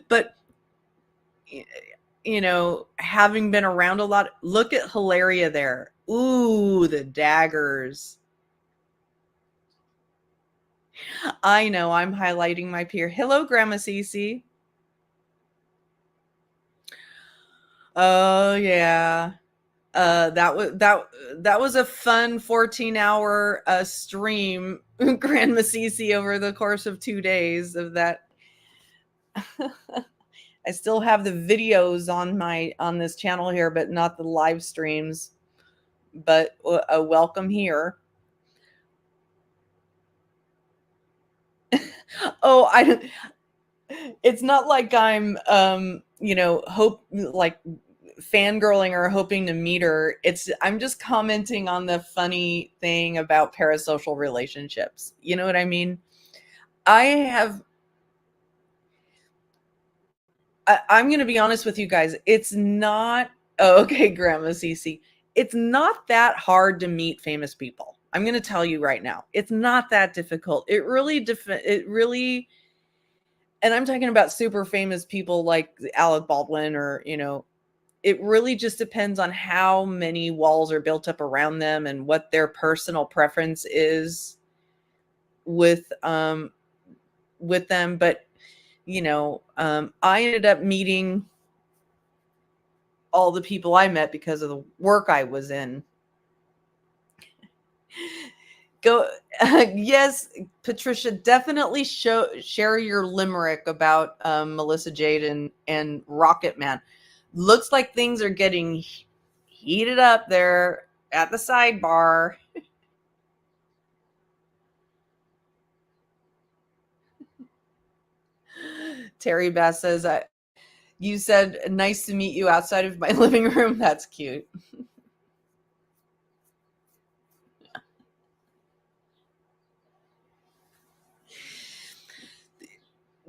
But, having been around a lot, look at Hilaria there. Ooh, the daggers. I know, I'm highlighting my peer. Hello, Grandma Cece. Oh yeah. That was a fun 14-hour stream, Grandma Cece, over the course of 2 days of that. I still have the videos on this channel here, but not the live streams. But welcome here. Oh, it's not like I'm fangirling or hoping to meet her. I'm just commenting on the funny thing about parasocial relationships. You know what I mean? I'm going to be honest with you guys. It's not, okay, Grandma Cece. It's not that hard to meet famous people. I'm going to tell you right now. It's not that difficult. It really, and I'm talking about super famous people like Alec Baldwin or, it really just depends on how many walls are built up around them and what their personal preference is with them. But I ended up meeting all the people I met because of the work I was in. Yes, Patricia, definitely share your limerick about Melissa Jade and Rocket Man. Looks like things are getting heated up there at the sidebar. Terry Bass says, you said nice to meet you outside of my living room. That's cute.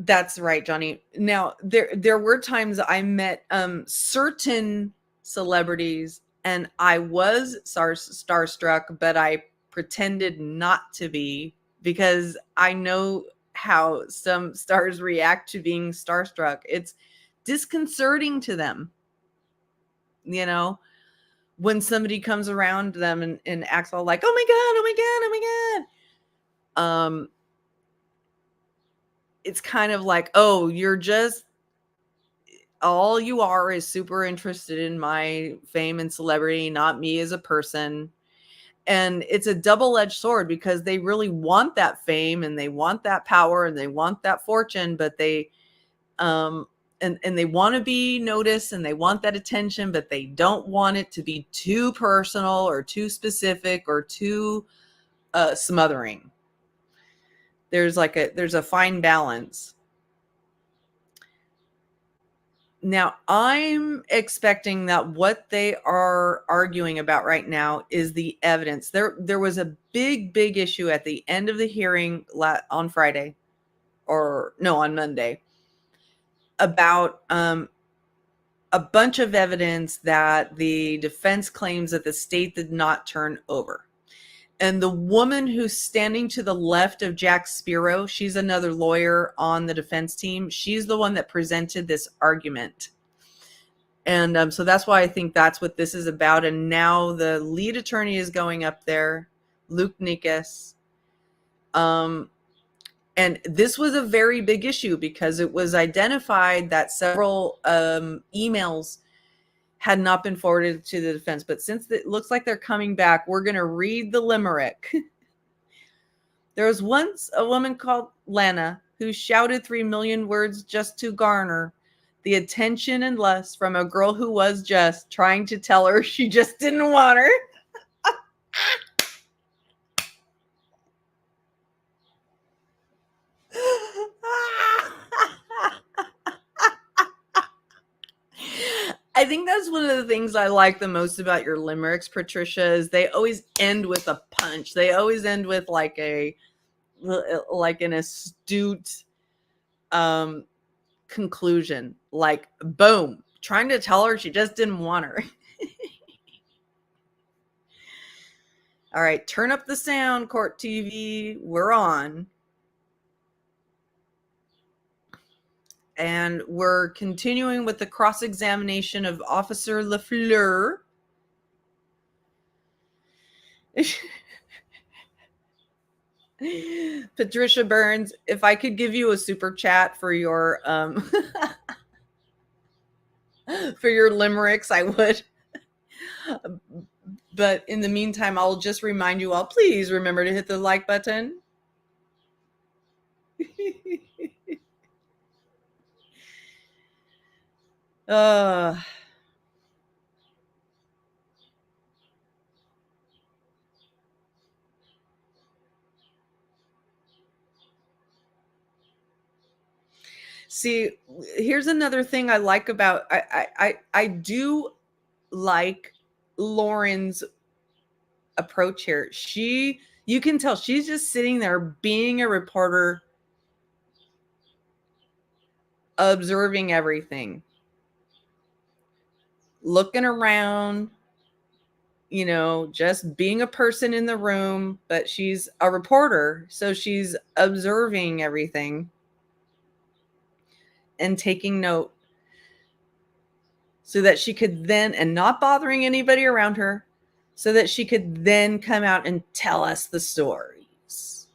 That's right, Johnny. Now, there were times I met certain celebrities and I was starstruck, but I pretended not to be because I know how some stars react to being starstruck. It's disconcerting to them, when somebody comes around them and acts all like, oh my God, oh my God, oh my God. It's kind of like, oh, all you are is super interested in my fame and celebrity, not me as a person. And it's a double-edged sword because they really want that fame and they want that power and they want that fortune, but they and they want to be noticed and they want that attention, but they don't want it to be too personal or too specific or too smothering. There's a fine balance. Now, I'm expecting that what they are arguing about right now is the evidence. There was a big issue at the end of the hearing on Friday, on Monday, about a bunch of evidence that the defense claims that the state did not turn over. And the woman who's standing to the left of Jack Spiro, she's another lawyer on the defense team. She's the one that presented this argument. And so that's why I think that's what this is about. And now the lead attorney is going up there, Luke Nikas. And this was a very big issue because it was identified that several emails had not been forwarded to the defense. But since it looks like they're coming back, we're going to read the limerick. There was once a woman called Lana who shouted 3 million words just to garner the attention and lust from a girl who was just trying to tell her she just didn't want her. I think that's one of the things I like the most about your limericks, Patricia, is they always end with a punch. They always end with like an astute conclusion, like boom, trying to tell her she just didn't want her. All right, turn up the sound, Court TV. We're on. And we're continuing with the cross-examination of Officer LaFleur. Patricia Burns, if I could give you a super chat for your for your limericks, I would. But in the meantime, I'll just remind you all, please remember to hit the like button. See, here's another thing I like about I do like Lauren's approach here. You can tell she's just sitting there being a reporter, observing everything, looking around, just being a person in the room, but she's a reporter, so she's observing everything and taking note so that she could then, and not bothering anybody around her, so that she could then come out and tell us the stories.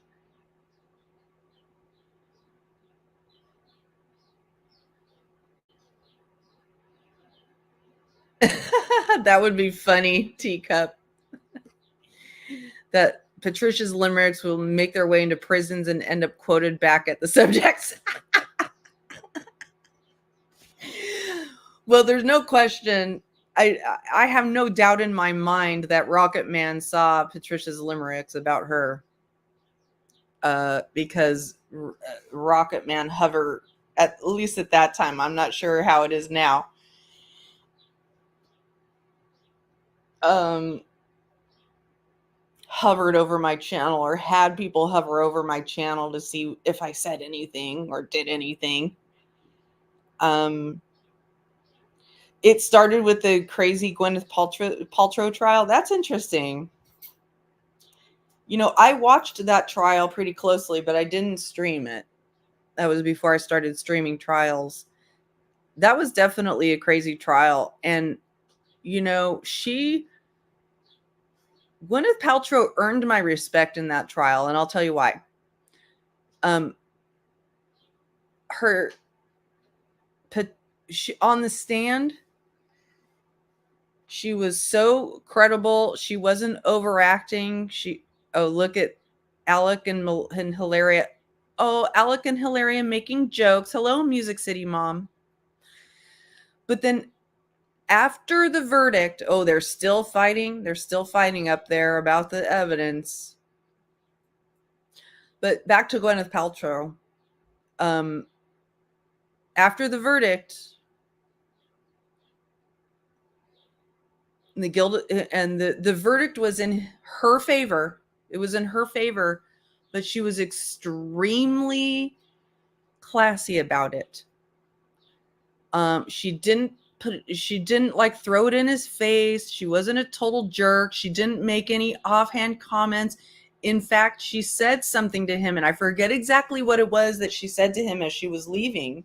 That would be funny, Teacup. That Patricia's limericks will make their way into prisons and end up quoted back at the subjects. Well, there's no question. I have no doubt in my mind that Rocket Man saw Patricia's limericks about her, because Rocket Man hover, at least at that time. I'm not sure how it is now. Hovered over my channel, or had people hover over my channel to see if I said anything or did anything. It started with the crazy Gwyneth Paltrow trial. That's interesting. You know, I watched that trial pretty closely, but I didn't stream it. That was before I started streaming trials. That was definitely a crazy trial. And, you know, Gwyneth Paltrow earned my respect in that trial, and I'll tell you why. She on the stand, she was so credible. She wasn't overacting. Look at Alec and Hilaria. Oh, Alec and Hilaria making jokes. Hello, Music City Mom. But then after the verdict, they're still fighting. They're still fighting up there about the evidence. But back to Gwyneth Paltrow. After the verdict, the verdict was in her favor. It was in her favor, but she was extremely classy about it. She didn't like throw it in his face. She wasn't a total jerk. She didn't make any offhand comments. In fact, she said something to him, and I forget exactly what it was that she said to him as she was leaving.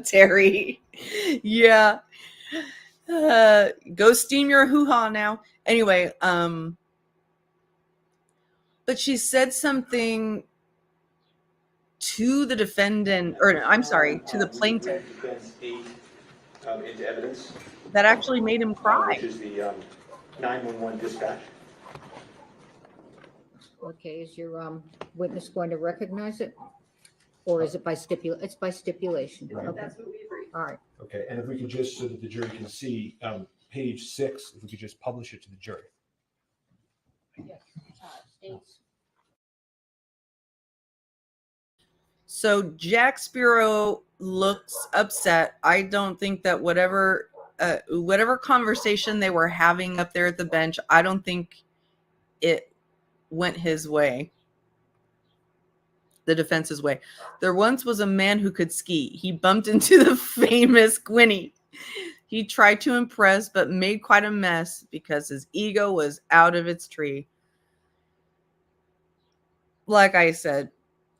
Terry. Yeah. Go steam your hoo-ha now. Anyway, but she said something to the defendant, or I'm sorry, to the plaintiff, Into evidence, that actually made him cry. which is the 911 dispatch. Okay, is your witness going to recognize it? Or is it by stipulation? It's by stipulation. Right. Okay. That's what we agreed. All right. Okay, and if we could just, so that the jury can see, page 6, if we could just publish it to the jury. Yes. States. So Jack Spiro looks upset. I don't think that whatever conversation they were having up there at the bench, I don't think it went his way. The defense's way. There once was a man who could ski. He bumped into the famous Gwynnie. He tried to impress, but made quite a mess because his ego was out of its tree. Like I said,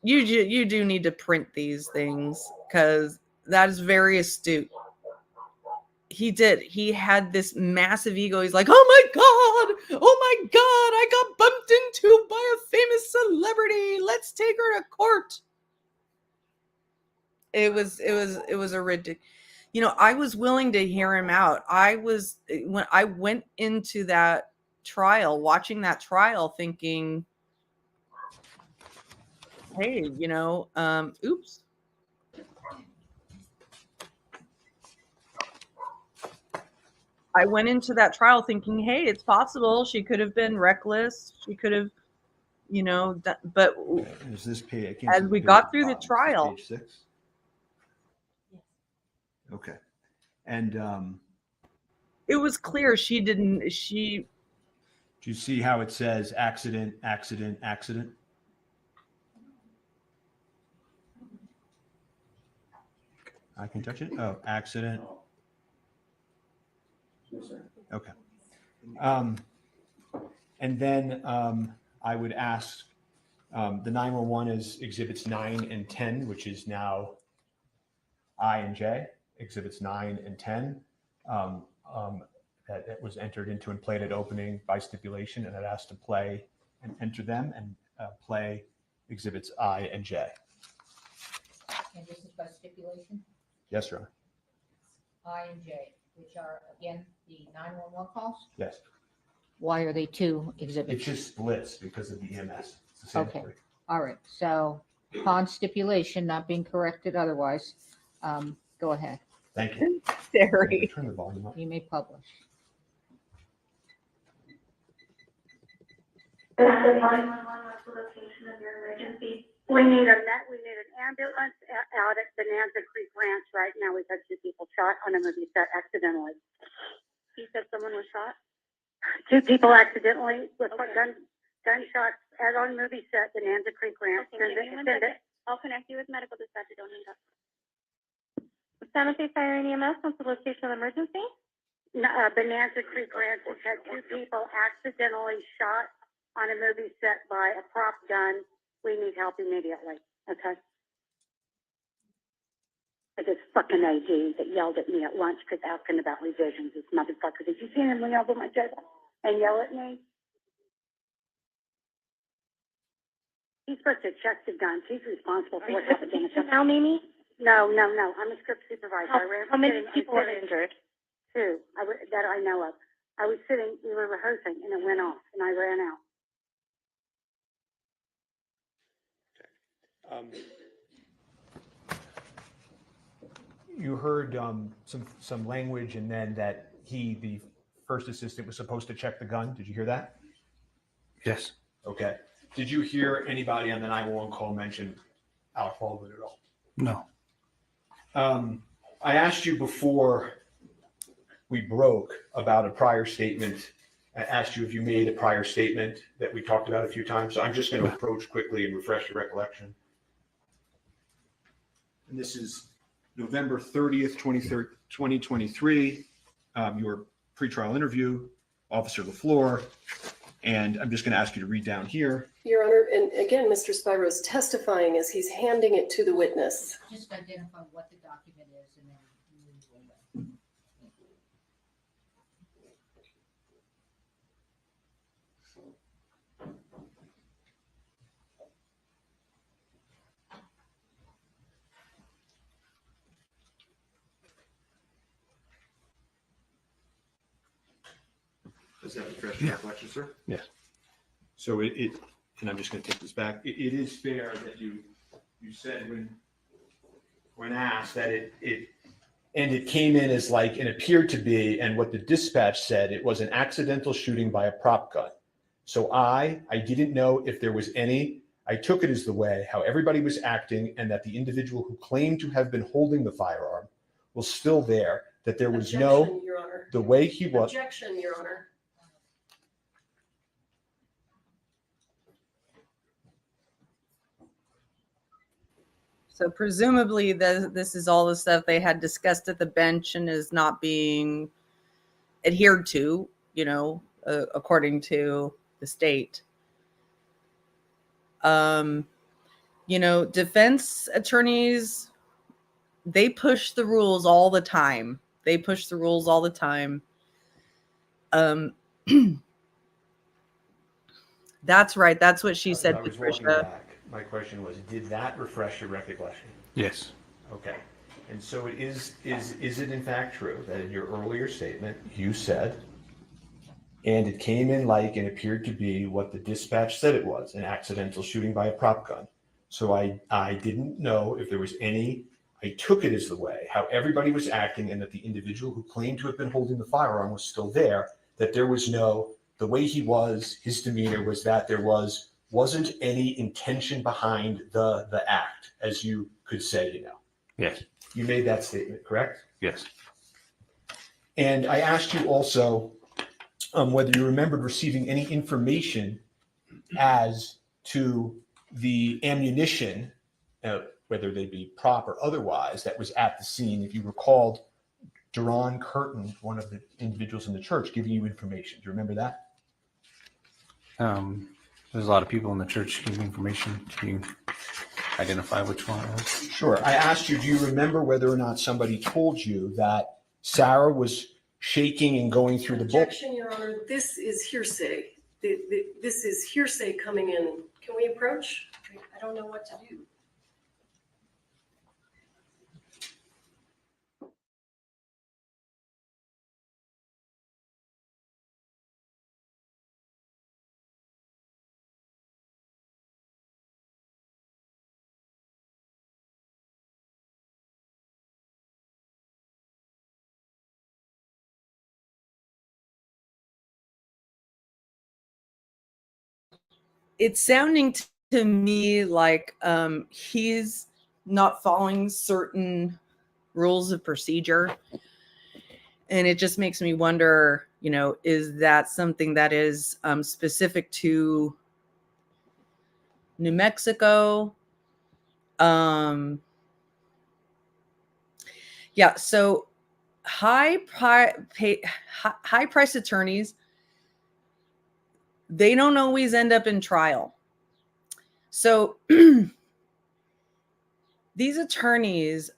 you do need to print these things, because that is very astute. He had this massive ego. He's like, oh my god, I got bumped into by a famous celebrity. Let's take her to court. It was a ridiculous. You know, I was willing to hear him out. When I went into that trial, watching that trial, thinking, hey, you know, oops. I went into that trial thinking, hey, it's possible she could have been reckless. She could have, you know, but Is this page? as we got through the trial, Page 6. Okay, and it was clear she didn't. do you see how it says accident, accident, accident? I can touch it. Oh, accident. Okay. And then I would ask, the 911 is exhibits 9 and 10, which is now I and J. Exhibits 9 and 10 that was entered into and played at opening by stipulation, and it asked to play and enter them and play exhibits I and J. And this is by stipulation, Yes, Your Honor. I and J, which are, again, the 911 calls. Yes. Why are they two It exhibits? just splits because of the EMS. It's the same Okay. three. All right, so upon stipulation, not being corrected otherwise, go ahead. Thank you. Very. Turn the volume up. You may publish. This is 911, what's the location of your emergency? We need an ambulance out at Bonanza Creek Ranch right now. We've had 2 people shot on a movie set accidentally. You said someone was shot? 2 people accidentally with gunshots as on movie set, Bonanza Creek Ranch. Send it. I'll connect you with medical dispatch. Don't hang up. San Jose Fire and EMS, what's the location of the emergency? Bonanza Creek Ranch. We've had 2 people accidentally shot on a movie set by a prop gun. We need help immediately, okay? Like this fucking AG that yelled at me at lunch because asking about revisions, this motherfucker. Did you see him lean over my table and yell at me? He's supposed to check the guns. He's responsible for what happened in the now, Mimi? No. I'm a script supervisor. How many people were injured? 2 that I know of. I was sitting, we were rehearsing, and it went off, and I ran out. You heard some language, and then that the first assistant, was supposed to check the gun. Did you hear that? Yes. Okay. Did you hear anybody on the 911 call mention Alec Baldwin at all? No. I asked you before we broke about a prior statement. I asked you if you made a prior statement that we talked about a few times. So I'm just going to approach quickly and refresh your recollection. And this is November 30th, 2023, your pretrial interview, Officer LaFleur. And I'm just going to ask you to read down here. Your Honor, and again, Mr. Spiro is testifying as he's handing it to the witness. Just identify what the document is and then move away. Does that refresh your recollection, sir? Yes. So and I'm just going to take this back. It is fair that you said when asked that it came in as like it appeared to be, and what the dispatch said, it was an accidental shooting by a prop gun. So I didn't know if there was any. I took it as the way how everybody was acting, and that the individual who claimed to have been holding the firearm was still there. That there was Objection, Your Honor. the way he was. Objection, Your Honor. So presumably this is all the stuff they had discussed at the bench and is not being adhered to, according to the state. Defense attorneys, they push the rules all the time. That's right. That's what she said, I was walking Patricia. back. My question was, did that refresh your recollection? Yes. Okay. And so is it in fact true that in your earlier statement you said, and it came in like and appeared to be what the dispatch said it was, an accidental shooting by a prop gun. So I didn't know if there was any, I took it as the way how everybody was acting, and that the individual who claimed to have been holding the firearm was still there, that there was the way he was, his demeanor was that there wasn't any intention behind the act, as you could say, Yes. You made that statement, correct? Yes. And I asked you also whether you remembered receiving any information as to the ammunition, whether they be prop or otherwise, that was at the scene. If you recalled Duran Curtin, one of the individuals in the church, giving you information. Do you remember that? There's a lot of people in the church giving information. Can you identify which one it was? Sure. I asked you, do you remember whether or not somebody told you that Sarah was shaking and going through the book? Objection, Your Honor. This is hearsay. This is hearsay coming in. Can we approach? I don't know what to do. it's sounding to me like he's not following certain rules of procedure. And it just makes me wonder, you know, is that something that is specific to New Mexico? Yeah, so high price attorneys, they don't always end up in trial. So these attorneys,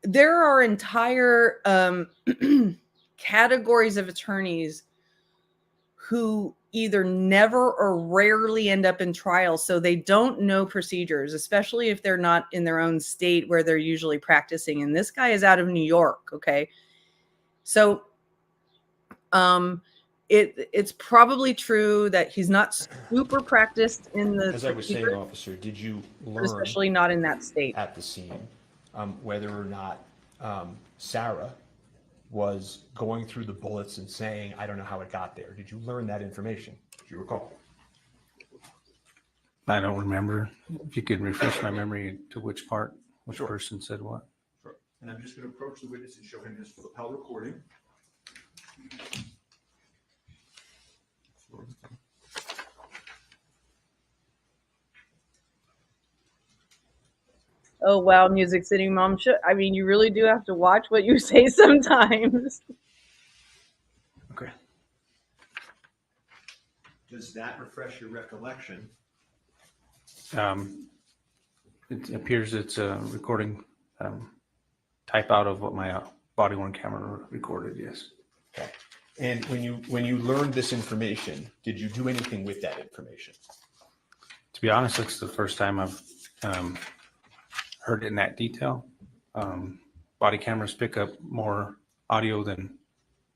there are entire categories of attorneys who either never or rarely end up in trial. So they don't know procedures, especially if they're not in their own state where they're usually practicing. And this guy is out of New York. Okay. So it's probably true that he's not super practiced in the As I was saying, procedure, officer, did you learn, especially not in that state, at the scene, whether or not Sarah was going through the bullets and saying, I don't know how it got there? Did you learn that information? Do you recall? I don't remember. If you could refresh my memory to which part, which Sure. person said what. Sure. And I'm just going to approach the witness and show him his lapel recording. Oh, wow, Music City Mom. I mean, you really do have to watch what you say sometimes. Okay. Does that refresh your recollection? It appears it's a recording type out of what my body worn camera recorded. Yes. Okay. And when you learned this information, did you do anything with that information? To be honest, it's the first time I've heard it in that detail. Body cameras pick up more audio than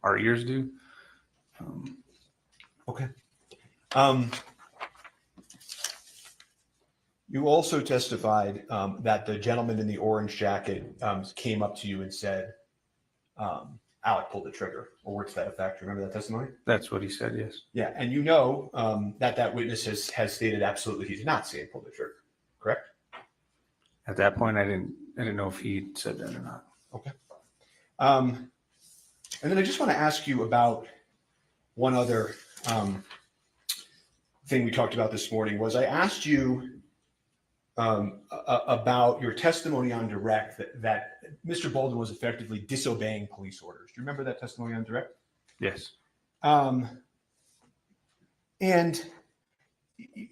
our ears do. Okay. You also testified that the gentleman in the orange jacket came up to you and said, Alec pulled the trigger, or words to that effect. Remember that testimony? That's what he said, yes. Yeah, and you know that witness has stated absolutely he did not say he pulled the trigger, correct? At that point, I didn't know if he said that or not. Okay. And then I just want to ask you about one other thing we talked about this morning. Was I asked you about your testimony on direct that Mr. Baldwin was effectively disobeying police orders. Do you remember that testimony on direct? Yes. And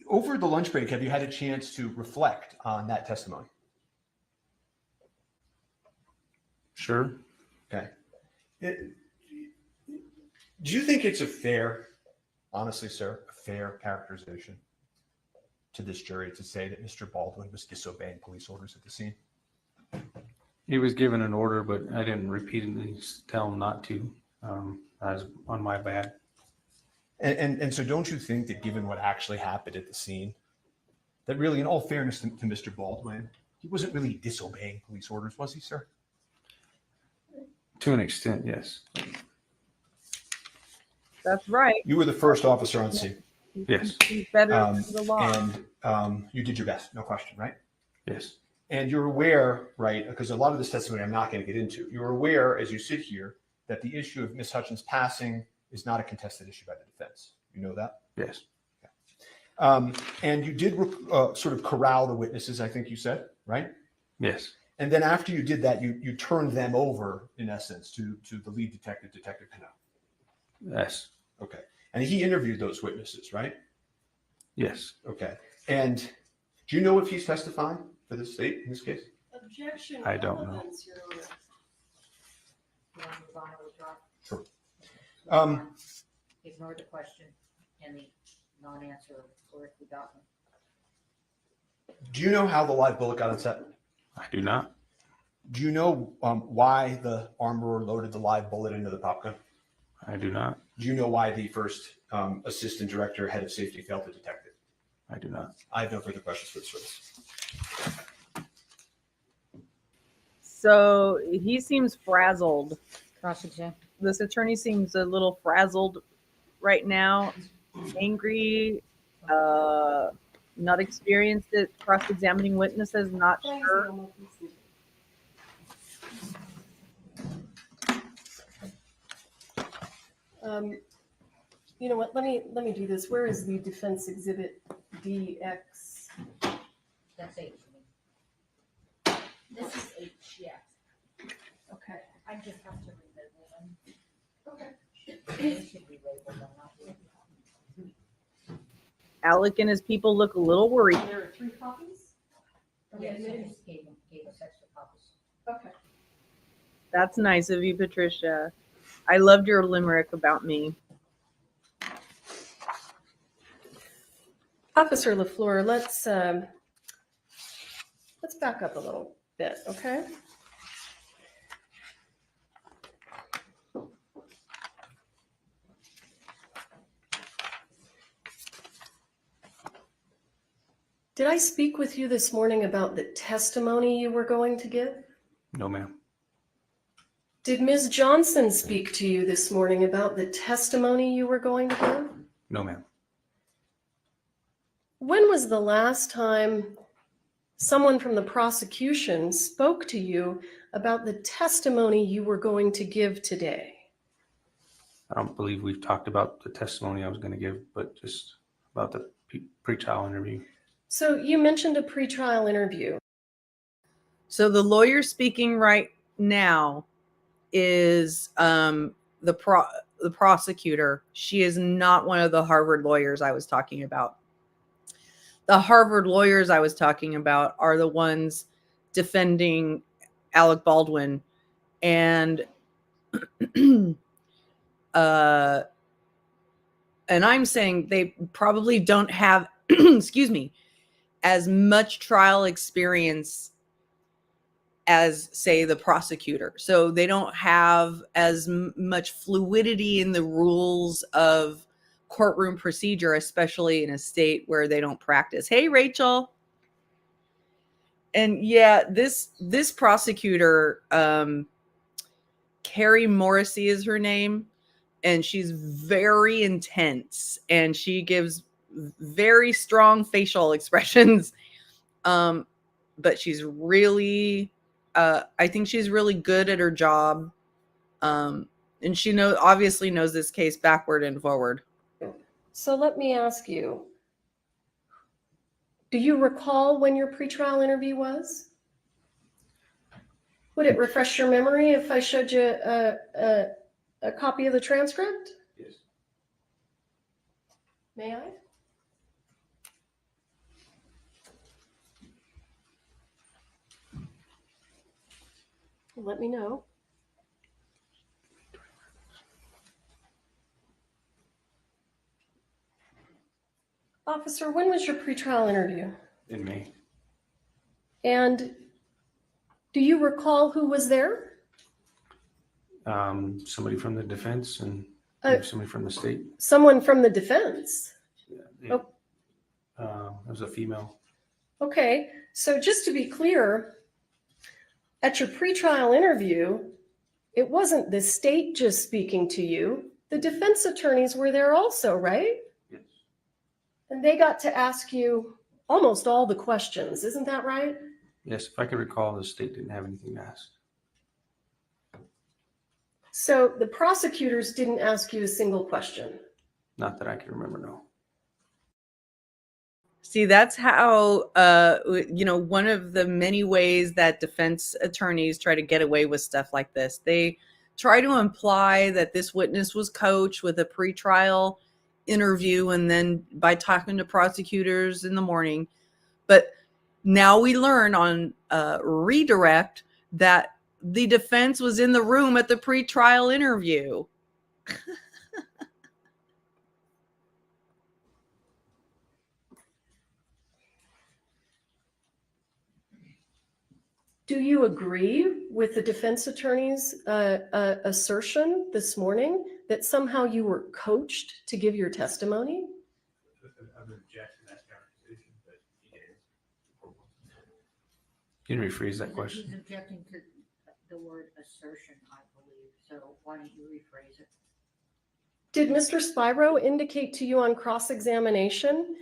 over the lunch break, have you had a chance to reflect on that testimony? Sure. Okay. Do you think it's a fair, honestly, sir, a fair characterization to this jury to say that Mr. Baldwin was disobeying police orders at the scene? He was given an order, but I didn't repeatedly tell him not to. I was on my bad. And so don't you think that given what actually happened at the scene, that really, in all fairness to Mr. Baldwin, he wasn't really disobeying police orders, was he, sir? To an extent, yes. That's right. You were the first officer on scene. Yes. He's better than the law. And you did your best, no question, right? Yes. And you're aware, right, because a lot of this testimony I'm not going to get into, you're aware as you sit here that the issue of Ms. Hutchins passing is not a contested issue by the defense. You know that? Yes. And you did sort of corral the witnesses, I think you said, right? Yes. And then after you did that, you turned them over, in essence, to the lead detective, Detective Cano. Yes. Okay. And he interviewed those witnesses, right? Yes. Okay. And do you know if he's testifying for the state in this case? Objection. I don't know. Relevance, Your Honor. Sure. Ignore the question and the non-answer or if we got one. Do you know how the live bullet got on set? I do not. Do you know why the armorer loaded the live bullet into the pop gun? I do not. Do you know why the first assistant director, head of safety, failed to detect it? I do not. I have no further questions for the service. So he seems frazzled. Cross-exam. This attorney seems a little frazzled right now. angry, not experienced at cross-examining witnesses, not sure. You know what? Let me do this. Where is the defense exhibit DX? That's H. This is H, yes. Okay. I just have to relabel them. Okay. They should be labeled, I'm not labeled. Alec and his people look a little worried. There are 3 copies? Yes, I just gave us extra copies. Okay. That's nice of you, Patricia. I loved your limerick about me. Officer LaFleur, let's back up a little bit, okay? Did I speak with you this morning about the testimony you were going to give? No, ma'am. Did Ms. Johnson speak to you this morning about the testimony you were going to give? No, ma'am. When was the last time someone from the prosecution spoke to you about the testimony you were going to give today? I don't believe we've talked about the testimony I was going to give, but just about the pre-trial interview. So you mentioned a pretrial interview. So the lawyer speaking right now is the prosecutor. She is not one of the Harvard lawyers I was talking about. The Harvard lawyers I was talking about are the ones defending Alec Baldwin, and and I'm saying they probably don't have excuse me, as much trial experience as, say, the prosecutor. So they don't have as much fluidity in the rules of courtroom procedure, especially in a state where they don't practice. Hey, Rachel. And yeah, this prosecutor, Carrie Morrissey is her name, and she's very intense, and she gives very strong facial expressions. But she's really, I think she's really good at her job. And she obviously knows this case backward and forward. So let me ask you, do you recall when your pretrial interview was? Would it refresh your memory if I showed you a copy of the transcript? Yes. May I? Let me know. Officer, when was your pretrial interview? In May. And do you recall who was there? Somebody from the defense and somebody from the state. Someone from the defense. Yeah. It was a female. Okay, so just to be clear, at your pretrial interview, it wasn't the state just speaking to you. The defense attorneys were there also, right? Yes. And they got to ask you almost all the questions, isn't that right? Yes, if I can recall, the state didn't have anything to ask. So the prosecutors didn't ask you a single question. Not that I can remember, no. See, that's how, one of the many ways that defense attorneys try to get away with stuff like this. They try to imply that this witness was coached with a pretrial interview and then by talking to prosecutors in the morning. But now we learn on redirect that the defense was in the room at the pretrial interview. Do you agree with the defense attorney's assertion this morning that somehow you were coached to give your testimony? I'm rejecting that characterization, but he is. Can you rephrase that question? He's objecting to the word assertion, I believe. So why don't you rephrase it? Did Mr. Spyro indicate to you on cross-examination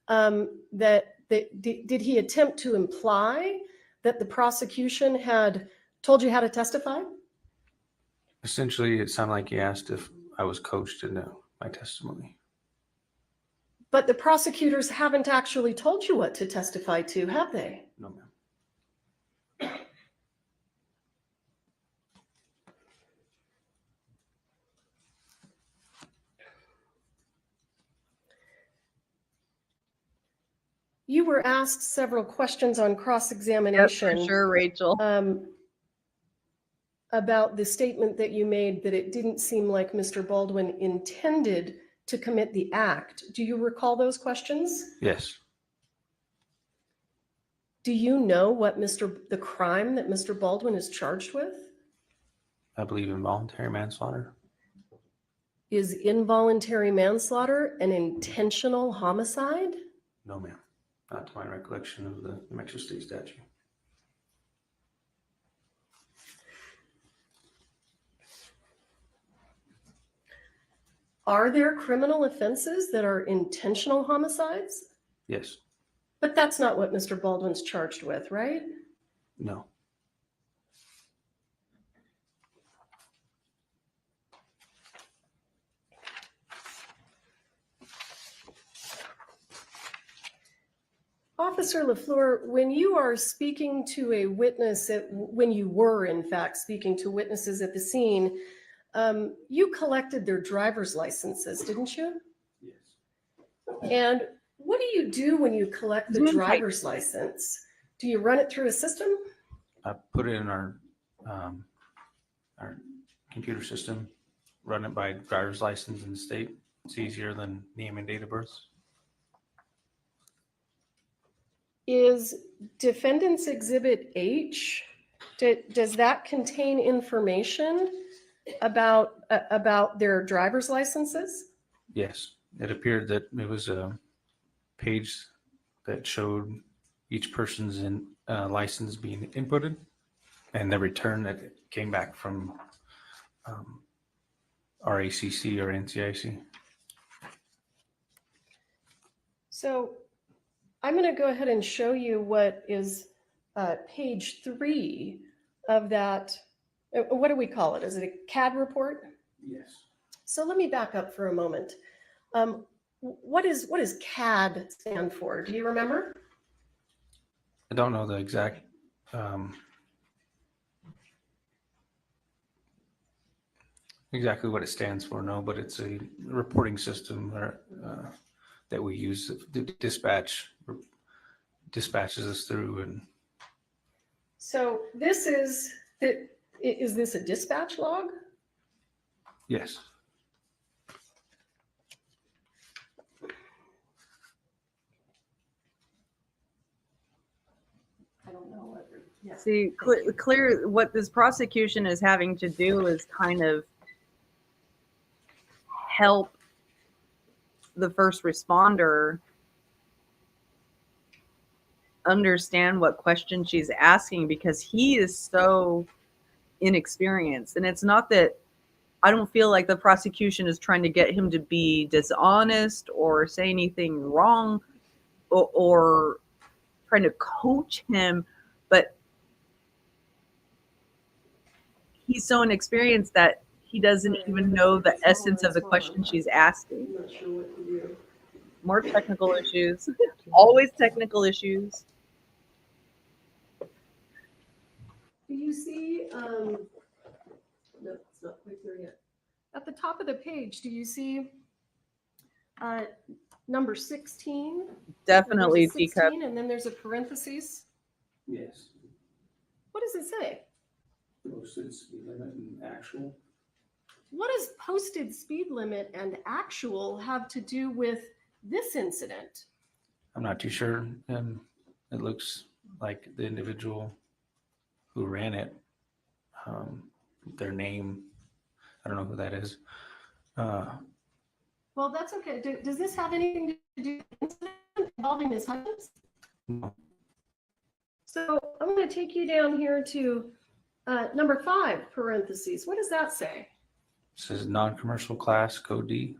did he attempt to imply that the prosecution had told you how to testify? Essentially, it sounded like he asked if I was coached in my testimony. But the prosecutors haven't actually told you what to testify to, have they? No, ma'am. You were asked several questions on cross-examination. Yep, for sure, Rachel. About the statement that you made that it didn't seem like Mr. Baldwin intended to commit the act. Do you recall those questions? Yes. Do you know what the crime that Mr. Baldwin is charged with? I believe involuntary manslaughter. Is involuntary manslaughter an intentional homicide? No, ma'am. Not to my recollection of the New Mexico State statute. Are there criminal offenses that are intentional homicides? Yes. But that's not what Mr. Baldwin's charged with, right? No. Officer LaFleur, when you are speaking to a witness, when you were in fact speaking to witnesses at the scene, you collected their driver's licenses, didn't you? Yes. And what do you do when you collect the driver's license? Do you run it through a system? I put it in our computer system, run it by driver's license in the state. It's easier than name and date of birth. Is Defendant's Exhibit H, does that contain information about their driver's licenses? Yes. It appeared that it was a page that showed each person's license being inputted and the return that came back from RACC or NCIC. So I'm going to go ahead and show you what is page 3 of that. What do we call it? Is it a CAD report? Yes. So let me back up for a moment. What does CAD stand for? Do you remember? I don't know the exact exactly what it stands for, no, but it's a reporting system that we use to dispatches us through. And So this is this a dispatch log? yes. I don't know what. Yeah. See, clear what this prosecution is having to do is kind of help the first responder understand what question she's asking, because he is so inexperienced. And it's not that I don't feel like the prosecution is trying to get him to be dishonest or say anything wrong or trying to coach him, but he's so inexperienced that he doesn't even know the essence of the question she's asking. I'm not sure what to do. More technical issues, always technical issues. Do you see, no, it's not quite there yet. At the top of the page, do you see number 16? Definitely There's a teacup. 16, and then there's a parentheses. Yes. What does it say? Posted speed limit and actual. What does posted speed limit and actual have to do with this incident? I'm not too sure. It looks like the individual who ran it, their name, I don't know who that is. Well, that's okay. Does this have anything to do with the incident involving Ms. Hutchins? No. So I'm going to take you down here to number 5, parentheses. What does that say? says non-commercial class, code D.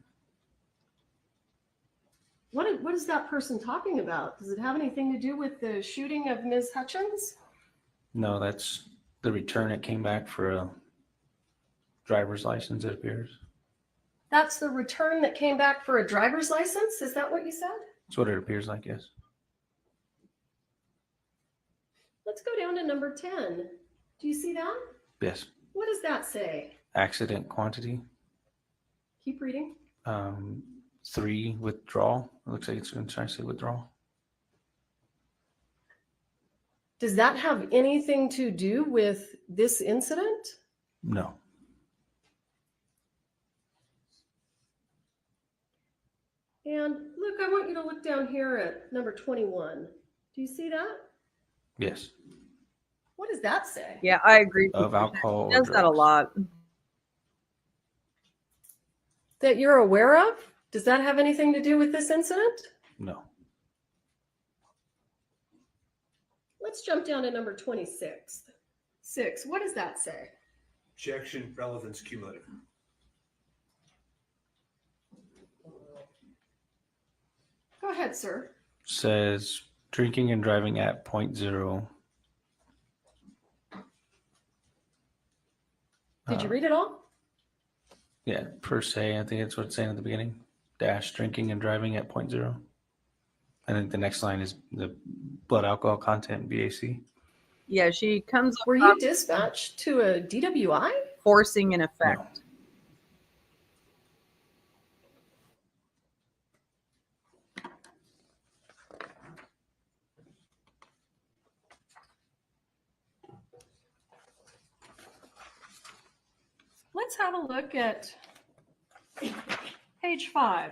What is that person talking about? Does it have anything to do with the shooting of Ms. Hutchins? No, that's the return. It came back for a driver's license, it appears. That's the return that came back for a driver's license? Is that what you said? That's what it appears like, yes. Let's go down to number 10. Do you see that? Yes. What does that say? Accident quantity. Keep reading. 3, withdrawal. It looks like it's going to try to say withdrawal. Does that have anything to do with this incident? No. And look, I want you to look down here at number 21. Do you see that? Yes. What does that say? Yeah, I agree. Of alcohol He or does that a drugs. lot. That you're aware of? Does that have anything to do with this incident? No. Let's jump down to number 26. 6, what does that say? Objection, relevance, cumulative. Go ahead, sir. Says drinking and driving at 0.0. Did you read it all? Yeah, per se, I think that's what it's saying at the beginning. Dash drinking and driving at 0.0. I think the next line is the blood alcohol content BAC. Yeah, she comes Were you dispatched to a DWI? forcing an effect. Let's have a look at page 5.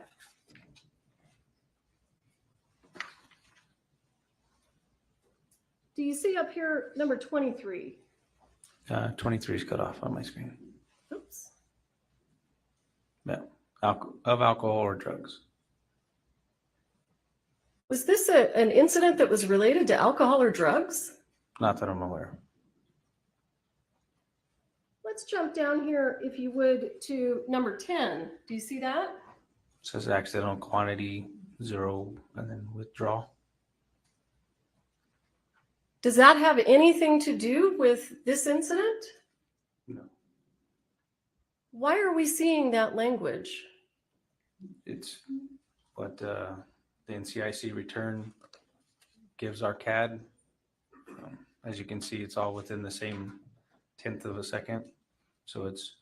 Do you see up here number 23? 23 is cut off on my screen. Oops. No. Of alcohol or drugs. Was this an incident that was related to alcohol or drugs? Not that I'm aware of. Let's jump down here, if you would, to number 10. Do you see that? It says accidental quantity 0 and then withdrawal. Does that have anything to do with this incident? No. Why are we seeing that language? It's what the NCIC return gives our CAD. As you can see, it's all within the same 1/10 of a second. So it's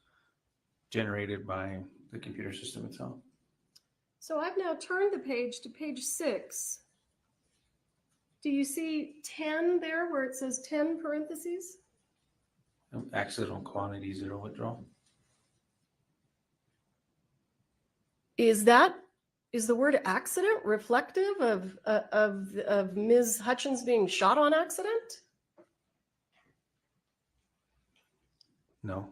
generated by the computer system itself. So I've now turned the page to page 6. Do you see 10 there where it says 10 parentheses? Accidental quantity 0 withdrawal. Is the word accident reflective of Ms. Hutchins being shot on accident? No.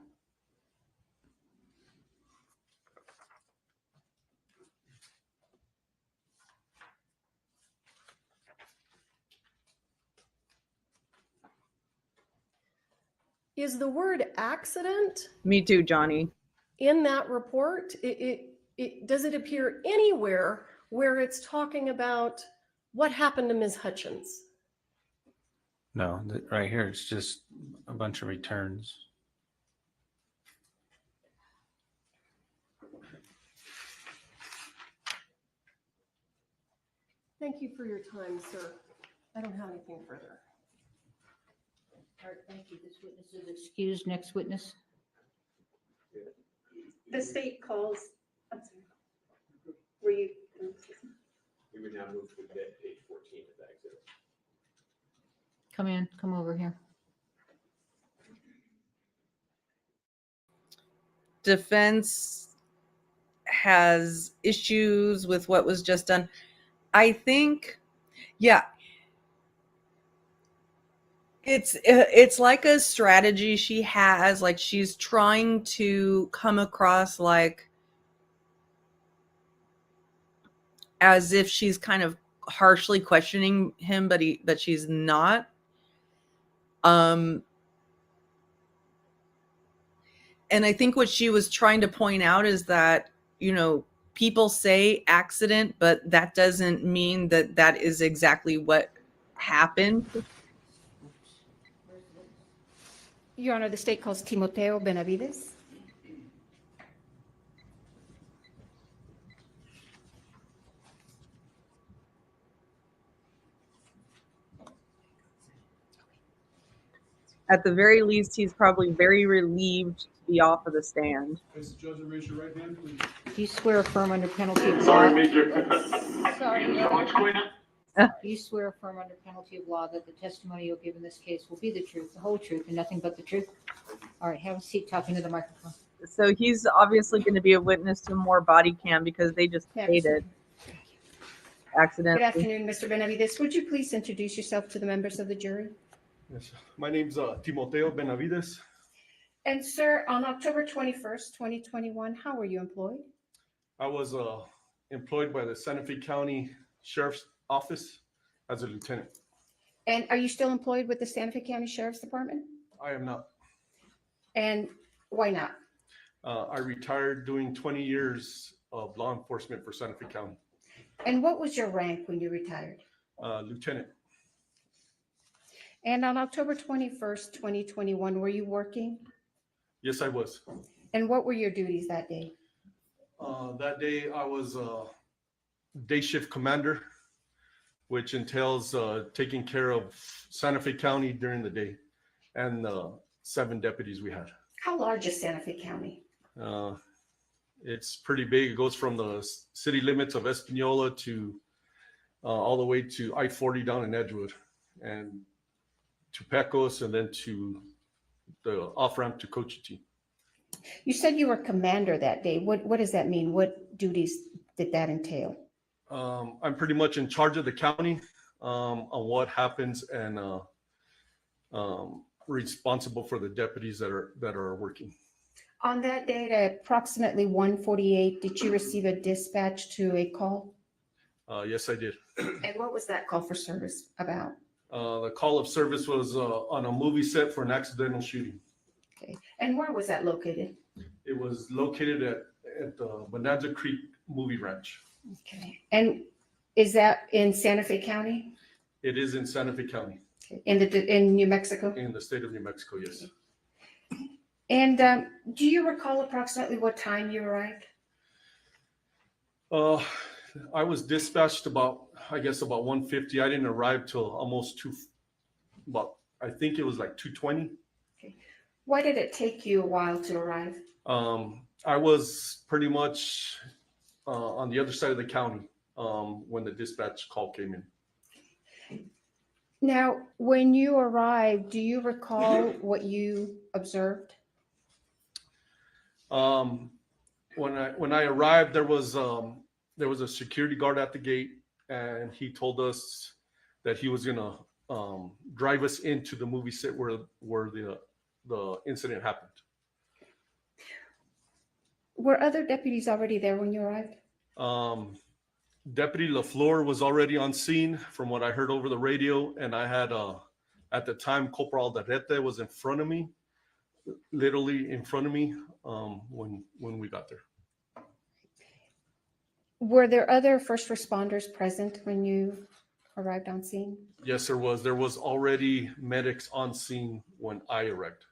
Is the word accident Me too, Johnny. in that report? Does it appear anywhere where it's talking about what happened to Ms. Hutchins? No, right here, it's just a bunch of returns. Thank you for your time, sir. I don't have anything further. All right, thank you. This witness is excused. Next witness. The state calls, I'm sorry. Were you? We would now move to page 14 of that exhibit. Come over here. Defense has issues with what was just done. I think, yeah, it's like a strategy she has. Like she's trying to come across like as if she's kind of harshly questioning him, but she's not. And I think what she was trying to point out is that, you know, people say accident, but that doesn't mean that that is exactly what happened. Your Honor, the state calls Timoteo Benavides. At the very least, he's probably very relieved to be off of the stand. Mr. Judge, raise your right hand, please. Do you swear or affirm under penalty of law? Sorry, Major. Sorry, So much going on. Do you swear or affirm under penalty of law that the testimony you'll give in this case will be the truth, the whole truth, and nothing but the truth? All right, have a seat talking to the microphone. So he's obviously going to be a witness to more body cam because they just stated accident. Good afternoon, Mr. Benavides. Would you please introduce yourself to the members of the jury? Yes. My name's Timoteo Benavides. And sir, on October 21st, 2021, how were you employed? I was employed by the Santa Fe County Sheriff's Office as a lieutenant. And are you still employed with the Santa Fe County Sheriff's Department? I am not. And why not? I retired doing 20 years of law enforcement for Santa Fe County. And what was your rank when you retired? Lieutenant. And on October 21st, 2021, were you working? Yes, I was. And what were your duties that day? That day I was day shift commander, which entails taking care of Santa Fe County during the day and 7 deputies we had. How large is Santa Fe County? It's pretty big. It goes from the city limits of Espanola to all the way to I-40 down in Edgewood and to Pecos and then to the off-ramp to Cochiti. You said you were commander that day. What does that mean? What duties did that entail? I'm pretty much in charge of the county on what happens and responsible for the deputies that are working. On that date at approximately 1:48, did you receive a dispatch to a call? Yes, I did. And what was that call for service about? The call of service was on a movie set for an accidental shooting. Okay. And where was that located? It was located at the Bonanza Creek Movie Ranch. Okay. And is that in Santa Fe County? It is in Santa Fe County. Okay. In New Mexico? In the state of New Mexico, yes. And do you recall approximately what time you arrived? I was dispatched about 1:50. I didn't arrive till almost I think it was like 2:20. Okay. Why did it take you a while to arrive? I was pretty much on the other side of the county when the dispatch call came in. Now, when you arrived, do you recall what you observed? When I arrived, there was a security guard at the gate, and he told us that he was gonna drive us into the movie set where the incident happened. Were other deputies already there when you arrived? Deputy LaFleur was already on scene from what I heard over the radio, and I had at the time Corporal Darrete was in front of me, literally in front of me when we got there. Were there other first responders present when you arrived on scene? Yes, there was. There was already medics on scene when I arrived.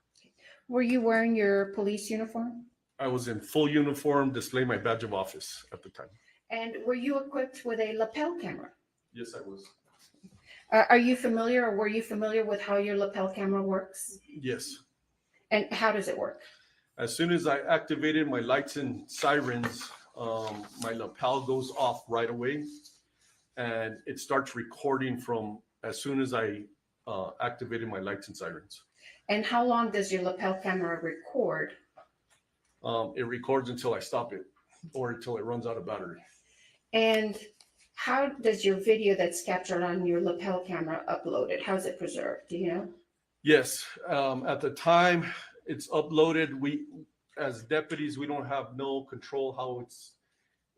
Were you wearing your police uniform? I was in full uniform, displaying my badge of office at the time. And were you equipped with a lapel camera? Yes, I was. Are you familiar or were you familiar with how your lapel camera works? Yes. And how does it work? As soon as I activated my lights and sirens, my lapel goes off right away, and it starts recording from as soon as I activated my lights and sirens. And how long does your lapel camera record? It records until I stop it or until it runs out of battery. And how does your video that's captured on your lapel camera uploaded? How's it preserved? Do you know? Yes. At the time it's uploaded, we as deputies, we don't have no control how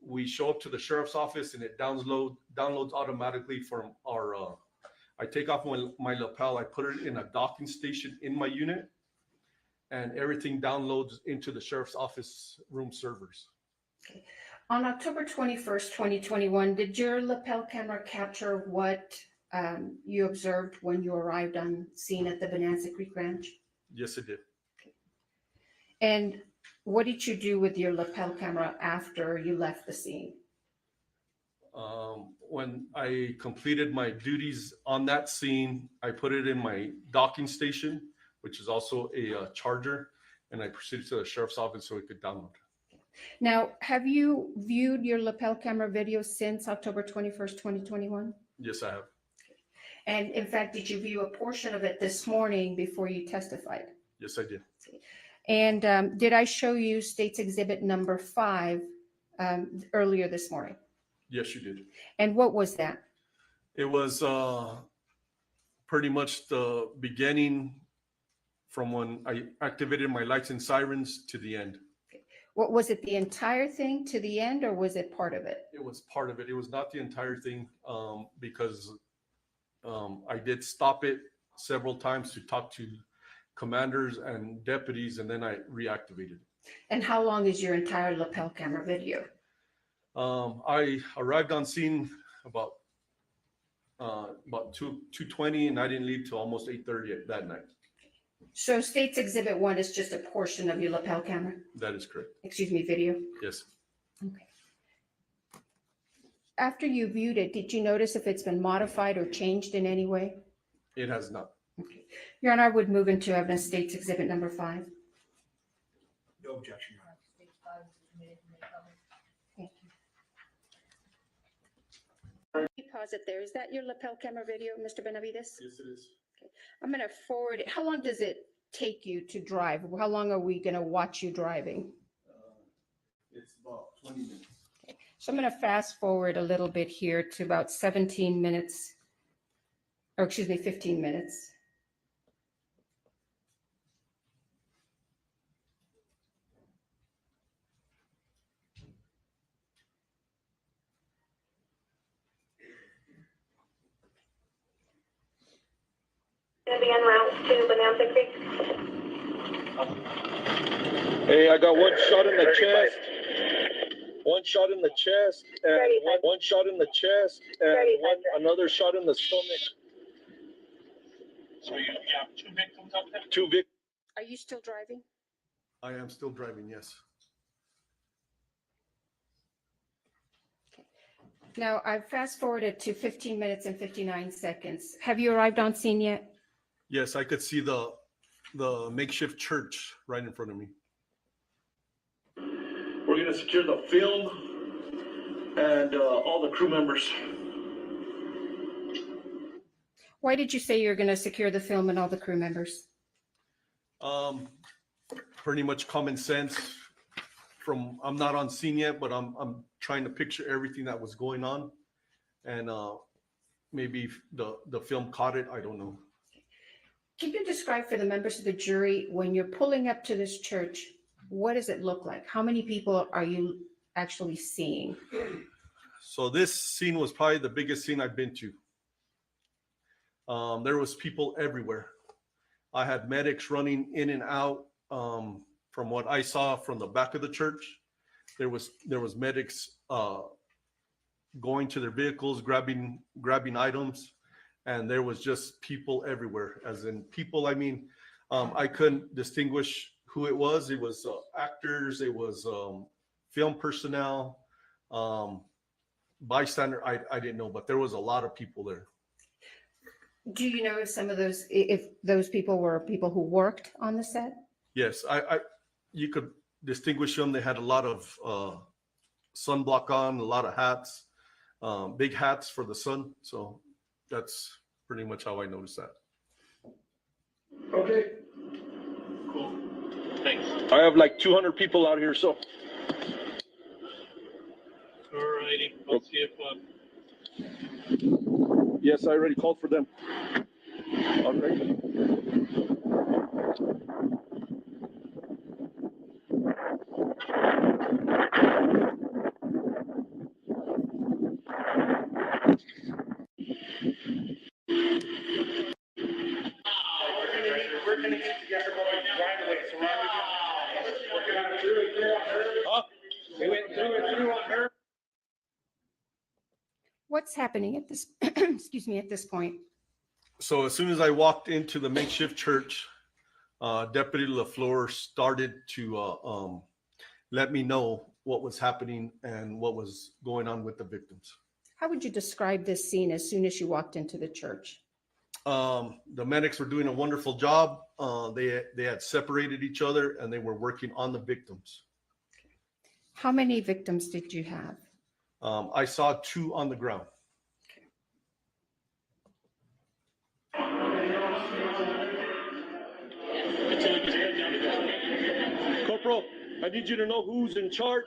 we show up to the sheriff's office and it downloads automatically from our, I take off my lapel, I put it in a docking station in my unit, and everything downloads into the sheriff's office room servers. On October 21st, 2021, did your lapel camera capture what you observed when you arrived on scene at the Bonanza Creek Ranch? Yes, it did. And what did you do with your lapel camera after you left the scene? When I completed my duties on that scene, I put it in my docking station, which is also a charger, and I proceeded to the sheriff's office so it could download. Now, have you viewed your lapel camera video since October 21st, 2021? Yes, I have. And in fact, did you view a portion of it this morning before you testified? Yes, I did. And did I show you State's Exhibit number 5 earlier this morning? Yes, you did. And what was that? It was pretty much the beginning from when I activated my lights and sirens to the end. What was it, the entire thing to the end, or was it part of it? It was part of it. It was not the entire thing because I did stop it several times to talk to commanders and deputies, and then I reactivated. And how long is your entire lapel camera video? I arrived on scene about 2:20, and I didn't leave till almost 8:30 that night. So State's Exhibit 1 is just a portion of your lapel camera? That is correct. Excuse me, video? Yes. Okay. After you viewed it, did you notice if it's been modified or changed in any way? It has not. Okay. Your Honor, I would move into evidence State's Exhibit number 5. No objection, Your Honor. Thank you. Pause it there. Is that your lapel camera video, Mr. Benavides? Yes, it is. Okay. I'm going to forward it. How long does it take you to drive? How long are we going to watch you driving? It's about 20 minutes. Okay. So I'm going to fast forward a little bit here to about 17 minutes, or excuse me, 15 minutes. Gonna be en route to Bonanza Creek. Hey, I got one shot in the chest. One shot in the chest, and one shot in the chest, and another shot in the stomach. So you have 2 victims up there? 2 victims. Are you still driving? I am still driving, yes. Now, I've fast forwarded to 15 minutes and 59 seconds. Have you arrived on scene yet? Yes, I could see the makeshift church right in front of me. We're gonna secure the film and all the crew members. Why did you say you're going to secure the film and all the crew members? Pretty much common sense. I'm not on scene yet, but I'm trying to picture everything that was going on, and maybe the film caught it. I don't know. Can you describe for the members of the jury, when you're pulling up to this church, what does it look like? How many people are you actually seeing? So this scene was probably the biggest scene I've been to. There was people everywhere. I had medics running in and out. From what I saw from the back of the church, there was medics going to their vehicles, grabbing items, and there was just people everywhere. As in people, I mean, I couldn't distinguish who it was. It was actors, it was film personnel, bystander. I didn't know, but there was a lot of people there. Do you know if those people were people who worked on the set? Yes, you could distinguish them. They had a lot of sunblock on, a lot of hats, big hats for the sun. So that's pretty much how I noticed that. Okay. Cool. Thanks. I have like 200 people out here, so. Alrighty. Let's see if. Yes, I already called for them. All right. We're gonna get together right away, so What's happening at this, excuse me, at this point? So as soon as I walked into the makeshift church, Deputy LaFleur started to let me know what was happening and what was going on with the victims. How would you describe this scene as soon as you walked into the church? The medics were doing a wonderful job. They had separated each other and they were working on the victims. How many victims did you have? I saw 2 on the ground. Corporal, I need you to know who's in charge.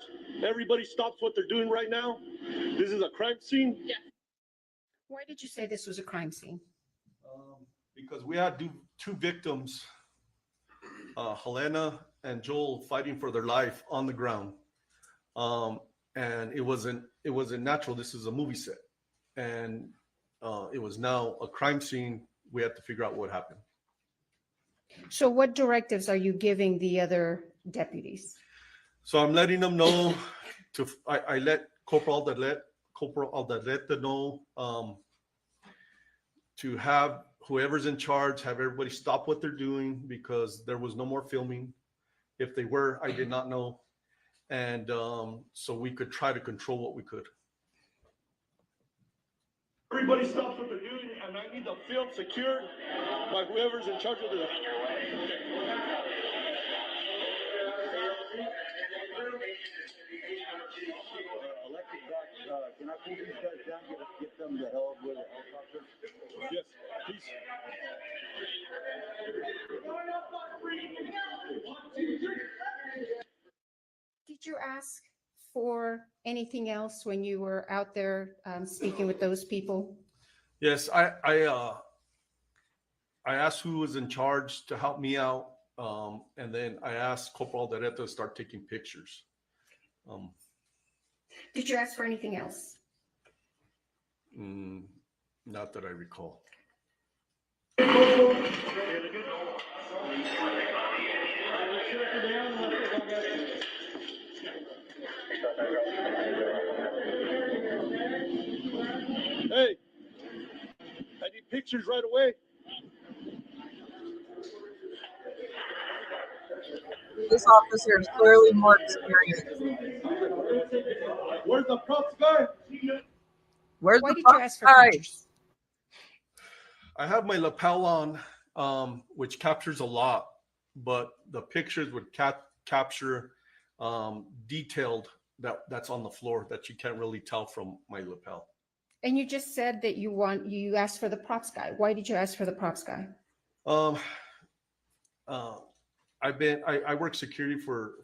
Everybody stops what they're doing right now. This is a crime scene. Yeah. Why did you say this was a crime scene? Because we had 2 victims, Helena and Joel, fighting for their life on the ground. And it wasn't natural. This is a movie set. And it was now a crime scene. We had to figure out what happened. So what directives are you giving the other deputies? So I'm letting them know I let Corporal Alderete know to have whoever's in charge, have everybody stop what they're doing because there was no more filming. If they were, I did not know. And so we could try to control what we could. Everybody stops what they're doing, and I need the film secured by whoever's in charge of the. Can I pull these guys down, get them the hell with a helicopter? Yes, please. Did you ask for anything else when you were out there speaking with those people? Yes, I asked who was in charge to help me out, and then I asked Corporal Alderete to start taking pictures. Did you ask for anything else? Not that I recall. Hey, I need pictures right away. This officer is clearly more experienced. Where's the props guy? Where's Why the did you props ask for guy? pictures? I have my lapel on, which captures a lot, but the pictures would capture detailed that's on the floor that you can't really tell from my lapel. And you just said that you asked for the props guy. Why did you ask for the props guy? I work security for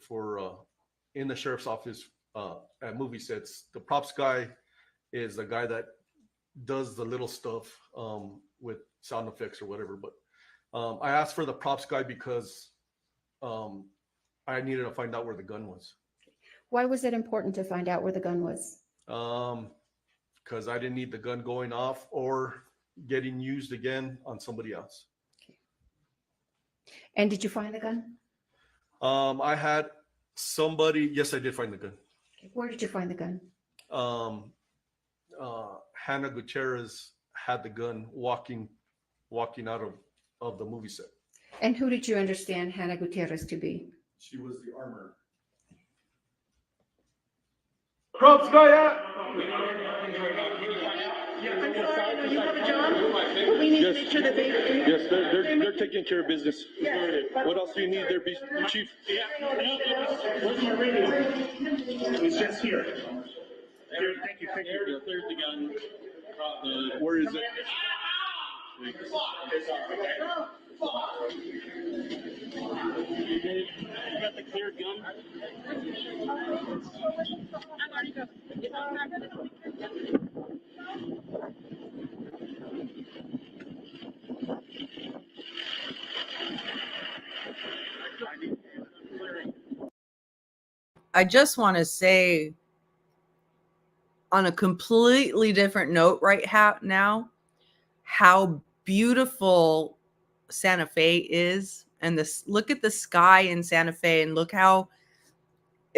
in the sheriff's office at movie sets. The props guy is the guy that does the little stuff with sound effects or whatever. But I asked for the props guy because I needed to find out where the gun was. Why was it important to find out where the gun was? Because I didn't need the gun going off or getting used again on somebody else. And did you find the gun? I had somebody. Yes, I did find the gun. Where did you find the gun? Hannah Gutierrez had the gun walking out of the movie set. And who did you understand Hannah Gutierrez to be? She was the armorer. Props guy out. I'm sorry, you have a job? We need to make sure that they. Yes, they're taking care of business. Yes. What else do you need there, Chief? Where's my radio? It's just here. Thank you. Cleared the gun. Where is it? You got the cleared gun? I just want to say, on a completely different note right now, how beautiful Santa Fe is. And look at the sky in Santa Fe and look how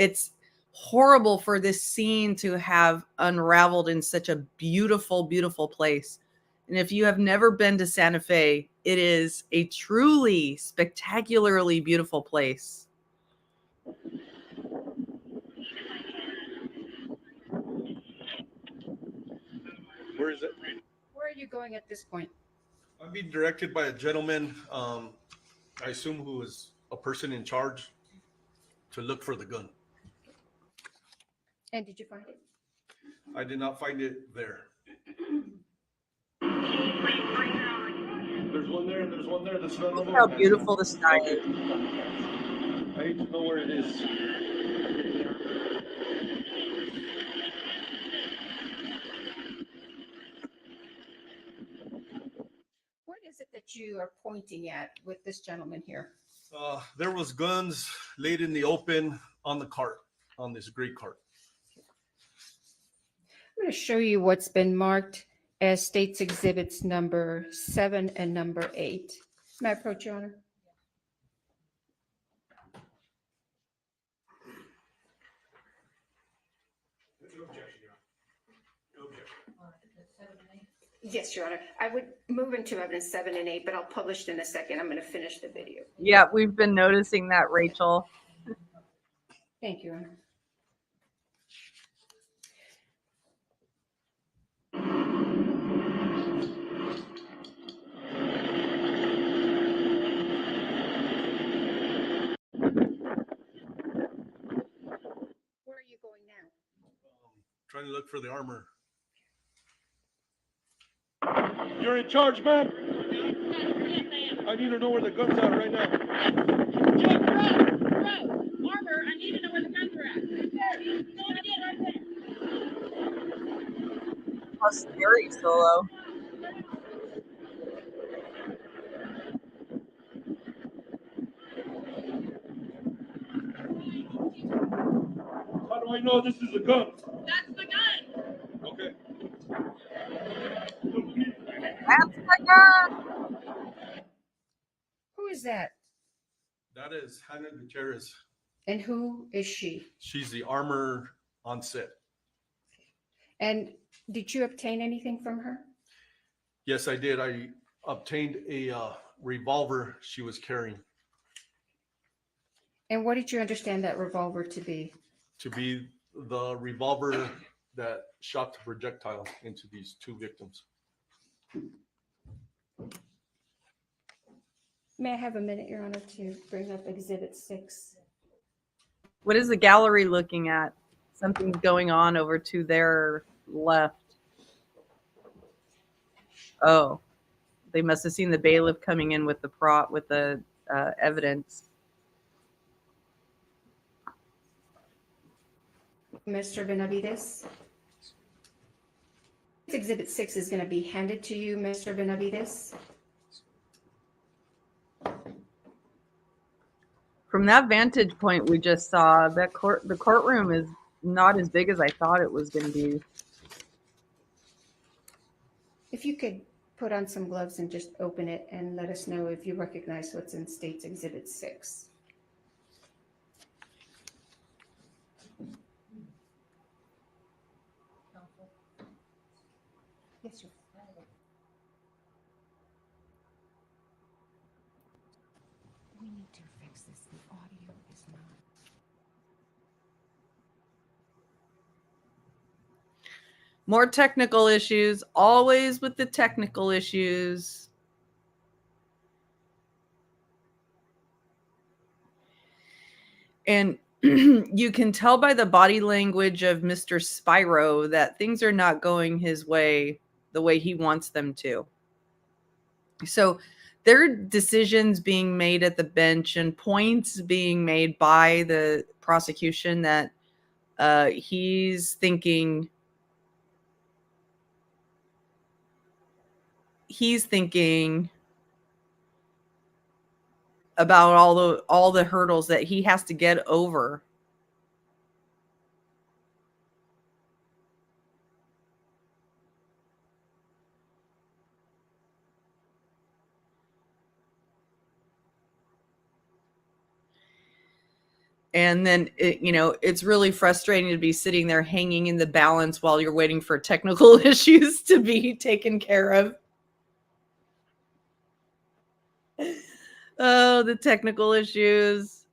it's horrible for this scene to have unraveled in such a beautiful, beautiful place. And if you have never been to Santa Fe, it is a truly spectacularly beautiful place. Where is it? Where are you going at this point? I'm being directed by a gentleman, I assume who is a person in charge to look for the gun. And did you find it? I did not find it there. There's one there, and there's one there. That's none of Look them. how beautiful the sky is. I need to know where it is. What is it that you are pointing at with this gentleman here? There was guns laid in the open on the cart, on this gray cart. I'm going to show you what's been marked as States Exhibits number 7 and number 8. May I approach, Your Honor? Yes, Your Honor. I would move into evidence 7 and 8, but I'll publish it in a second. I'm going to finish the video. Yeah, we've been noticing that, Rachel. Thank you, Your Honor. Where are you going now? Trying to look for the armor. You're in charge, man. I need to know where the guns are right now. Armor, I need to know where the guns are at. There. Right there. How scary, Solo. How do I know this is a gun? That's the gun. Okay. That's the gun. Who is that? That is Hannah Gutierrez. And who is she? She's the armor on set. And did you obtain anything from her? Yes, I did. I obtained a revolver she was carrying. And what did you understand that revolver to be? To be the revolver that shot the projectile into these two victims. May I have a minute, Your Honor, to bring up Exhibit 6? What is the gallery looking at? Something's going on over to their left. Oh, they must have seen the bailiff coming in with the evidence. Mr. Benavides? Exhibit 6 is going to be handed to you, Mr. Benavides. From that vantage point we just saw, the courtroom is not as big as I thought it was going to be. If you could put on some gloves and just open it and let us know if you recognize what's in State's Exhibit 6. Yes, sir. We need to fix this. The audio is not. More technical issues, always with the technical issues. And you can tell by the body language of Mr. Spyro that things are not going his way the way he wants them to. So there are decisions being made at the bench and points being made by the prosecution that he's thinking about all the hurdles that he has to get over. And then, it's really frustrating to be sitting there hanging in the balance while you're waiting for technical issues to be taken care of. Oh, the technical issues.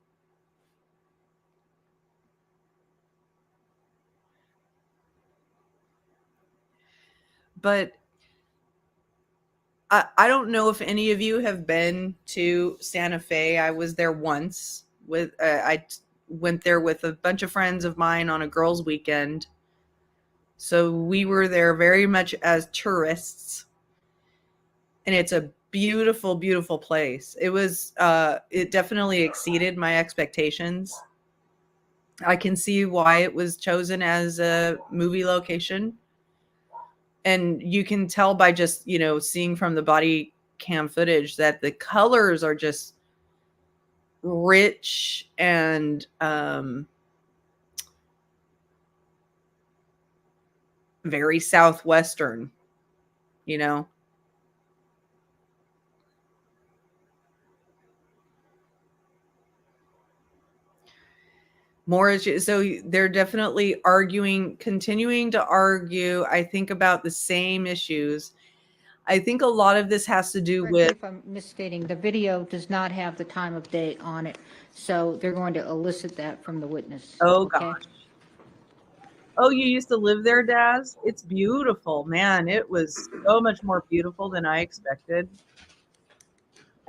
But I don't know if any of you have been to Santa Fe. I was there once I went there with a bunch of friends of mine on a girls' weekend. So we were there very much as tourists. And it's a beautiful, beautiful place. It definitely exceeded my expectations. I can see why it was chosen as a movie location. And you can tell by just, seeing from the body cam footage that the colors are just rich and very Southwestern, more issues. So they're definitely continuing to argue, I think, about the same issues. I think a lot of this has to do Correct me with, if I'm misstating, the video does not have the time of day on it, so they're going to elicit that from the witness. oh okay? gosh. Oh, you used to live there, Daz? It's beautiful, man. It was so much more beautiful than I expected.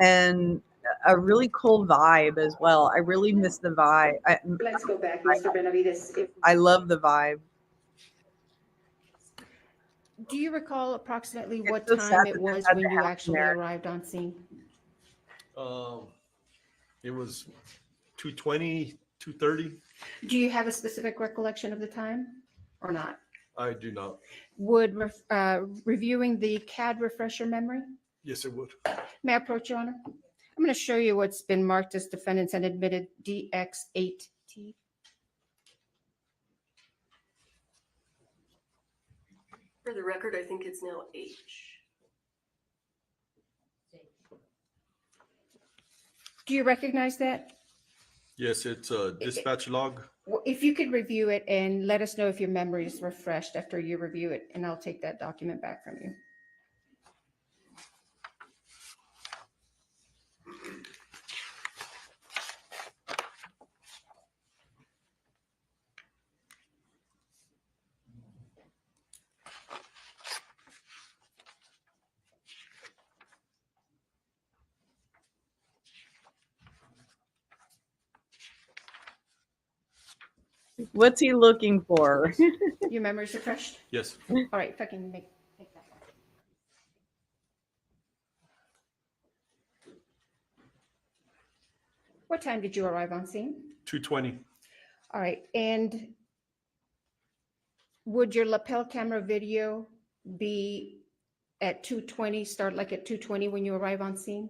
And a really cool vibe as well. I really miss the vibe. Let's go back, Mr. Benavides. I love the vibe. Do you recall approximately what so time sad it that was had when to you happen actually there. arrived on scene? It was 2:20, 2:30. Do you have a specific recollection of the time or not? I do not. Would reviewing the CAD refresh your memory? Yes, it would. May I approach, Your Honor? I'm going to show you what's been marked as defendants and admitted DX8T. For the record, I think it's now H. Do you recognize that? Yes, it's a dispatch log. Well, if you could review it and let us know if your memory is refreshed after you review it, and I'll take that document back from you. What's he looking for? Your memory's refreshed? Yes. All right, if I can take that back. What time did you arrive on scene? 2:20. All right, and would your lapel camera video be at 2:20, start like at 2:20 when you arrive on scene?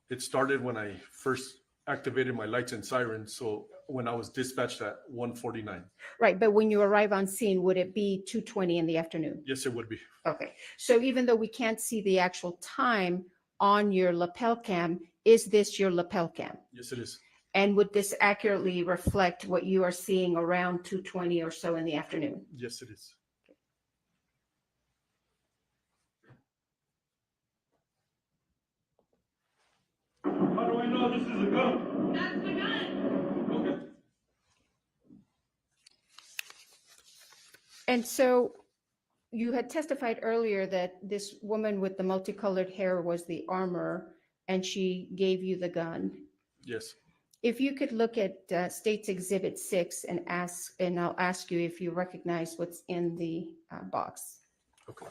It started when I first activated my lights and sirens. So when I was dispatched at 1:49. Right, but when you arrive on scene, would it be 2:20 in the afternoon? Yes, it would be. Okay, so even though we can't see the actual time on your lapel cam, is this your lapel cam? Yes, it is. And would this accurately reflect what you are seeing around 2:20 or so in the afternoon? Yes, it is. How do I know this is a gun? That's my gun. Okay. And so you had testified earlier that this woman with the multicolored hair was the armor and she gave you the gun. Yes. If you could look at State's Exhibit 6 and I'll ask you if you recognize what's in the box. Okay.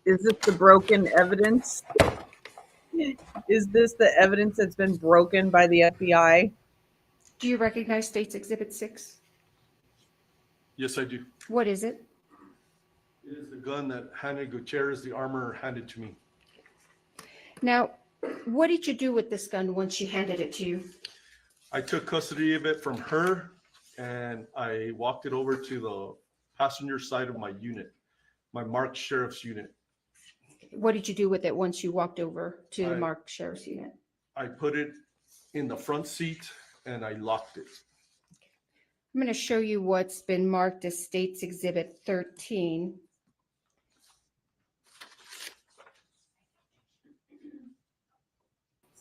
Is this the broken evidence? Is this the evidence that's been broken by the FBI? Do you recognize State's Exhibit 6? Yes, I do. What is it? It is the gun that handed Gutierrez, the armor, handed to me. Now, what did you do with this gun once she handed it to you? I took custody of it from her, and I walked it over to the passenger side of my unit, my marked sheriff's unit. What did you do with it once you walked over to the I- marked sheriff's unit? I put it in the front seat and I locked it. I'm going to show you what's been marked as State's Exhibit 13.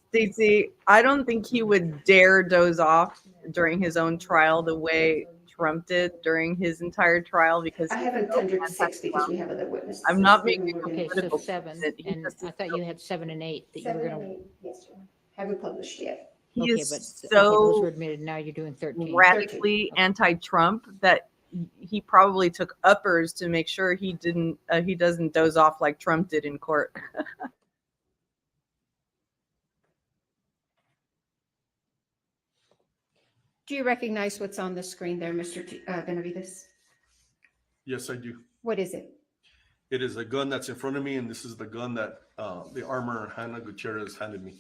Stacey, I don't think he would dare doze off during his own trial the way Trump did during his entire trial because I have it under 6 because we have other witnesses. I'm not making a Okay, so political 7, statement. He and just I is thought you had 7 and 8 that you were 7 gonna. and 8, yes, sir. Haven't published yet. He Okay, is but okay, those so were admitted, now you're doing 13. radically anti-Trump that he probably took uppers to make sure he doesn't doze off like Trump did in court. Do you recognize what's on the screen there, Mr. Benavides? Yes, I do. What is it? It is a gun that's in front of me, and this is the gun that the armor Hannah Gutierrez handed me.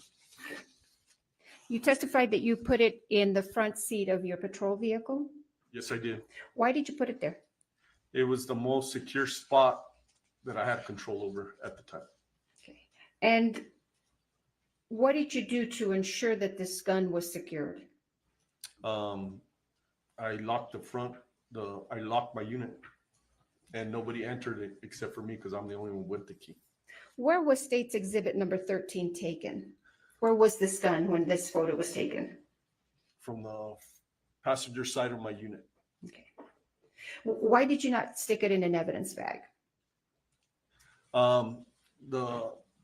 You testified that you put it in the front seat of your patrol vehicle. Yes, I did. Why did you put it there? It was the most secure spot that I had control over at the time. And what did you do to ensure that this gun was secured? I locked the front, I locked my unit, and nobody entered it except for me because I'm the only one with the key. Where was State's Exhibit number 13 taken? Where was this gun when this photo was taken? From the passenger side of my unit. Why did you not stick it in an evidence bag?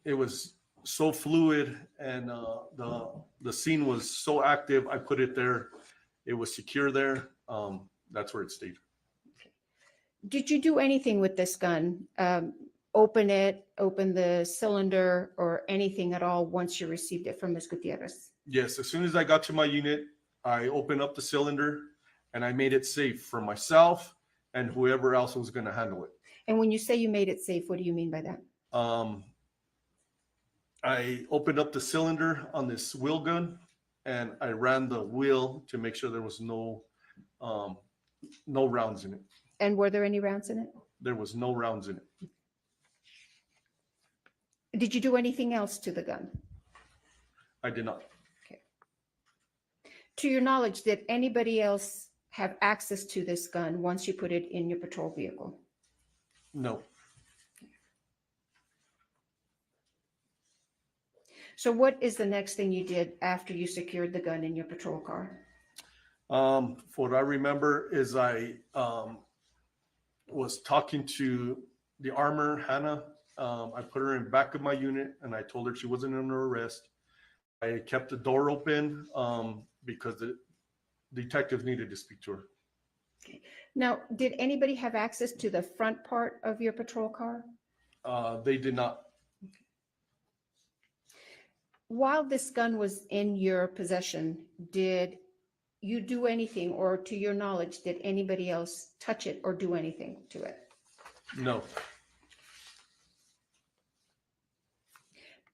It was so fluid, and the scene was so active. I put it there. It was secure there. That's where it stayed. Did you do anything with this gun? Open it, open the cylinder, or anything at all once you received it from Ms. Gutierrez? Yes, as soon as I got to my unit, I opened up the cylinder and I made it safe for myself and whoever else was going to handle it. And when you say you made it safe, what do you mean by that? I opened up the cylinder on this wheel gun and I ran the wheel to make sure there was no rounds in it. And were there any rounds in it? There was no rounds in it. Did you do anything else to the gun? I did not. To your knowledge, did anybody else have access to this gun once you put it in your patrol vehicle? No. So what is the next thing you did after you secured the gun in your patrol car? What I remember is I was talking to the armor, Hannah. I put her in back of my unit and I told her she wasn't under arrest. I kept the door open because the detective needed to speak to her. Now, did anybody have access to the front part of your patrol car? They did not. While this gun was in your possession, did you do anything, or to your knowledge, did anybody else touch it or do anything to it? No.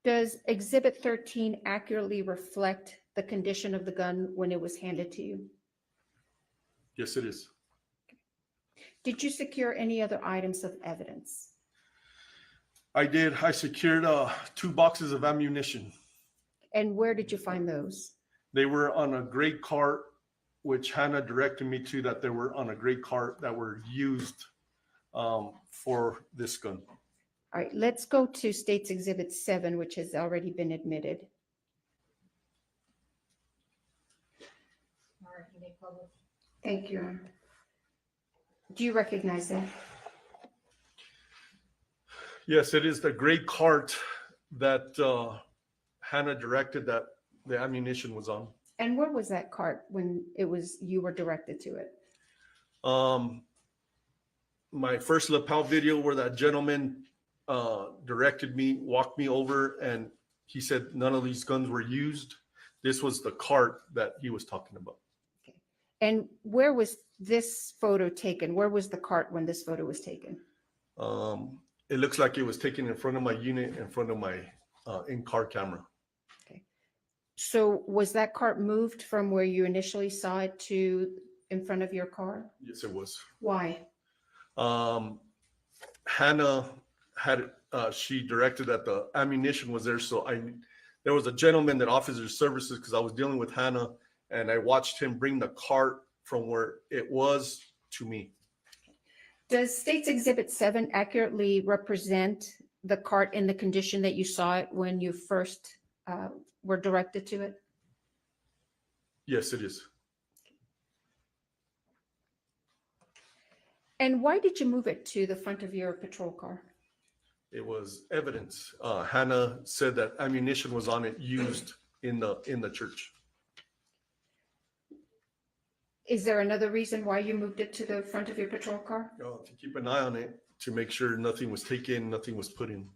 Does Exhibit 13 accurately reflect the condition of the gun when it was handed to you? Yes, it is. Did you secure any other items of evidence? I did. I secured 2 boxes of ammunition. And where did you find those? They were on a gray cart, which Hannah directed me to, that they were on a gray cart that were used for this gun. All right, let's go to State's Exhibit 7, which has already been admitted. All right, you may publish. Thank you. Your Honor. Do you recognize that? Yes, it is the gray cart that Hannah directed that the ammunition was on. And where was that cart when you were directed to it? My first lapel video where that gentleman directed me, walked me over, and he said none of these guns were used. This was the cart that he was talking about. And where was this photo taken? Where was the cart when this photo was taken? It looks like it was taken in front of my unit, in front of my in-car camera. So was that cart moved from where you initially saw it to in front of your car? Yes, it was. Why? Hannah had she directed that the ammunition was there, so there was a gentleman that offers his services because I was dealing with Hannah, and I watched him bring the cart from where it was to me. Does State's Exhibit 7 accurately represent the cart in the condition that you saw it when you first were directed to it? Yes, it is. And why did you move it to the front of your patrol car? It was evidence. Hannah said that ammunition was on it used in the church. Is there another reason why you moved it to the front of your patrol car? To keep an eye on it, to make sure nothing was taken, nothing was put in.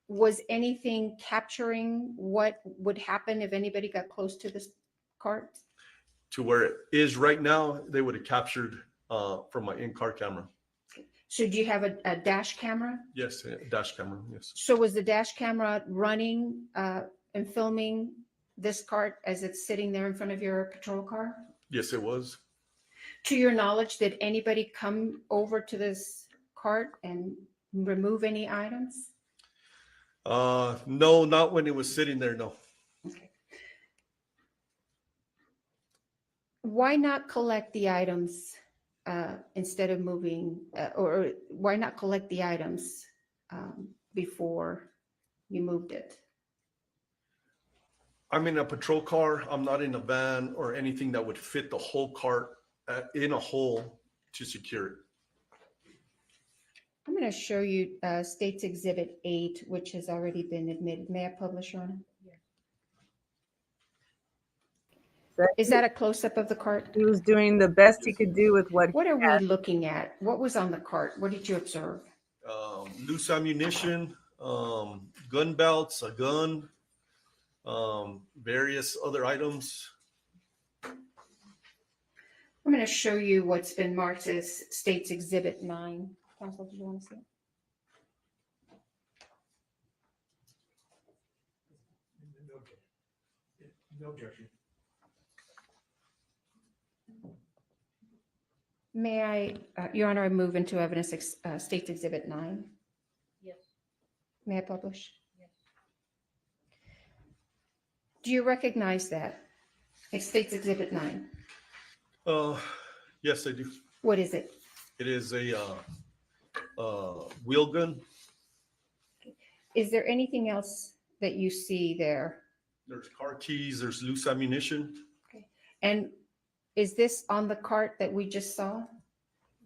Was anything capturing what would happen if anybody got close to this cart? To where it is right now, they would have captured from my in-car camera. So do you have a dash camera? Yes, a dash camera, yes. So was the dash camera running and filming this cart as it's sitting there in front of your patrol car? Yes, it was. To your knowledge, did anybody come over to this cart and remove any items? No, not when it was sitting there, no. Why not collect the items instead of moving, or why not collect the items before you moved it? I'm in a patrol car. I'm not in a van or anything that would fit the whole cart in a hole to secure it. I'm going to show you State's Exhibit 8, which has already been admitted. May I publish, Your Honor? Is that a close-up of the cart? He was doing the best he could do with what What he are had. we looking at? What was on the cart? What did you observe? Loose ammunition, gun belts, a gun, various other items. I'm going to show you what's been marked as State's Exhibit 9. Counsel, did you want to see it? No objection. May I, Your Honor, I move into evidence State's Exhibit 9. Yes. May I publish? Yes. Do you recognize that? It's State's Exhibit 9. Yes, I do. What is it? It is a wheel gun. Is there anything else that you see there? There's car keys. There's loose ammunition. And is this on the cart that we just saw?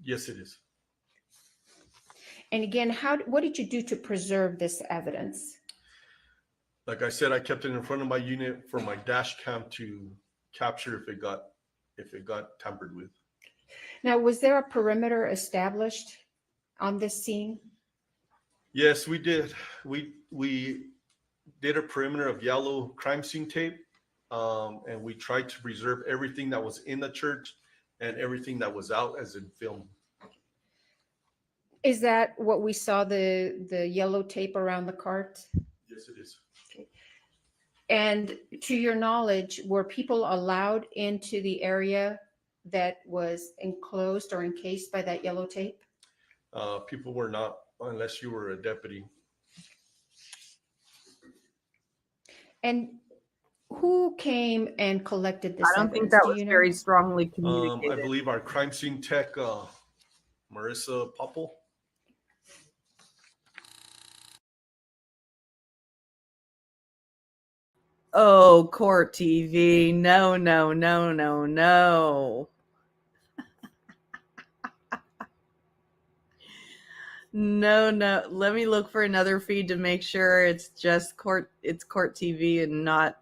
Yes, it is. And again, what did you do to preserve this evidence? Like I said, I kept it in front of my unit for my dash cam to capture if it got tampered with. Now, was there a perimeter established on this scene? Yes, we did. We did a perimeter of yellow crime scene tape, and we tried to preserve everything that was in the church and everything that was out as in film. Is that what we saw, the yellow tape around the cart? Yes, it is. And to your knowledge, were people allowed into the area that was enclosed or encased by that yellow tape? People were not, unless you were a deputy. And who came and collected this? I don't think evidence? that Do was you know? very strongly I communicated. believe our crime scene tech, Marissa Popple. Oh, court TV. No, no, no, no, no. No, no. Let me look for another feed to make sure it's just court TV and not.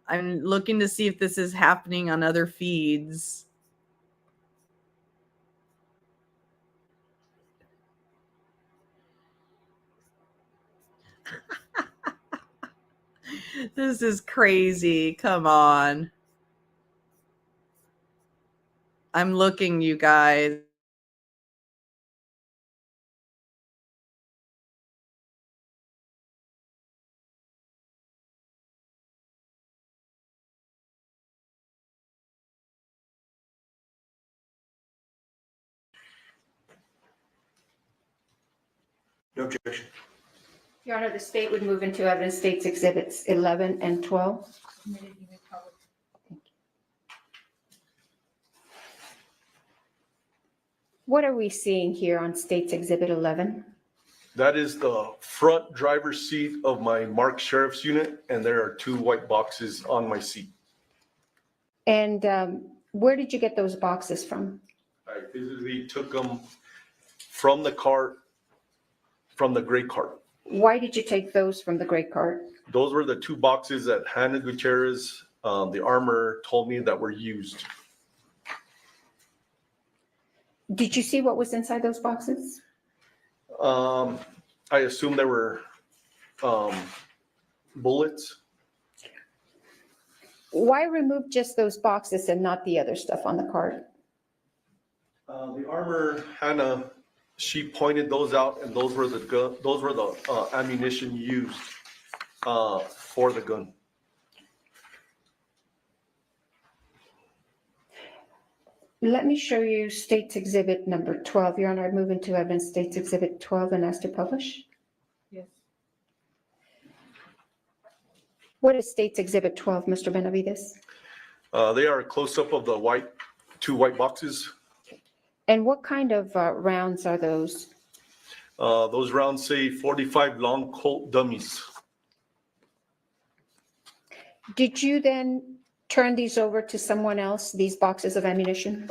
I'm looking to see if this is happening on other feeds. This is crazy. Come on. I'm looking, you guys. No objection. Your Honor, the state would move into evidence states exhibits 11 and 12. What are we seeing here on states exhibit 11? That is the front driver's seat of my marked sheriff's unit, and there are 2 white boxes on my seat. And where did you get those boxes from? I physically took them from the cart, from the gray cart. Why did you take those from the gray cart? Those were the 2 boxes that Hannah Gutierrez, the armor, told me that were used. Did you see what was inside those boxes? I assume there were bullets. Why remove just those boxes and not the other stuff on the cart? The armor, Hannah, she pointed those out, and those were the ammunition used for the gun. Let me show you State's Exhibit number 12. Your Honor, I move into evidence State's Exhibit 12 and ask to publish. Yes. What is State's Exhibit 12, Mr. Benavides? They are a close-up of the 2 white boxes. And what kind of rounds are those? Those rounds say 45 long Colt dummies. Did you then turn these over to someone else, these boxes of ammunition?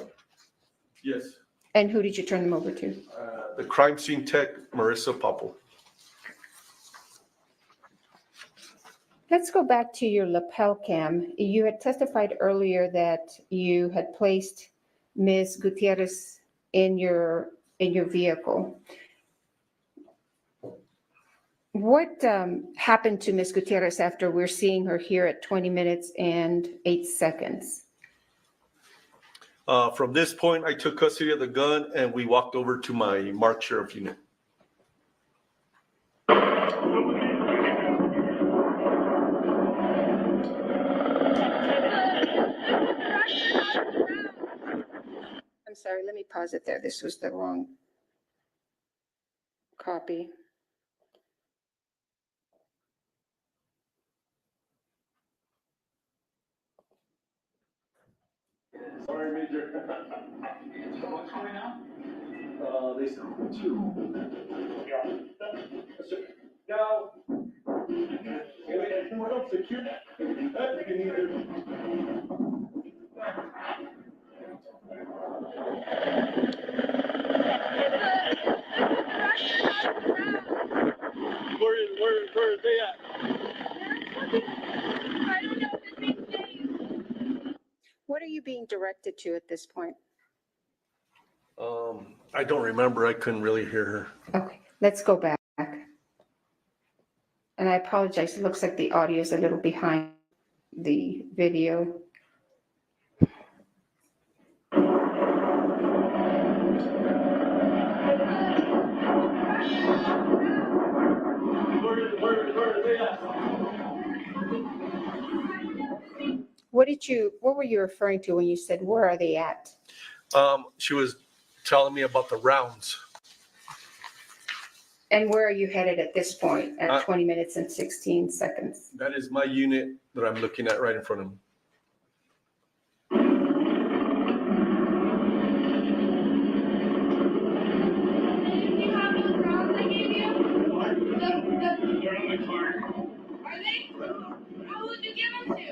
Yes. And who did you turn them over to? The crime scene tech, Marissa Popple. Let's go back to your lapel cam. You had testified earlier that you had placed Ms. Gutierrez in your vehicle. What happened to Ms. Gutierrez after we're seeing her here at 20 minutes and 8 seconds? From this point, I took custody of the gun and we walked over to my marked sheriff unit. I'm sorry, let me pause it there. This was the wrong copy. Sorry, Major. What's going on? They said 2. Now, anyone else secure? Where are they at? I don't know if this makes sense. What are you being directed to at this point? I don't remember. I couldn't really hear her. Okay, let's go back. And I apologize, it looks like the audio is a little behind the video. Where are they at? What were you referring to when you said, where are they at? She was telling me about the rounds. And where are you headed at this point at 20 minutes and 16 seconds? That is my unit that I'm looking at right in front of me. You have those rounds I gave you? They're on the car. Are they? How would you give them to?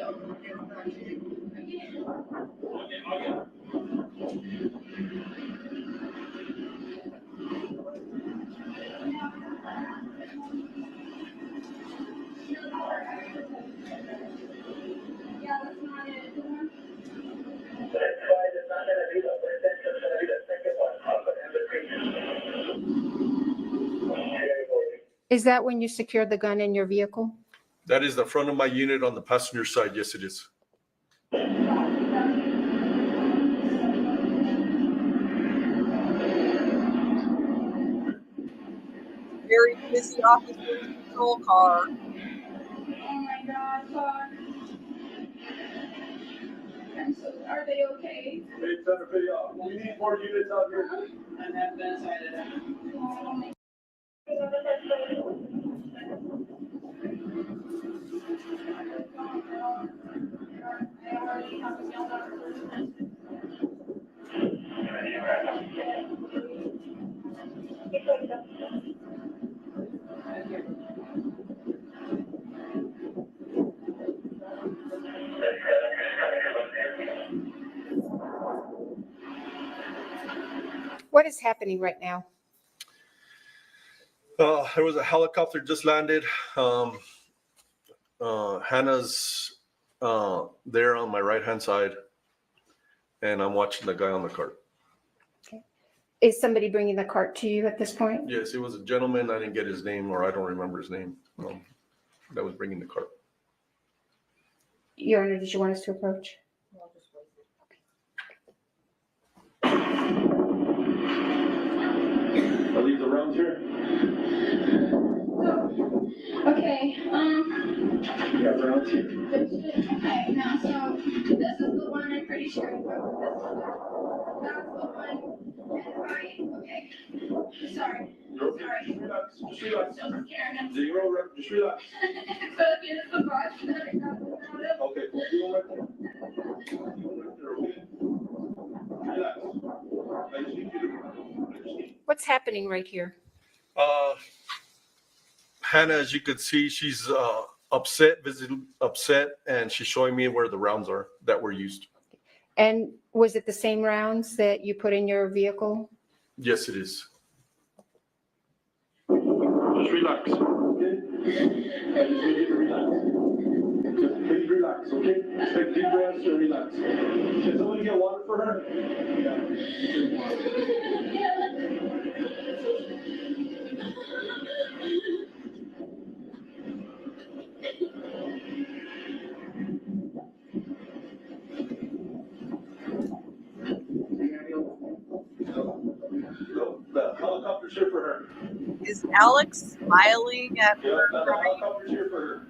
Yeah, that's not it. Is that when you secured the gun in your vehicle? That is the front of my unit on the passenger side. Yes, it is. Very busy officer patrol car. Oh my God, fuck. Are they okay? Hey, Senator Video, we need more units out here. I'm not gonna sign it. What is happening right now? There was a helicopter just landed. Hannah's there on my right-hand side, and I'm watching the guy on the cart. Is somebody bringing the cart to you at this point? Yes, it was a gentleman. I didn't get his name, or I don't remember his name. That was bringing the cart. Your Honor, did you want us to approach? Are these the rounds here? Okay, Yeah, rounds here. okay, now, so this is the one I'm pretty sure. That's the one. Okay. Sorry. Sorry. Relax, just relax. So scared. Zero, just relax. But it's the box that I got out of. Okay, you right there. You right there, okay? Relax. I just need you to relax. What's happening right here? Hannah, as you could see, she's upset, visibly upset, and she's showing me where the rounds are that were used. And was it the same rounds that you put in your vehicle? Yes, it is. Just relax, okay? I just need you to relax. Just please relax, okay? Take deep breaths and relax. Can somebody get water for her? No, the helicopter's here for her. Is Alex smiling at Yeah, her? the helicopter's here for her.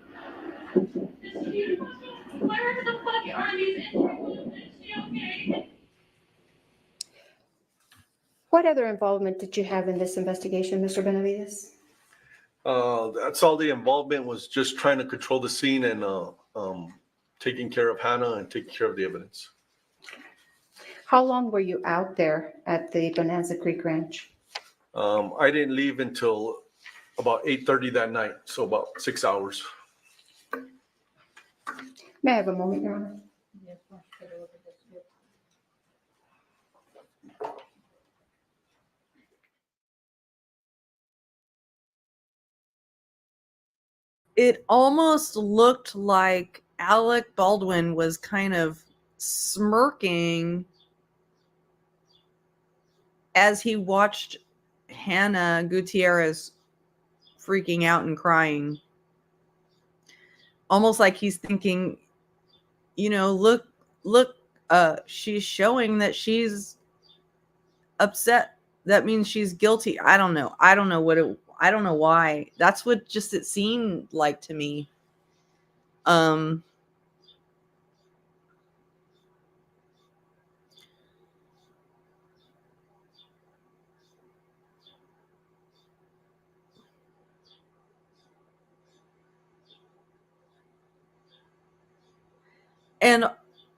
Where the fuck are these interviews? Is she okay? What other involvement did you have in this investigation, Mr. Benavides? That's all the involvement was, just trying to control the scene and taking care of Hannah and taking care of the evidence. How long were you out there at the Bonanza Creek Ranch? I didn't leave until about 8:30 that night, so about 6 hours. May I have a moment, Your Honor? It almost looked like Alec Baldwin was kind of smirking as he watched Hannah Gutierrez freaking out and crying. Almost like he's thinking, you know, look, she's showing that she's upset. That means she's guilty. I don't know. I don't know why. That's what just it seemed like to me. And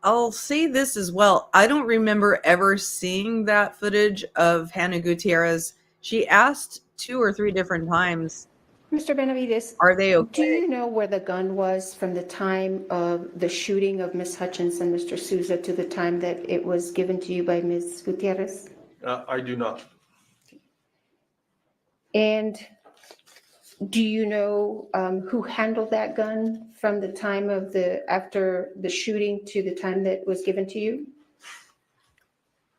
I'll say this as well. I don't remember ever seeing that footage of Hannah Gutierrez. She asked 2 or 3 different times, Mr. Benavides, are they okay? do you know where the gun was from the time of the shooting of Ms. Hutchins and Mr. Souza to the time that it was given to you by Ms. Gutierrez? I do not. And do you know who handled that gun from the time of after the shooting to the time that it was given to you?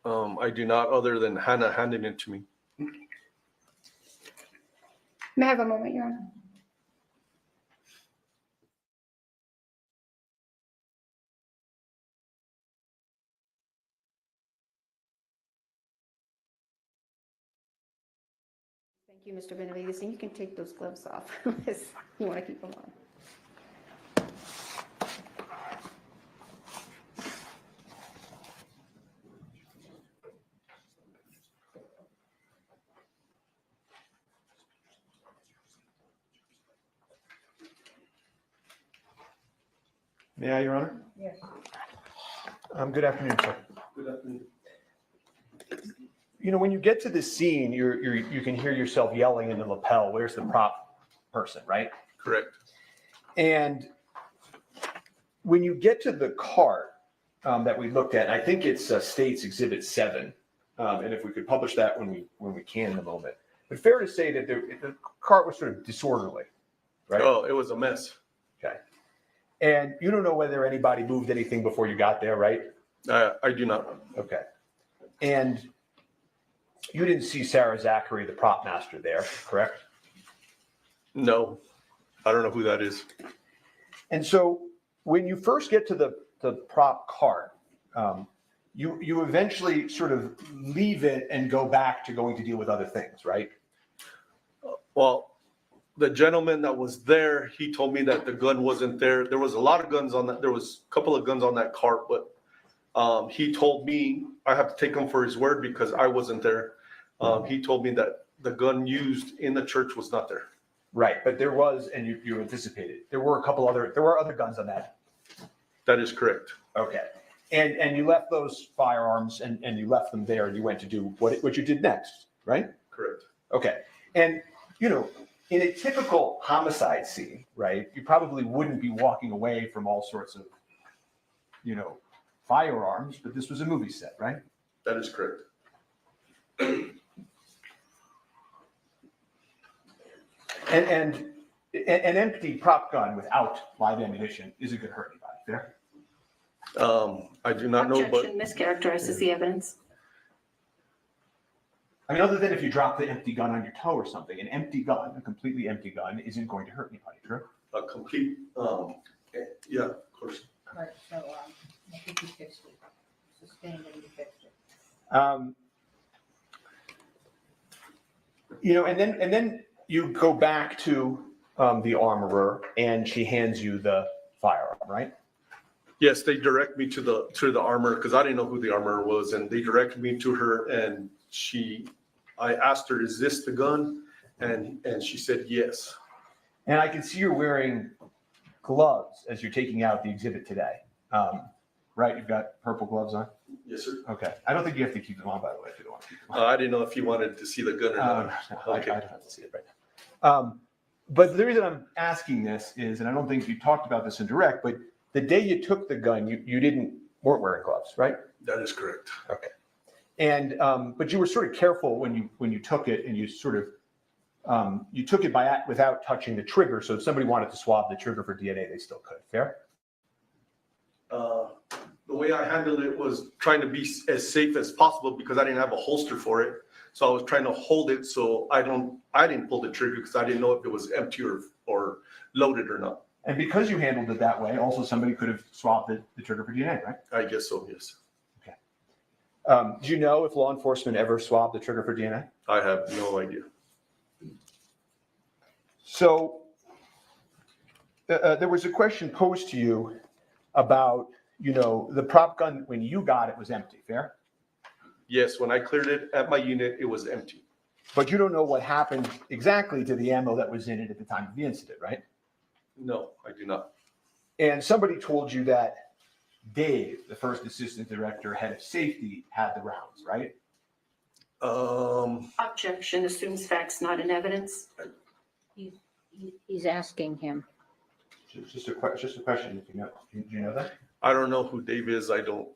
I do not, other than Hannah handing it to me. May I have a moment, Your Honor? Thank you, Mr. Benavides, and you can take those gloves off if you want to keep them on. May I, Your Honor? Yes. Good afternoon, sir. Good afternoon. You know, when you get to this scene, you can hear yourself yelling in the lapel, "Where's the prop person?" Right? Correct. And when you get to the cart that we looked at, I think it's State's Exhibit 7, and if we could publish that when we can in a moment. But fair to say that the cart was sort of disorderly, right? Oh, it was a mess. Okay. And you don't know whether anybody moved anything before you got there, right? I do not. Okay. And you didn't see Sarah Zachary, the prop master, there, correct? No, I don't know who that is. And so when you first get to the prop cart, you eventually sort of leave it and go back to going to deal with other things, right? Well, the gentleman that was there, he told me that the gun wasn't there. There was a lot of guns on that. There was a couple of guns on that cart, but he told me I have to take him for his word because I wasn't there. He told me that the gun used in the church was not there. Right, but there was, and you anticipated, there were other guns on that. That is correct. Okay. And you left those firearms and you left them there and you went to do what you did next, right? Correct. Okay. And, you know, in a typical homicide scene, right, you probably wouldn't be walking away from all sorts of, you know, firearms, but this was a movie set, right? That is correct. And an empty prop gun without live ammunition isn't going to hurt anybody, fair? I do not know, but Objection mischaracterizes the evidence. I mean, other than if you drop the empty gun on your toe or something, an empty gun, a completely empty gun, isn't going to hurt anybody, true? a complete, yeah, of course. Right, so, I think you fixed it. Sustained and you fixed it. You know, and then you go back to the armorer and she hands you the firearm, right? Yes, they direct me to the armor because I didn't know who the armorer was, and they directed me to her. And I asked her, "Is this the gun?" And she said yes. And I can see you're wearing gloves as you're taking out the exhibit today, right? You've got purple gloves on. Yes, sir. Okay. I don't think you have to keep them on, by the way, if you don't want to keep them on. I didn't know if you wanted to see the gun or not. Okay. I don't have to see it right now. But the reason I'm asking this is, and I don't think you talked about this in direct, but the day you took the gun, you weren't wearing gloves, right? That is correct. Okay. And but you were sort of careful when you took it, and you sort of you took it without touching the trigger. So if somebody wanted to swab the trigger for DNA, they still could. Fair? The way I handled it was trying to be as safe as possible because I didn't have a holster for it. So I was trying to hold it so I didn't pull the trigger because I didn't know if it was empty or loaded or not. And because you handled it that way, also somebody could have swabbed the trigger for DNA, right? I guess so, yes. Okay. Do you know if law enforcement ever swabbed the trigger for DNA? I have no idea. So there was a question posed to you about, you know, the prop gun, when you got it, was empty, fair? Yes, when I cleared it at my unit, it was empty. But you don't know what happened exactly to the ammo that was in it at the time of the incident, right? No, I do not. And somebody told you that Dave, the first assistant director, head of safety, had the rounds, right? Objection assumes facts, not in evidence. He's asking him. It's just a question. Do you know that? I don't know who Dave is. I don't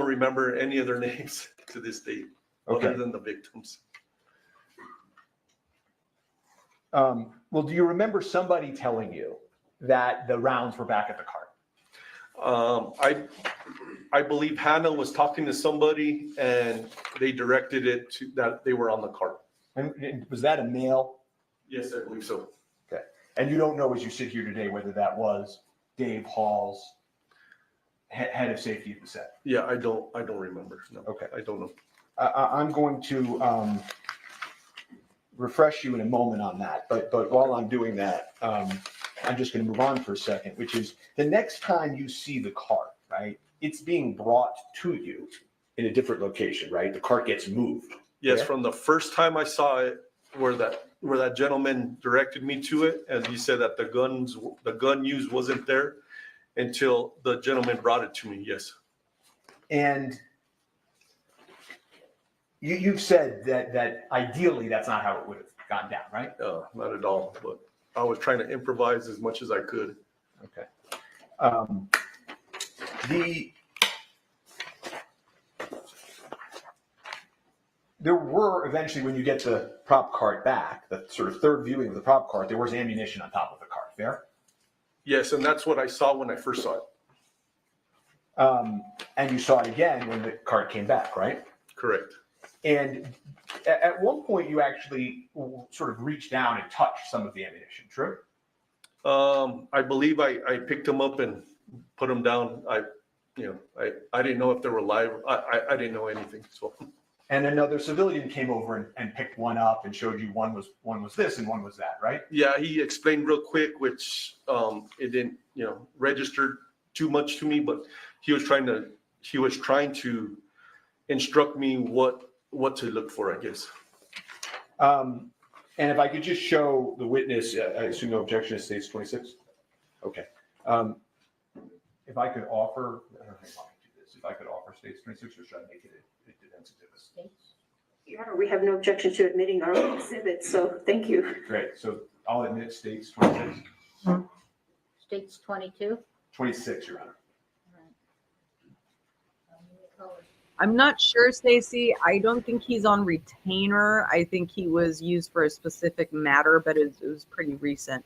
remember any of their names to this date, Okay. other than the victims. Well, do you remember somebody telling you that the rounds were back at the cart? I believe Hannah was talking to somebody and they directed it to that they were on the cart. And was that a male? Yes, I believe so. Okay. And you don't know as you sit here today whether that was Dave Hall's head of safety at the set? Yeah, I don't remember. No. Okay. I don't know. I'm going to refresh you in a moment on that, but while I'm doing that, I'm just going to move on for a second, which is the next time you see the cart, right? It's being brought to you in a different location, right? The cart gets moved. Yes, Yeah? from the first time I saw it, where that gentleman directed me to it, and he said that the gun used wasn't there. until the gentleman brought it to me. Yes. And you've said that ideally that's not how it would have gone down, right? Not at all. But I was trying to improvise as much as I could. Okay. There were eventually, when you get the prop cart back, the sort of third viewing of the prop cart, there was ammunition on top of the cart. Fair? Yes, and that's what I saw when I first saw it. And you saw it again when the cart came back, right? Correct. And at one point, you actually sort of reached down and touched some of the ammunition. True? I believe I picked them up and put them down. I didn't know if they were live. I didn't know anything. So. And another civilian came over and picked one up and showed you one was this and one was that, right? Yeah, he explained real quick, which it didn't register too much to me, but he was trying to instruct me what to look for, I guess. And if I could just show the witness, I assume no objection to States 26. Okay. If I could offer, I don't know how to do this. If I could offer States 26, or should I make it a defense exhibit? Your Honor, we have no objection to admitting our own exhibit, so thank you. Great. So I'll admit States 26. States 22. 26, Your Honor. I'm not sure, Stacy. I don't think he's on retainer. I think he was used for a specific matter, but it was pretty recent.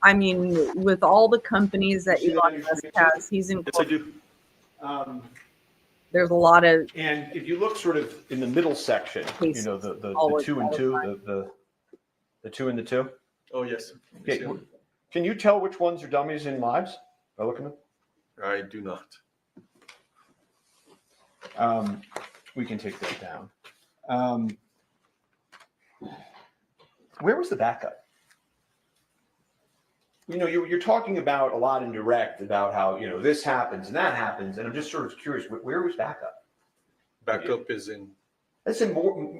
I mean, with all the companies that Elon Musk has, he's in. Yes, I do. There's a lot of. And if you look sort of in the middle section, the 2 and 2, the 2 and the 2. Oh, yes. Okay. Can you tell which ones are dummies and lives by looking at them? I do not. We can take that down. Where was the backup? You're talking about a lot in direct about how, this happens and that happens. And I'm just sort of curious, where was backup? Backup is in. That's in more,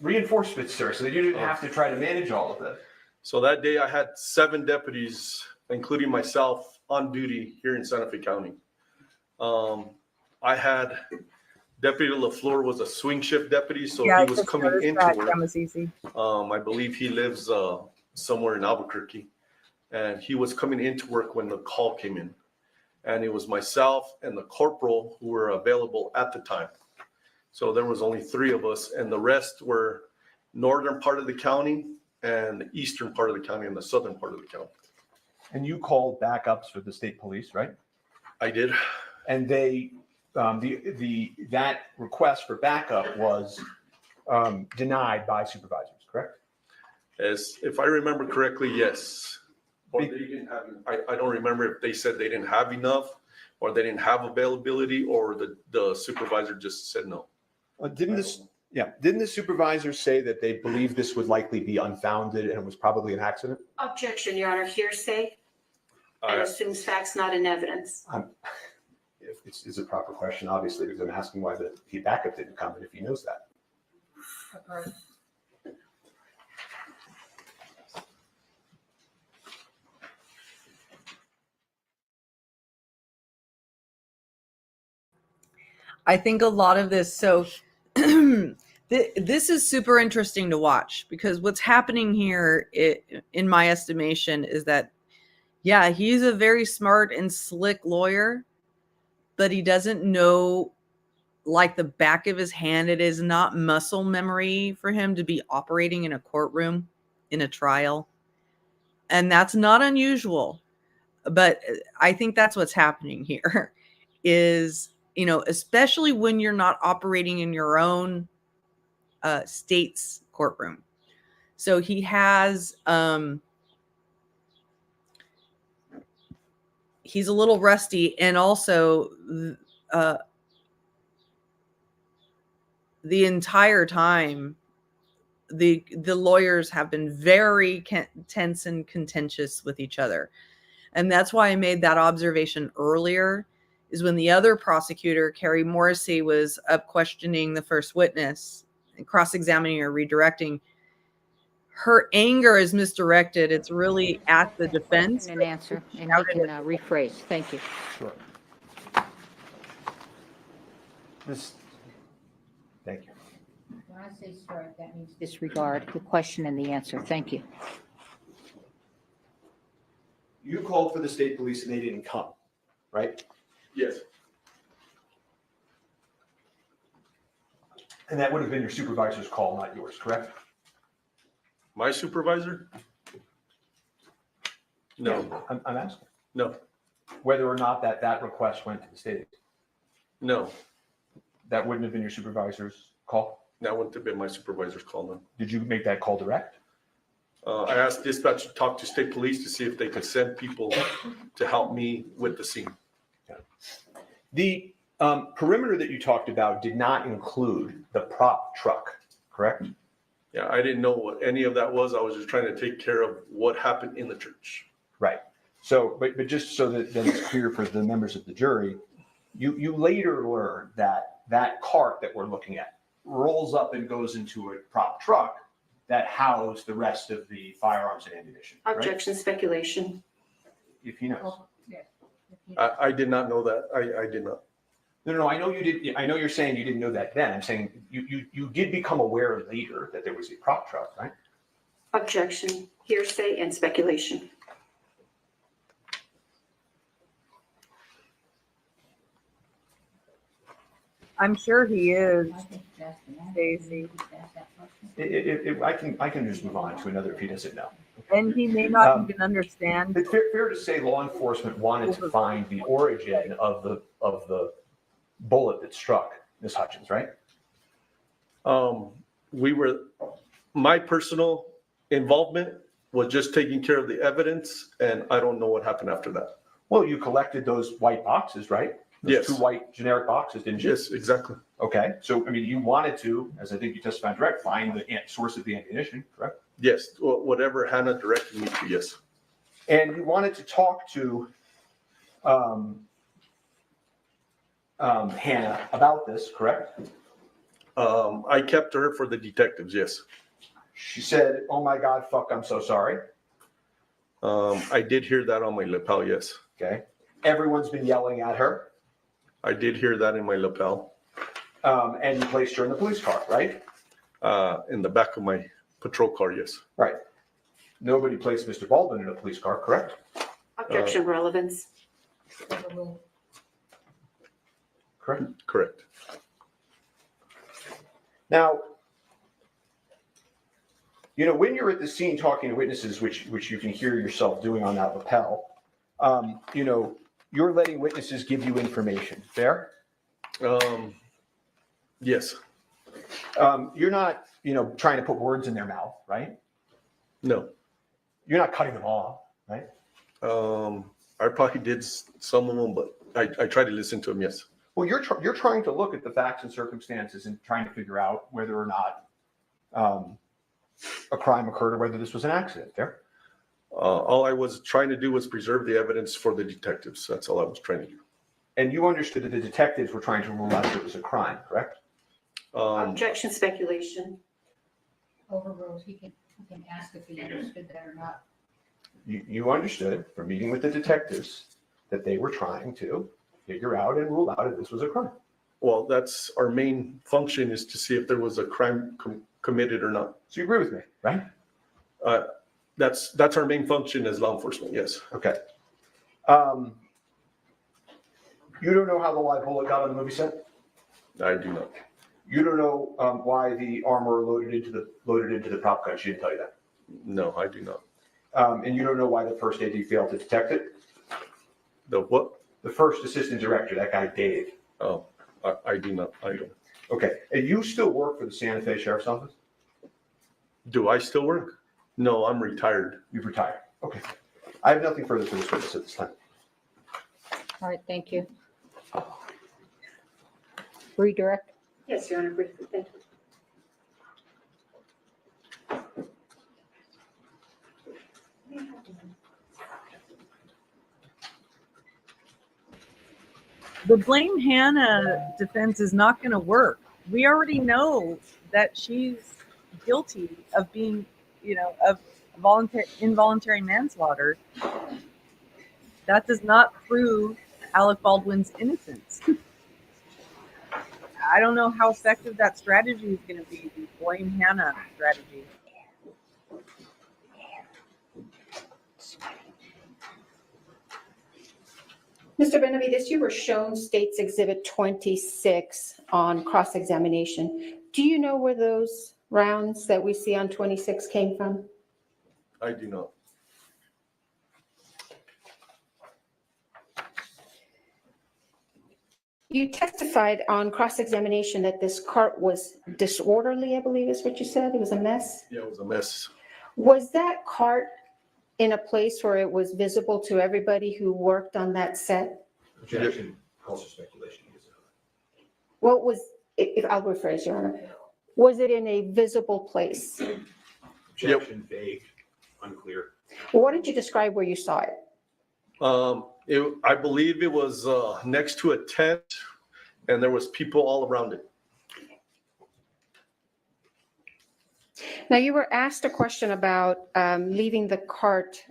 reinforcements, sir, so that you didn't have to try to manage all of this. So that day I had 7 deputies, including myself, on duty here in Santa Fe County. I had Deputy LaFleur was a swing shift deputy, so he was coming into work. I believe he lives somewhere in Albuquerque. And he was coming into work when the call came in. And it was myself and the corporal who were available at the time. So there was only 3 of us, and the rest were northern part of the county and the eastern part of the county and the southern part of the county. And you called backups for the state police, right? I did. And they, that request for backup was denied by supervisors, correct? As if I remember correctly, yes. Or they didn't have, I don't remember if they said they didn't have enough, or they didn't have availability, or the supervisor just said no. Didn't the supervisor say that they believed this would likely be unfounded and it was probably an accident? Objection, Your Honor. Hearsay and assumes facts not in evidence. It's a proper question, obviously, because I'm asking why the backup didn't come, and if he knows that. I think a lot of this, so this is super interesting to watch, because what's happening here, in my estimation, is that, yeah, he's a very smart and slick lawyer, but he doesn't know like the back of his hand. It is not muscle memory for him to be operating in a courtroom in a trial. And that's not unusual. But I think that's what's happening here is, especially when you're not operating in your own state's courtroom. So he has, he's a little rusty, and also the entire time, the lawyers have been very tense and contentious with each other. And that's why I made that observation earlier, is when the other prosecutor, Carrie Morrissey, was up questioning the first witness and cross-examining or redirecting. Her anger is misdirected. It's really at the defense. An answer, and he can rephrase. Thank you. Sure. Thank you. When I say strike, that means disregard the question and the answer. Thank you. You called for the state police and they didn't come, right? Yes. And that would have been your supervisor's call, not yours, correct? My supervisor? No. I'm asking. No. Whether or not that request went to the state. No. That wouldn't have been your supervisor's call? That wouldn't have been my supervisor's call, no. Did you make that call direct? I asked dispatch to talk to state police to see if they could send people to help me with the scene. The perimeter that you talked about did not include the prop truck, correct? Yeah, I didn't know what any of that was. I was just trying to take care of what happened in the church. Right. So, but just so that it's clear for the members of the jury, you later learned that cart that we're looking at rolls up and goes into a prop truck that housed the rest of the firearms and ammunition. Right? Objection, speculation. If he knows. I did not know that. I did not. No, I know you did. I know you're saying you didn't know that then. I'm saying you did become aware later that there was a prop truck, right? Objection, hearsay, and speculation. I'm sure he is, Stacy. I can just move on to another if he doesn't know. And he may not even understand. It's fair to say law enforcement wanted to find the origin of the bullet that struck Ms. Hutchins, right? My personal involvement was just taking care of the evidence, and I don't know what happened after that. Well, you collected those white boxes, right? Those Yes. 2 white generic boxes, didn't you? Yes, exactly. Okay, so I mean, you wanted to, as I think you testified direct, find the source of the ammunition, correct? Yes, whatever Hannah directed me to, yes. And you wanted to talk to Hannah about this, correct? I kept her for the detectives, yes. She said, "Oh my God, fuck, I'm so sorry." I did hear that on my lapel, yes. Okay. Everyone's been yelling at her. I did hear that in my lapel. And you placed her in the police car, right? In the back of my patrol car, yes. Right. Nobody placed Mr. Baldwin in a police car, correct? Objection, relevance. Correct. Correct. Now, when you're at the scene talking to witnesses, which you can hear yourself doing on that lapel, you're letting witnesses give you information. Fair? Yes. You're not, trying to put words in their mouth, right? No. You're not cutting them off, right? I probably did some of them, but I tried to listen to them, yes. Well, you're trying to look at the facts and circumstances and trying to figure out whether or not a crime occurred or whether this was an accident. Fair? All I was trying to do was preserve the evidence for the detectives. That's all I was trying to do. And you understood that the detectives were trying to rule out that it was a crime, correct? Objection, speculation. Overruled. He can ask if he understood that or not. You understood from meeting with the detectives that they were trying to figure out and rule out if this was a crime. Well, that's our main function, is to see if there was a crime committed or not. So you agree with me, right? That's our main function as law enforcement, yes. Okay. You don't know how the live bullet got on the movie set? I do not. You don't know why the armor loaded into the prop gun. She didn't tell you that. No, I do not. And you don't know why the first AD failed to detect it? The what? The first assistant director, that guy Dave. Oh, I do not. I don't. Okay. And you still work for the Santa Fe Sheriff's Office? Do I still work? No, I'm retired. You've retired. Okay. I have nothing further for this witness at this time. All right, thank you. Redirect. Yes, Your Honor, briefly, thank you. The blame Hannah defense is not going to work. We already know that she's guilty of being, of involuntary manslaughter. That does not prove Alec Baldwin's innocence. I don't know how effective that strategy is going to be, the blame Hannah strategy. Mr. Benavides, you were shown State's Exhibit 26 on cross-examination. Do you know where those rounds that we see on 26 came from? I do not. You testified on cross-examination that this cart was disorderly, I believe is what you said. It was a mess. Yeah, it was a mess. Was that cart in a place where it was visible to everybody who worked on that set? Objection, calls for speculation. What was, if I'll rephrase, Your Honor, was it in a visible place? Objection, vague, unclear. Well, why don't you describe where you saw it? I believe it was next to a tent, and there was people all around it. Now, you were asked a question about leaving the cart.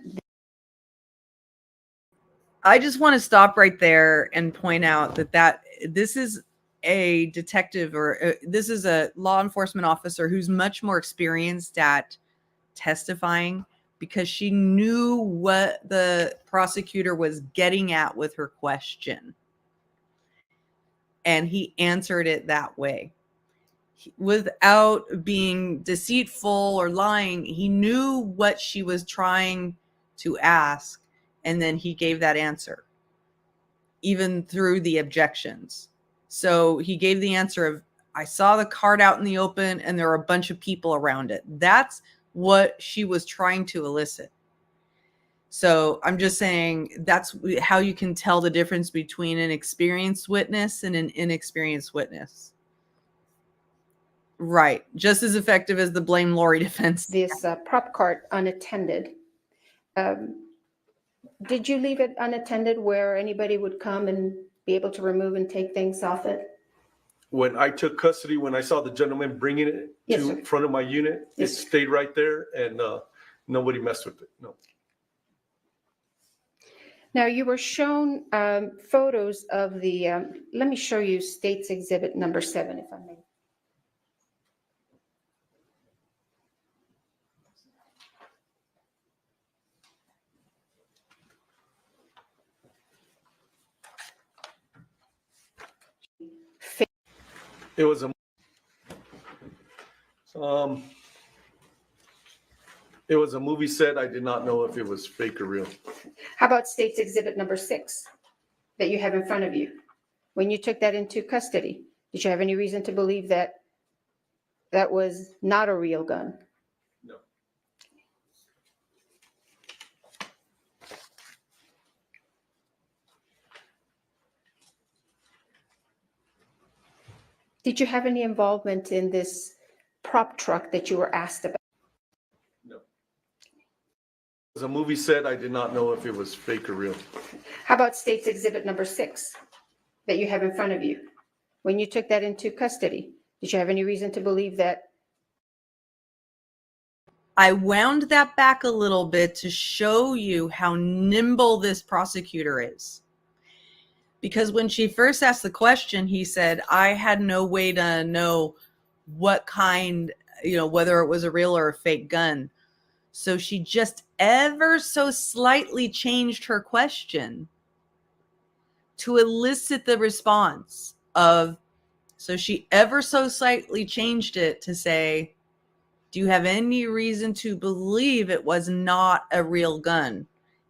I just want to stop right there and point out that this is a detective, or this is a law enforcement officer who's much more experienced at testifying, because she knew what the prosecutor was getting at with her question. And he answered it that way. Without being deceitful or lying, he knew what she was trying to ask, and then he gave that answer, even through the objections. So he gave the answer of, I saw the cart out in the open and there were a bunch of people around it. That's what she was trying to elicit. So I'm just saying that's how you can tell the difference between an experienced witness and an inexperienced witness. Right. Just as effective as the blame Lori defense. This prop cart unattended. Did you leave it unattended where anybody would come and be able to remove and take things off it? When I took custody, when I saw the gentleman bringing it Yes, to sir. front of my unit, Yes, it sir. stayed right there, and nobody messed with it. No. Now, you were shown photos of the, let me show you State's Exhibit number 7, if I may. It was a movie set. I did not know if it was fake or real. How about State's Exhibit number 6 that you have in front of you? When you took that into custody, did you have any reason to believe that that was not a real gun? No. Did you have any involvement in this prop truck that you were asked about? No. It was a movie set. I did not know if it was fake or real. How about State's Exhibit number 6 that you have in front of you? When you took that into custody, did you have any reason to believe that? I wound that back a little bit to show you how nimble this prosecutor is. Because when she first asked the question, he said, I had no way to know what kind, whether it was a real or a fake gun. So she just ever so slightly changed her question to elicit the response of, so she ever so slightly changed it to say, do you have any reason to believe it was not a real gun?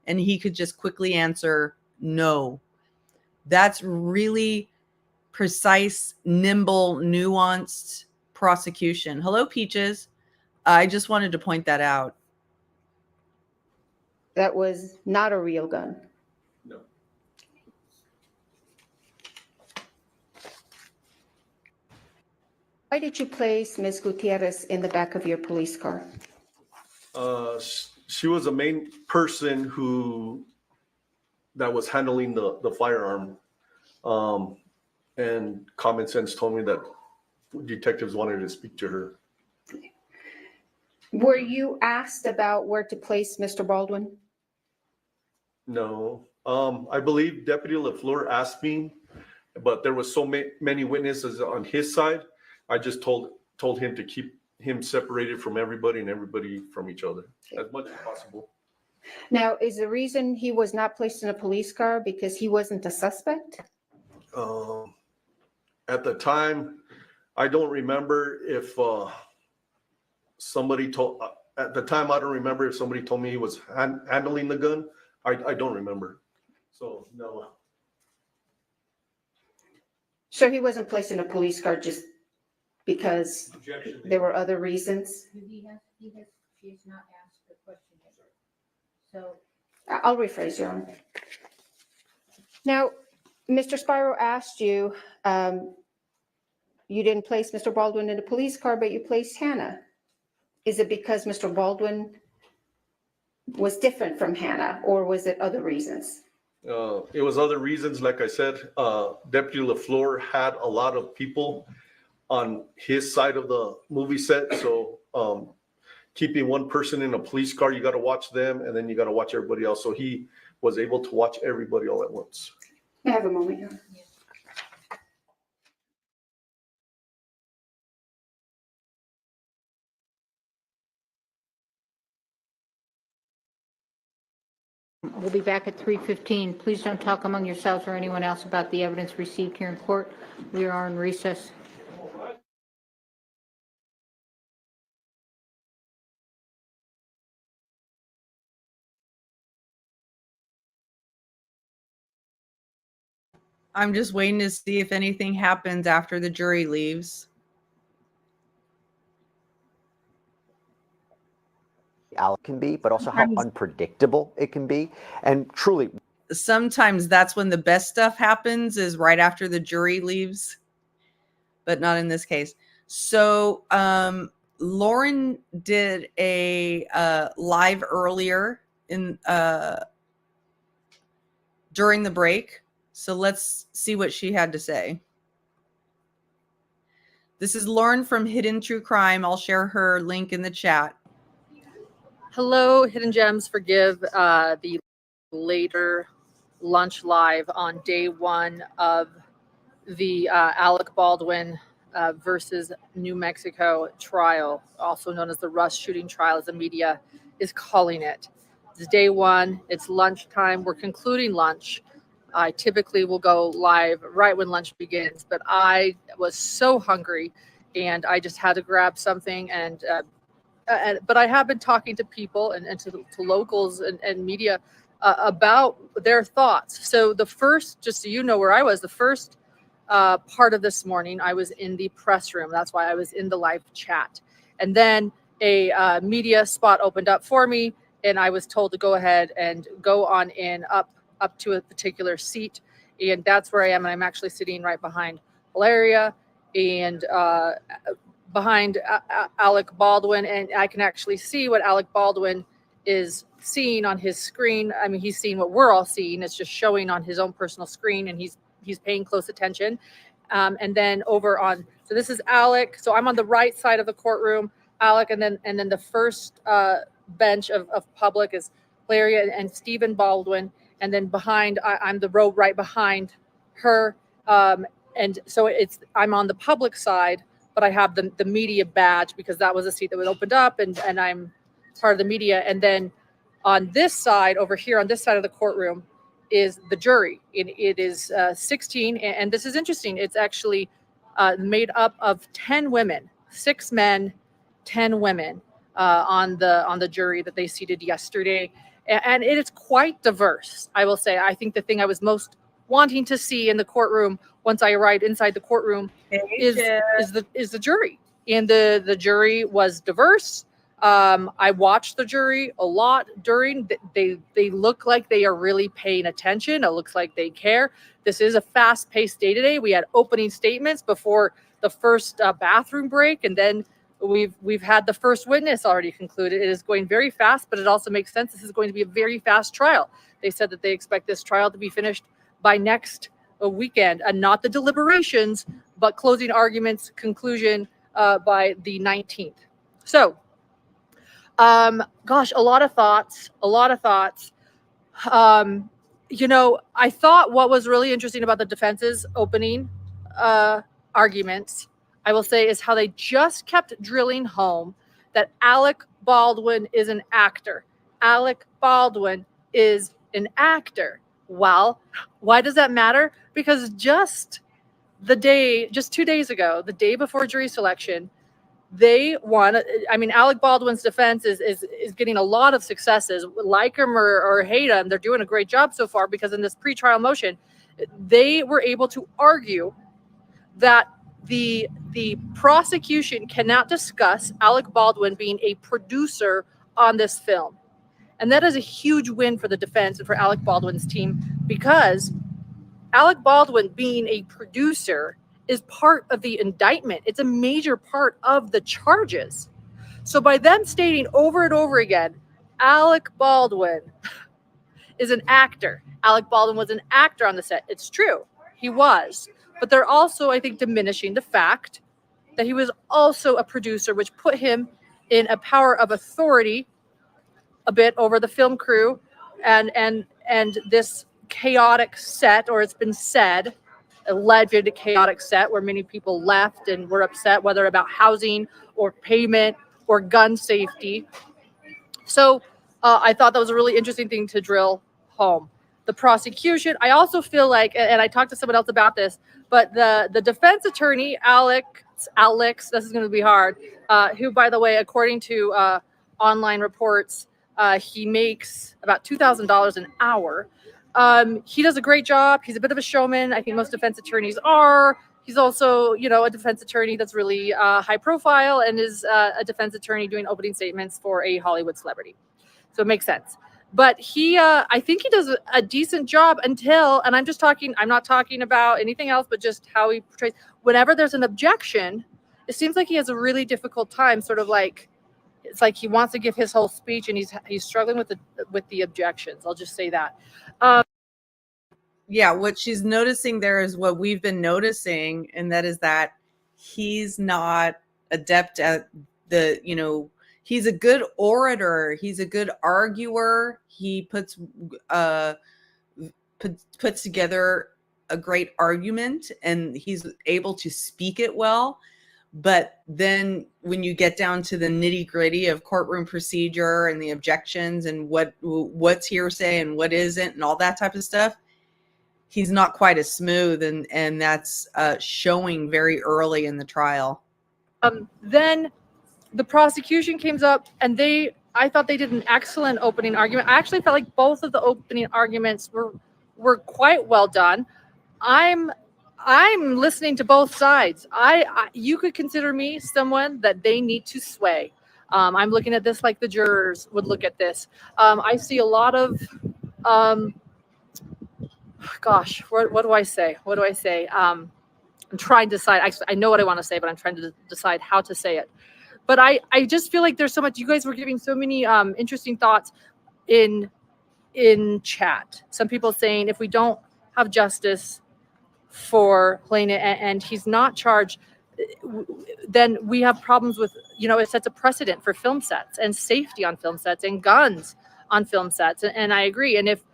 And he could just quickly answer, no. That's really precise, nimble, nuanced prosecution. Hello, Peaches. I just wanted to point that out. That was not a real gun. No. Why did you place Ms. Gutierrez in the back of your police car? She was a main person that was handling the firearm. And common sense told me that detectives wanted to speak to her. Were you asked about where to place Mr. Baldwin? No, I believe Deputy LaFleur asked me, but there was so many witnesses on his side. I just told him to keep him separated from everybody and everybody from each other as much as possible. Now, is the reason he was not placed in a police car because he wasn't a suspect? At the time, I don't remember if somebody told. At the time, I don't remember if somebody told me he was handling the gun. I don't remember. So no. So he wasn't placed in a police car just because Objection. there were other reasons? She's not asked the question yet. So I'll rephrase, Your Honor. Now, Mr. Spiro asked you, you didn't place Mr. Baldwin in a police car, but you placed Hannah. Is it because Mr. Baldwin was different from Hannah, or was it other reasons? It was other reasons. Like I said, Deputy LaFleur had a lot of people on his side of the movie set. So keeping one person in a police car, you got to watch them, and then you got to watch everybody else. So he was able to watch everybody all at once. May I have a moment here? we'll be back at 3:15. Please don't talk among yourselves or anyone else about the evidence received here in court. We are in recess. I'm just waiting to see if anything happens after the jury leaves. ALEC can be, but also how unpredictable it can be. And truly, Sometimes that's when the best stuff happens, is right after the jury leaves, but not in this case. So Lauren did a live earlier in during the break. So let's see what she had to say. This is Lauren from Hidden True Crime. I'll share her link in the chat. Hello, Hidden Gems. Forgive the later lunch live on day one of the ALEC Baldwin versus New Mexico trial, also known as the Russ shooting trial, as the media is calling it. It's day one. It's lunchtime. We're concluding lunch. I typically will go live right when lunch begins, but I was so hungry and I just had to grab something. But I have been talking to people and to locals and media about their thoughts. So the first, just so you know where I was, the first part of this morning, I was in the press room. That's why I was in the live chat. And then a media spot opened up for me, and I was told to go ahead and go on in up to a particular seat. And that's where I am. And I'm actually sitting right behind Valeria and behind ALEC Baldwin. And I can actually see what ALEC Baldwin is seeing on his screen. I mean, he's seeing what we're all seeing. It's just showing on his own personal screen, and he's paying close attention. And then over on, so this is ALEC. So I'm on the right side of the courtroom, ALEC, and then the first bench of public is Valeria and Stephen Baldwin. And then behind, I'm the row right behind her. And so I'm on the public side, but I have the media badge because that was a seat that was opened up, and I'm part of the media. And then on this side, over here on this side of the courtroom, is the jury. It is 16, and this is interesting. It's actually made up of 10 women, 6 men, 10 women on the jury that they seated yesterday. And it is quite diverse, I will say. I think the thing I was most wanting to see in the courtroom once I arrived inside the courtroom is the jury. And the jury was diverse. I watched the jury a lot during. They look like they are really paying attention. It looks like they care. This is a fast-paced day today. We had opening statements before the first bathroom break, and then we've had the first witness already concluded. It is going very fast, but it also makes sense. This is going to be a very fast trial. They said that they expect this trial to be finished by next weekend, and not the deliberations, but closing arguments conclusion by the 19th. So, gosh, a lot of thoughts. I thought what was really interesting about the defense's opening arguments, I will say, is how they just kept drilling home that Alec Baldwin is an actor. Alec Baldwin is an actor. Well, why does that matter? Because just 2 days ago, the day before jury selection, they won. I mean, Alec Baldwin's defense is getting a lot of successes. Like him or hate him, they're doing a great job so far, because in this pretrial motion, they were able to argue that the prosecution cannot discuss Alec Baldwin being a producer on this film. And that is a huge win for the defense and for Alec Baldwin's team, because Alec Baldwin being a producer is part of the indictment. It's a major part of the charges. So by them stating over and over again, Alec Baldwin is an actor. Alec Baldwin was an actor on the set. It's true. He was. But they're also, I think, diminishing the fact that he was also a producer, which put him in a power of authority a bit over the film crew and this chaotic set, or it's been said, alleged chaotic set where many people left and were upset, whether about housing or payment or gun safety. So I thought that was a really interesting thing to drill home. The prosecution, I also feel like, and I talked to someone else about this, but the defense attorney, Alex, this is going to be hard, who, by the way, according to online reports, he makes about $2,000 an hour. He does a great job. He's a bit of a showman. I think most defense attorneys are. He's also, a defense attorney that's really high profile and is a defense attorney doing opening statements for a Hollywood celebrity. So it makes sense. But I think he does a decent job until, and I'm not talking about anything else, but just how he portrays. Whenever there's an objection, it seems like he has a really difficult time, sort of like, it's like he wants to give his whole speech and he's struggling with the objections. I'll just say that. Yeah, what she's noticing there is what we've been noticing, and that is that he's not adept at he's a good orator, he's a good arguer, he puts together a great argument, and he's able to speak it well. But then when you get down to the nitty-gritty of courtroom procedure and the objections and what's hearsay and what isn't and all that type of stuff, he's not quite as smooth, and that's showing very early in the trial. Then the prosecution came up, and I thought they did an excellent opening argument. I actually felt like both of the opening arguments were quite well done. I'm listening to both sides. You could consider me someone that they need to sway. I'm looking at this like the jurors would look at this. I see a lot of, gosh, what do I say? I'm trying to decide. Actually, I know what I want to say, but I'm trying to decide how to say it. But I just feel like there's so much. You guys were giving so many interesting thoughts in chat. Some people saying if we don't have justice for Helena and he's not charged, then we have problems with, it sets a precedent for film sets and safety on film sets and guns on film sets. And I agree. And if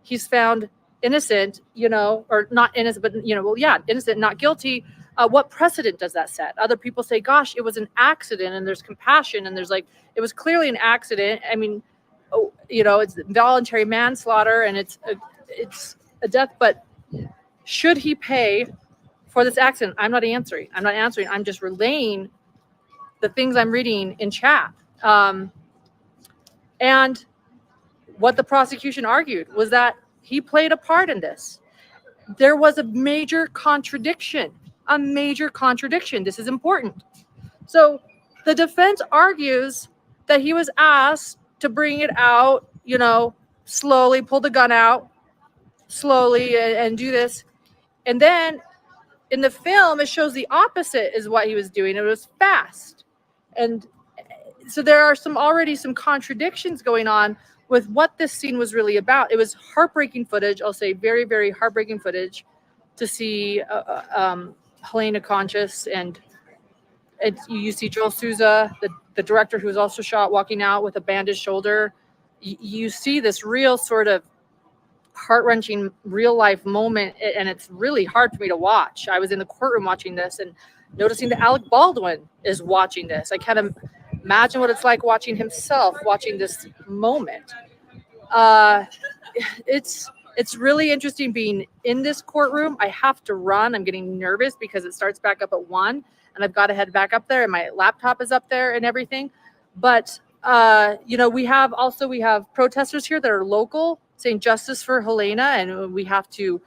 he's found innocent, or not innocent, but, innocent, not guilty, what precedent does that set? Other people say, gosh, it was an accident, and there's compassion, and there's it was clearly an accident. I mean, it's voluntary manslaughter and it's a death, but should he pay for this accident? I'm not answering. I'm just relaying the things I'm reading in chat. And what the prosecution argued was that he played a part in this. There was a major contradiction. This is important. So the defense argues that he was asked to bring it out, slowly, pull the gun out slowly and do this. And then in the film, it shows the opposite is what he was doing. It was fast. And so there are already some contradictions going on with what this scene was really about. It was heartbreaking footage. I'll say very, very heartbreaking footage to see Helena conscious, and you see Joel Souza, the director who was also shot, walking out with a bandaged shoulder. You see this real sort of heart-wrenching real life moment, and it's really hard for me to watch. I was in the courtroom watching this and noticing that Alec Baldwin is watching this. I can't imagine what it's like watching himself watching this moment. It's really interesting being in this courtroom. I have to run. I'm getting nervous because it starts back up at 1, and I've got to head back up there, and my laptop is up there and everything. But we have protesters here that are local saying justice for Helena, and we have to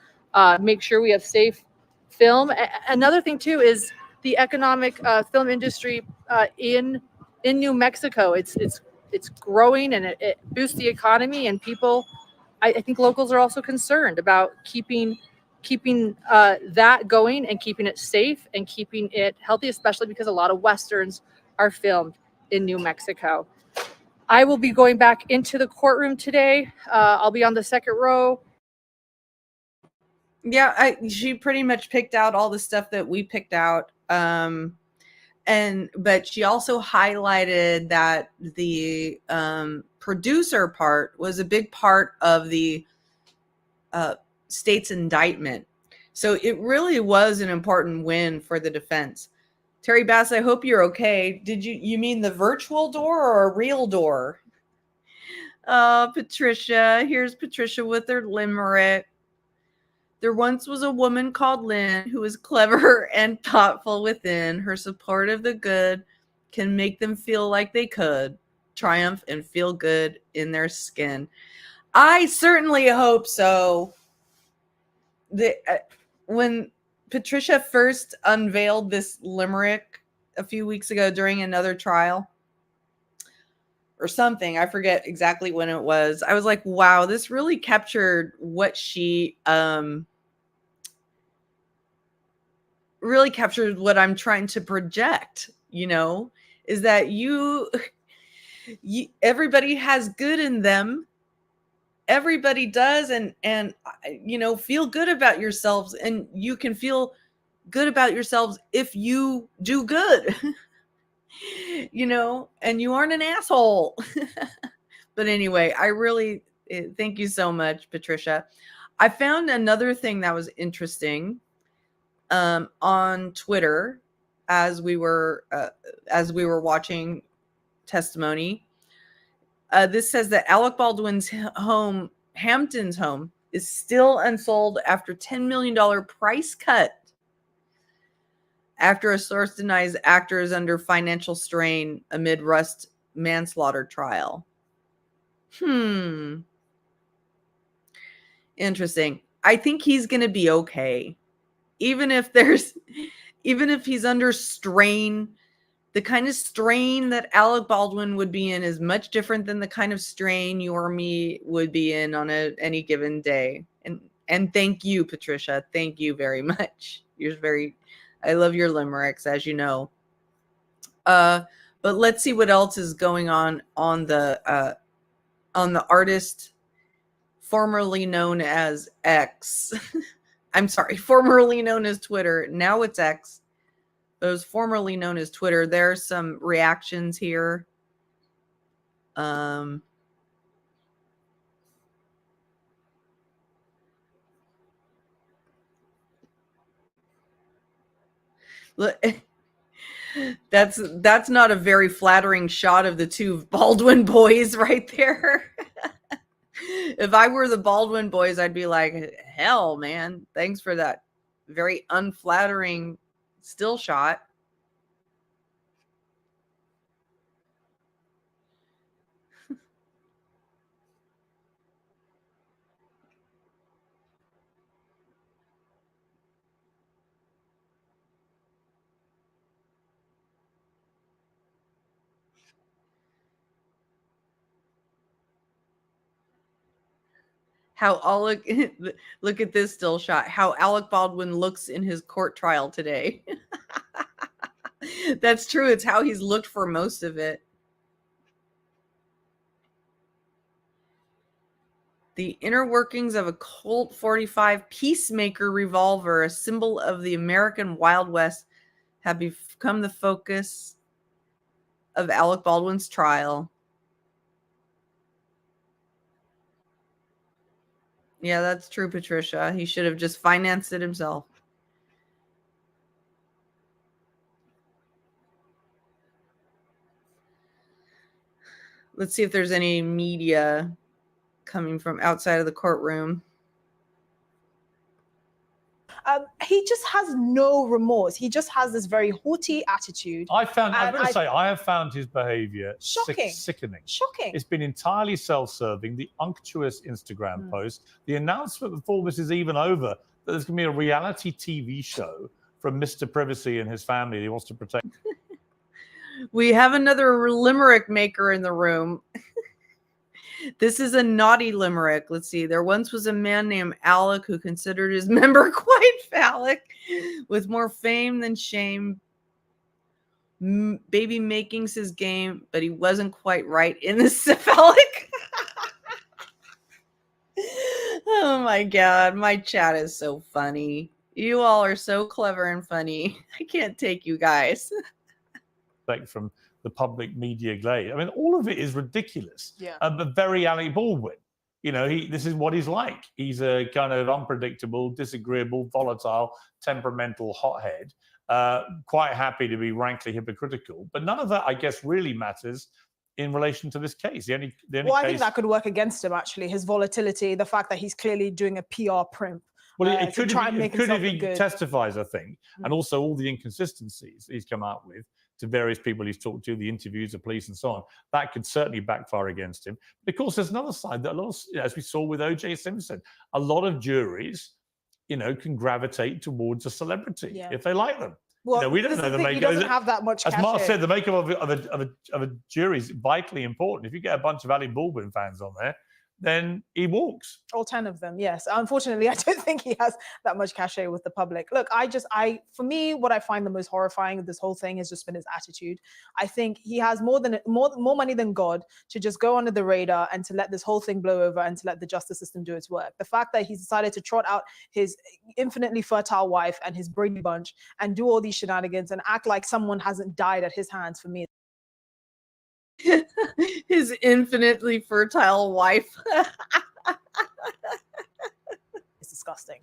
make sure we have safe film. Another thing too is the economic film industry in New Mexico. It's growing, and it boosts the economy, and people. I think locals are also concerned about keeping that going and keeping it safe and keeping it healthy, especially because a lot of Westerns are filmed in New Mexico. I will be going back into the courtroom today. I'll be on the second row. Yeah, she pretty much picked out all the stuff that we picked out. But she also highlighted that the producer part was a big part of the state's indictment. So it really was an important win for the defense. Terry Bass, I hope you're okay. Did you mean the virtual door or a real door? Patricia, here's Patricia with her limerick. There once was a woman called Lynn who was clever and thoughtful within. Her support of the good can make them feel like they could triumph and feel good in their skin. I certainly hope so. When Patricia first unveiled this limerick a few weeks ago during another trial or something, I forget exactly when it was, I was like, wow, this really captured what she really captured what I'm trying to project, is that you everybody has good in them. Everybody does. And feel good about yourselves, and you can feel good about yourselves if you do good, and you aren't an asshole. But anyway, I really thank you so much, Patricia. I found another thing that was interesting on Twitter as we were watching testimony. This says that Alec Baldwin's home, Hampton's home, is still unsold after $10 million price cut. After a source denies actors under financial strain amid Rust manslaughter trial. Interesting. I think he's going to be okay. Even if he's under strain, the kind of strain that Alec Baldwin would be in is much different than the kind of strain you or me would be in on any given day. And thank you, Patricia. Thank you very much. I love your limericks, as you know. But let's see what else is going on the artist formerly known as X. I'm sorry, formerly known as Twitter. Now it's X. It was formerly known as Twitter. There are some reactions here. Look, that's not a very flattering shot of the two Baldwin boys right there. If I were the Baldwin boys, I'd be like, hell, man, thanks for that very unflattering still shot. Look at this still shot. How Alec Baldwin looks in his court trial today. That's true. It's how he's looked for most of it. The inner workings of a Colt 45 Peacemaker revolver, a symbol of the American Wild West, have become the focus of Alec Baldwin's trial. Yeah, that's true, Patricia. He should have just financed it himself. Let's see if there's any media coming from outside of the courtroom. He just has no remorse. He just has this very haughty attitude. I've got And to say, I have found his behavior Shocking. sickening. Shocking. It's been entirely self-serving. The unctuous Instagram post, the announcement before this is even over that there's going to be a reality TV show from Mr. Privacy and his family that he wants to protect. We have another limerick maker in the room. This is a naughty limerick. Let's see. There once was a man named Alec who considered his member quite phallic, with more fame than shame. Baby making's his game, but he wasn't quite right in the cephalic. Oh my God. My chat is so funny. You all are so clever and funny. I can't take you guys. From the public media glade. I mean, all of it is ridiculous. Yeah. But very Alec Baldwin. You know, this is what he's like. He's a kind of unpredictable, disagreeable, volatile, temperamental hothead. Quite happy to be rankly hypocritical. But none of that, I guess, really matters in relation to this case. The only Well, I case... think that could work against him, actually. His volatility, the fact that he's clearly doing a PR primp. Well, it could if he good. testifies, I think, and also all the inconsistencies he's come out with to various people he's talked to, the interviews, the police, and so on. That could certainly backfire against him. But of course, there's another side that a lot of, as we saw with O.J. Simpson, a lot of juries, you know, can gravitate towards a celebrity if they like them. Well, you know, we don't know the makeup. He doesn't have that much. As Mark cachet. said, the makeup of a jury is vitally important. If you get a bunch of Alec Baldwin fans on there, then he walks. All 10 of them, yes. Unfortunately, I don't think he has that much cachet with the public. Look, for me, what I find the most horrifying of this whole thing has just been his attitude. I think he has more money than God to just go under the radar and to let this whole thing blow over and to let the justice system do its work. The fact that he's decided to trot out his infinitely fertile wife and his Brady Bunch and do all these shenanigans and act like someone hasn't died at his hands, for me, his infinitely fertile wife. It's disgusting.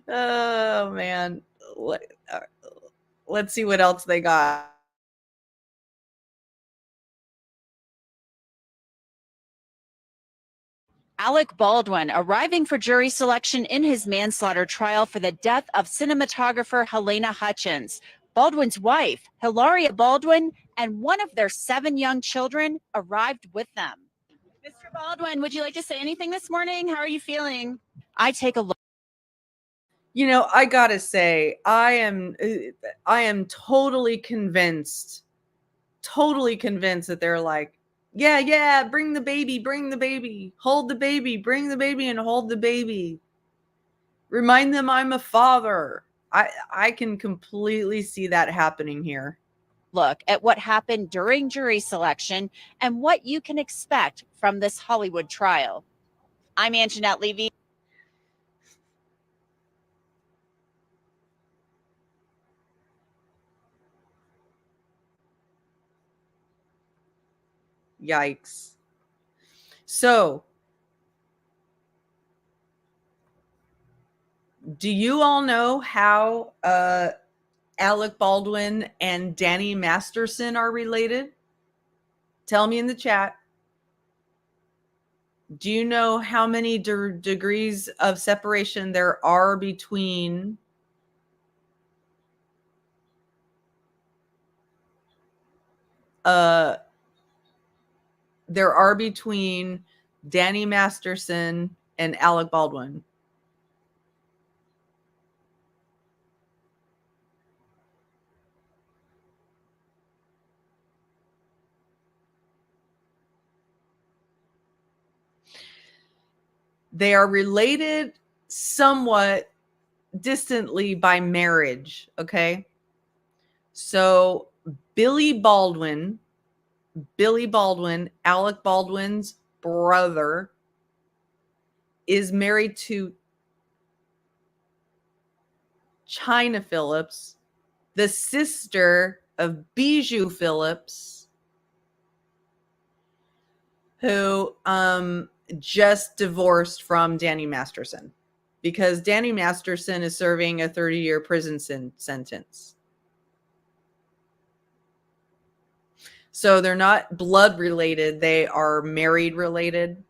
Oh man. Let's see what else they got. Alec Baldwin arriving for jury selection in his manslaughter trial for the death of cinematographer Helena Hutchins. Baldwin's wife, Hilaria Baldwin, and one of their 7 young children arrived with them. Mr. Baldwin, would you like to say anything this morning? How are you feeling? I take a look. You know, I gotta say, I am totally convinced that they're like, yeah, bring the baby, hold the baby, bring the baby and hold the baby. Remind them I'm a father. I can completely see that happening here. Look at what happened during jury selection and what you can expect from this Hollywood trial. I'm Anjanette Levy. Yikes. So, do you all know how Alec Baldwin and Danny Masterson are related? Tell me in the chat. Do you know how many degrees of separation there are between Danny Masterson and Alec Baldwin? They are related somewhat distantly by marriage, okay? So Billy Baldwin, Alec Baldwin's brother, is married to China Phillips, the sister of Bijou Phillips, who just divorced from Danny Masterson, because Danny Masterson is serving a 30-year prison sentence. So they're not blood related, they are married related.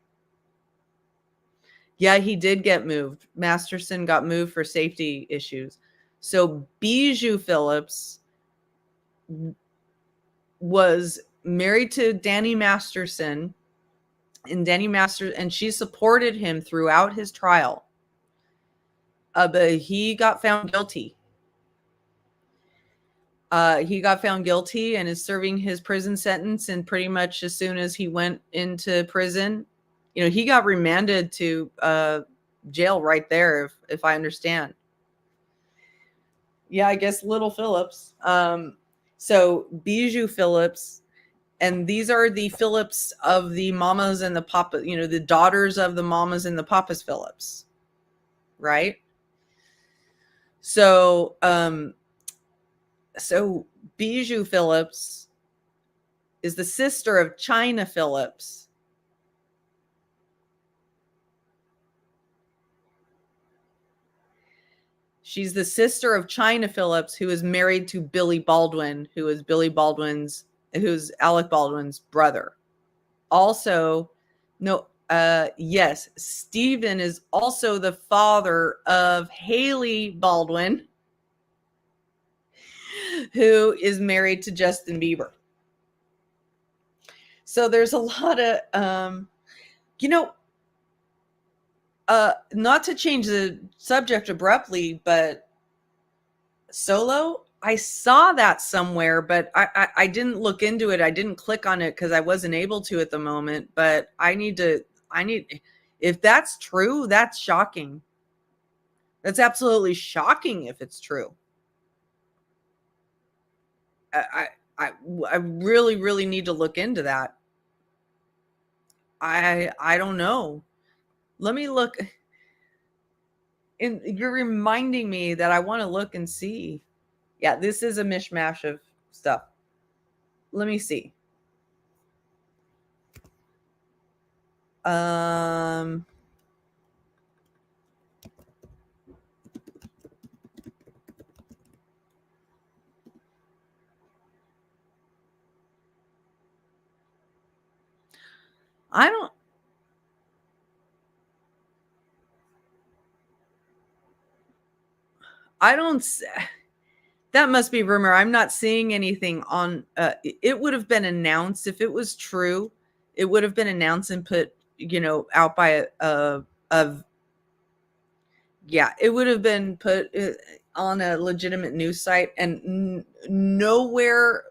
Yeah, he did get moved. Masterson got moved for safety issues. So Bijou Phillips was married to Danny Masterson, and she supported him throughout his trial. But he got found guilty. He got found guilty and is serving his prison sentence. And pretty much as soon as he went into prison, you know, he got remanded to jail right there, if I understand. Yeah, I guess little Phillips. So Bijou Phillips, and these are the Phillips of the mamas and the papa, you know, the daughters of the mamas and the papas Phillips, right? So, so Bijou Phillips is the sister of China Phillips. She's the sister of China Phillips, who is married to Billy Baldwin, who's Alec Baldwin's brother. Also, yes, Stephen is also the father of Haley Baldwin, who is married to Justin Bieber. So there's a lot of, not to change the subject abruptly, but Solo, I saw that somewhere, but I didn't look into it. I didn't click on it because I wasn't able to at the moment, but if that's true, that's shocking. That's absolutely shocking if it's true. I really, really need to look into that. I don't know. Let me look. And you're reminding me that I want to look and see. Yeah, this is a mishmash of stuff. Let me see. That must be rumor. I'm not seeing anything on, it would have been announced if it was true. It would have been announced and put, out by it would have been put on a legitimate news site, and nowhere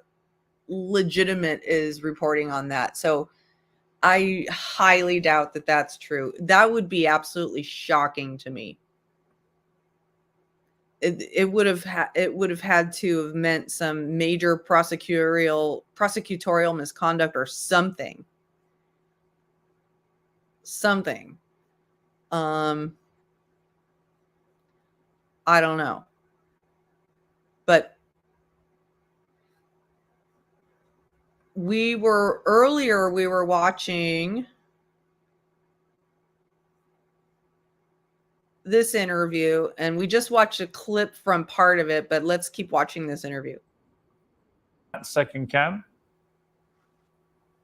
legitimate is reporting on that. So I highly doubt that that's true. That would be absolutely shocking to me. It would have had to have meant some major prosecutorial misconduct or something. I don't know. But we were watching this interview, and we just watched a clip from part of it, but let's keep watching this interview. Second camp?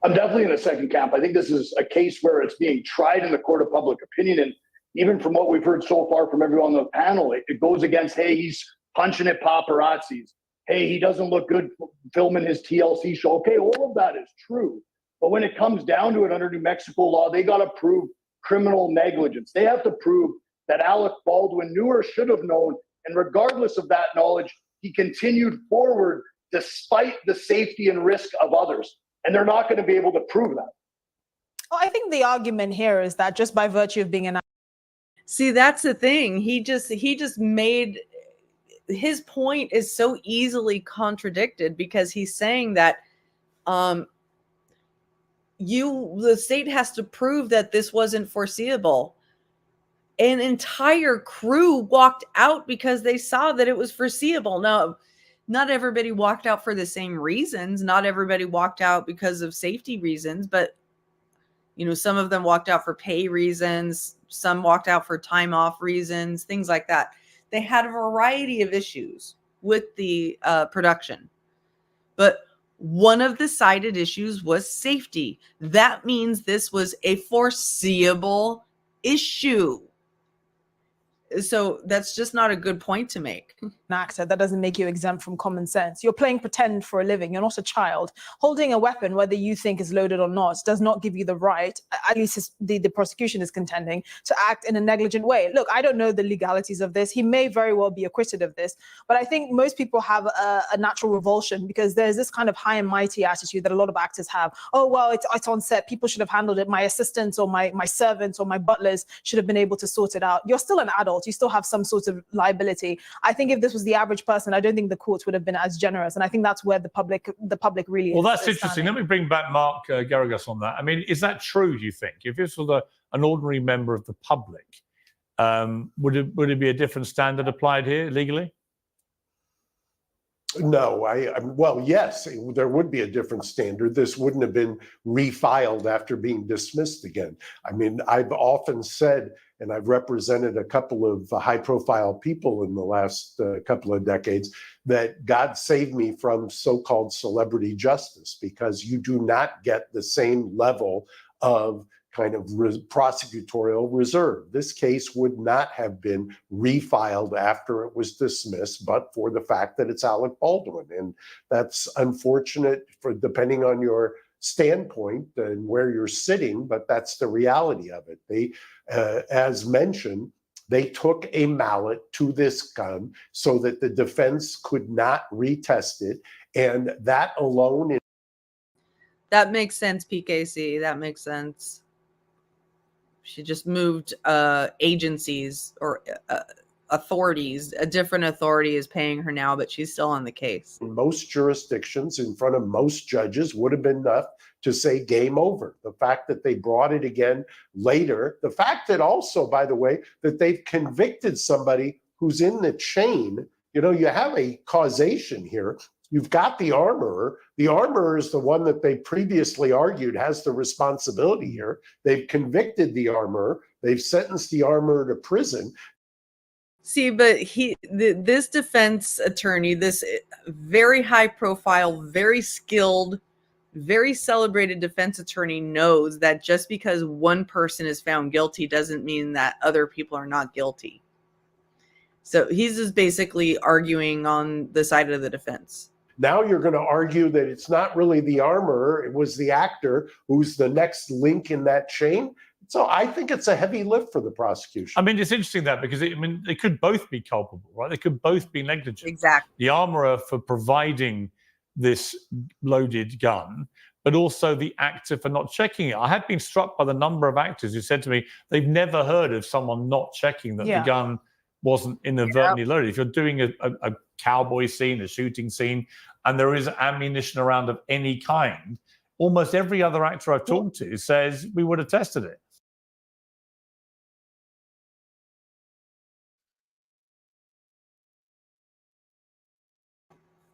I'm definitely in the second camp. I think this is a case where it's being tried in the court of public opinion. And even from what we've heard so far from everyone on the panel, it goes against, hey, he's punching at paparazzis. Hey, he doesn't look good filming his TLC show. Okay, all of that is true. But when it comes down to it under New Mexico law, they got to prove criminal negligence. They have to prove that Alec Baldwin knew or should have known. And regardless of that knowledge, he continued forward despite the safety and risk of others. And they're not going to be able to prove that. Well, I think the argument here is that just by virtue of being an... See, that's the thing. He just made... His point is so easily contradicted because he's saying that the state has to prove that this wasn't foreseeable. an entire crew walked out because they saw that it was foreseeable. Now, not everybody walked out for the same reasons. Not everybody walked out because of safety reasons, but some of them walked out for pay reasons. Some walked out for time off reasons, things like that. They had a variety of issues with the production, but one of the cited issues was safety. That means this was a foreseeable issue. So that's just not a good point to make. An actor, that doesn't make you exempt from common sense. You're playing pretend for a living. You're not a child. Holding a weapon, whether you think is loaded or not, does not give you the right, at least the prosecution is contending, to act in a negligent way. Look, I don't know the legalities of this. He may very well be acquitted of this, but I think most people have a natural revulsion because there's this kind of high and mighty attitude that a lot of actors have. Oh, well, it's on set. People should have handled it. My assistants or my servants or my butlers should have been able to sort it out. You're still an adult. You still have some sort of liability. I think if this was the average person, I don't think the courts would have been as generous. And I think that's where the public really Well, is. that's interesting. Let me bring back Mark Garrigus on that. I mean, is that true, do you think? If this was an ordinary member of the public, would it be a different standard applied here legally? No, well, yes, there would be a different standard. This wouldn't have been refiled after being dismissed again. I mean, I've often said, and I've represented a couple of high-profile people in the last couple of decades, that God save me from so-called celebrity justice, because you do not get the same level of kind of prosecutorial reserve. This case would not have been refiled after it was dismissed, but for the fact that it's Alec Baldwin. And that's unfortunate for depending on your standpoint and where you're sitting, but that's the reality of it. They, as mentioned, they took a mallet to this gun so that the defense could not retest it. And that alone. That makes sense, PKC. That makes sense. She just moved agencies or authorities. A different authority is paying her now, but she's still on the case. Most jurisdictions in front of most judges would have been enough to say game over. The fact that they brought it again later, the fact that also, by the way, that they've convicted somebody who's in the chain, you have a causation here. You've got the armorer. The armorer is the one that they previously argued has the responsibility here. They've convicted the armorer. They've sentenced the armorer to prison. See, but this defense attorney, this very high profile, very skilled, very celebrated defense attorney knows that just because one person is found guilty doesn't mean that other people are not guilty. So he's just basically arguing on the side of the defense. Now you're going to argue that it's not really the armorer, it was the actor who's the next link in that chain. So I think it's a heavy lift for the prosecution. I mean, it's interesting that because they could both be culpable, right? They could both be negligent. Exactly. The armorer for providing this loaded gun, but also the actor for not checking it. I have been struck by the number of actors who said to me they've never heard of someone not checking that the gun wasn't inadvertently loaded. If you're doing a cowboy scene, a shooting scene, and there is ammunition around of any kind, almost every other actor I've talked to says we would have tested it.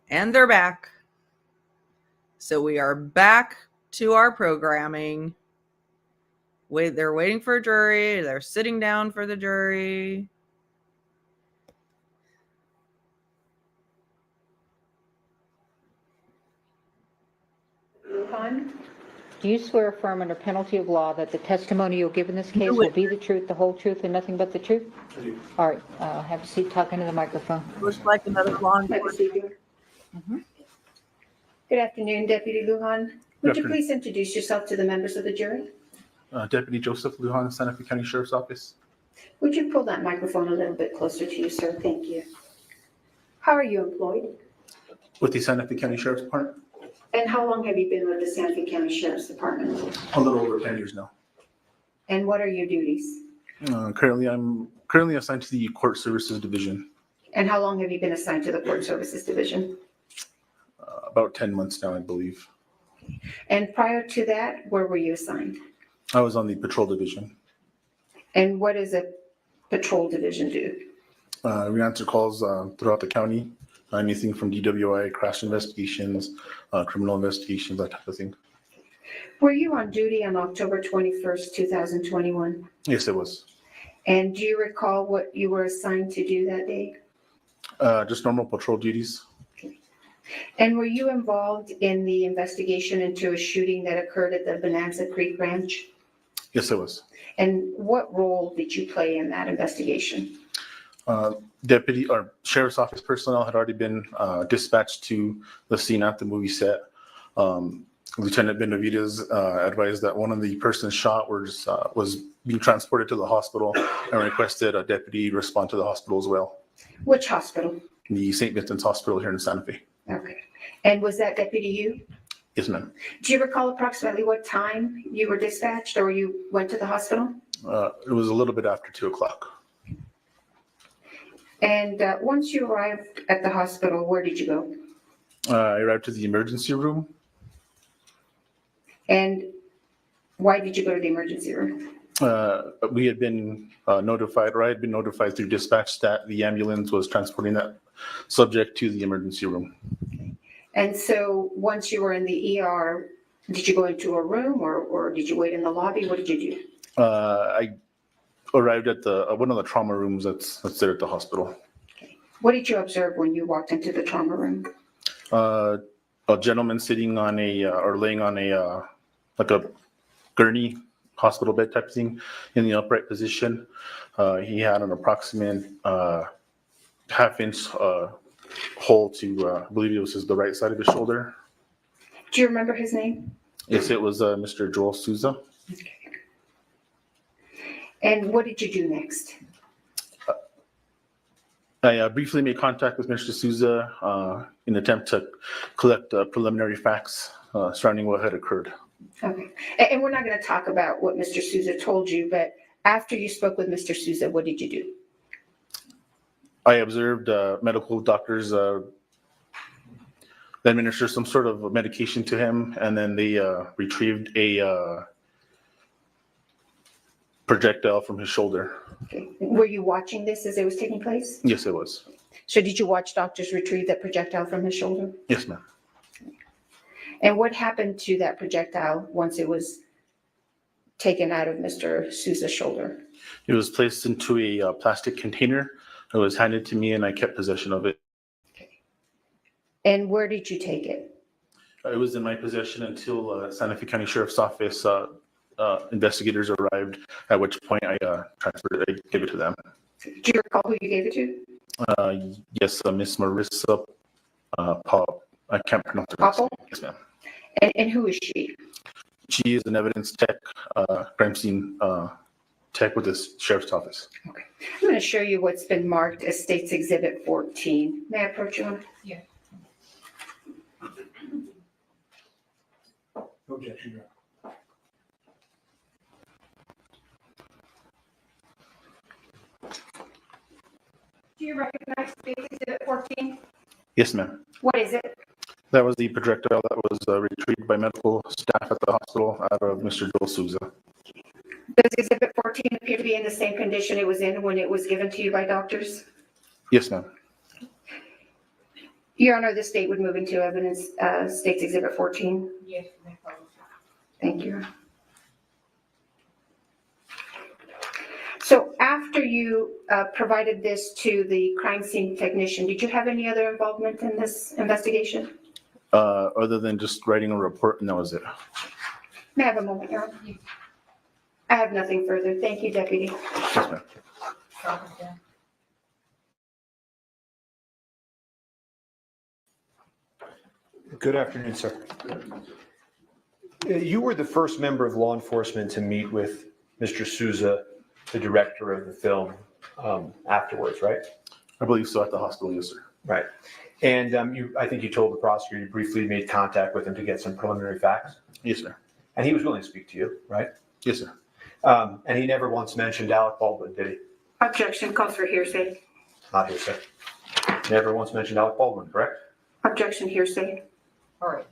And they're back. So we are back to our programming. They're waiting for a jury. They're sitting down for the jury. Do you swear affirm under penalty of law that the testimony you'll give in this case will be the truth, the whole truth, and nothing but the truth? I do. All right, have a seat, talk into the microphone. Looks like another law enforcement. Good afternoon, Deputy Lujan. Would you afternoon. please introduce yourself to the members of the jury? Deputy Joseph Lujan, Santa Fe County Sheriff's Office. Would you pull that microphone a little bit closer to you, sir? Thank you. How are you employed? With the Santa Fe County Sheriff's Department. And how long have you been with the Santa Fe County Sheriff's Department? A little over 10 years now. And what are your duties? Currently, I'm assigned to the Court Services Division. And how long have you been assigned to the Court Services Division? About 10 months now, I believe. And prior to that, where were you assigned? I was on the Patrol Division. And what is a Patrol Division do? We answer calls throughout the county, anything from DWI, crash investigations, criminal investigations, that type of thing. Were you on duty on October 21st, 2021? Yes, it was. And do you recall what you were assigned to do that day? Just normal patrol duties. And were you involved in the investigation into a shooting that occurred at the Bonanza Creek Ranch? Yes, it was. And what role did you play in that investigation? Deputy or sheriff's office personnel had already been dispatched to the scene at the movie set. Lieutenant Benavides advised that one of the persons shot was being transported to the hospital and requested a deputy respond to the hospital as well. Which hospital? The St. Vincent's Hospital here in Santa Fe. Okay. And was that deputy you? Yes, ma'am. Do you recall approximately what time you were dispatched or you went to the hospital? It was a little bit after 2:00. And once you arrived at the hospital, where did you go? I arrived to the emergency room. And why did you go to the emergency room? We had been notified, or I had been notified through dispatch that the ambulance was transporting that subject to the emergency room. And so once you were in the ER, did you go into a room or did you wait in the lobby? What did you do? I arrived at one of the trauma rooms that's there at the hospital. What did you observe when you walked into the trauma room? A gentleman sitting on or laying on like a gurney hospital bed type thing in the upright position. He had an approximate half-inch hole to, I believe it was the right side of his shoulder. Do you remember his name? Yes, it was Mr. Joel Souza. Okay. And what did you do next? I briefly made contact with Mr. Souza in an attempt to collect preliminary facts surrounding what had occurred. Okay. And we're not going to talk about what Mr. Souza told you, but after you spoke with Mr. Souza, what did you do? I observed medical doctors administer some sort of medication to him, and then they retrieved a projectile from his shoulder. Okay. Were you watching this as it was taking place? Yes, it was. So did you watch doctors retrieve that projectile from his shoulder? Yes, ma'am. And what happened to that projectile once it was taken out of Mr. Souza's shoulder? It was placed into a plastic container. It was handed to me, and I kept possession of it. And where did you take it? It was in my possession until Santa Fe County Sheriff's Office investigators arrived, at which point I transferred it, I gave it to them. Do you recall who you gave it to? Yes, Miss Marissa Paul. I can't pronounce her last name. Yes, ma'am. And who is she? She is an evidence tech, crime scene tech with the Sheriff's Office. Okay. I'm going to show you what's been marked as State's Exhibit 14. May I approach you? Yeah. Objection. Do you recognize State's Exhibit 14? Yes, ma'am. What is it? That was the projectile that was retrieved by medical staff at the hospital out of Mr. Joel Souza. Does Exhibit 14 appear to be in the same condition it was in when it was given to you by doctors? Yes, ma'am. Your Honor, the state would move into evidence State's Exhibit 14. Yes, no problem. Thank you. So after you provided this to the crime scene technician, did you have any other involvement in this investigation? Other than just writing a report, and that was it. May I have a moment, Your Honor? I have nothing further. Thank you, Deputy. Yes, ma'am. Good afternoon, sir. You were the first member of law enforcement to meet with Mr. Souza, the director of the film, afterwards, right? I believe so, at the hospital, yes, sir. Right. And I think you told the prosecutor you briefly made contact with him to get some preliminary facts? Yes, sir. And he was willing to speak to you, right? Yes, sir. And he never once mentioned ALEC Baldwin, did he? Objection. Calls for hearsay. Not hearsay. Never once mentioned ALEC Baldwin, correct? Objection. Hearsay. All right,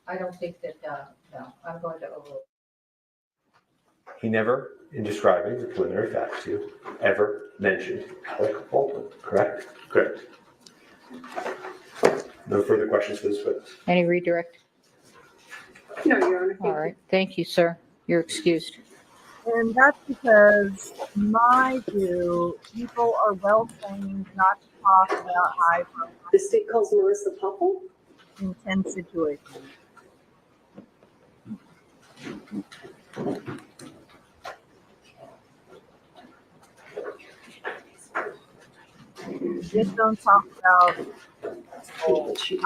I don't think that, no, I'm going to overrule. He never in describing the preliminary facts to you, ever mentioned ALEC Baldwin, correct? Correct. No further questions for this witness. Any redirect? No, Your Honor. All right, thank you, sir. You're excused. And that's because, in my view, people are well trained not to talk about high The state calls Marissa Popple. intense situations. Just don't talk about people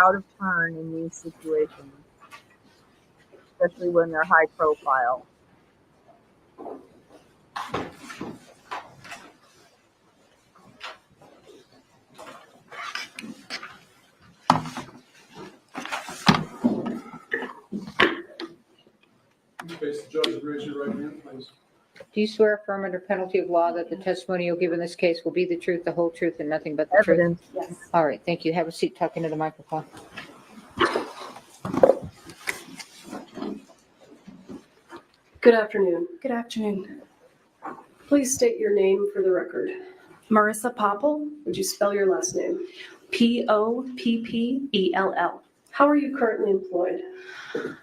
out of turn in these situations, especially when they're high profile. Face the judge, raise your right hand, please. Do you swear affirm under penalty of law that the testimony you'll give in this case will be the truth, the whole truth, and nothing but the Evidence. truth? Yes. All right, thank you. Have a seat, talk into the microphone. Good afternoon. Good afternoon. Please state your name for the record. Marissa Popple, Would you spell your last name? Poppell. How are you currently employed?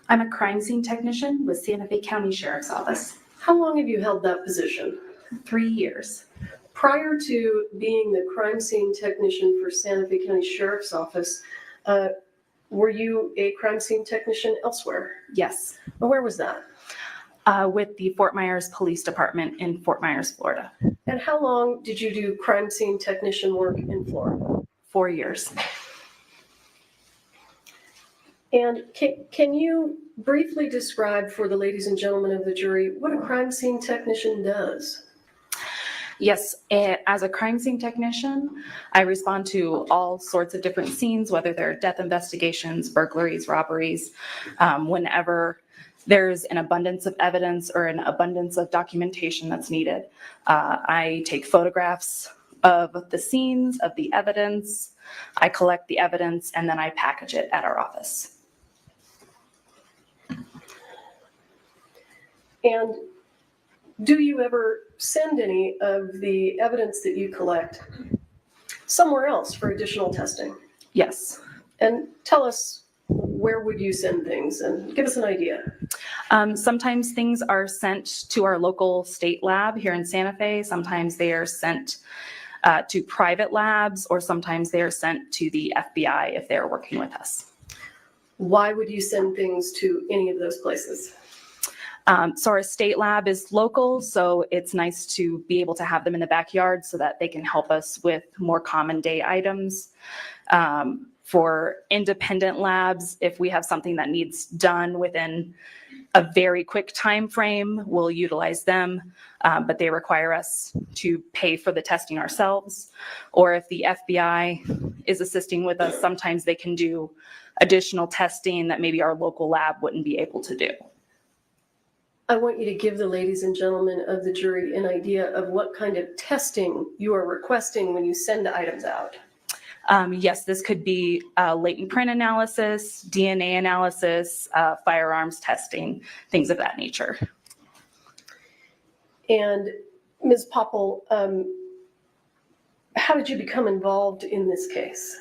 I'm a crime scene technician with Santa Fe County Sheriff's Office. How long have you held that position? 3 years. Prior to being the crime scene technician for Santa Fe County Sheriff's Office, were you a crime scene technician elsewhere? Yes. Where was that? With the Fort Myers Police Department in Fort Myers, Florida. And how long did you do crime scene technician work in Florida? 4 years. And can you briefly describe for the ladies and gentlemen of the jury what a crime scene technician does? Yes, as a crime scene technician, I respond to all sorts of different scenes, whether they're death investigations, burglaries, robberies, whenever there's an abundance of evidence or an abundance of documentation that's needed. I take photographs of the scenes, of the evidence, I collect the evidence, and then I package it at our office. And do you ever send any of the evidence that you collect somewhere else for additional testing? Yes. And tell us, where would you send things, and give us an idea? Sometimes things are sent to our local state lab here in Santa Fe. Sometimes they are sent to private labs, or sometimes they are sent to the FBI if they're working with us. Why would you send things to any of those places? So our state lab is local, so it's nice to be able to have them in the backyard so that they can help us with more common day items. For independent labs, if we have something that needs done within a very quick time frame, we'll utilize them, but they require us to pay for the testing ourselves. Or if the FBI is assisting with us, sometimes they can do additional testing that maybe our local lab wouldn't be able to do. I want you to give the ladies and gentlemen of the jury an idea of what kind of testing you are requesting when you send items out. Yes, this could be latent print analysis, DNA analysis, firearms testing, things of that nature. And Ms. Popple, how did you become involved in this case?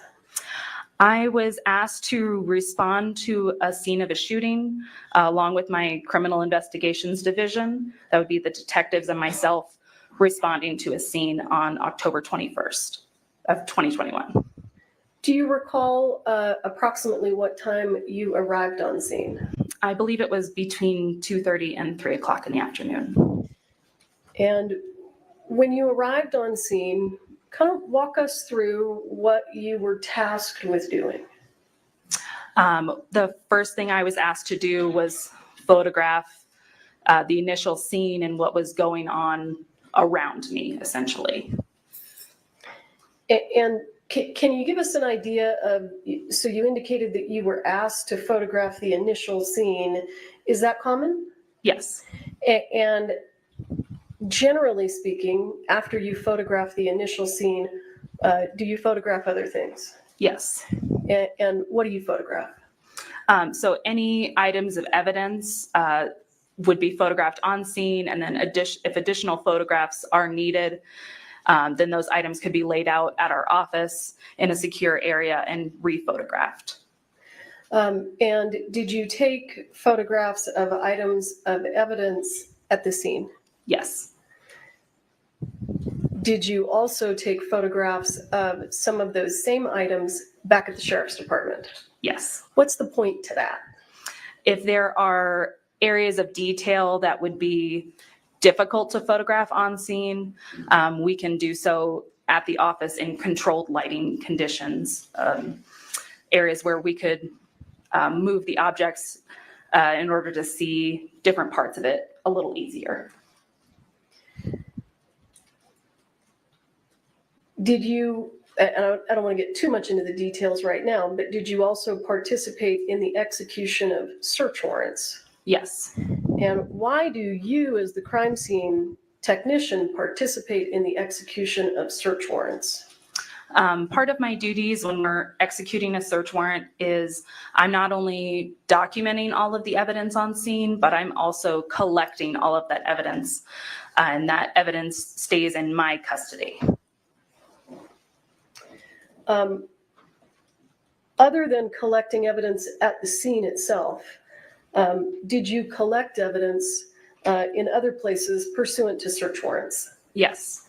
I was asked to respond to a scene of a shooting along with my criminal investigations division. That would be the detectives and myself responding to a scene on October 21st of 2021. Do you recall approximately what time you arrived on scene? I believe it was between 2:30 and 3 o'clock in the afternoon. And when you arrived on scene, kind of walk us through what you were tasked with doing. The first thing I was asked to do was photograph the initial scene and what was going on around me, essentially. And can you give us an idea of, so you indicated that you were asked to photograph the initial scene. Is that common? Yes. And generally speaking, after you photograph the initial scene, do you photograph other things? Yes. And what do you photograph? So any items of evidence, would be photographed on scene, and then if additional photographs are needed, then those items could be laid out at our office in a secure area and re-photographed. And did you take photographs of items of evidence at the scene? Yes. Did you also take photographs of some of those same items back at the sheriff's department? Yes. What's the point to that? If there are areas of detail that would be difficult to photograph on scene, we can do so at the office in controlled lighting conditions, areas where we could move the objects in order to see different parts of it a little easier. Did you, and I don't want to get too much into the details right now, but did you also participate in the execution of search warrants? Yes. And why do you, as the crime scene technician, participate in the execution of search warrants? Part of my duties when we're executing a search warrant is I'm not only documenting all of the evidence on scene, but I'm also collecting all of that evidence, and that evidence stays in my custody. Other than collecting evidence at the scene itself, did you collect evidence in other places pursuant to search warrants? Yes.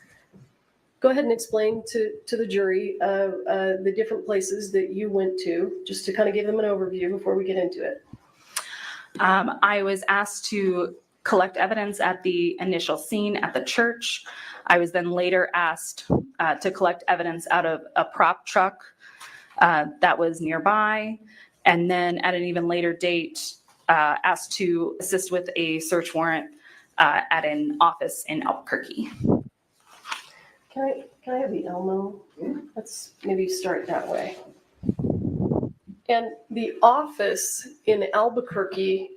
Go ahead and explain to the jury the different places that you went to, just to kind of give them an overview before we get into it. I was asked to collect evidence at the initial scene at the church. I was then later asked to collect evidence out of a prop truck that was nearby, and then at an even later date, asked to assist with a search warrant at an office in Albuquerque. Can I have the Elmo? Let's maybe start that way. And the office in Albuquerque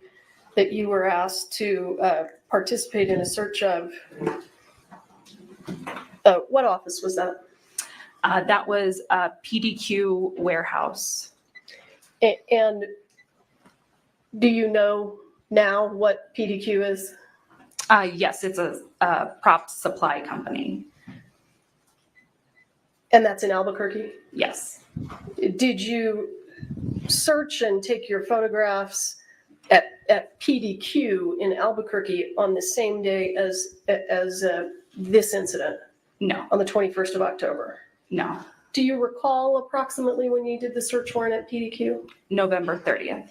that you were asked to participate in a search of, what office was that? That was a PDQ warehouse. And do you know now what PDQ is? Yes, it's a prop supply company. And that's in Albuquerque? Yes. Did you search and take your photographs at PDQ in Albuquerque on the same day as this incident? No. On the 21st of October? No. Do you recall approximately when you did the search warrant at PDQ? November 30th.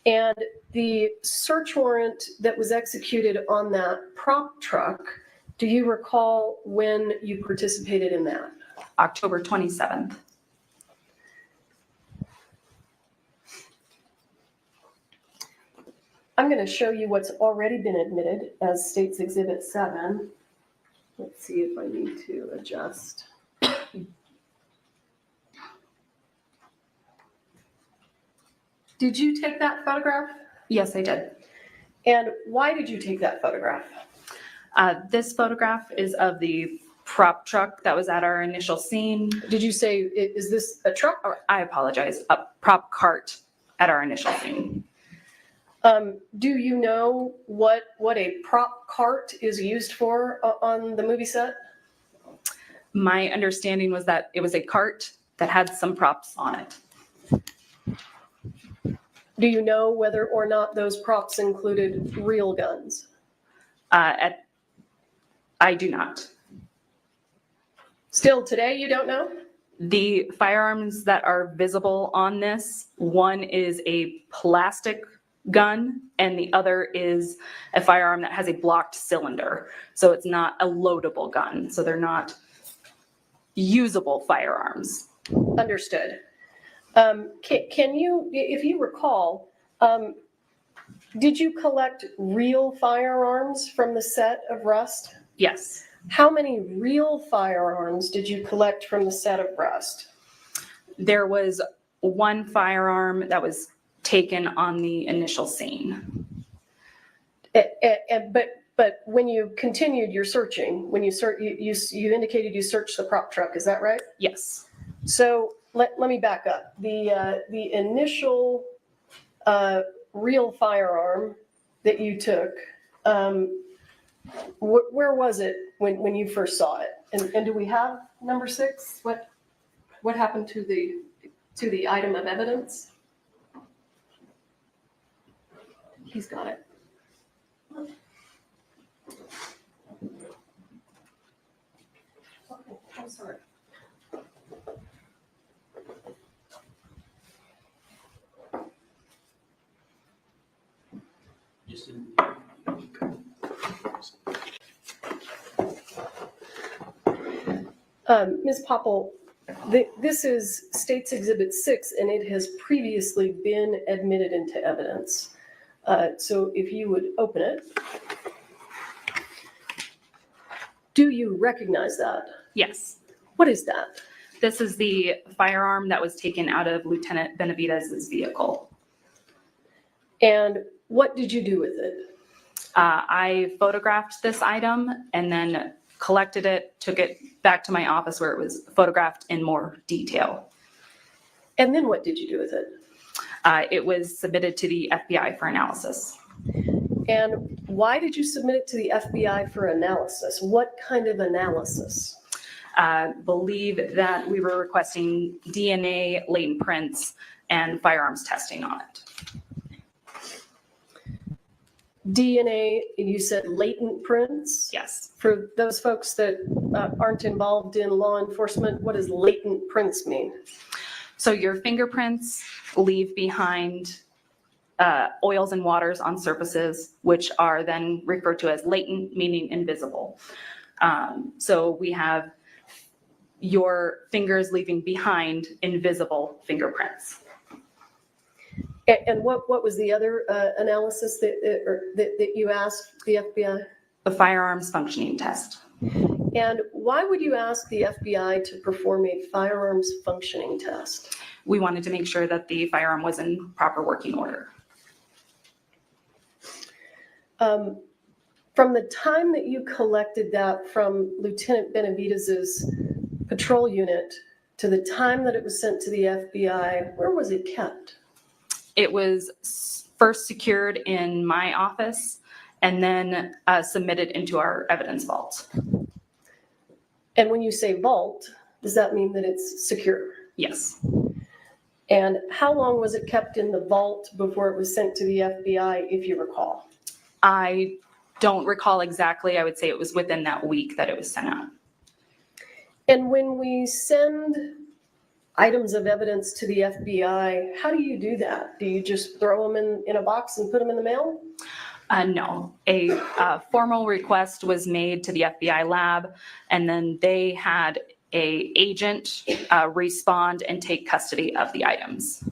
And the search warrant that was executed on that prop truck, do you recall when you participated in that? October 27th. I'm going to show you what's already been admitted as State's Exhibit 7. Let's see if I need to adjust. Did you take that photograph? Yes, I did. And why did you take that photograph? This photograph is of the prop truck that was at our initial scene. Did you say, is this a truck? Or, I apologize, a prop cart at our initial scene. Do you know what a prop cart is used for on the movie set? My understanding was that it was a cart that had some props on it. Do you know whether or not those props included real guns? I do not. Still today, you don't know? The firearms that are visible on this, one is a plastic gun and the other is a firearm that has a blocked cylinder. So it's not a loadable gun. So they're not usable firearms. Understood. Can you, if you recall, did you collect real firearms from the set of Rust? Yes. How many real firearms did you collect from the set of Rust? There was one firearm that was taken on the initial scene. But when you continued your searching, when you you indicated you searched the prop truck, is that right? Yes. So let me back up. The initial real firearm that you took, where was it when you first saw it? And do we have number 6? What happened to the item of evidence? He's got it. Okay, I'm sorry. Ms. Popple, this is State's Exhibit 6, and it has previously been admitted into evidence. So if you would open it. Do you recognize that? Yes. What is that? This is the firearm that was taken out of Lieutenant Benavidez's vehicle. And what did you do with it? I photographed this item and then collected it, took it back to my office where it was photographed in more detail. And then what did you do with it? It was submitted to the FBI for analysis. And why did you submit it to the FBI for analysis? What kind of analysis? Believe that we were requesting DNA, latent prints, and firearms testing on it. DNA, you said latent prints? Yes. For those folks that aren't involved in law enforcement, what does latent prints mean? So your fingerprints leave behind oils and waters on surfaces, which are then referred to as latent, meaning invisible. So we have your fingers leaving behind invisible fingerprints. And what was the other analysis that you asked the FBI? The firearms functioning test. And why would you ask the FBI to perform a firearms functioning test? We wanted to make sure that the firearm was in proper working order. From the time that you collected that from Lieutenant Benavidez's patrol unit to the time that it was sent to the FBI, where was it kept? It was first secured in my office and then submitted into our evidence vault. And when you say vault, does that mean that it's secure? Yes. And how long was it kept in the vault before it was sent to the FBI, if you recall? I don't recall exactly. I would say it was within that week that it was sent out. And when we send items of evidence to the FBI, how do you do that? Do you just throw them in a box and put them in the mail? No, a formal request was made to the FBI lab, and then they had an agent respond and take custody of the items.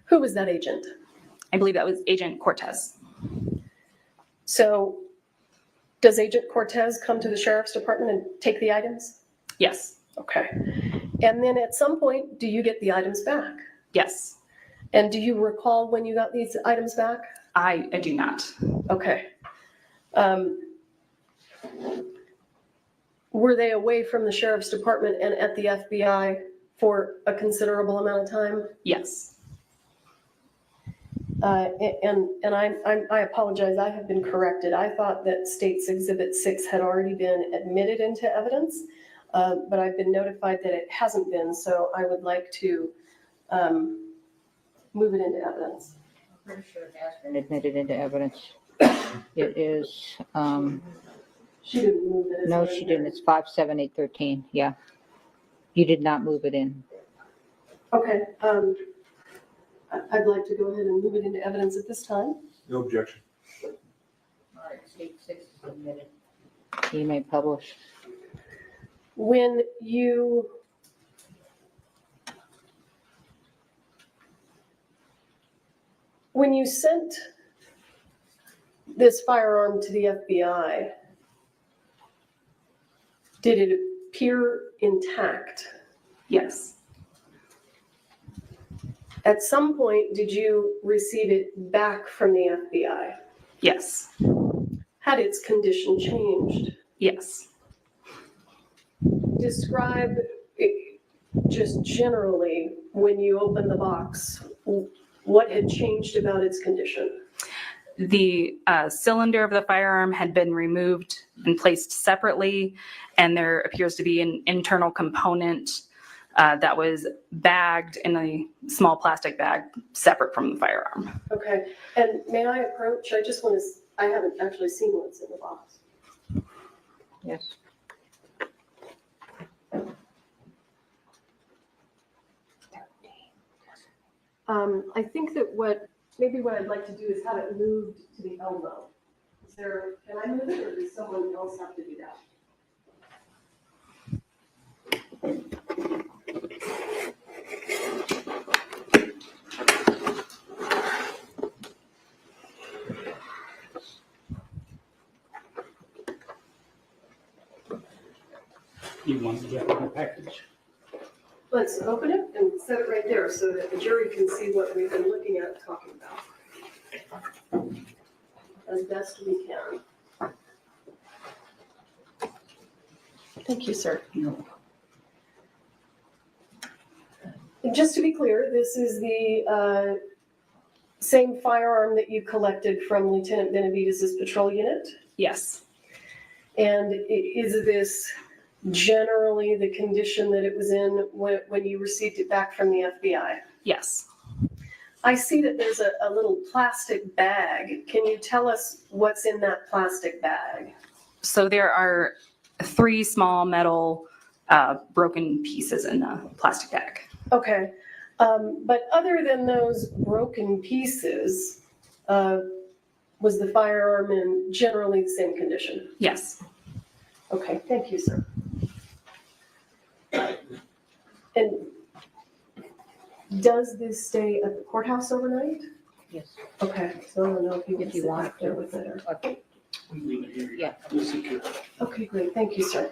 Who was that agent? I believe that was Agent Cortez. So does Agent Cortez come to the sheriff's department and take the items? Yes. Okay. And then at some point, do you get the items back? Yes. And do you recall when you got these items back? I do not. Okay. Were they away from the sheriff's department and at the FBI for a considerable amount of time? Yes. And I apologize, I have been corrected. I thought that State's Exhibit 6 had already been admitted into evidence, but I've been notified that it hasn't been, so I would like to move it into evidence. I'm pretty sure it has been admitted into evidence. It is, She didn't move it. no, she didn't. It's 57813. Yeah. You did not move it in. Okay, I'd like to go ahead and move it into evidence at this time. No objection. All right, State 6 is admitted. You may publish. When you sent this firearm to the FBI, did it appear intact? Yes. At some point, did you receive it back from the FBI? Yes. Had its condition changed? Yes. Describe it just generally when you open the box. What had changed about its condition? The cylinder of the firearm had been removed and placed separately, and there appears to be an internal component that was bagged in a small plastic bag separate from the firearm. Okay, and may I approach? I just want to, I haven't actually seen what's in the box. Yes. I think that maybe what I'd like to do is have it moved to the elbow. Can I move it, or does someone else have to do that? You want to get the package? Let's open it and set it right there so that the jury can see what we've been looking at, talking about, as best we can. Thank you, sir. And just to be clear, this is the same firearm that you collected from Lieutenant Benavidez's patrol unit? Yes. And is this generally the condition that it was in when you received it back from the FBI? Yes. I see that there's a little plastic bag. Can you tell us what's in that plastic bag? So there are 3 small metal broken pieces in the plastic bag. Okay. But other than those broken pieces, was the firearm in generally the same condition? Yes. Okay, thank you, sir. And does this stay at the courthouse overnight? Yes. Okay, so I don't know if you If you want back there with it or. Okay. We leave it here. Yeah. We'll secure it. Okay, great, thank you, sir.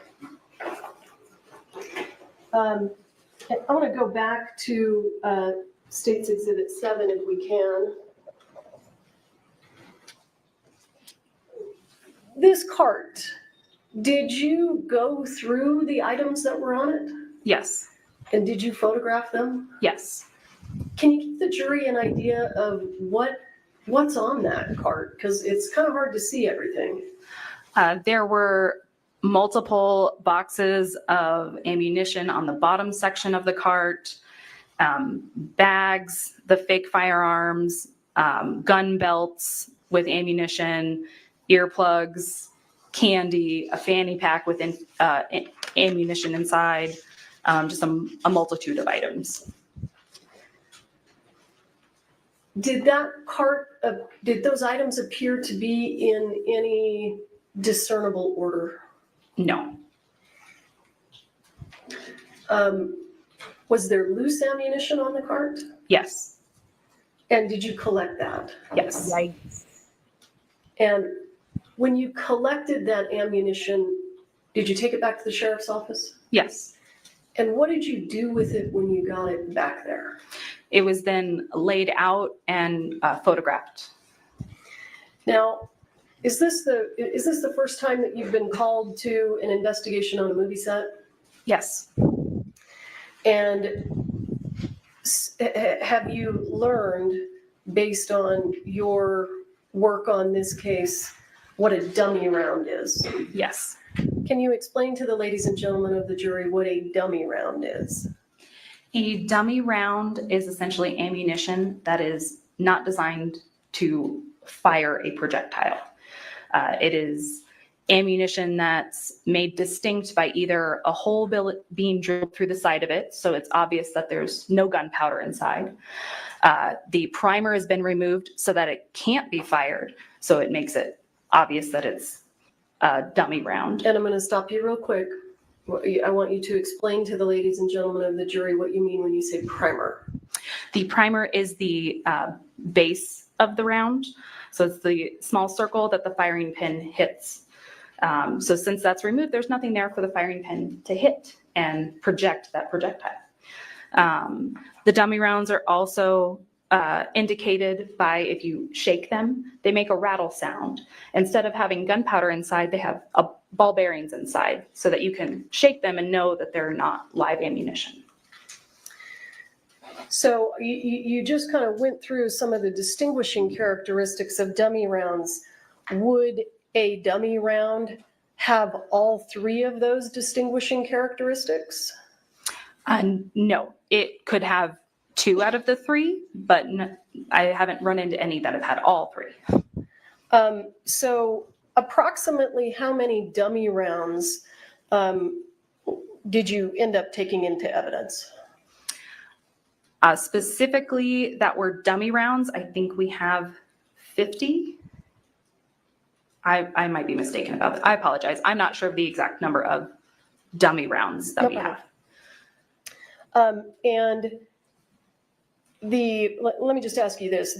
I want to go back to State's Exhibit 7 if we can. This cart, did you go through the items that were on it? Yes. And did you photograph them? Yes. Can you give the jury an idea of what's on that cart? Because it's kind of hard to see everything. There were multiple boxes of ammunition on the bottom section of the cart, bags, the fake firearms, gun belts with ammunition, earplugs, candy, a fanny pack with ammunition inside, just a multitude of items. Did that cart, did those items appear to be in any discernible order? No. Was there loose ammunition on the cart? Yes. And did you collect that? Yes. And when you collected that ammunition, did you take it back to the sheriff's office? Yes. And what did you do with it when you got it back there? It was then laid out and photographed. Now, is this the first time that you've been called to an investigation on a movie set? Yes. And have you learned, based on your work on this case, what a dummy round is? Yes. Can you explain to the ladies and gentlemen of the jury what a dummy round is? A dummy round is essentially ammunition that is not designed to fire a projectile. It is ammunition that's made distinct by either a hole being drilled through the side of it, so it's obvious that there's no gunpowder inside. The primer has been removed so that it can't be fired, so it makes it obvious that it's a dummy round. And I'm going to stop you real quick. I want you to explain to the ladies and gentlemen of the jury what you mean when you say primer. The primer is the base of the round. So it's the small circle that the firing pin hits. So since that's removed, there's nothing there for the firing pin to hit and project that projectile. The dummy rounds are also indicated by, if you shake them, they make a rattle sound. Instead of having gunpowder inside, they have ball bearings inside so that you can shake them and know that they're not live ammunition. So you just kind of went through some of the distinguishing characteristics of dummy rounds. Would a dummy round have all three of those distinguishing characteristics? No, it could have 2 out of the 3, but I haven't run into any that have had all 3. So approximately how many dummy rounds did you end up taking into evidence? Specifically that were dummy rounds, I think we have 50. I might be mistaken about that. I apologize. I'm not sure of the exact number of dummy rounds that we have. And let me just ask you this: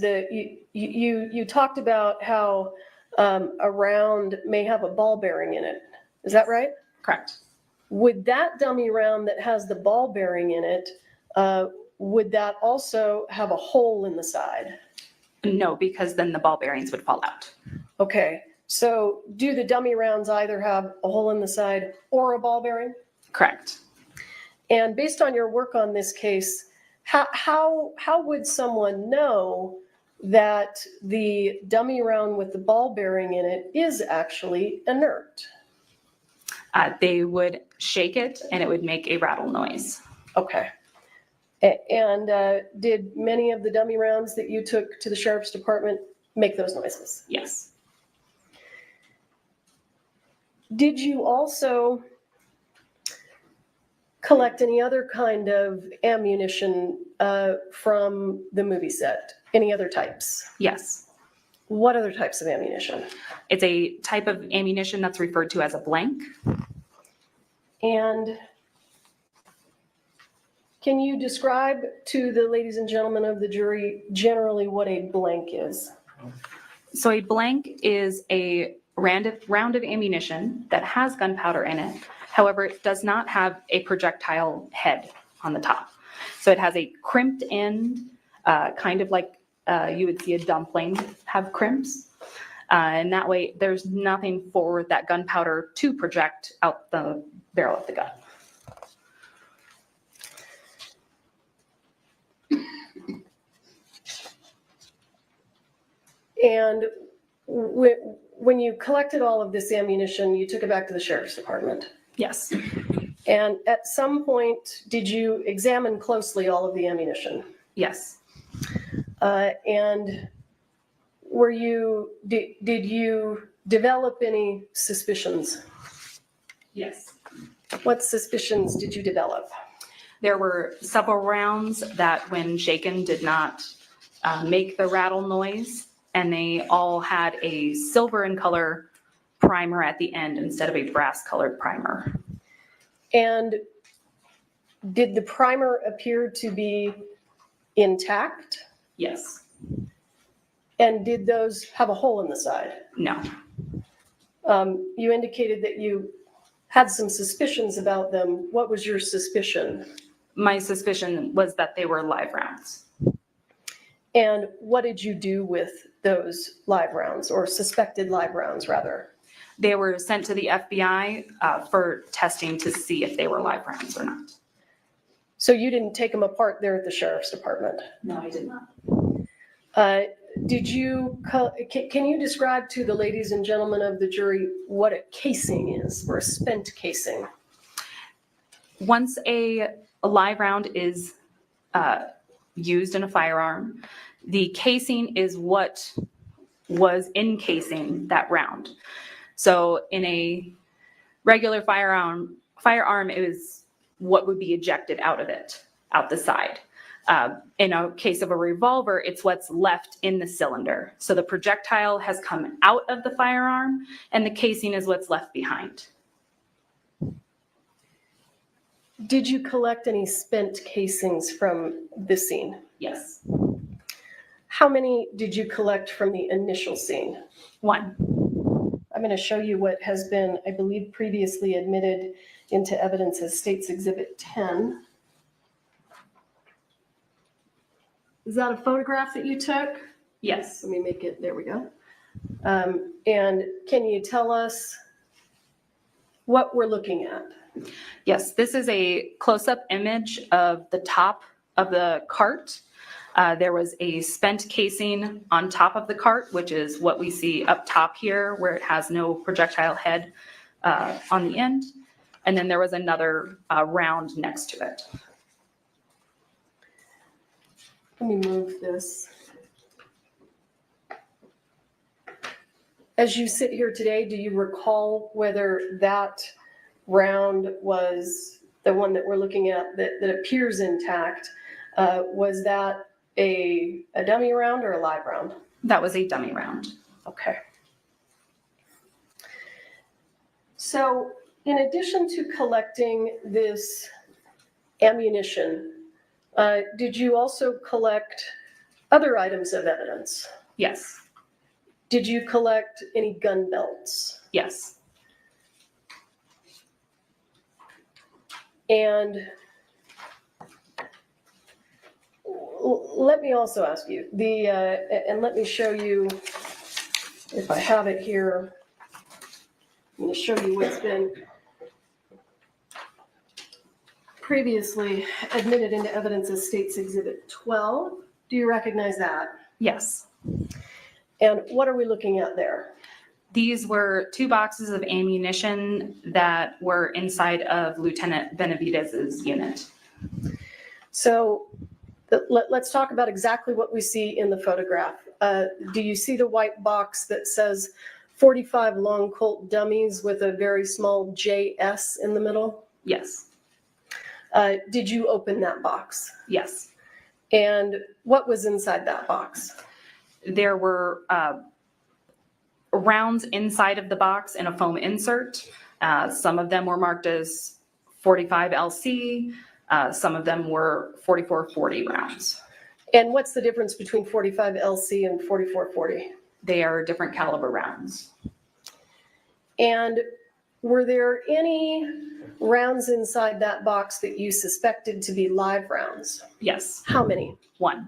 you talked about how a round may have a ball bearing in it. Is that right? Correct. Would that dummy round that has the ball bearing in it, would that also have a hole in the side? No, because then the ball bearings would fall out. Okay. So do the dummy rounds either have a hole in the side or a ball bearing? Correct. And based on your work on this case, how would someone know that the dummy round with the ball bearing in it is actually inert? They would shake it and it would make a rattle noise. Okay. And did many of the dummy rounds that you took to the sheriff's department make those noises? Yes. Did you also collect any other kind of ammunition from the movie set? Any other types? Yes. What other types of ammunition? It's a type of ammunition that's referred to as a blank. And can you describe to the ladies and gentlemen of the jury generally what a blank is? So a blank is a round of ammunition that has gunpowder in it. However, it does not have a projectile head on the top. So it has a crimped end, kind of like you would see a dumpling have crimps. And that way there's nothing for that gunpowder to project out the barrel of the gun. And when you collected all of this ammunition, you took it back to the sheriff's department? Yes. And at some point, did you examine closely all of the ammunition? Yes. And did you develop any suspicions? Yes. What suspicions did you develop? There were several rounds that when shaken did not make the rattle noise, and they all had a silver in color primer at the end instead of a brass colored primer. And did the primer appear to be intact? Yes. And did those have a hole in the side? No. You indicated that you had some suspicions about them. What was your suspicion? My suspicion was that they were live rounds. And what did you do with those live rounds, or suspected live rounds, rather? They were sent to the FBI for testing to see if they were live rounds or not. So you didn't take them apart there at the sheriff's department? No, I did not. Did you, can you describe to the ladies and gentlemen of the jury what a casing is, or a spent casing? Once a live round is used in a firearm, the casing is what was encasing that round. So in a regular firearm, it was what would be ejected out of it, out the side. In a case of a revolver, it's what's left in the cylinder. So the projectile has come out of the firearm and the casing is what's left behind. Did you collect any spent casings from the scene? Yes. How many did you collect from the initial scene? 1. I'm going to show you what has been, I believe, previously admitted into evidence as State's Exhibit 10. Is that a photograph that you took? Yes. Let me make it, there we go. And can you tell us what we're looking at? Yes, this is a close-up image of the top of the cart. There was a spent casing on top of the cart, which is what we see up top here, where it has no projectile head on the end. And then there was another round next to it. Let me move this. As you sit here today, do you recall whether that round was the one that we're looking at that appears intact? Was that a dummy round or a live round? That was a dummy round. Okay. So in addition to collecting this ammunition, did you also collect other items of evidence? Yes. Did you collect any gun belts? Yes. And let me also ask you, and let me show you, if I have it here, I'm going to show you what's been previously admitted into evidence as State's Exhibit 12. Do you recognize that? Yes. And what are we looking at there? These were 2 boxes of ammunition that were inside of Lieutenant Benavidez's unit. So let's talk about exactly what we see in the photograph. Do you see the white box that says 45 long Colt dummies with a very small JS in the middle? Yes. Did you open that box? Yes. And what was inside that box? There were rounds inside of the box in a foam insert. Some of them were marked as 45 LC. Some of them were 4440 rounds. And what's the difference between 45 LC and 4440? They are different caliber rounds. And were there any rounds inside that box that you suspected to be live rounds? Yes. How many? 1.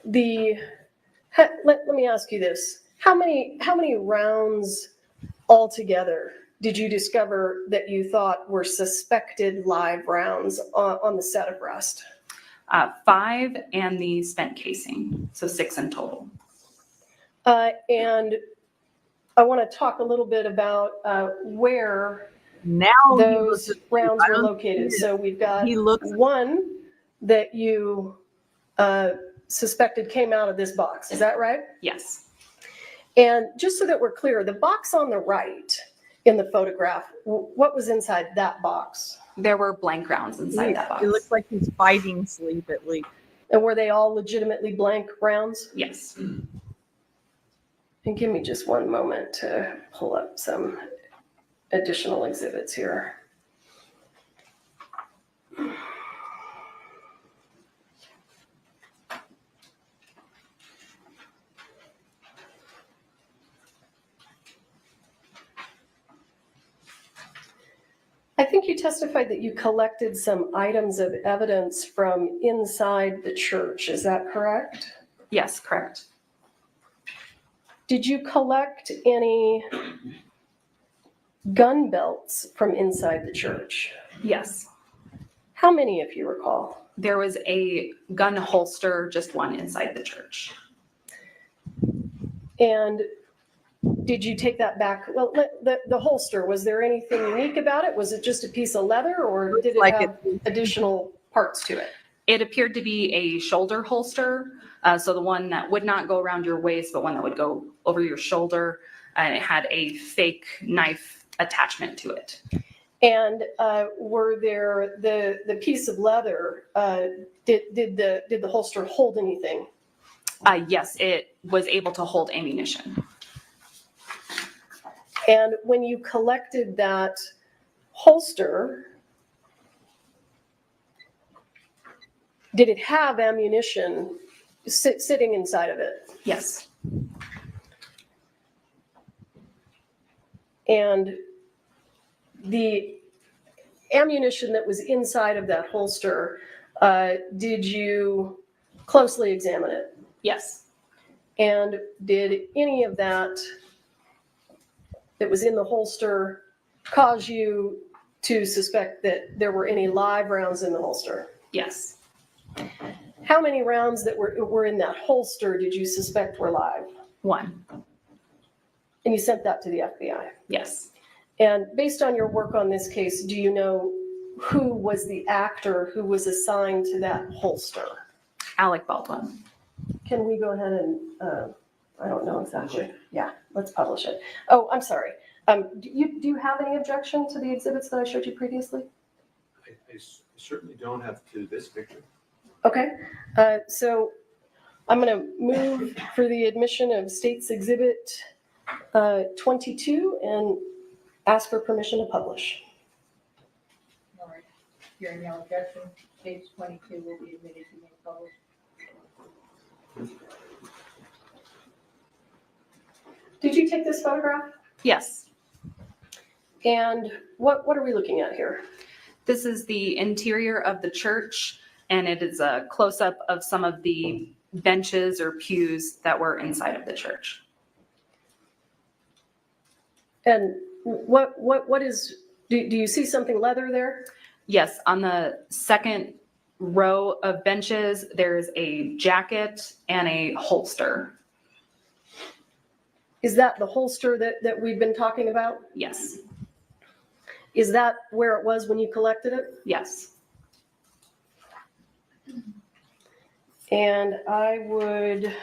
Let me ask you this. How many rounds altogether did you discover that you thought were suspected live rounds on the set of Rust? 5 and the spent casing, so 6 in total. And I want to talk a little bit about where now those rounds were located. So we've got one that you suspected came out of this box. Is that right? Yes. And just so that we're clear, the box on the right in the photograph, what was inside that box? There were blank rounds inside that box. It looks like he's fighting sleep at least. And were they all legitimately blank rounds? Yes. And give me just one moment to pull up some additional exhibits here. I think you testified that you collected some items of evidence from inside the church. Is that correct? Yes, correct. Did you collect any gun belts from inside the church? Yes. How many, if you recall? There was a gun holster, just one inside the church. And did you take that back? Well, the holster, was there anything unique about it? Was it just a piece of leather, or did it have additional parts to it? It appeared to be a shoulder holster. So the one that would not go around your waist, but one that would go over your shoulder. And it had a fake knife attachment to it. And were there the piece of leather? Did the holster hold anything? Yes, it was able to hold ammunition. And when you collected that holster, did it have ammunition sitting inside of it? Yes. And the ammunition that was inside of that holster, did you closely examine it? Yes. And did any of that was in the holster cause you to suspect that there were any live rounds in the holster? Yes. How many rounds that were in that holster did you suspect were live? 1. And you sent that to the FBI? Yes. And based on your work on this case, do you know who was the actor who was assigned to that holster? ALEC Baldwin. Can we go ahead and, I don't know exactly. Yeah, let's publish it. Oh, I'm sorry. Do you have any objection to the exhibits that I showed you previously? I certainly don't have to this picture. Okay, so I'm going to move for the admission of State's Exhibit 22 and ask for permission to publish. All right. Hearing no objection, page 22 will be admitted to make published. Did you take this photograph? Yes. And what are we looking at here? This is the interior of the church, and it is a close-up of some of the benches or pews that were inside of the church. And what is, do you see something leather there? Yes, on the second row of benches, there's a jacket and a holster. Is that the holster that we've been talking about? Yes. Is that where it was when you collected it? Yes. And I would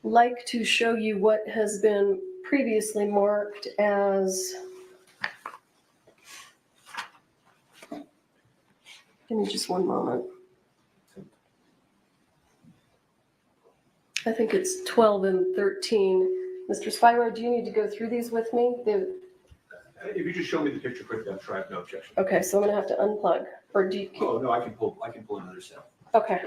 like to show you what has been previously marked as, give me just one moment. I think it's 12 and 13. Mr. Spiro, do you need to go through these with me? If you just show me the picture quickly, I'm sure I have no objection. Okay, so I'm gonna have to unplug, or do you? Oh, no, I can pull another set. Okay,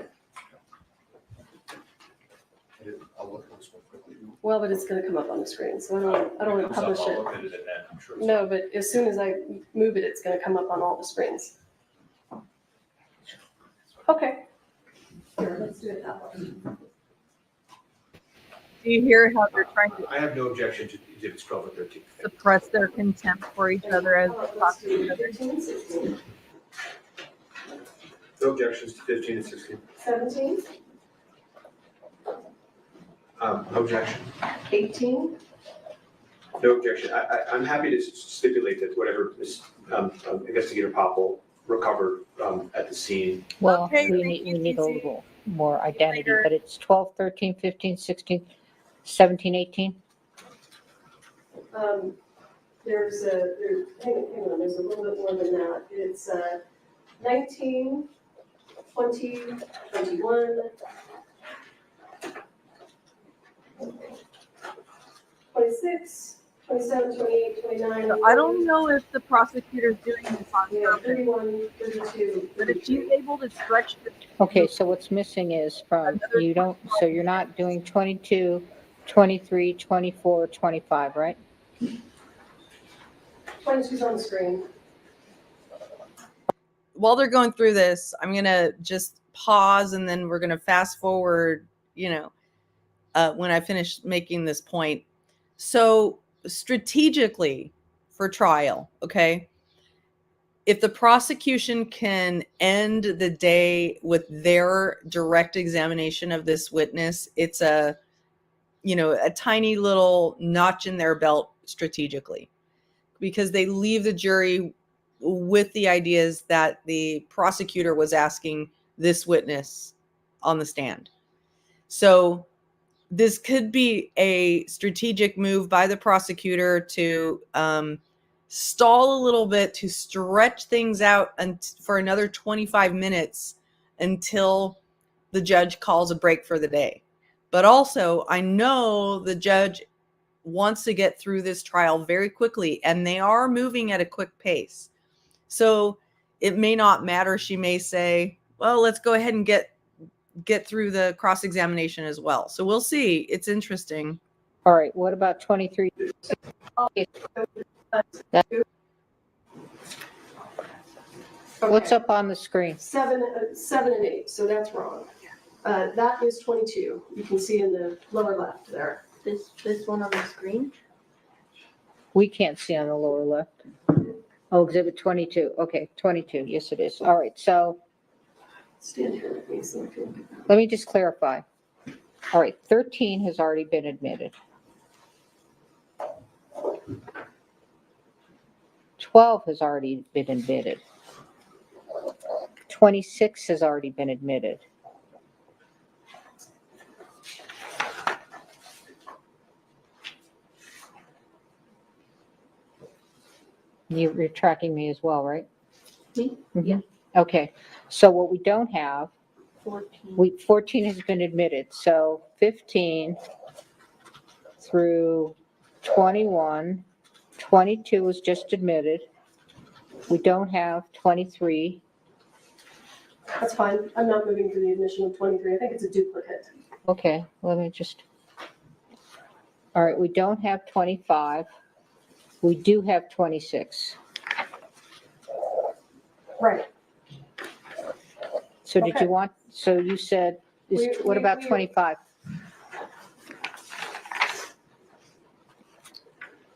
I'll look at this one quickly. well, but it's gonna come up on the screen, so I don't wanna publish I'll it. look at it then, I'm sure. it's- No, but as soon as I move it, it's gonna come up on all the screens. Okay. Here, let's do it that way. Do you hear how they're trying to I have no objection to exhibits 12 and 13. suppress their contempt for each other as they talk to each other? 13, 16, No objections to 15 and 16. 17, No objection. 18, No objection. I'm happy to stipulate that whatever this investigator Popple recovered at the scene. Well, Okay, we thank need you, a Susie. little more identity, Later. but it's 12, 13, 15, 16, 17, 18. there's hang on, there's a little bit more than that. It's 19, 20, 21, 26, 27, 28, 29. So I don't know if the prosecutor's doing this on Yeah, purpose, 31, 32. but if she's able to stretch the Okay, so what's missing is from, you don't, so you're not doing 22, 23, 24, 25, right? 22's on the screen. While they're going through this, I'm going to just pause and then we're going to fast forward, when I finish making this point. So strategically for trial, okay, if the prosecution can end the day with their direct examination of this witness, it's a tiny little notch in their belt strategically, because they leave the jury with the ideas that the prosecutor was asking this witness on the stand. So this could be a strategic move by the prosecutor to stall a little bit, to stretch things out for another 25 minutes until the judge calls a break for the day. But also, I know the judge wants to get through this trial very quickly, and they are moving at a quick pace. So it may not matter. She may say, well, let's go ahead and get through the cross-examination as well. So we'll see. It's interesting. All right, what about 23? What's up on the screen? 7 and 8, so that's wrong. That is 22. You can see in the lower left there. This one on the screen? We can't see on the lower left. Oh, exhibit 22. Okay, 22. Yes, it is. All right, so Stand here with me so I can look at that. let me just clarify. All right, 13 has already been admitted. 12 has already been admitted. 26 has already been admitted. You're tracking me as well, right? Me? Mhm. Okay, so what we don't have, 14 has been admitted, so 15 through 21, 22 was just admitted. We don't have 23. That's fine. I'm not moving for the admission of 23. I think it's a duplicate. Okay, let me just. All right, we don't have 25. We do have 26. Right. So did Okay. you want, so you said, what about 25?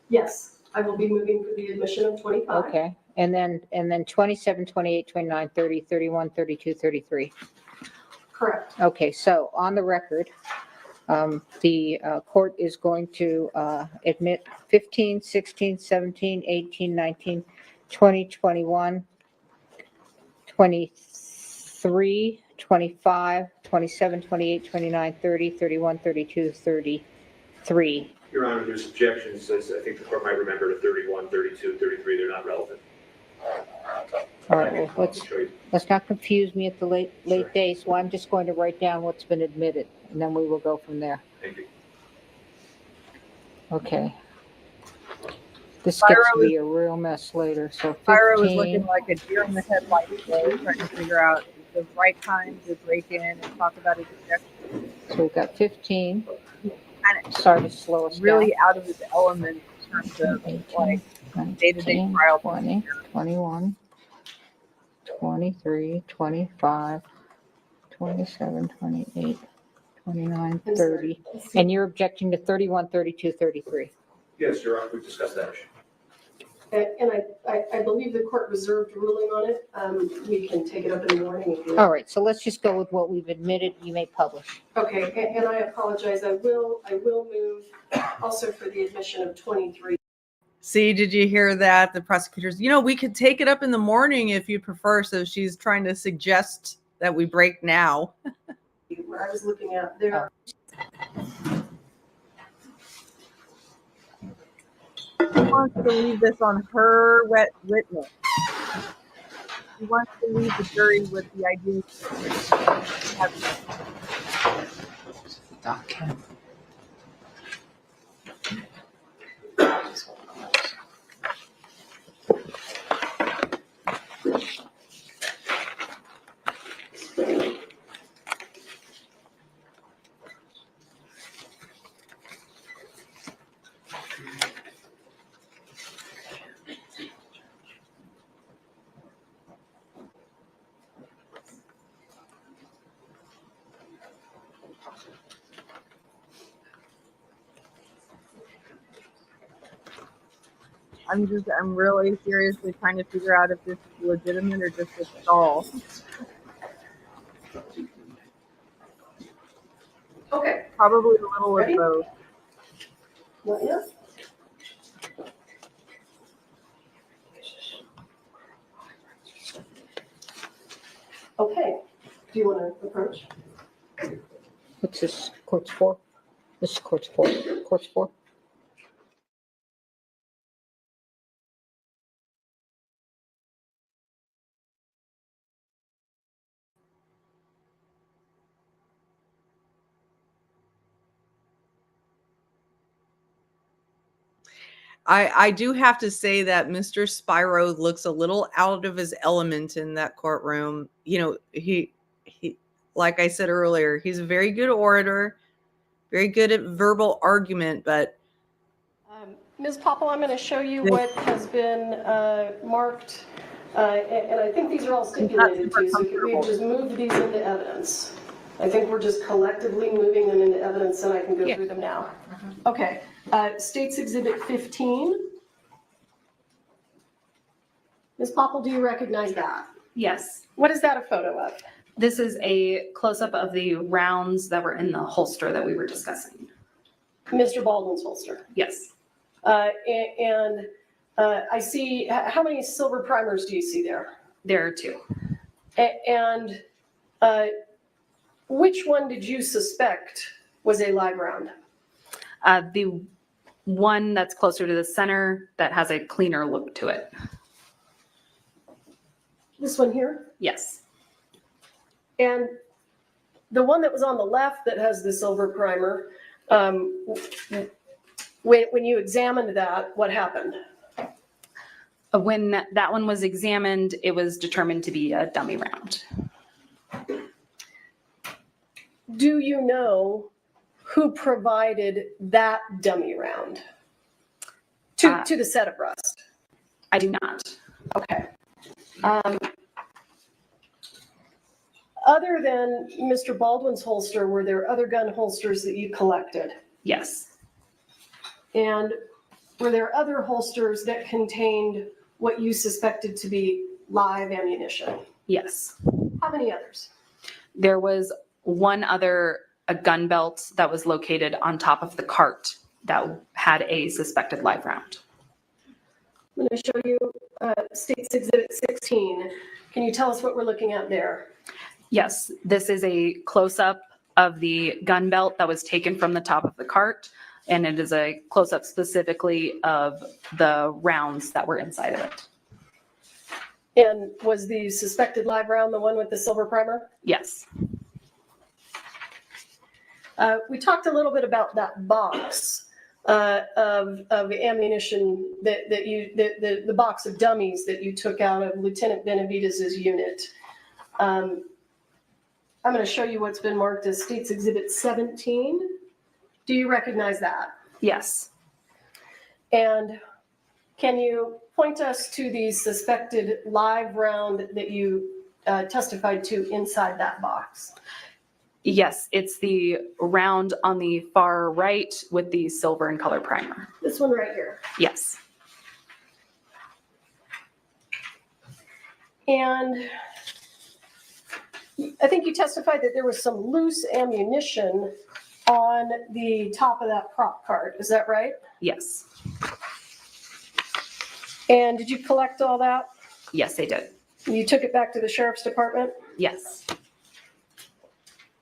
Yes, I will be moving for the admission of 25. Okay, and then 27, 28, 29, 30, 31, 32, 33. Correct. Okay, so on the record, the court is going to admit 15, 16, 17, 18, 19, 20, 21, 23, 25, 27, 28, 29, 30, 31, 32, 33. Your Honor, there's objections, as I think the court might remember, to 31, 32, 33, they're not relevant. All right, well, let's not confuse me at the late day, so I'm just going to write down what's been admitted, and then we will go from there. Thank you. Okay. This gets to be a real mess later, so 15. Spyro was looking like a deer in the headlights today, trying to figure out the right time to break in and talk about his objection. So we've got 15. Sorry to slow us Really down. out of his element in terms of 18, like 19, day-to-day trial 20, procedure. 21, 23, 25, 27, 28, 29, 30. And you're objecting to 31, 32, 33. Yes, Your Honor, we've discussed that issue. And I believe the court reserved ruling on it. We can take it up in the morning if you All want. right, so let's just go with what we've admitted. You may publish. Okay, and I apologize. I will move also for the admission of 23. See, did you hear that? The prosecutors, we could take it up in the morning if you prefer. So she's trying to suggest that we break now. Where I was looking at there. He wants to leave this on her witness. He wants to leave the jury with the idea Okay. I'm really seriously trying to figure out if this is legitimate or just a stall. Okay. Probably a little Ready? of both. Not yet? Okay. Do you want to approach? What's this? Court's 4? This is court's 4. Court's 4. I do have to say that Mr. Spyro looks a little out of his element in that courtroom. He like I said earlier, he's a very good orator, very good at verbal argument, but Ms. Popple, I'm going to show you what has been marked, and I think these are all stipulated too, so we've just moved these into evidence. I think we're just collectively moving them into evidence, and I can go through them now. Okay, State's Exhibit 15 Ms. Popple, do you recognize that? Yes. What is that a photo of? This is a close-up of the rounds that were in the holster that we were discussing. Mr. Baldwin's holster. Yes. And I see, how many silver primers do you see there? There are 2. And which one did you suspect was a live round? The one that's closer to the center that has a cleaner look to it. This one here? Yes. And the one that was on the left that has the silver primer, when you examined that, what happened? When that one was examined, it was determined to be a dummy round. Do you know who provided that dummy round to the set of Rust? I do not. Okay. Other than Mr. Baldwin's holster, were there other gun holsters that you collected? Yes. And were there other holsters that contained what you suspected to be live ammunition? Yes. How many others? There was one other a gun belt that was located on top of the cart that had a suspected live round. I'm going to show you State's Exhibit 16. Can you tell us what we're looking at there? Yes, this is a close-up of the gun belt that was taken from the top of the cart, and it is a close-up specifically of the rounds that were inside of it. And was the suspected live round the one with the silver primer? Yes. We talked a little bit about that box of ammunition that you, the box of dummies that you took out of Lieutenant Benavidez's unit. I'm going to show you what's been marked as State's Exhibit 17. Do you recognize that? Yes. And can you point us to the suspected live round that you testified to inside that box? Yes, it's the round on the far right with the silver and color primer. This one right here. Yes. And I think you testified that there was some loose ammunition on the top of that prop cart. Is that right? Yes. And did you collect all that? Yes, they did. You took it back to the sheriff's department? Yes.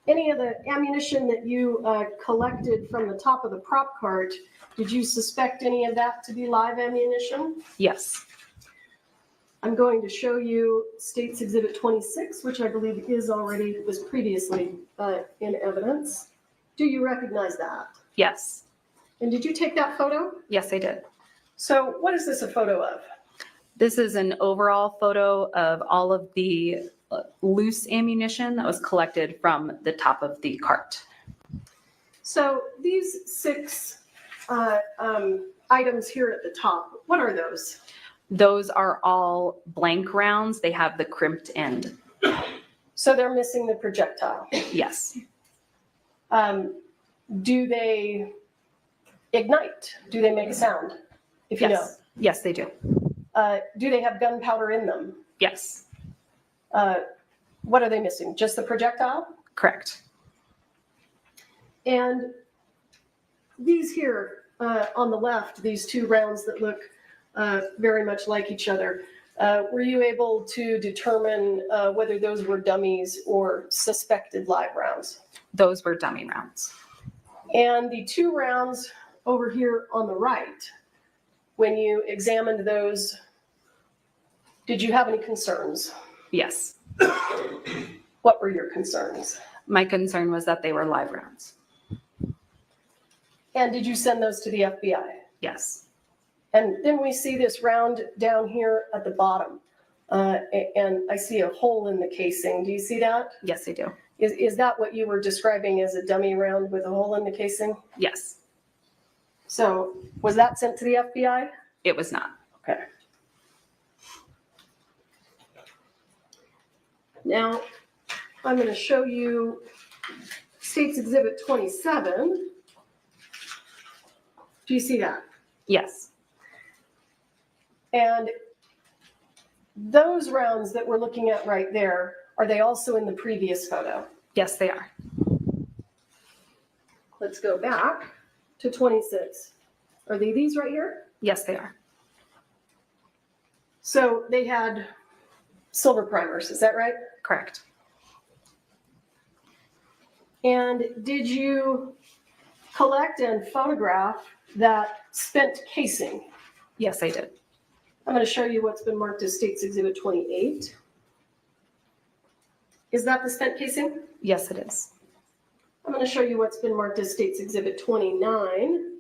Any of the ammunition that you collected from the top of the prop cart, did you suspect any of that to be live ammunition? Yes. I'm going to show you State's Exhibit 26, which I believe was previously in evidence. Do you recognize that? Yes. And did you take that photo? Yes, I did. So what is this a photo of? This is an overall photo of all of the loose ammunition that was collected from the top of the cart. So these 6 items here at the top, what are those? Those are all blank rounds. They have the crimped end. So they're missing the projectile. Yes. Do they ignite? Do they make a sound? If you know. Yes, they do. Do they have gunpowder in them? Yes. What are they missing? Just the projectile? Correct. And these here on the left, these 2 rounds that look very much like each other, were you able to determine whether those were dummies or suspected live rounds? Those were dummy rounds. And the 2 rounds over here on the right, when you examined those, did you have any concerns? Yes. What were your concerns? My concern was that they were live rounds. And did you send those to the FBI? Yes. And then we see this round down here at the bottom. And I see a hole in the casing. Do you see that? Yes, I do. Is that what you were describing as a dummy round with a hole in the casing? Yes. So was that sent to the FBI? It was not. Okay. Now, I'm going to show you State's Exhibit 27. Do you see that? Yes. And those rounds that we're looking at right there, are they also in the previous photo? Yes, they are. Let's go back to 26. Are they these right here? Yes, they are. So they had silver primers, is that right? Correct. And did you collect and photograph that spent casing? Yes, I did. I'm going to show you what's been marked as State's Exhibit 28. Is that the spent casing? Yes, it is. I'm going to show you what's been marked as State's Exhibit 29.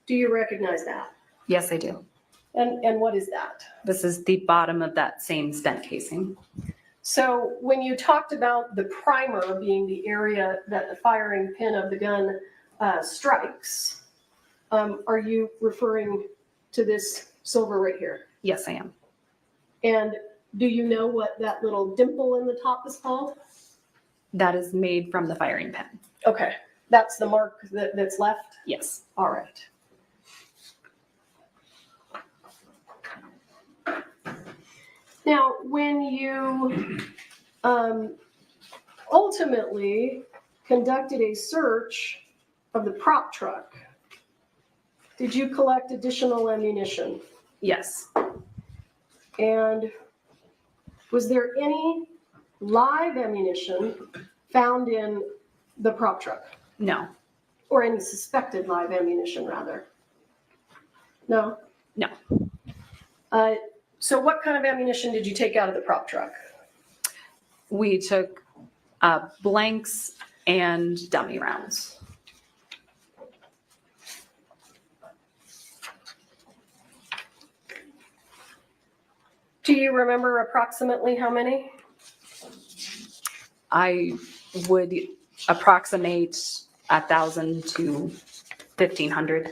Do you recognize that? Yes, I do. And what is that? This is the bottom of that same spent casing. So when you talked about the primer being the area that the firing pin of the gun strikes, are you referring to this silver right here? Yes, I am. And do you know what that little dimple in the top is called? That is made from the firing pin. Okay, that's the mark that's left? Yes. All right. Now, when you ultimately conducted a search of the prop truck, did you collect additional ammunition? Yes. And was there any live ammunition found in the prop truck? No. Or any suspected live ammunition, rather? No? No. So what kind of ammunition did you take out of the prop truck? We took blanks and dummy rounds. Do you remember approximately how many? I would approximate 1,000 to 1,500.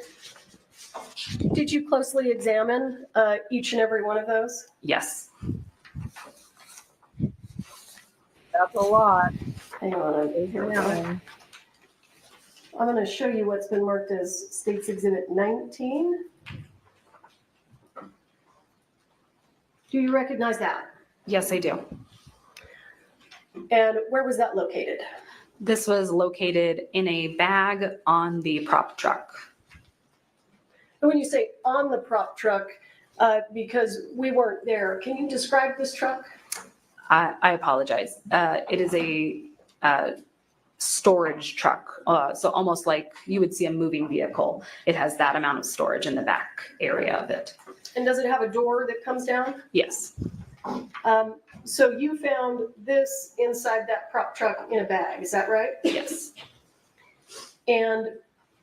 Did you closely examine each and every one of those? Yes. That's a lot. Hang on. I'm going to show you what's been marked as State's Exhibit 19. Do you recognize that? Yes, I do. And where was that located? This was located in a bag on the prop truck. And when you say on the prop truck, because we weren't there, can you describe this truck? I apologize. It is a storage truck. So almost like you would see a moving vehicle. It has that amount of storage in the back area of it. And does it have a door that comes down? Yes. So you found this inside that prop truck in a bag, is that right? Yes. And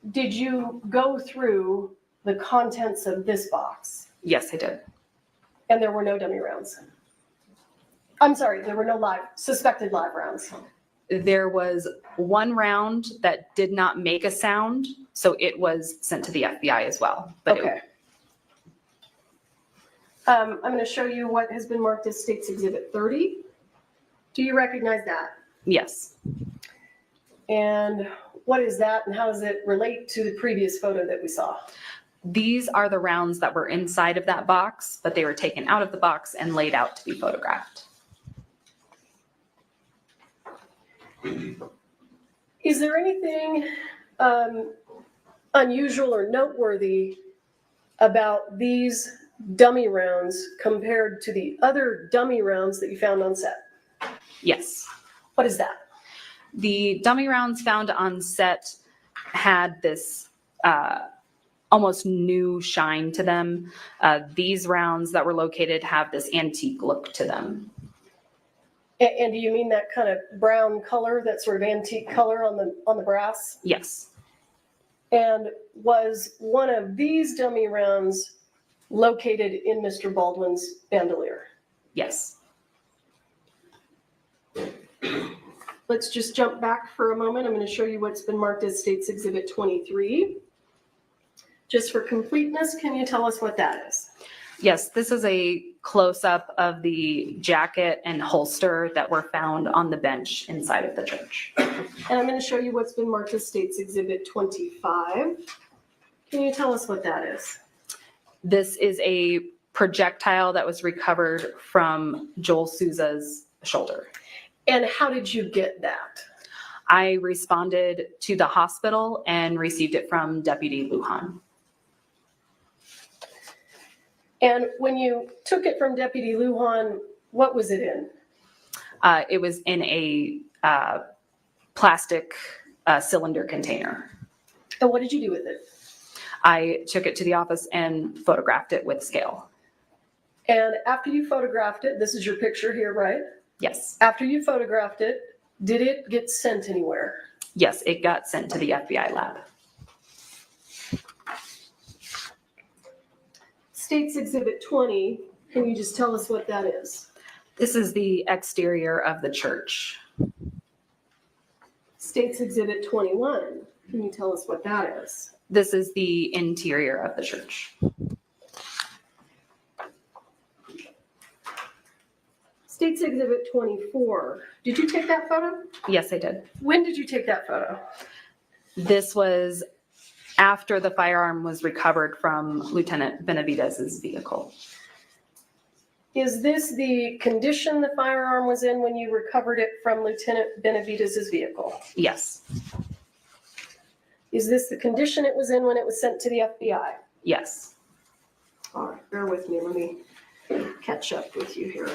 did you go through the contents of this box? Yes, I did. And there were no dummy rounds? I'm sorry, there were no suspected live rounds. There was one round that did not make a sound, so it was sent to the FBI as well. But okay. I'm going to show you what has been marked as State's Exhibit 30. Do you recognize that? Yes. And what is that, and how does it relate to the previous photo that we saw? These are the rounds that were inside of that box, but they were taken out of the box and laid out to be photographed. Is there anything unusual or noteworthy about these dummy rounds compared to the other dummy rounds that you found on set? Yes. What is that? The dummy rounds found on set had this almost new shine to them. These rounds that were located have this antique look to them. And do you mean that kind of brown color, that sort of antique color on the brass? Yes. And was one of these dummy rounds located in Mr. Baldwin's bandolier? Yes. Let's just jump back for a moment. I'm going to show you what's been marked as State's Exhibit 23. Just for completeness, can you tell us what that is? Yes, this is a close-up of the jacket and holster that were found on the bench inside of the church. And I'm going to show you what's been marked as State's Exhibit 25. Can you tell us what that is? This is a projectile that was recovered from Joel Souza's shoulder. And how did you get that? I responded to the hospital and received it from Deputy Lujan. And when you took it from Deputy Lujan, what was it in? It was in a plastic cylinder container. And what did you do with it? I took it to the office and photographed it with scale. And after you photographed it, this is your picture here, right? Yes. After you photographed it, did it get sent anywhere? Yes, it got sent to the FBI lab. State's Exhibit 20, can you just tell us what that is? This is the exterior of the church. State's Exhibit 21, can you tell us what that is? This is the interior of the church. State's Exhibit 24, did you take that photo? Yes, I did. When did you take that photo? This was after the firearm was recovered from Lieutenant Benavidez's vehicle. Is this the condition the firearm was in when you recovered it from Lieutenant Benavidez's vehicle? Yes. Is this the condition it was in when it was sent to the FBI? Yes. All right, bear with me. Let me catch up with you here.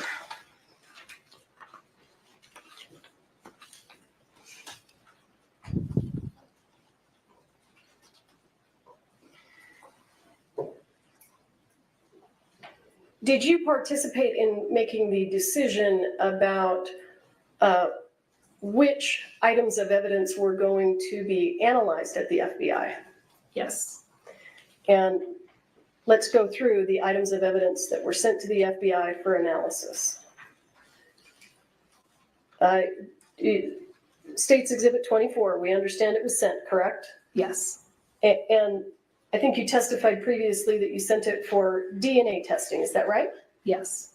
Did you participate in making the decision about which items of evidence were going to be analyzed at the FBI? Yes. And let's go through the items of evidence that were sent to the FBI for analysis. State's Exhibit 24, we understand it was sent, correct? Yes. And I think you testified previously that you sent it for DNA testing, is that right? Yes.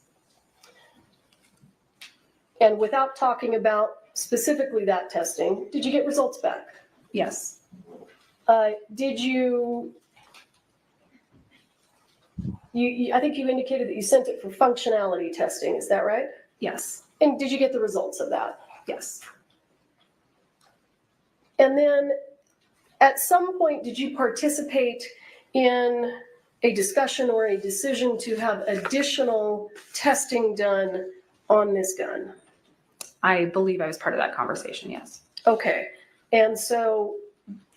And without talking about specifically that testing, did you get results back? Yes. Did you, I think you indicated that you sent it for functionality testing, is that right? Yes. And did you get the results of that? Yes. And then at some point, did you participate in a discussion or a decision to have additional testing done on this gun? I believe I was part of that conversation, yes. Okay. And so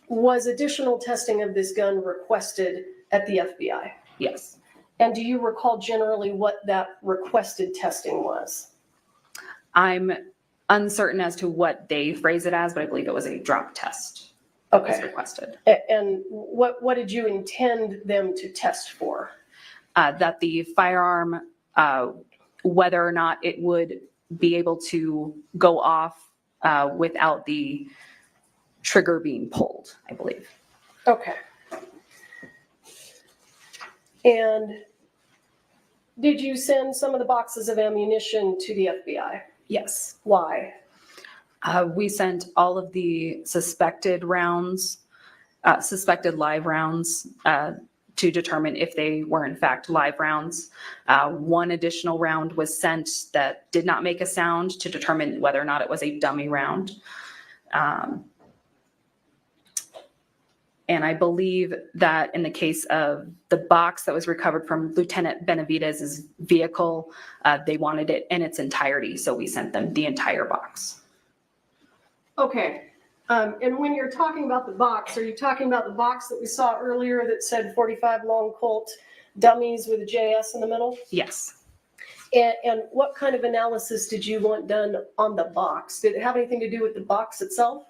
was additional testing of this gun requested at the FBI? Yes. And do you recall generally what that requested testing was? I'm uncertain as to what they phrase it as, but I believe it was a drop test that was requested. And what did you intend them to test for? That the firearm, whether or not it would be able to go off without the trigger being pulled, I believe. Okay. And did you send some of the boxes of ammunition to the FBI? Yes. Why? We sent all of the suspected rounds, suspected live rounds, to determine if they were in fact live rounds. One additional round was sent that did not make a sound to determine whether or not it was a dummy round. And I believe that in the case of the box that was recovered from Lieutenant Benavidez's vehicle, they wanted it in its entirety, so we sent them the entire box. Okay. And when you're talking about the box, are you talking about the box that we saw earlier that said 45 long Colt dummies with a JS in the middle? Yes. And what kind of analysis did you want done on the box? Did it have anything to do with the box itself?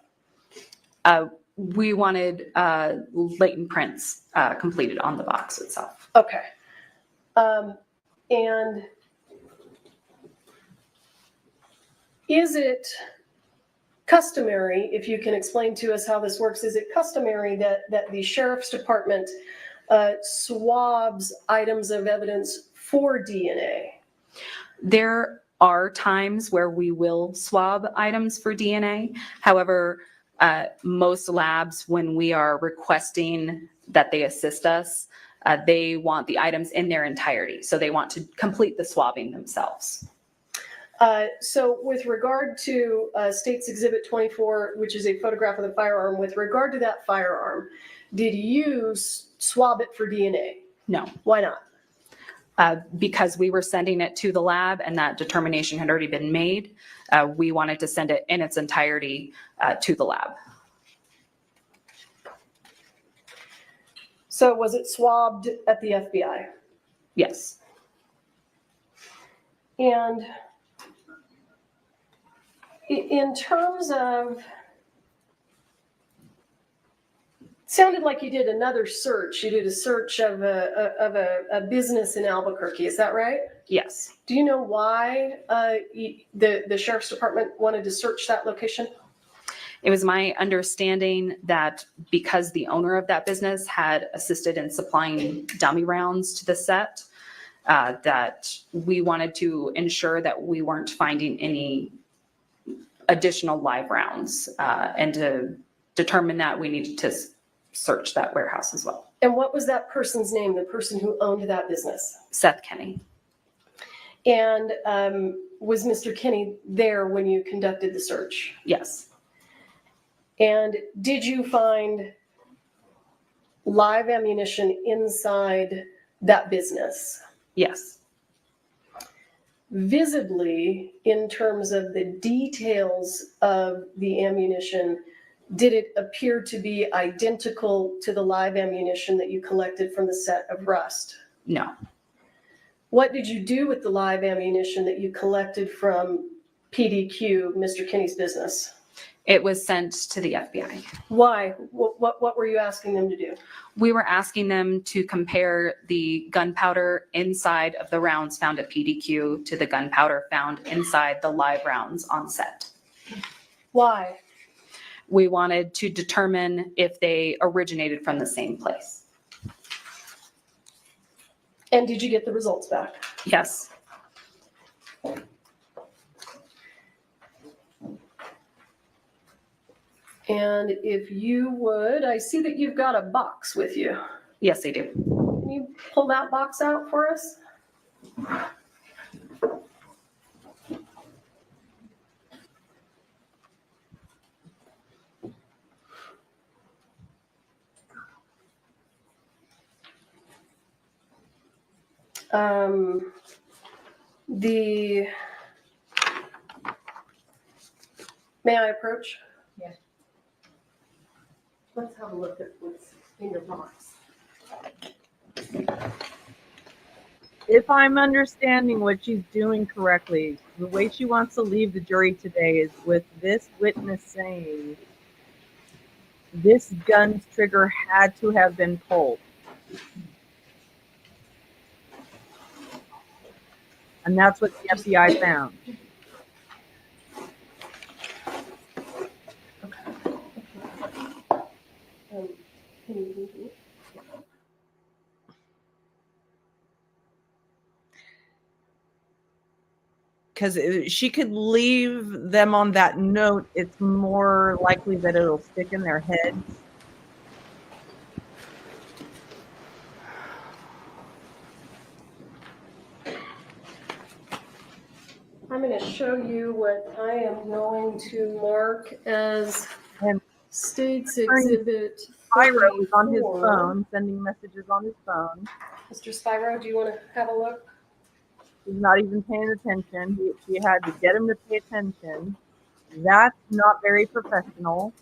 We wanted latent prints completed on the box itself. Okay. And is it customary, if you can explain to us how this works, is it customary that the sheriff's department swabs items of evidence for DNA? There are times where we will swab items for DNA. However, most labs, when we are requesting that they assist us, They want the items in their entirety. So they want to complete the swabbing themselves. So with regard to State's Exhibit 24, which is a photograph of the firearm, with regard to that firearm, did you swab it for DNA? No. Why not? Because we were sending it to the lab and that determination had already been made. We wanted to send it in its entirety to the lab. So was it swabbed at the FBI? Yes. And in terms of, sounded like you did another search. You did a search of a business in Albuquerque. Is that right? Yes. Do you know why the sheriff's department wanted to search that location? It was my understanding that because the owner of that business had assisted in supplying dummy rounds to the set, that we wanted to ensure that we weren't finding any additional live rounds. And to determine that, we needed to search that warehouse as well. And what was that person's name, the person who owned that business? Seth Kenny. And was Mr. Kenny there when you conducted the search? Yes. And did you find live ammunition inside that business? Yes. Visibly, in terms of the details of the ammunition, did it appear to be identical to the live ammunition that you collected from the set of Rust? No. What did you do with the live ammunition that you collected from PDQ, Mr. Kinney's business? It was sent to the FBI. Why? What were you asking them to do? We were asking them to compare the gunpowder inside of the rounds found at PDQ to the gunpowder found inside the live rounds on set. Why? We wanted to determine if they originated from the same place. And did you get the results back? Yes. And if you would, I see that you've got a box with you. Yes, I do. Can you pull that box out for us? May I approach? Yeah. Let's have a look at what's in your box. If I'm understanding what she's doing correctly, the way she wants to leave the jury today is with this witness saying this gun's trigger had to have been pulled. And that's what the FBI found. Because she could leave them on that note, it's more likely that it'll stick in their heads. I'm going to show you what I am going to mark as State's Exhibit Spyro is on his 34. phone, sending messages on his phone. Mr. Spyro, do you want to have a look? He's not even paying attention. She had to get him to pay attention. That's not very professional.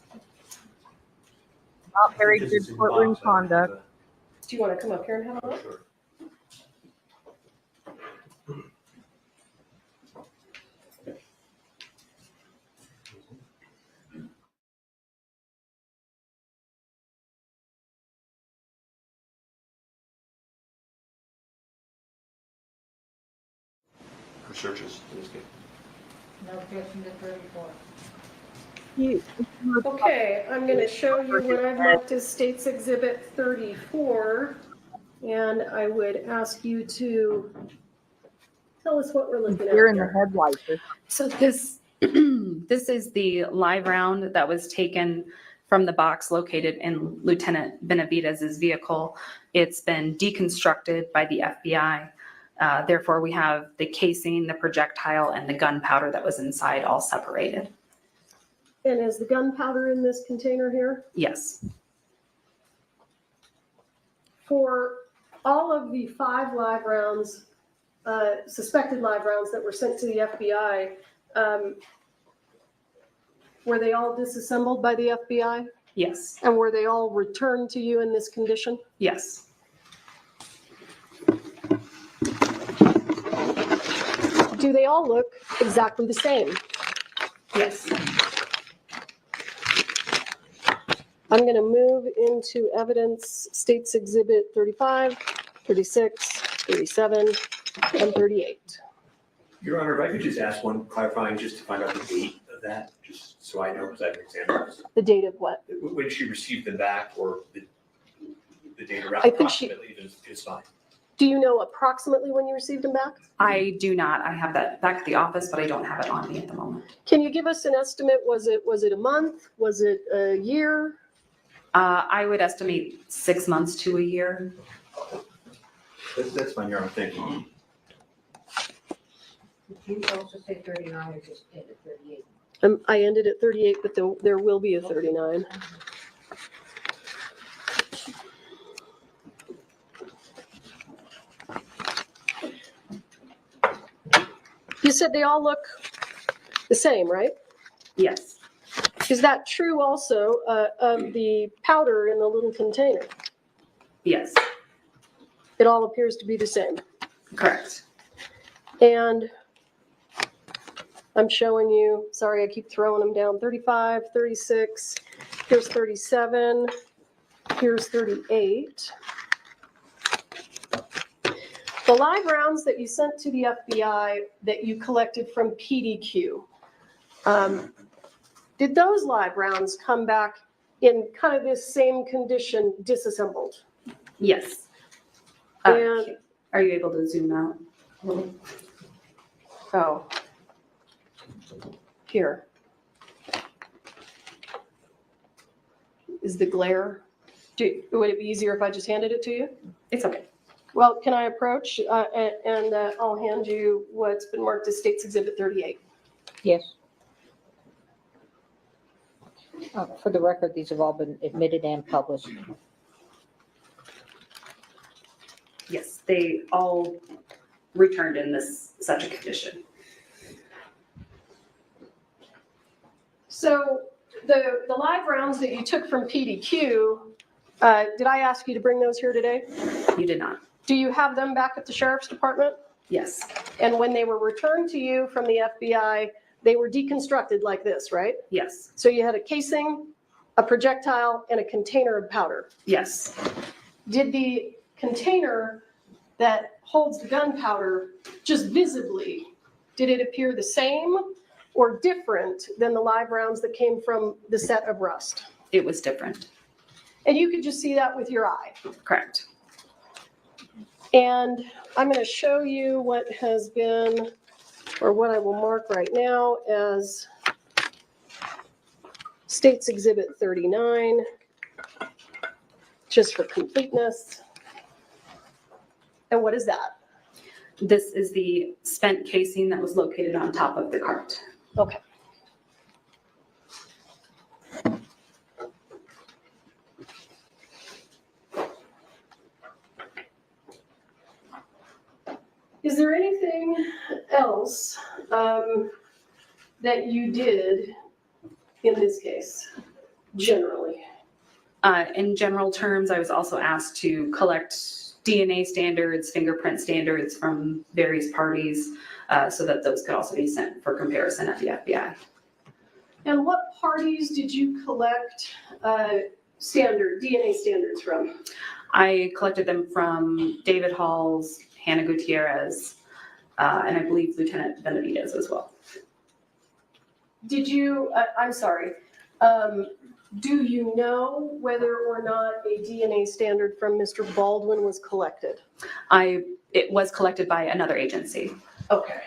Not very good courtroom conduct. Do you want to come up here and have a look? For searches. No objection to 34. Okay, I'm going to show you what I've marked as State's Exhibit 34, and I would ask you to tell us what we're looking at You're in the here. headlights. So this is the live round that was taken from the box located in Lieutenant Benavidez's vehicle. It's been deconstructed by the FBI. Therefore, we have the casing, the projectile, and the gunpowder that was inside all separated. And is the gunpowder in this container here? Yes. For all of the 5 live rounds, suspected live rounds that were sent to the FBI, were they all disassembled by the FBI? Yes. And were they all returned to you in this condition? Yes. Do they all look exactly the same? Yes. I'm going to move into evidence, States Exhibit 35, 36, 37, and 38. Your Honor, if I could just ask one clarifying, just to find out the date of that, just so I know, because I've examined this. The date of what? When she received them back, or the date around I think she- approximately is fine. Do you know approximately when you received them back? I do not. I have that back at the office, but I don't have it on me at the moment. Can you give us an estimate? Was it a month? Was it a year? I would estimate 6 months to a year. That's fine, Your Honor, thank you. Did you also say 39 or just ended 38? I ended at 38, but there will be a 39. You said they all look the same, right? Yes. Is that true also of the powder in the little container? Yes. It all appears to be the same. Correct. And I'm showing you, sorry, I keep throwing them down, 35, 36, here's 37, here's 38. The live rounds that you sent to the FBI that you collected from PDQ, did those live rounds come back in kind of this same condition, disassembled? Yes. And Are you able to zoom out? oh, here. Is the glare, would it be easier if I just handed it to you? It's okay. Well, can I approach and I'll hand you what's been marked as States Exhibit 38. Yes. For the record, these have all been admitted and published. Yes, they all returned in such a condition. So the live rounds that you took from PDQ, did I ask you to bring those here today? You did not. Do you have them back at the Sheriff's Department? Yes. And when they were returned to you from the FBI, they were deconstructed like this, right? Yes. So you had a casing, a projectile, and a container of powder. Yes. Did the container that holds the gunpowder just visibly, did it appear the same or different than the live rounds that came from the set of Rust? It was different. And you could just see that with your eye. Correct. And I'm going to show you what has been, or what I will mark right now as States Exhibit 39, just for completeness. And what is that? This is the spent casing that was located on top of the cart. Okay. Is there anything else that you did in this case, generally? In general terms, I was also asked to collect DNA standards, fingerprint standards from various parties so that those could also be sent for comparison at the FBI. And what parties did you collect DNA standards from? I collected them from David Halls, Hannah Gutierrez, and I believe Lieutenant Benavidez as well. Did you, I'm sorry, do you know whether or not a DNA standard from Mr. Baldwin was collected? It was collected by another agency. Okay.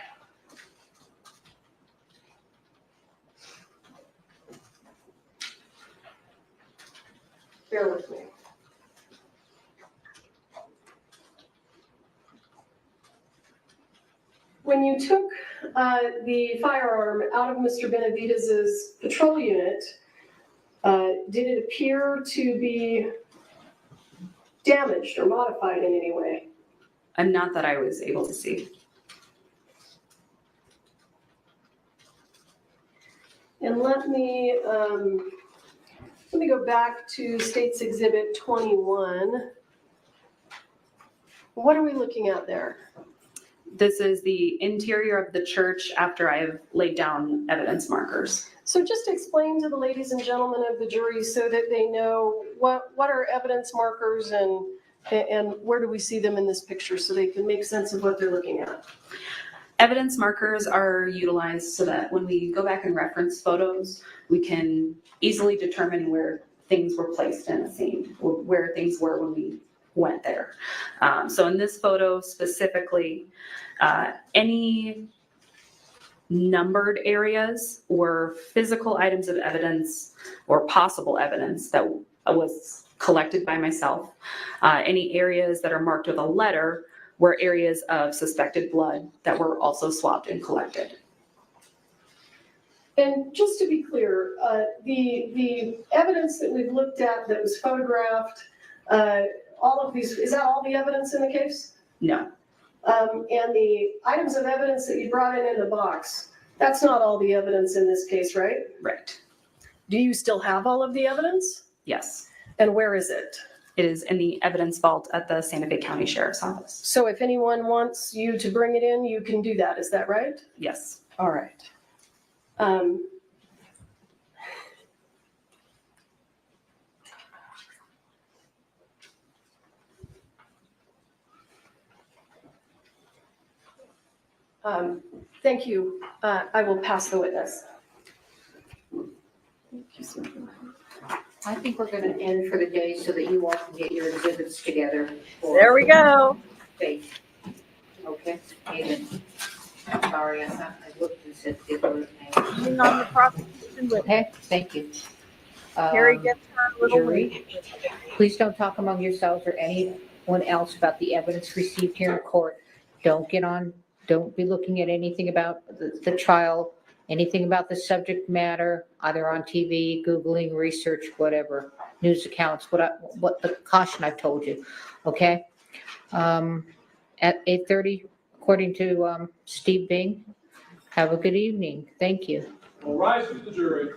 bear with me. When you took the firearm out of Mr. Benavidez's patrol unit, did it appear to be damaged or modified in any way? Not that I was able to see. And let me go back to State's Exhibit 21. What are we looking at there? This is the interior of the church after I've laid down evidence markers. So just explain to the ladies and gentlemen of the jury so that they know what are evidence markers and where do we see them in this picture so they can make sense of what they're looking at. Evidence markers are utilized so that when we go back and reference photos, we can easily determine where things were placed in a scene, or where things were when we went there. So in this photo specifically, any numbered areas or physical items of evidence or possible evidence that was collected by myself, any areas that are marked with a letter were areas of suspected blood that were also swabbed and collected. And just to be clear, the evidence that we've looked at that was photographed, all of these, is that all the evidence in the case? No. And the items of evidence that you brought in the box, that's not all the evidence in this case, right? Right. Do you still have all of the evidence? Yes. And where is it? It is in the evidence vault at the Santa Fe County Sheriff's Office. So if anyone wants you to bring it in, you can do that. Is that right? Yes. All right. Thank you. I will pass the witness. I think we're going to end for the day so that you all can get your exhibits together. There we go. Faith. Okay, Aiden. Sorry, I looked and said the other name. Being on the prosecution with Okay, thank you. Carrie gets her little Jury, lead. please don't talk among yourselves or anyone else about the evidence received here in court. Don't be looking at anything about the trial, anything about the subject matter, either on TV, Googling, research, whatever, news accounts, what the caution I've told you, okay? At 8:30, according to Steve Bing, have a good evening. Thank you. All rise to the jury.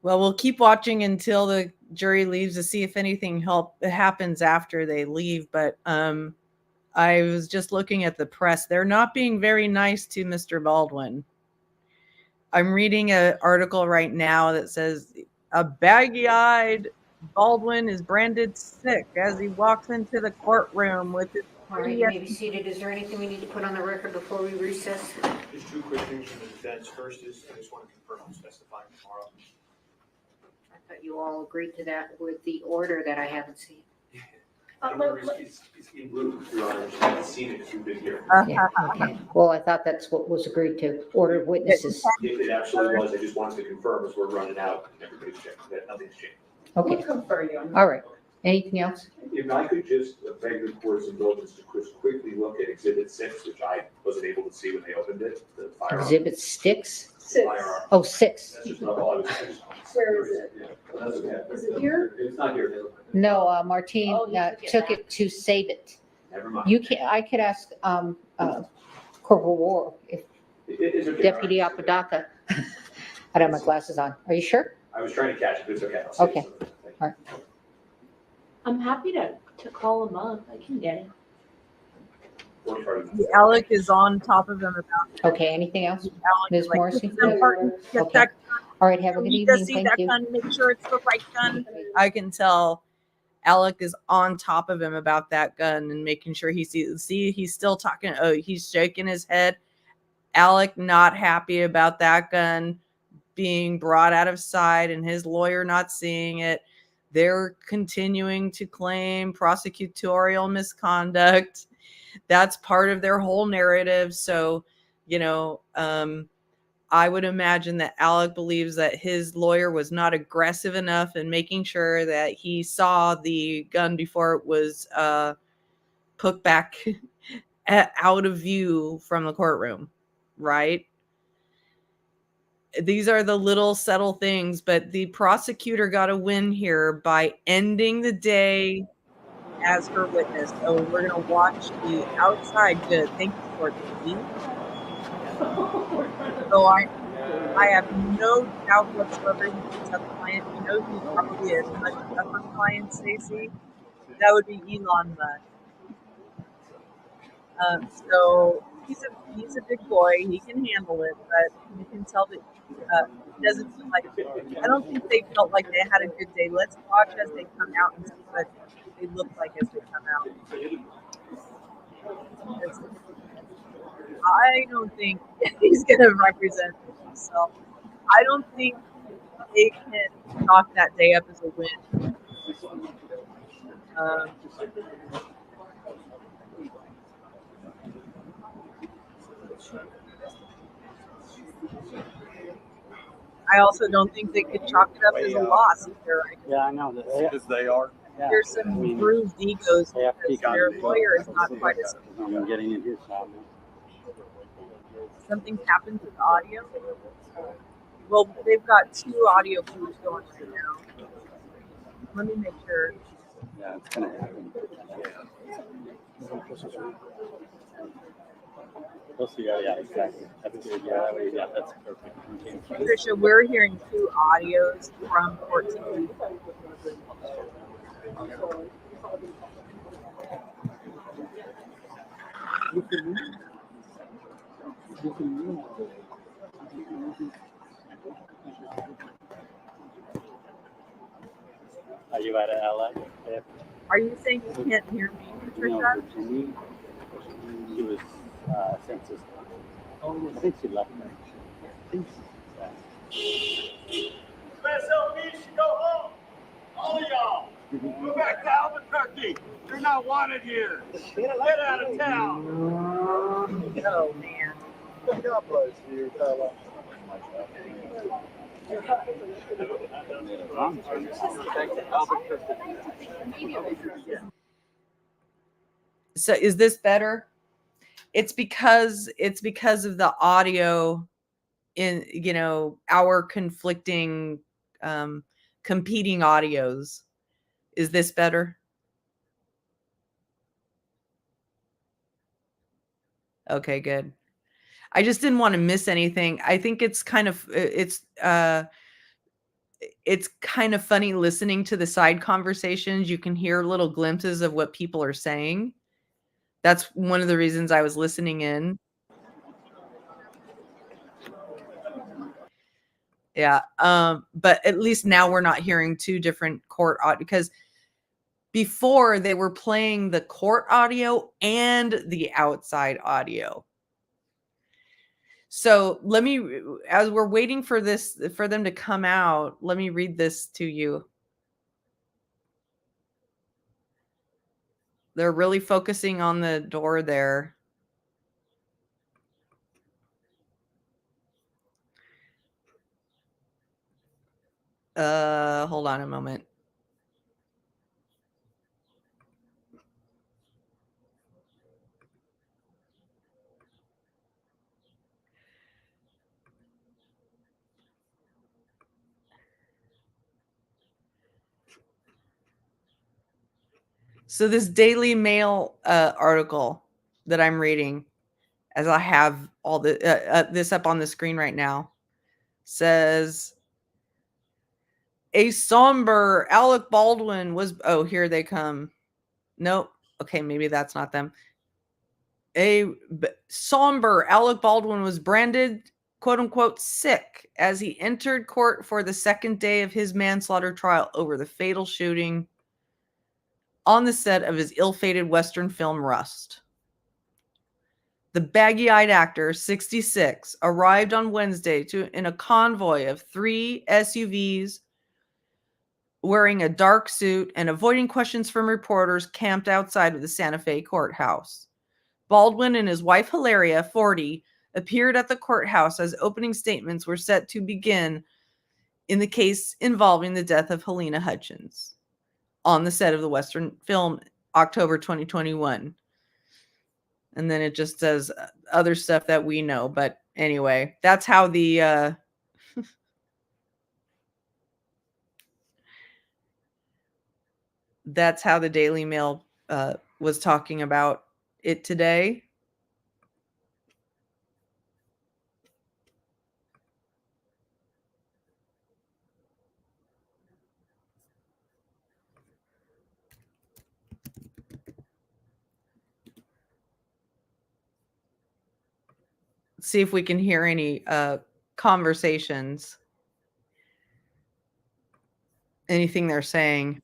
Well, we'll keep watching until the jury leaves to see if anything happens after they leave. But I was just looking at the press. They're not being very nice to Mr. Baldwin. I'm reading an article right now that says a baggy-eyed Baldwin is branded sick as he walks into the courtroom with his. All right, you may be seated. Is there anything we need to put on the record before we recess? Just two quick things from the defense. First is, I just want to confirm I'm testifying tomorrow. I thought you all agreed to that with the order that I haven't seen. It's in blue, Your Honor. I haven't seen it because you've been here. Yeah, okay. Well, I thought that's what was agreed to. Order of witnesses. If it actually was, I just wanted to confirm as we're running out, everybody's checking that nothing's changed. Okay. We'll confer you on that. All right. Anything else? If I could just beg the court's indulgence to quickly look at Exhibit 6, which I wasn't able to see when they opened it, the firearm. Exhibit 6? Firearm. Oh, 6. That's just not all I was saying. Where is it? Yeah, well, that's okay. Is it here? It's not here. No, Martine Oh, you took it to save it. Never mind. You can, I could ask Corporal War, if It's okay. Deputy Apodaca. I don't have my glasses on. Are you sure? I was trying to catch it, but it's okay. I'll save Okay. something. All right. I'm happy to call him up. I can get it. The ALEC is on top of them about. Okay, anything else? ALEC Ms. is like, Morrissey? "This is important. Get Okay. that All right, have a gun. good You need to evening. see Thank that you. gun. Make sure it's the right gun." I can tell ALEC is on top of him about that gun and making sure he sees. See, he's still talking. Oh, he's shaking his head. ALEC not happy about that gun being brought out of sight and his lawyer not seeing it. They're continuing to claim prosecutorial misconduct. That's part of their whole narrative. So, you know, I would imagine that Alec believes that his lawyer was not aggressive enough in making sure that he saw the gun before it was put back out of view from the courtroom, right? These are the little subtle things, but the prosecutor got a win here by ending the day as her witness. So we're going to watch the outside. Good. Thank you, Courtney. So I have no doubt whatsoever he's a tough client. You know who's probably a much tougher client, Stacey? That would be Elon Musk. So he's a big boy. He can handle it, but you can tell that he doesn't feel like. I don't think they felt like they had a good day. Let's watch as they come out and see what they look like as they come out. I don't think he's going to represent himself. I don't think they can chalk that day up as a win. I also don't think they could chalk it up as a loss either. Yeah, I know. Because they are. There's some bruised egos because their lawyer is not quite as. I'm getting in here, so Something's happened to the audio. Well, they've got 2 audio feeds going right now. Let me make sure. yeah, it's gonna happen. Yeah, exactly. That's good. Yeah, that's perfect. Patricia, we're hearing 2 audios from 14. Are you at ALEC? Are you saying you can't hear me, Patricia? She was census. I think she left there. SLB should go home. All of y'all. Go back to Albuquerque. You're not wanted here. Get out of town. Oh, man. God bless you, fella. So is this better? It's because of the audio in, you know, our conflicting competing audios. Is this better? Okay, good. I just didn't want to miss anything. I think it's kind of funny listening to the side conversations. You can hear little glimpses of what people are saying. That's one of the reasons I was listening in. Yeah. But at least now we're not hearing 2 different court audio, because before they were playing the court audio and the outside audio. So let me, as we're waiting for them to come out, let me read this to you. They're really focusing on the door there. Hold on a moment. So this Daily Mail article that I'm reading, as I have all this up on the screen right now, says a somber Alec Baldwin was. Oh, here they come. Nope. Okay, maybe that's not them. A somber Alec Baldwin was branded, quote unquote, sick as he entered court for the second day of his manslaughter trial over the fatal shooting on the set of his ill-fated Western film Rust. The baggy-eyed actor, 66, arrived on Wednesday in a convoy of 3 SUVs, wearing a dark suit and avoiding questions from reporters camped outside of the Santa Fe courthouse. Baldwin and his wife Hilaria, 40, appeared at the courthouse as opening statements were set to begin in the case involving the death of Helena Hutchins on the set of the Western film, October 2021. And then it just says other stuff that we know. But anyway, that's how the that's how the Daily Mail was talking about it today. See if we can hear any conversations. Anything they're saying.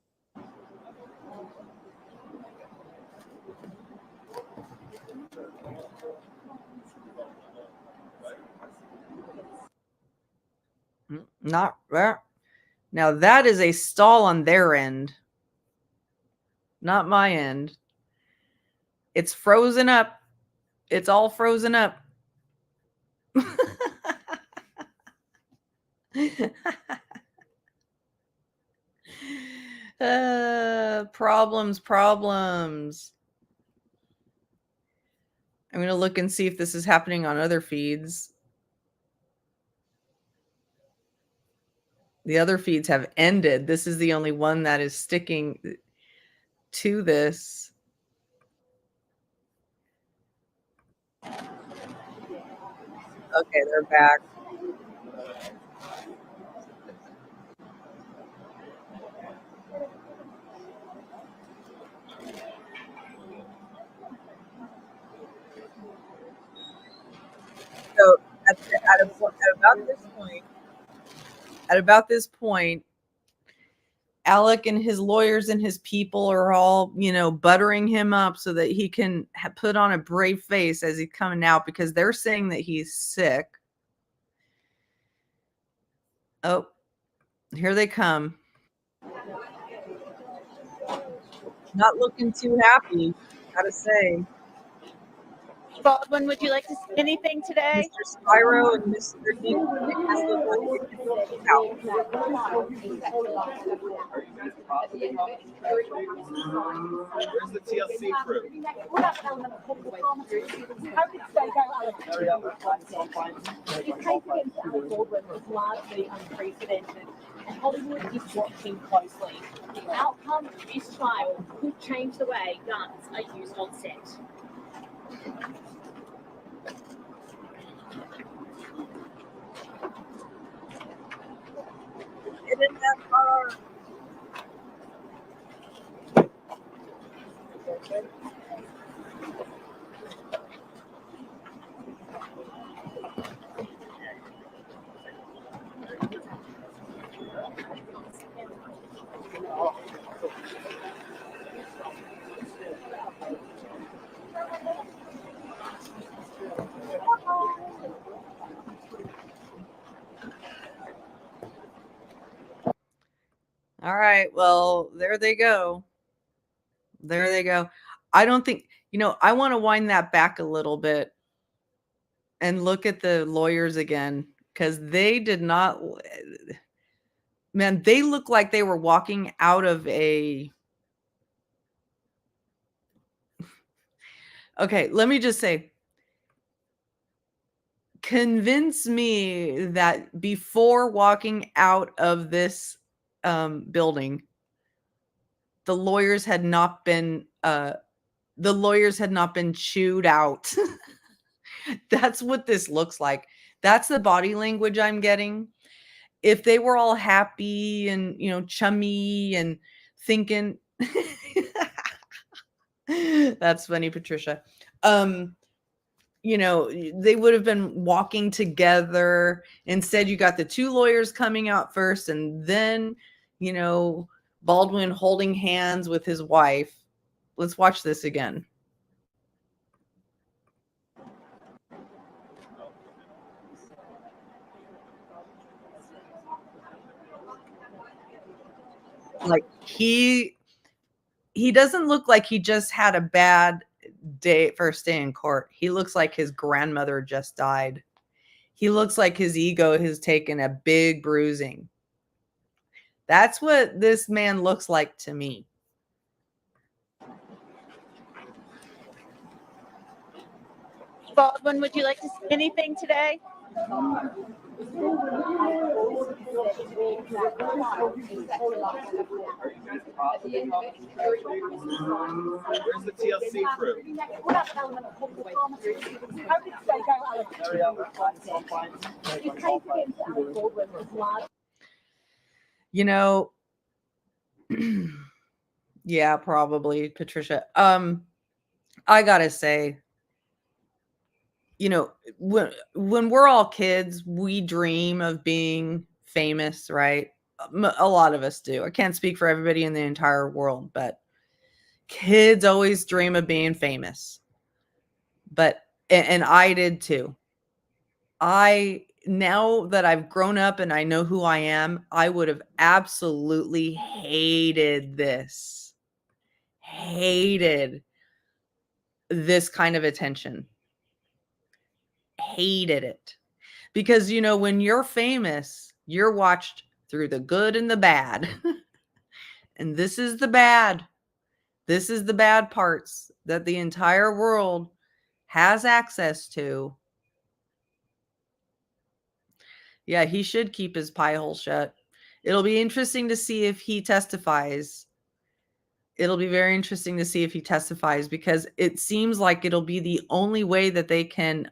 Not now. That is a stall on their end, not my end. It's frozen up. It's all frozen up. Problems. I'm going to look and see if this is happening on other feeds. The other feeds have ended. This is the only one that is sticking to this. Okay, they're back. So at about this point, ALEC and his lawyers and his people are all, buttering him up so that he can put on a brave face as he's coming out, because they're saying that he's sick. Oh, here they come. Not looking too happy, gotta say. Baldwin, would you like to say anything today? Mr. Spyro and Mr. Dean. Where's the TLC crew? His case against Alec Baldwin was largely unprecedented, and Hollywood is watching closely. The outcome of this trial could change the way guns are used on set. Get in that car. All right. Well, there they go. There they go. I don't think, I want to wind that back a little bit and look at the lawyers again, because they did not, man, they look like they were walking out of a, okay, let me just say, convince me that before walking out of this building, the lawyers had not been chewed out. That's what this looks like. That's the body language I'm getting. If they were all happy and, chummy and thinking, that's funny, Patricia. They would have been walking together. Instead, you got the two lawyers coming out first, and then, Baldwin holding hands with his wife. Let's watch this again. Like he doesn't look like he just had a bad first day in court. He looks like his grandmother just died. He looks like his ego has taken a big bruising. That's what this man looks like to me. Baldwin, would you like to say anything today? Where's the TLC crew? You know, yeah, probably, Patricia. I gotta say, you know, when we're all kids, we dream of being famous, right? A lot of us do. I can't speak for everybody in the entire world, but kids always dream of being famous. But, and I did too. Now that I've grown up and I know who I am, I would have absolutely hated this. Hated this kind of attention. Hated it. Because, you know, when you're famous, you're watched through the good and the bad. And this is the bad. This is the bad parts that the entire world has access to. Yeah, he should keep his pie hole shut. It'll be interesting to see if he testifies. It'll be very interesting to see if he testifies, because it seems like it'll be the only way that they can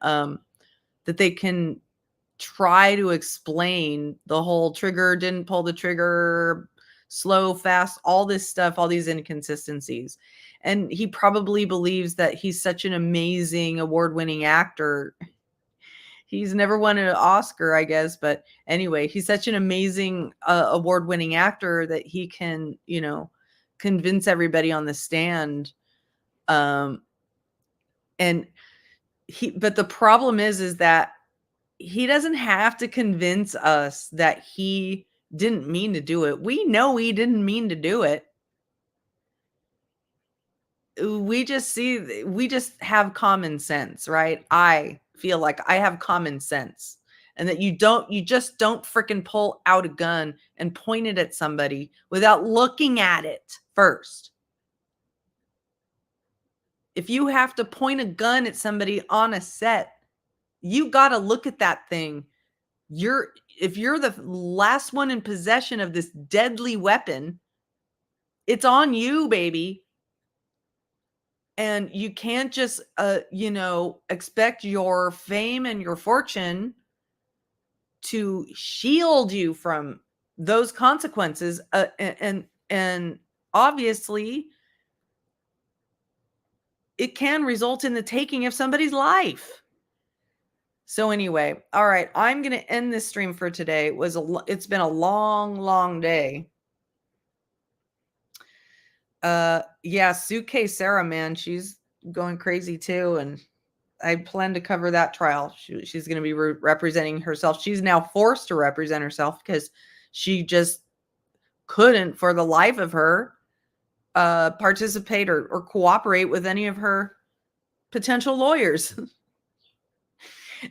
try to explain the whole trigger, didn't pull the trigger, slow, fast, all this stuff, all these inconsistencies. And he probably believes that he's such an amazing award-winning actor. He's never won an Oscar, I guess. But anyway, he's such an amazing award-winning actor that he can, you know, convince everybody on the stand. But the problem is that he doesn't have to convince us that he didn't mean to do it. We know he didn't mean to do it. We just have common sense, right? I feel like I have common sense, and that you just don't freaking pull out a gun and point it at somebody without looking at it first. If you have to point a gun at somebody on a set, you got to look at that thing. If you're the last one in possession of this deadly weapon, it's on you, baby. And you can't just, expect your fame and your fortune to shield you from those consequences. And obviously, it can result in the taking of somebody's life. So anyway, all right, I'm going to end this stream for today. It's been a long, long day. Yeah, Suitcase Sarah, man, she's going crazy too, and I plan to cover that trial. She's going to be representing herself. She's now forced to represent herself because she just couldn't, for the life of her, participate or cooperate with any of her potential lawyers.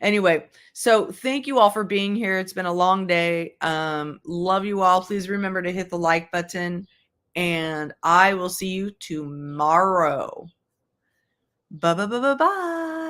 Anyway, so thank you all for being here. It's been a long day. Love you all. Please remember to hit the like button, and I will see you tomorrow. Bye.